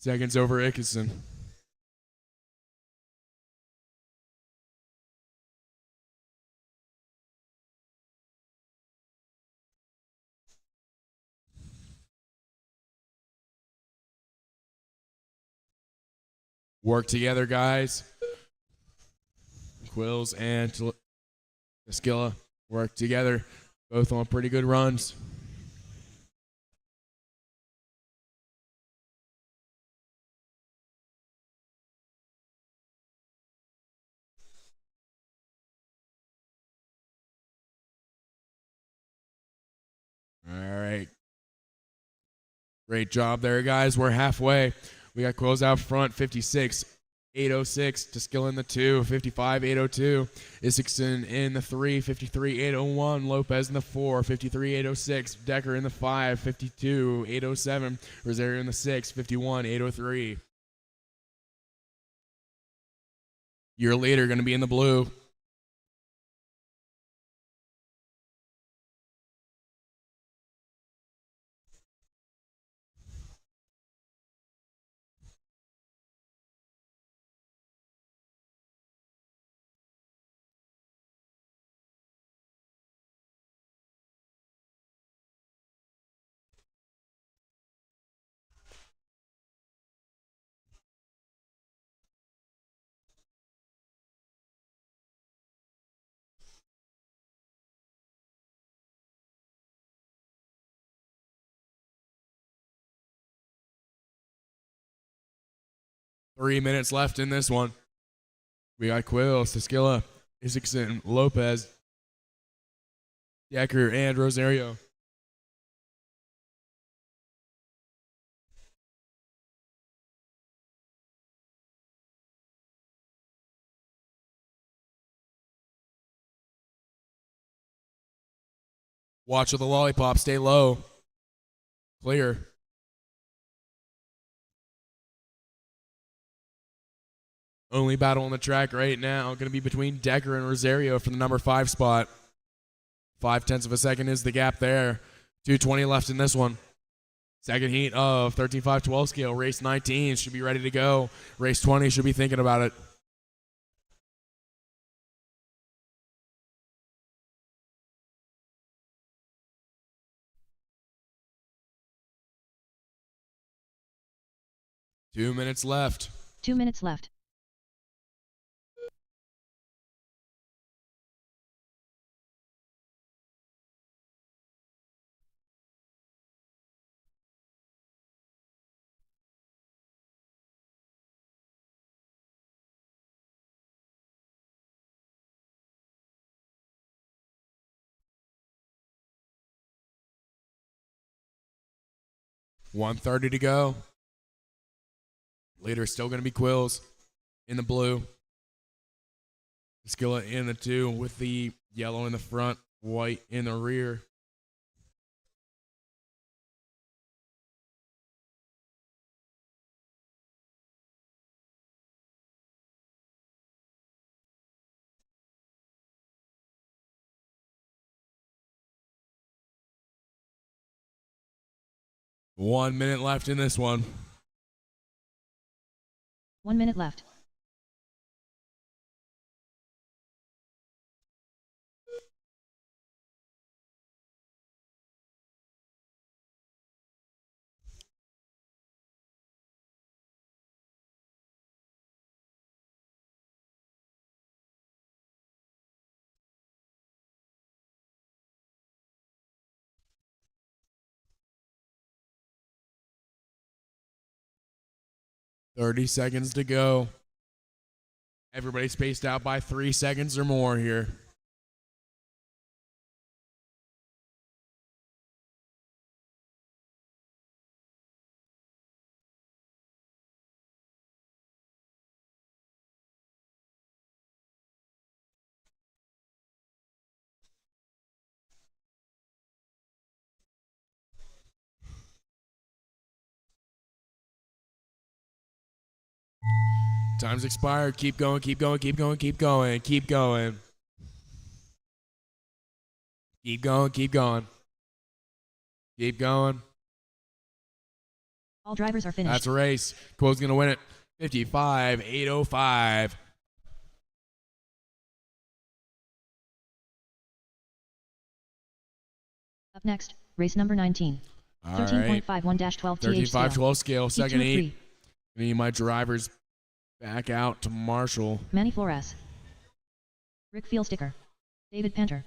seconds over Ickerson. Work together, guys. Quills and Esquilla work together. Both on pretty good runs. All right. Great job there, guys. We're halfway. We got Quills out front, 56-806. Teskill in the 2, 55-802. Isakson in the 3, 53-801. Lopez in the 4, 53-806. Decker in the 5, 52-807. Rosario in the 6, 51-803. Your leader going to be in the blue. Three minutes left in this one. We got Quills, Tequila, Isakson, Lopez, Decker, and Rosario. Watch with the lollipop. Stay low. Clear. Only battle on the track right now going to be between Decker and Rosario for the number 5 spot. 0.5 of a second is the gap there. 2:20 left in this one. Second heat of 13.5-12 scale. Race 19 should be ready to go. Race 20 should be thinking about it. Two minutes left. 2 minutes left. $1:30 to go. Leader is still going to be Quills in the blue. Skillet in the 2 with the yellow in the front, white in the rear. One minute left in this one. 1 minute left. $30 seconds to go. Everybody spaced out by 3 seconds or more here. Time's expired. Keep going, keep going, keep going, keep going, keep going. Keep going, keep going. Keep going. All drivers are finished. That's a race. Quill's going to win it. 55-805. Up next, race number 19. All 13.51-12 TH 13.5-12 scale, second heat. I need my drivers Back out to Marshall. Manny Flores. Rick Feelsticker. David Penter.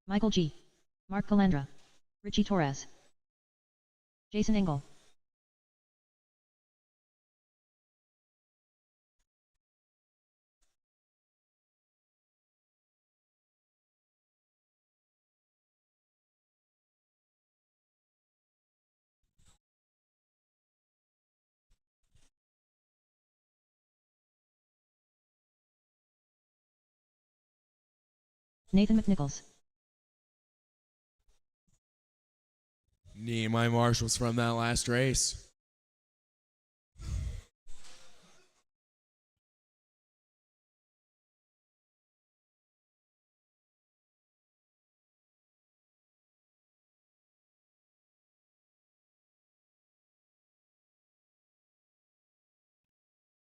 Michael G. Mark Calandra. Richie Torres. Jason Engel. Nathan McNichols. Nehemiah Marshall's from that last race.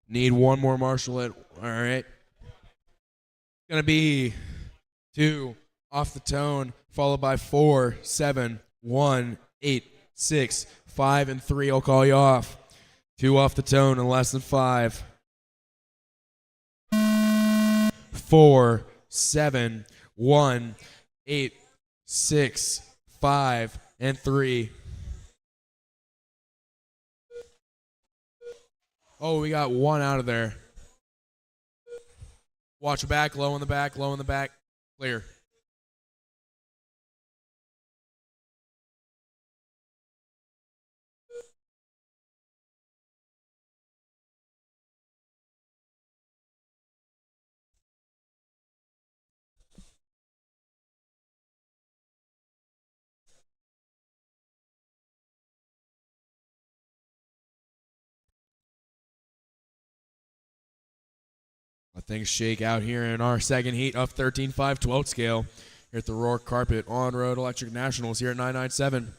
Need one more Marshall at, all right. Gonna be 2 off the tone, followed by 4, 7, 1, 8, 6, 5, and 3. I'll call you off. 2 off the tone in less than 5. 4, 7, 1, 8, 6, 5, and 3. Oh, we got 1 out of there. Watch the back, low in the back, low in the back. Clear. Let things shake out here in our second heat of 13-5-12 scale here at the Rourke Carpet On-Road Electric Nationals here at 997.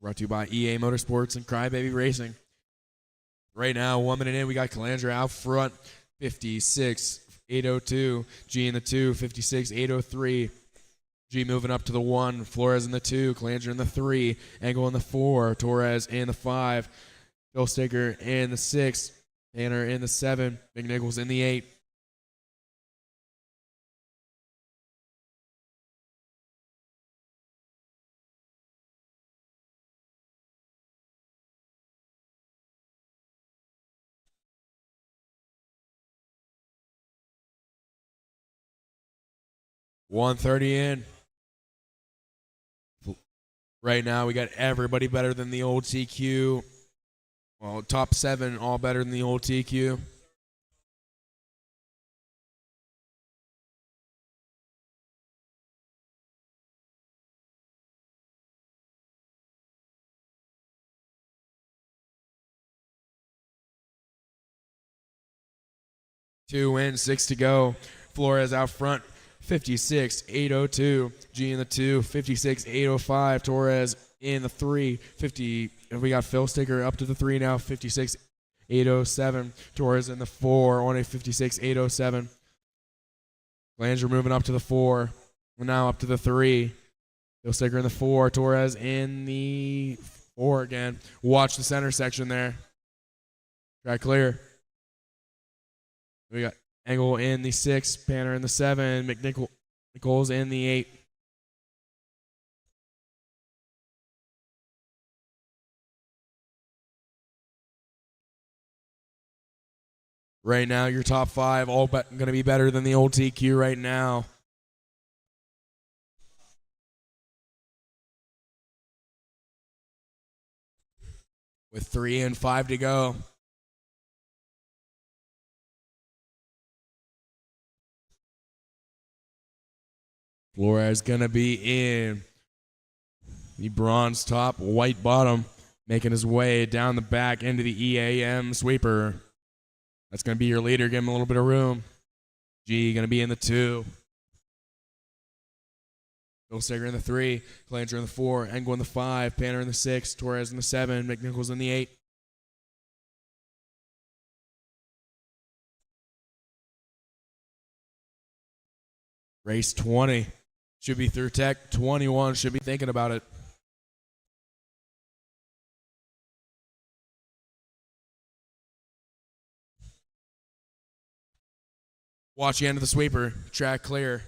Brought to you by EA Motorsports and Crybaby Racing. Right now, 1 minute in, we got Calandra out front, 56-802. G in the 2, 56-803. G moving up to the 1, Flores in the 2, Calandra in the 3, Engel in the 4, Torres in the 5, Bill Sticker in the 6, Tanner in the 7, McNichols in the 8. $130 in. Right now, we got everybody better than the old TQ. Well, top 7 all better than the old TQ. Two in, 6 to go. Flores out front, 56-802. G in the 2, 56-805. Torres in the 3, 50. We got Phil Sticker up to the 3 now, 56-807. Torres in the 4, on a 56-807. Langer moving up to the 4. Now up to the 3. Phil Sticker in the 4. Torres in the 4 again. Watch the center section there. Track clear. We got Engel in the 6, Panner in the 7, McNichols in the 8. Right now, your top 5 all going to be better than the old TQ right now. With 3 and 5 to go. Flores going to be in the bronze top, white bottom, making his way down the back into the EAM sweeper. That's going to be your leader. Give him a little bit of room. G going to be in the 2. Bill Steger in the 3. Calandra in the 4. Engel in the 5. Panner in the 6. Torres in the 7. McNichols in the 8. Race 20. Should be through tech. 21 should be thinking about it. Watch the end of the sweeper. Track clear.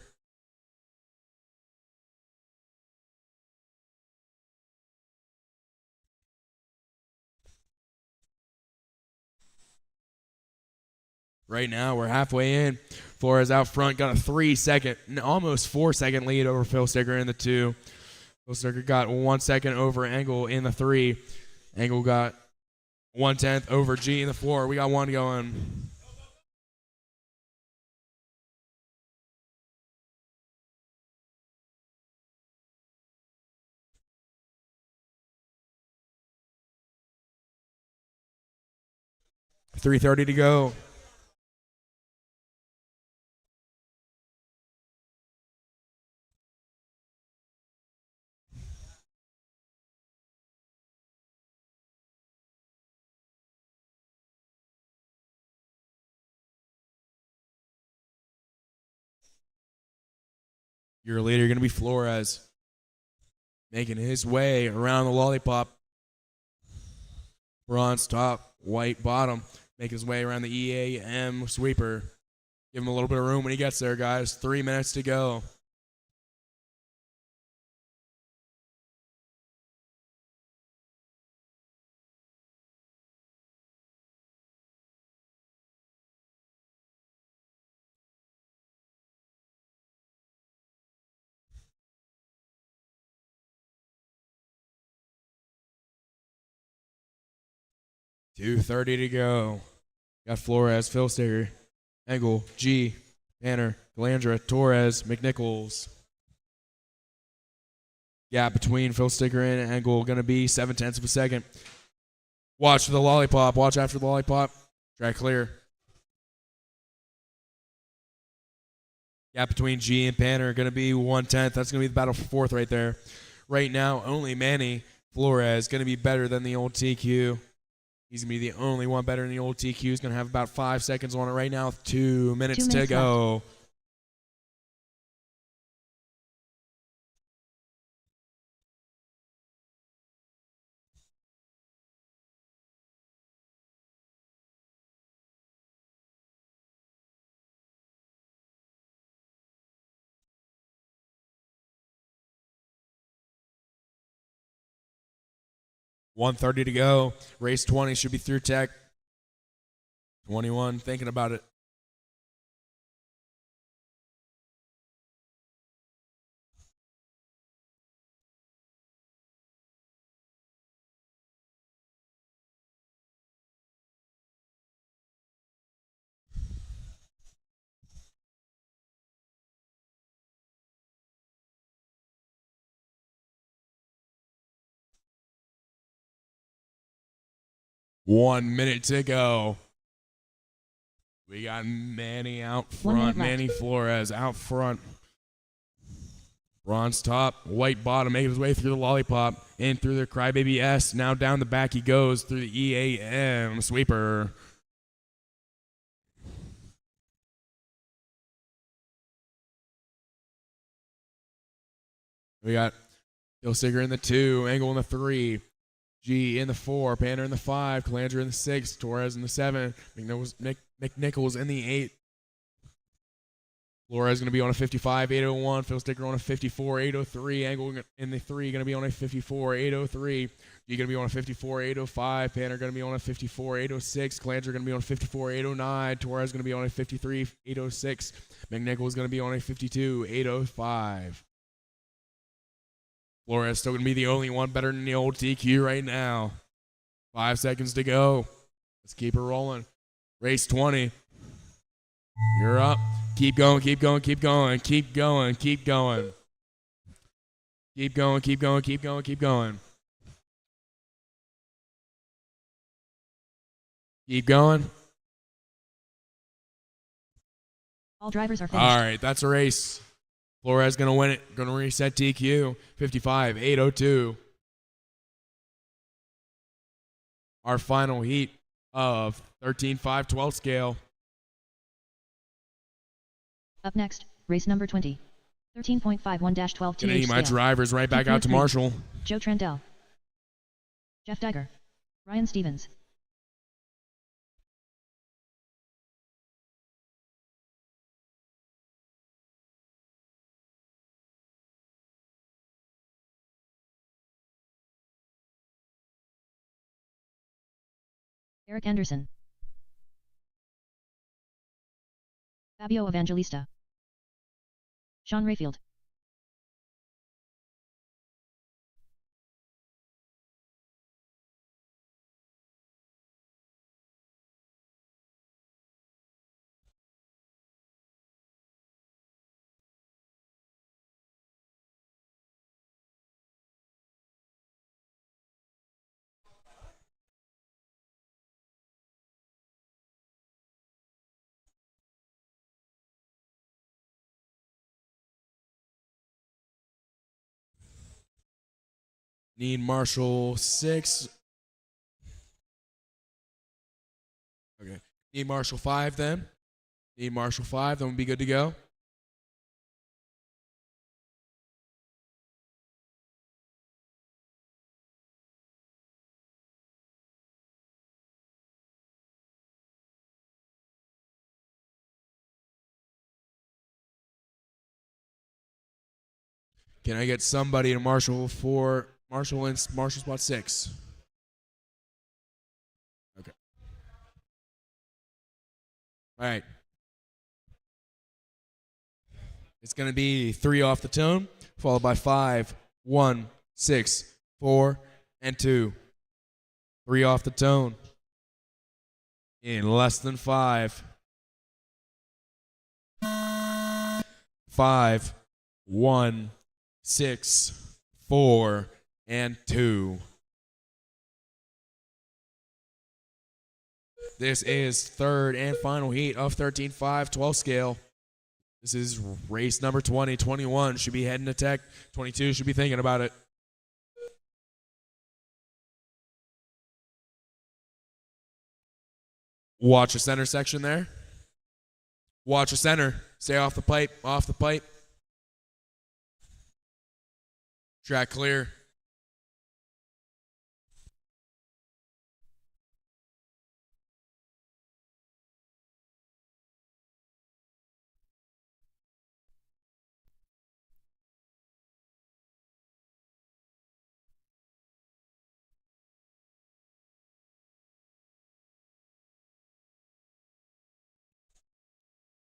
Right now, we're halfway in. Flores out front, got a 3-second, almost 4-second lead over Phil Sticker in the 2. Phil Sticker got 1 second over Engel in the 3. Engel got 1/10 over G in the 4. We got one going. .330 to go. Your leader going to be Flores, making his way around the lollipop. Bronze top, white bottom, make his way around the EAM sweeper. Give him a little bit of room when he gets there, guys. 3 minutes to go. .230 to go. Got Flores, Phil Sticker, Engel, G, Banner, Galandra, Torres, McNichols. Gap between Phil Sticker and Engel going to be 0.7 of a second. Watch the lollipop. Watch after the lollipop. Track clear. Gap between G and Banner going to be 1/10. That's going to be the battle for fourth right there. Right now, only Manny Flores going to be better than the old TQ. He's going to be the only one better than the old TQ. He's going to have about 5 seconds on it right now with 2 minutes to go. Left. .130 to go. Race 20 should be through tech. 21, thinking about it. .1 minute to go. We got Manny out front. Manny Flores out front. Bronze top, white bottom, making his way through the lollipop, in through the Crybaby S. Now down the back he goes through the EAM sweeper. We got Phil Sticker in the 2, Engel in the 3. G in the 4, Banner in the 5, Calandra in the 6, Torres in the 7, McNichols in the 8. Flores going to be on a 55, 801. Phil Sticker on a 54, 803. Engel in the 3 going to be on a 54, 803. G going to be on a 54, 805. Banner going to be on a 54, 806. Calandra going to be on a 54, 809. Torres going to be on a 53, 806. McNichols going to be on a 52, 805. Flores still going to be the only one better than the old TQ right now. 5 seconds to go. Let's keep it rolling. Race 20. You're up. Keep going, keep going, keep going, keep going, keep going. Keep going, keep going, keep going, keep going. Keep going. All drivers are finished. All right, that's a race. Flores going to win it. Going to reset TQ. 55, 802. Our final heat of 13, 5, 12 scale. Up next, race number 20. 13.51-12 TH Gonna need my scale. drivers right back out to Marshall. Joe Trandell. Jeff Diger. Ryan Stevens. Eric Anderson. Fabio Evangelista. Sean Rayfield. Need Marshall 6. Okay. Need Marshall 5 then. Need Marshall 5, then we'll be good to go. Can I get somebody to Marshall for Marshall in Marshall spot 6? Okay. All right. It's going to be 3 off the tone, followed by 5, 1, 6, 4, and 2. 3 off the tone. In less than 5. 5, 1, 6, 4, and 2. This is third and final heat of 13.5, 12 scale. This is race number 20. 21 should be heading to tech. 22 should be thinking about it. Watch the center section there. Watch the center. Stay off the pipe, off the pipe. Track clear.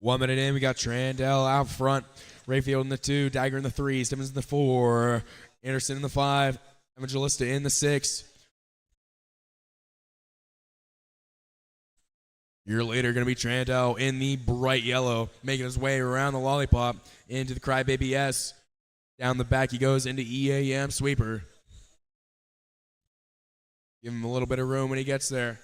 One minute in, we got Trandell out front. Rayfield in the 2, Dagger in the 3, Simmons in the 4, Anderson in the 5, Evangelista in the 6. Year later, going to be Trandell in the bright yellow, making his way around the lollipop into the Crybaby S. Down the back he goes into EAM Sweeper. Give him a little bit of room when he gets there.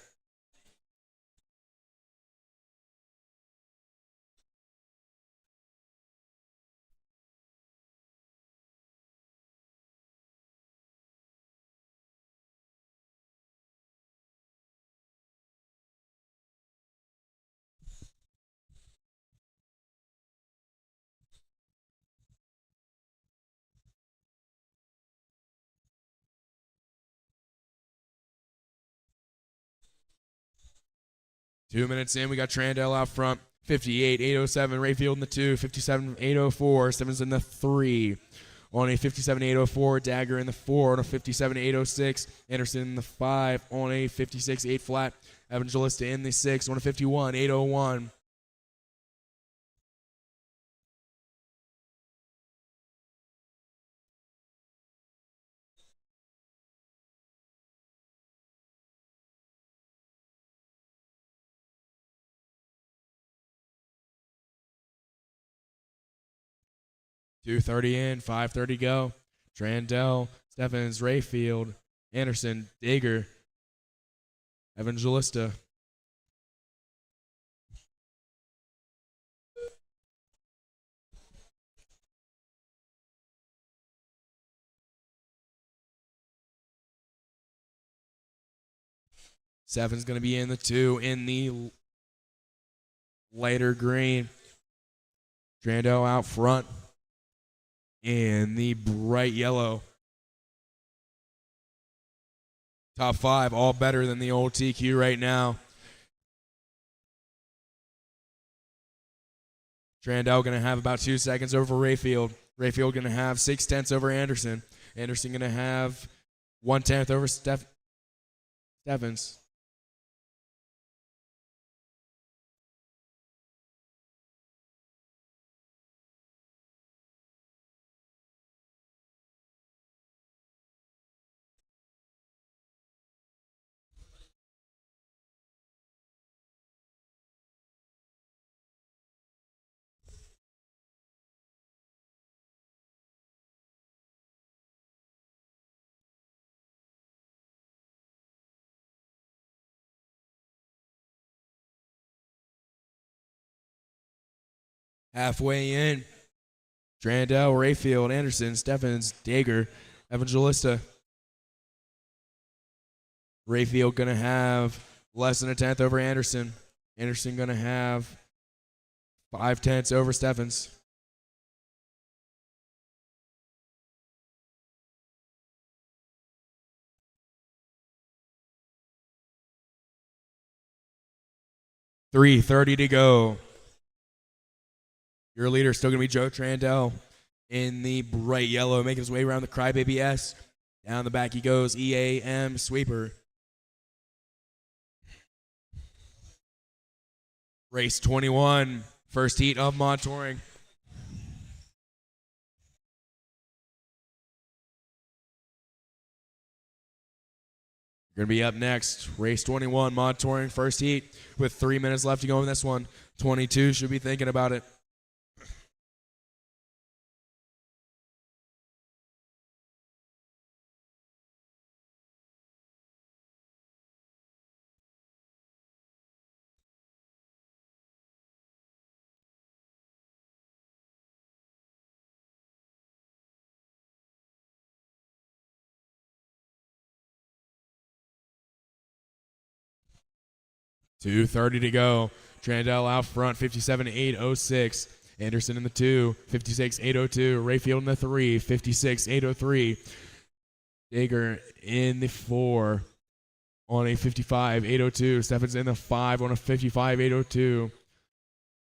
Two minutes in, we got Trandell out front. 58-807, Rayfield in the 2. 57-804, Simmons in the 3. On a 57-804, Dagger in the 4. On a 57-806, Anderson in the 5. On a 56-8 flat, Evangelista in the 6. On a 51-801. .230 in, 5:30 go. Trandell, Steffens, Rayfield, Anderson, Dagger, Evangelista. Seven's going to be in the 2 in the lighter green. Trandell out front in the bright yellow. Top 5, all better than the old TQ right now. Trandell going to have about 2 seconds over Rayfield. Rayfield going to have 6/10 over Anderson. Anderson going to have 1/10 over Steffens. Halfway in, Drandell, Rayfield, Anderson, Steffens, Dager, Evangelista. Rayfield going to have less than a tenth over Anderson. Anderson going to have 5/10 over Steffens. $3:30 to go. Your leader is still going to be Joe Trandell in the bright yellow, making his way around the Crybaby S. Down the back he goes, EAM Sweeper. Race 21, first heat of Mod Touring. Going to be up next, race 21, Mod Touring, first heat, with 3 minutes left to go in this one. 22 should be thinking about it. $2:30 to go. Trandell out front, 57.806. Anderson in the 2, 56.802. Rayfield in the 3, 56.803. Dager in the 4 on a 55.802. Steffens in the 5 on a 55.802.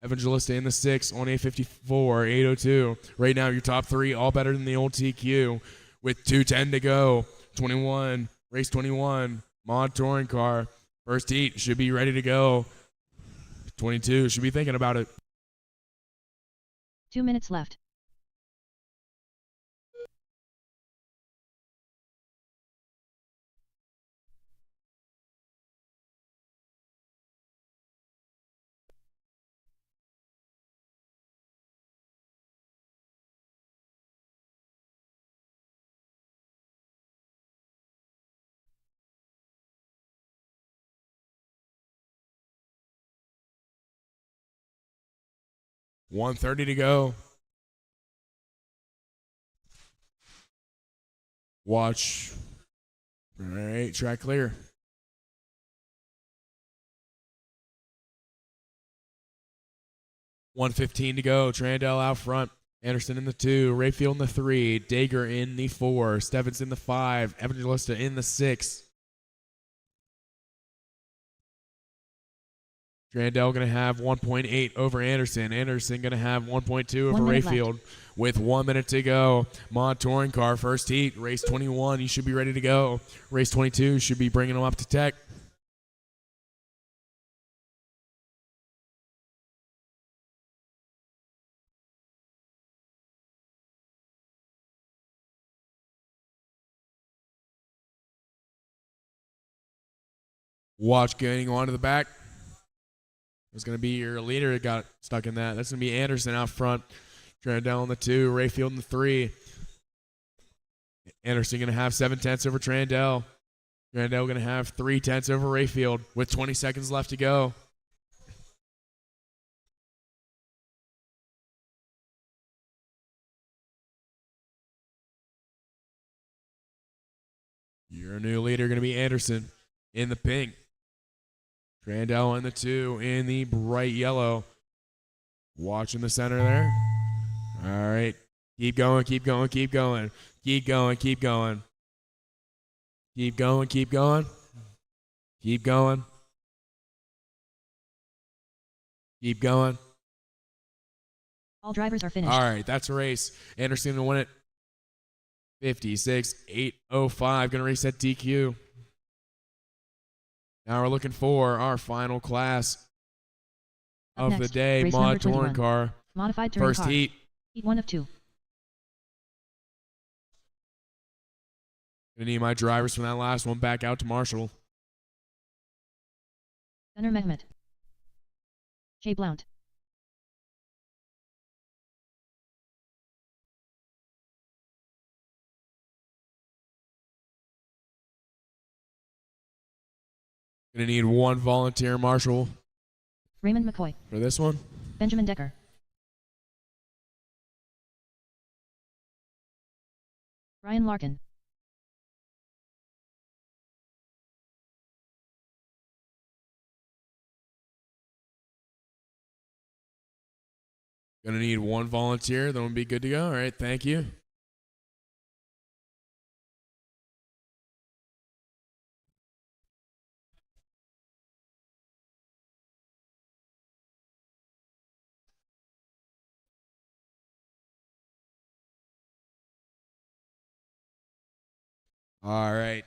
Evangelista in the 6 on a 54.802. Right now, your top 3 all better than the old TQ with 2:10 to go. 21, race 21, Mod Touring car. First heat should be ready to go. 22 should be thinking about it. 2 minutes left. $1:30 to go. Watch. All right, track clear. $1:15 to go. Trandell out front. Anderson in the 2. Rayfield in the 3. Dager in the 4. Steffens in the 5. Evangelista in the 6. Trandell going to have 1.8 over Anderson. Anderson going to have 1.2 over 1 minute Rayfield. left. With 1 minute to go, Mod Touring car, first heat, race 21, you should be ready to go. Race 22 should be bringing them up to tech. Watch getting on to the back. It's going to be your leader that got stuck in that. That's going to be Anderson out front. Trandell in the 2, Rayfield in the 3. Anderson going to have 7/10 over Trandell. Trandell going to have 3/10 over Rayfield with 20 seconds left to go. Your new leader going to be Anderson in the pink. Trandell in the 2 in the bright yellow. Watching the center there. All right. Keep going, keep going, keep going. Keep going, keep going. Keep going, keep going. Keep going. Keep going. All drivers are finished. All right, that's a race. Anderson going to win it. 56.805. Going to race that DQ. Now we're looking for our final class Up of the next, day, race Mod number Touring 21. car. Modified touring First car. heat. Heat 1 of 2. Gonna need my drivers from that last one back out to Marshall. Gunnar Mehmet. Jay Blount. Gonna need one volunteer Marshall Raymond McCoy. for this one. Benjamin Decker. Ryan Larkin. Gonna need one volunteer, then we'll be good to go. All right, thank you. All right.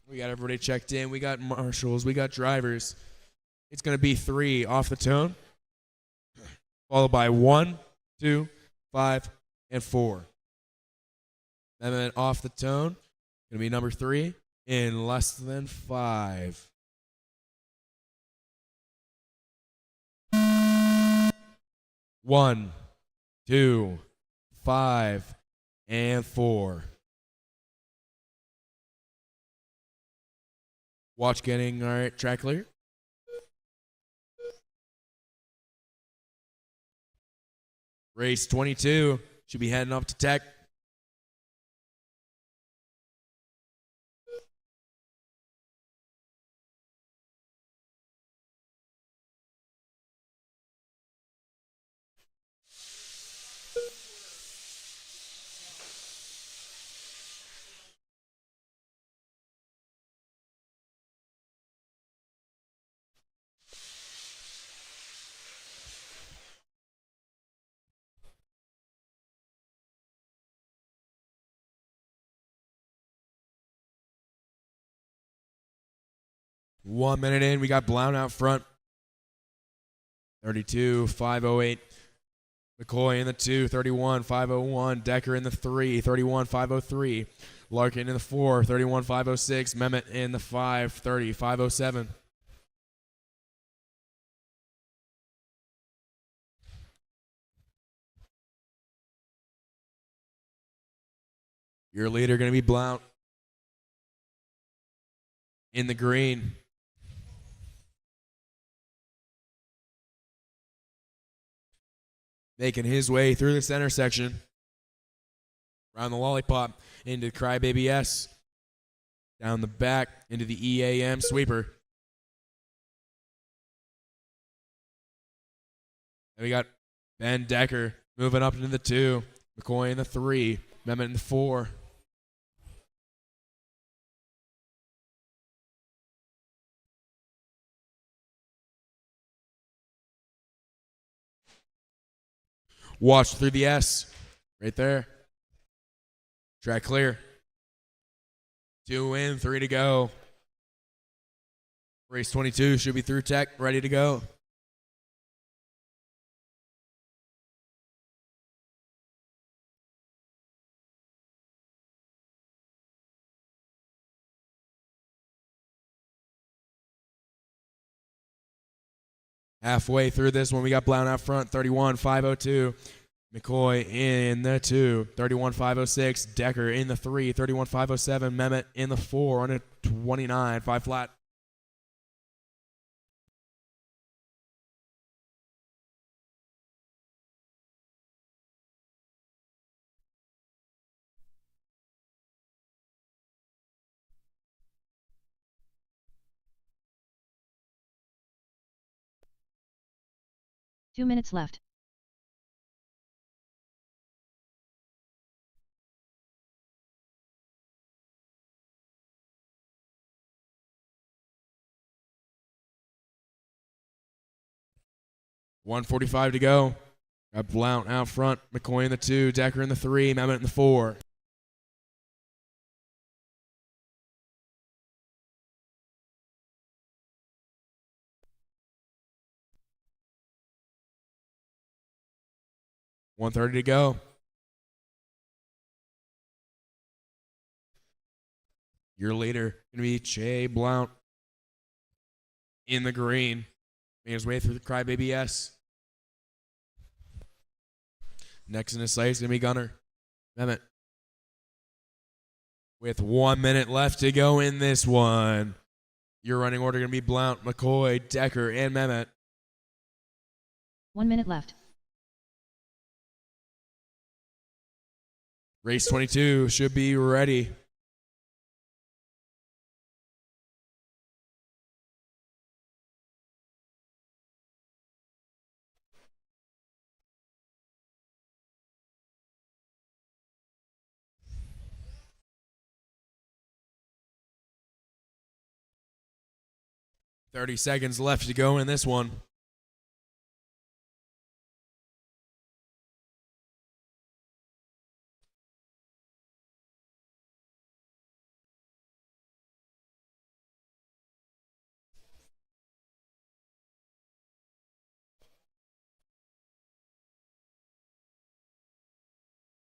We got everybody checked in. We got marshals. We got drivers. It's going to be 3 off the tone, followed by 1, 2, 5, and 4. And then off the tone, going to be number 3 in less than 5. One, 2, 5, and 4. Watch getting, all right, track clear. Race 22 should be heading up to tech. One minute in, we got Blount out front. 32-508. McCoy in the 2, 31-501. Decker in the 3, 31-503. Larkin in the 4, 31-506. Mehmet in the 5, 30-507. Your leader going to be Blount in the green. Making his way through this intersection. Around the lollipop into Crybaby S. Down the back into the EAM sweeper. And we got Ben Decker moving up into the 2. McCoy in the 3. Mehmet in the 4. Watch through the S. Right there. Track clear. 2 in, 3 to go. Race 22 should be through tech, ready to go. Halfway through this one, we got Blount out front, 31-502. McCoy in the 2, 31-506. Decker in the 3, 31-507. Mehmet in the 4 on a 29, 5 flat. Two minutes left. $1:45 to go. Got Blount out front. McCoy in the 2, Decker in the 3, Mehmet in the 4. $1:30 to go. Your leader going to be Jay Blount in the green. Making his way through the Crybaby S. Next in his sight is going to be Gunner Mehmet. With 1 minute left to go in this one. Your running order going to be Blount, McCoy, Decker, and Mehmet. 1 minute left. Race 22 should be ready. $30 seconds left to go in this one.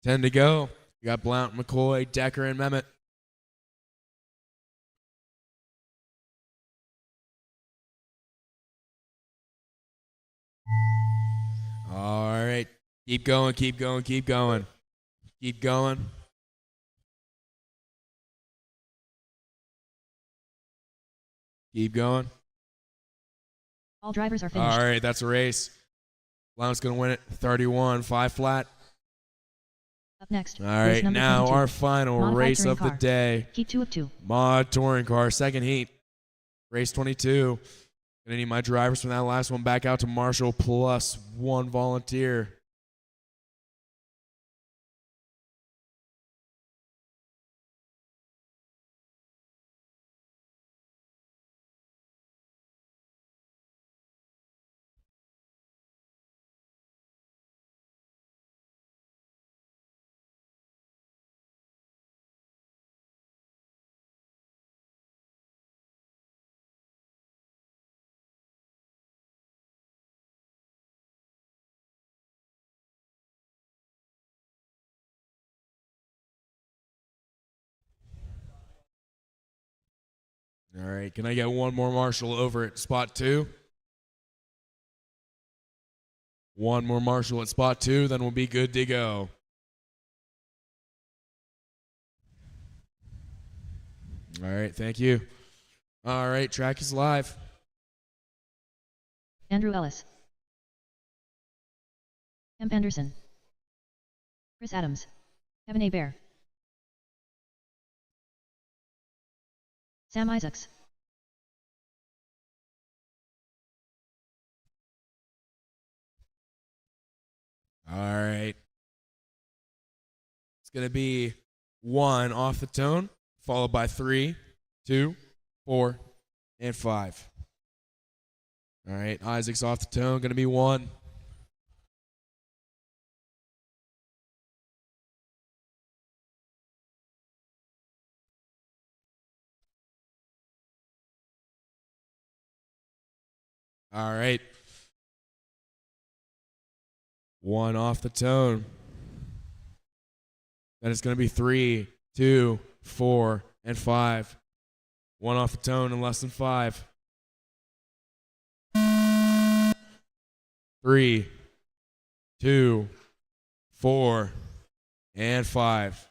Ten to go. We got Blount, McCoy, Decker, and Mehmet. All right. Keep going, keep going, keep going. Keep going. Keep going. All drivers are finished. All right, that's a race. Blount's going to win it 31, 5 flat. Up next. All right, now 22. our final Modified race touring of the car. day. Heat 2 of 2. Mod Touring Car, second heat. Race 22. Gonna need my drivers from that last one back out to Marshall plus 1 volunteer. All right, can I get one more Marshall over at spot 2? One more Marshall at spot 2, then we'll be good to go. All right, thank you. All right, track is live. Andrew Ellis. Kemp Anderson. Chris Adams. Kevin A. Bear. Sam Isaacs. All right. It's going to be 1 off the tone, followed by 3, 2, 4, and 5. All right, Isaac's off the tone, going to be 1. All right. 1 off the tone. Then it's going to be 3, 2, 4, and 5. 1 off the tone in less than 5. 3, 2, 4, and 5.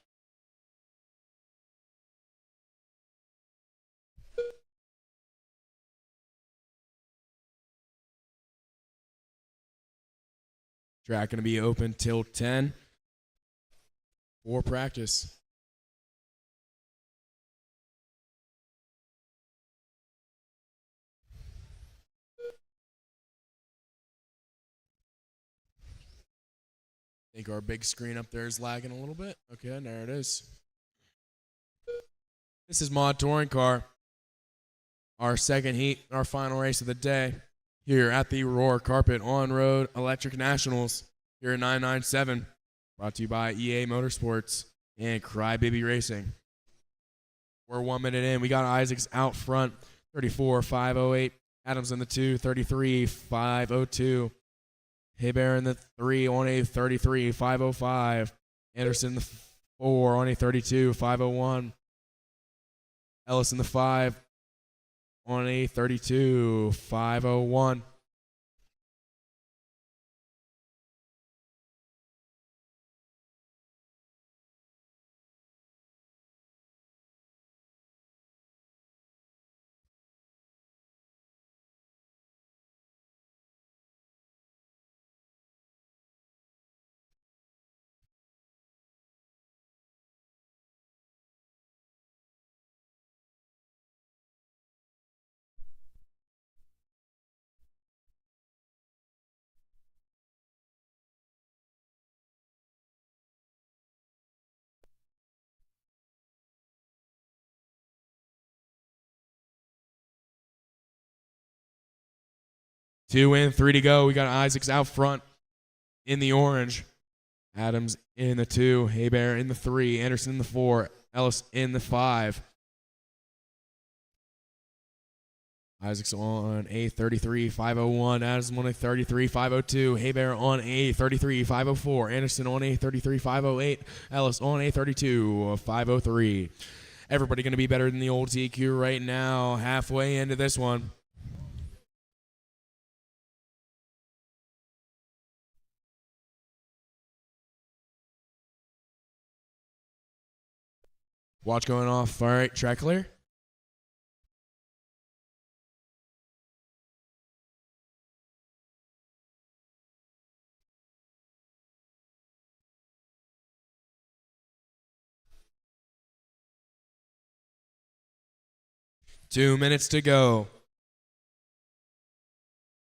Track going to be open till 10 for practice. I think our big screen up there is lagging a little bit. Okay, there it is. This is Mod Touring Car. Our second heat, our final race of the day, here at the Roar Carpet On-Road Electric Nationals here at 997. Brought to you by EA Motorsports and Crybaby Racing. We're 1 minute in. We got Isaacs out front, 34.508. Adams in the 2, 33.502. Hebert in the 3 on a 33.505. Anderson in the 4 on a 32.501. Ellis in the 5 on a 32.501. 2 in, 3 to go. We got Isaacs out front in the orange. Adams in the 2. Hebert in the 3. Anderson in the 4. Ellis in the 5. Isaacs on a 33.501. Adams on a 33.502. Hebert on a 33.504. Anderson on a 33.508. Ellis on a 32.503. Everybody going to be better than the old TQ right now. Halfway into this one. Watch going off. All right, track clear. Two minutes to go.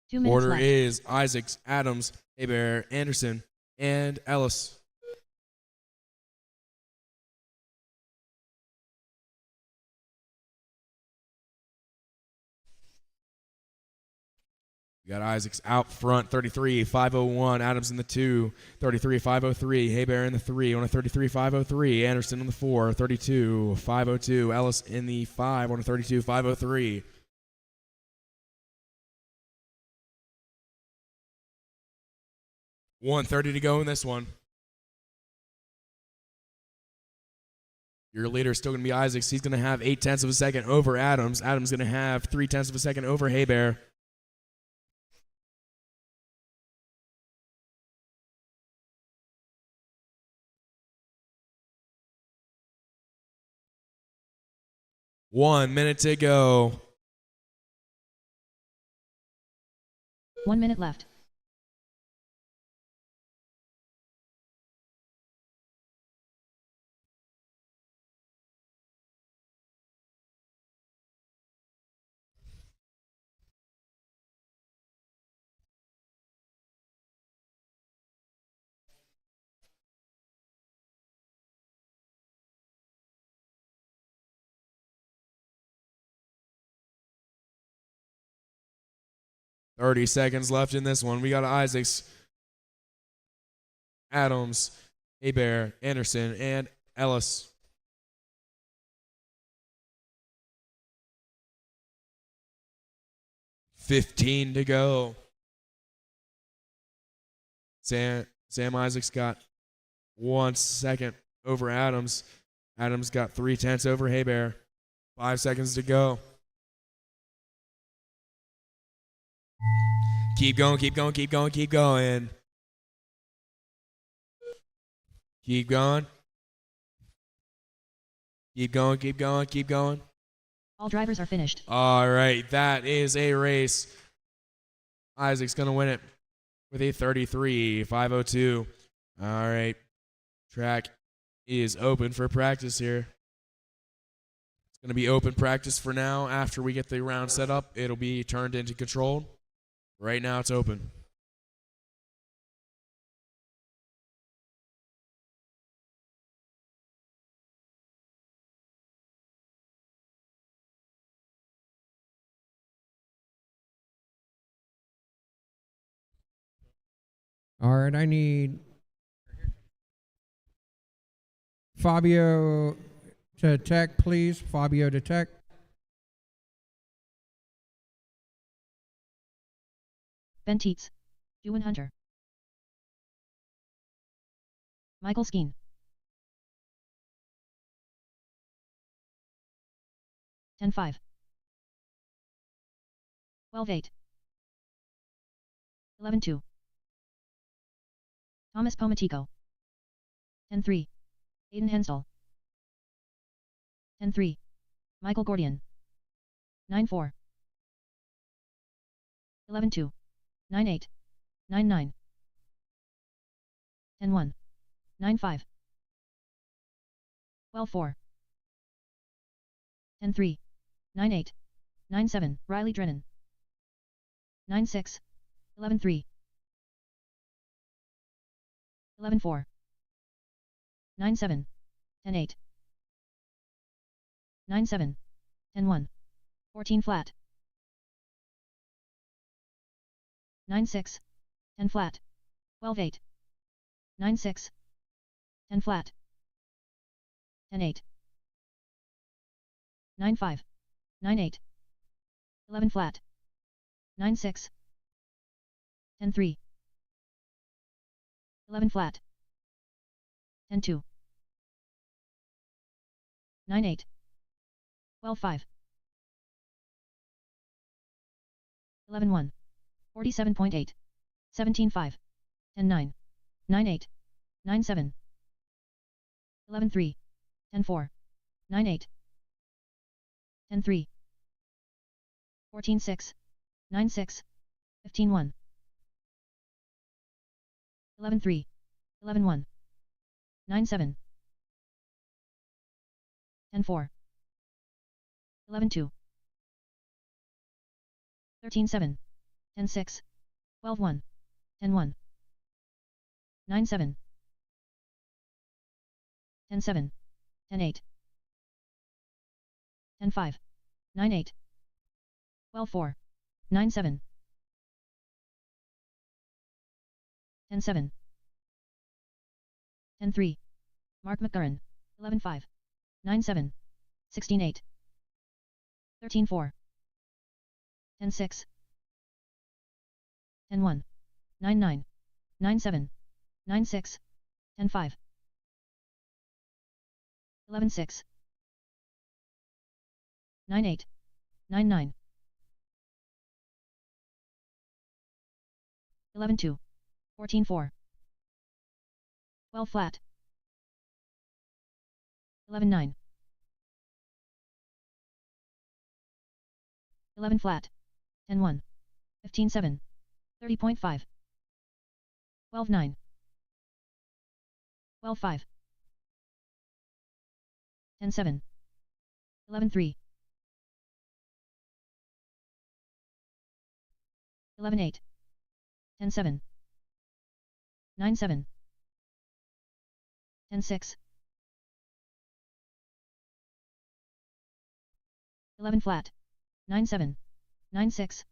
2 minutes Order left. is Isaacs, Adams, Hebert, Anderson, and Ellis. We got Isaacs out front, 33.501. Adams in the 2, 33.503. Hebert in the 3 on a 33.503. Anderson in the 4, 32.502. Ellis in the 5 on a 32.503. $1:30 to go in this one. Your leader is still going to be Isaacs. He's going to have 0.8 of a second over Adams. Adams going to have 0.3 of a second over Hebert. One minute to go. 1 minute left. $30 seconds left in this one. We got Isaacs, Adams, Hebert, Anderson, and Ellis. $15 to go. Sam Isaacs got 1 second over Adams. Adams got 0.3 over Hebert. 5 seconds to go. Keep going, keep going, keep going, keep going. Keep going. Keep going, keep going, keep going. All drivers are finished. All right, that is a race. Isaac's going to win it with a 33.502. All right, track is open for practice here. It's going to be open practice for now. After we get the round set up, it'll be turned into controlled. Right now, it's open. All right, I need Fabio to tech, please. Fabio to tech. Ben Teets. Ewan Hunter. Michael Skeen. 10-5. 12-8. 11-2. Thomas Pomatico. 10-3. Aiden Hensel. 10-3. Michael Gordian. 9-4. 11-2. 9-8. 9-9. 10-1. 9-5. 12-4. 10-3. 9-8. 9-7. Riley Drennan. 9-6. 11-3. 11-4. 9-7. 10-8. 9-7. 10-1. 14 flat. 9-6, 10 flat, 12-8, 9-6, 10 flat, 10-8, 9-5, 9-8, 11 flat, 9-6, 10-3, 11 flat, 10-2, 9-8, 12-5, 11-1, 47.8, 17-5, 10-9, 9-8, 9-7, 11-3, 10-4, 9-8, 10-3, 14-6, 9-6, 15-1, 11-3, 11-1, 9-7, 10-4, 11-2, 13-7, 10-6, 12-1, 10-1, 9-7, 10-7, 10-8, 10-5, 9-8, 12-4, 9-7, 10-7, 10-3, Mark McGurran, 11-5, 9-7, 16-8, 13-4, 10-6, 10-1, 9-9, 9-7, 9-6, 10-5, 11-6, 9-8, 9-9, 11-2, 14-4, 12 flat, 11-9, 11 flat, 10-1, 15-7, 30.5, 12-9, 12-5, 10-7, 11-3, 11-8, 10-7, 9-7, 10-6, 11 flat, 9-7, 9-6,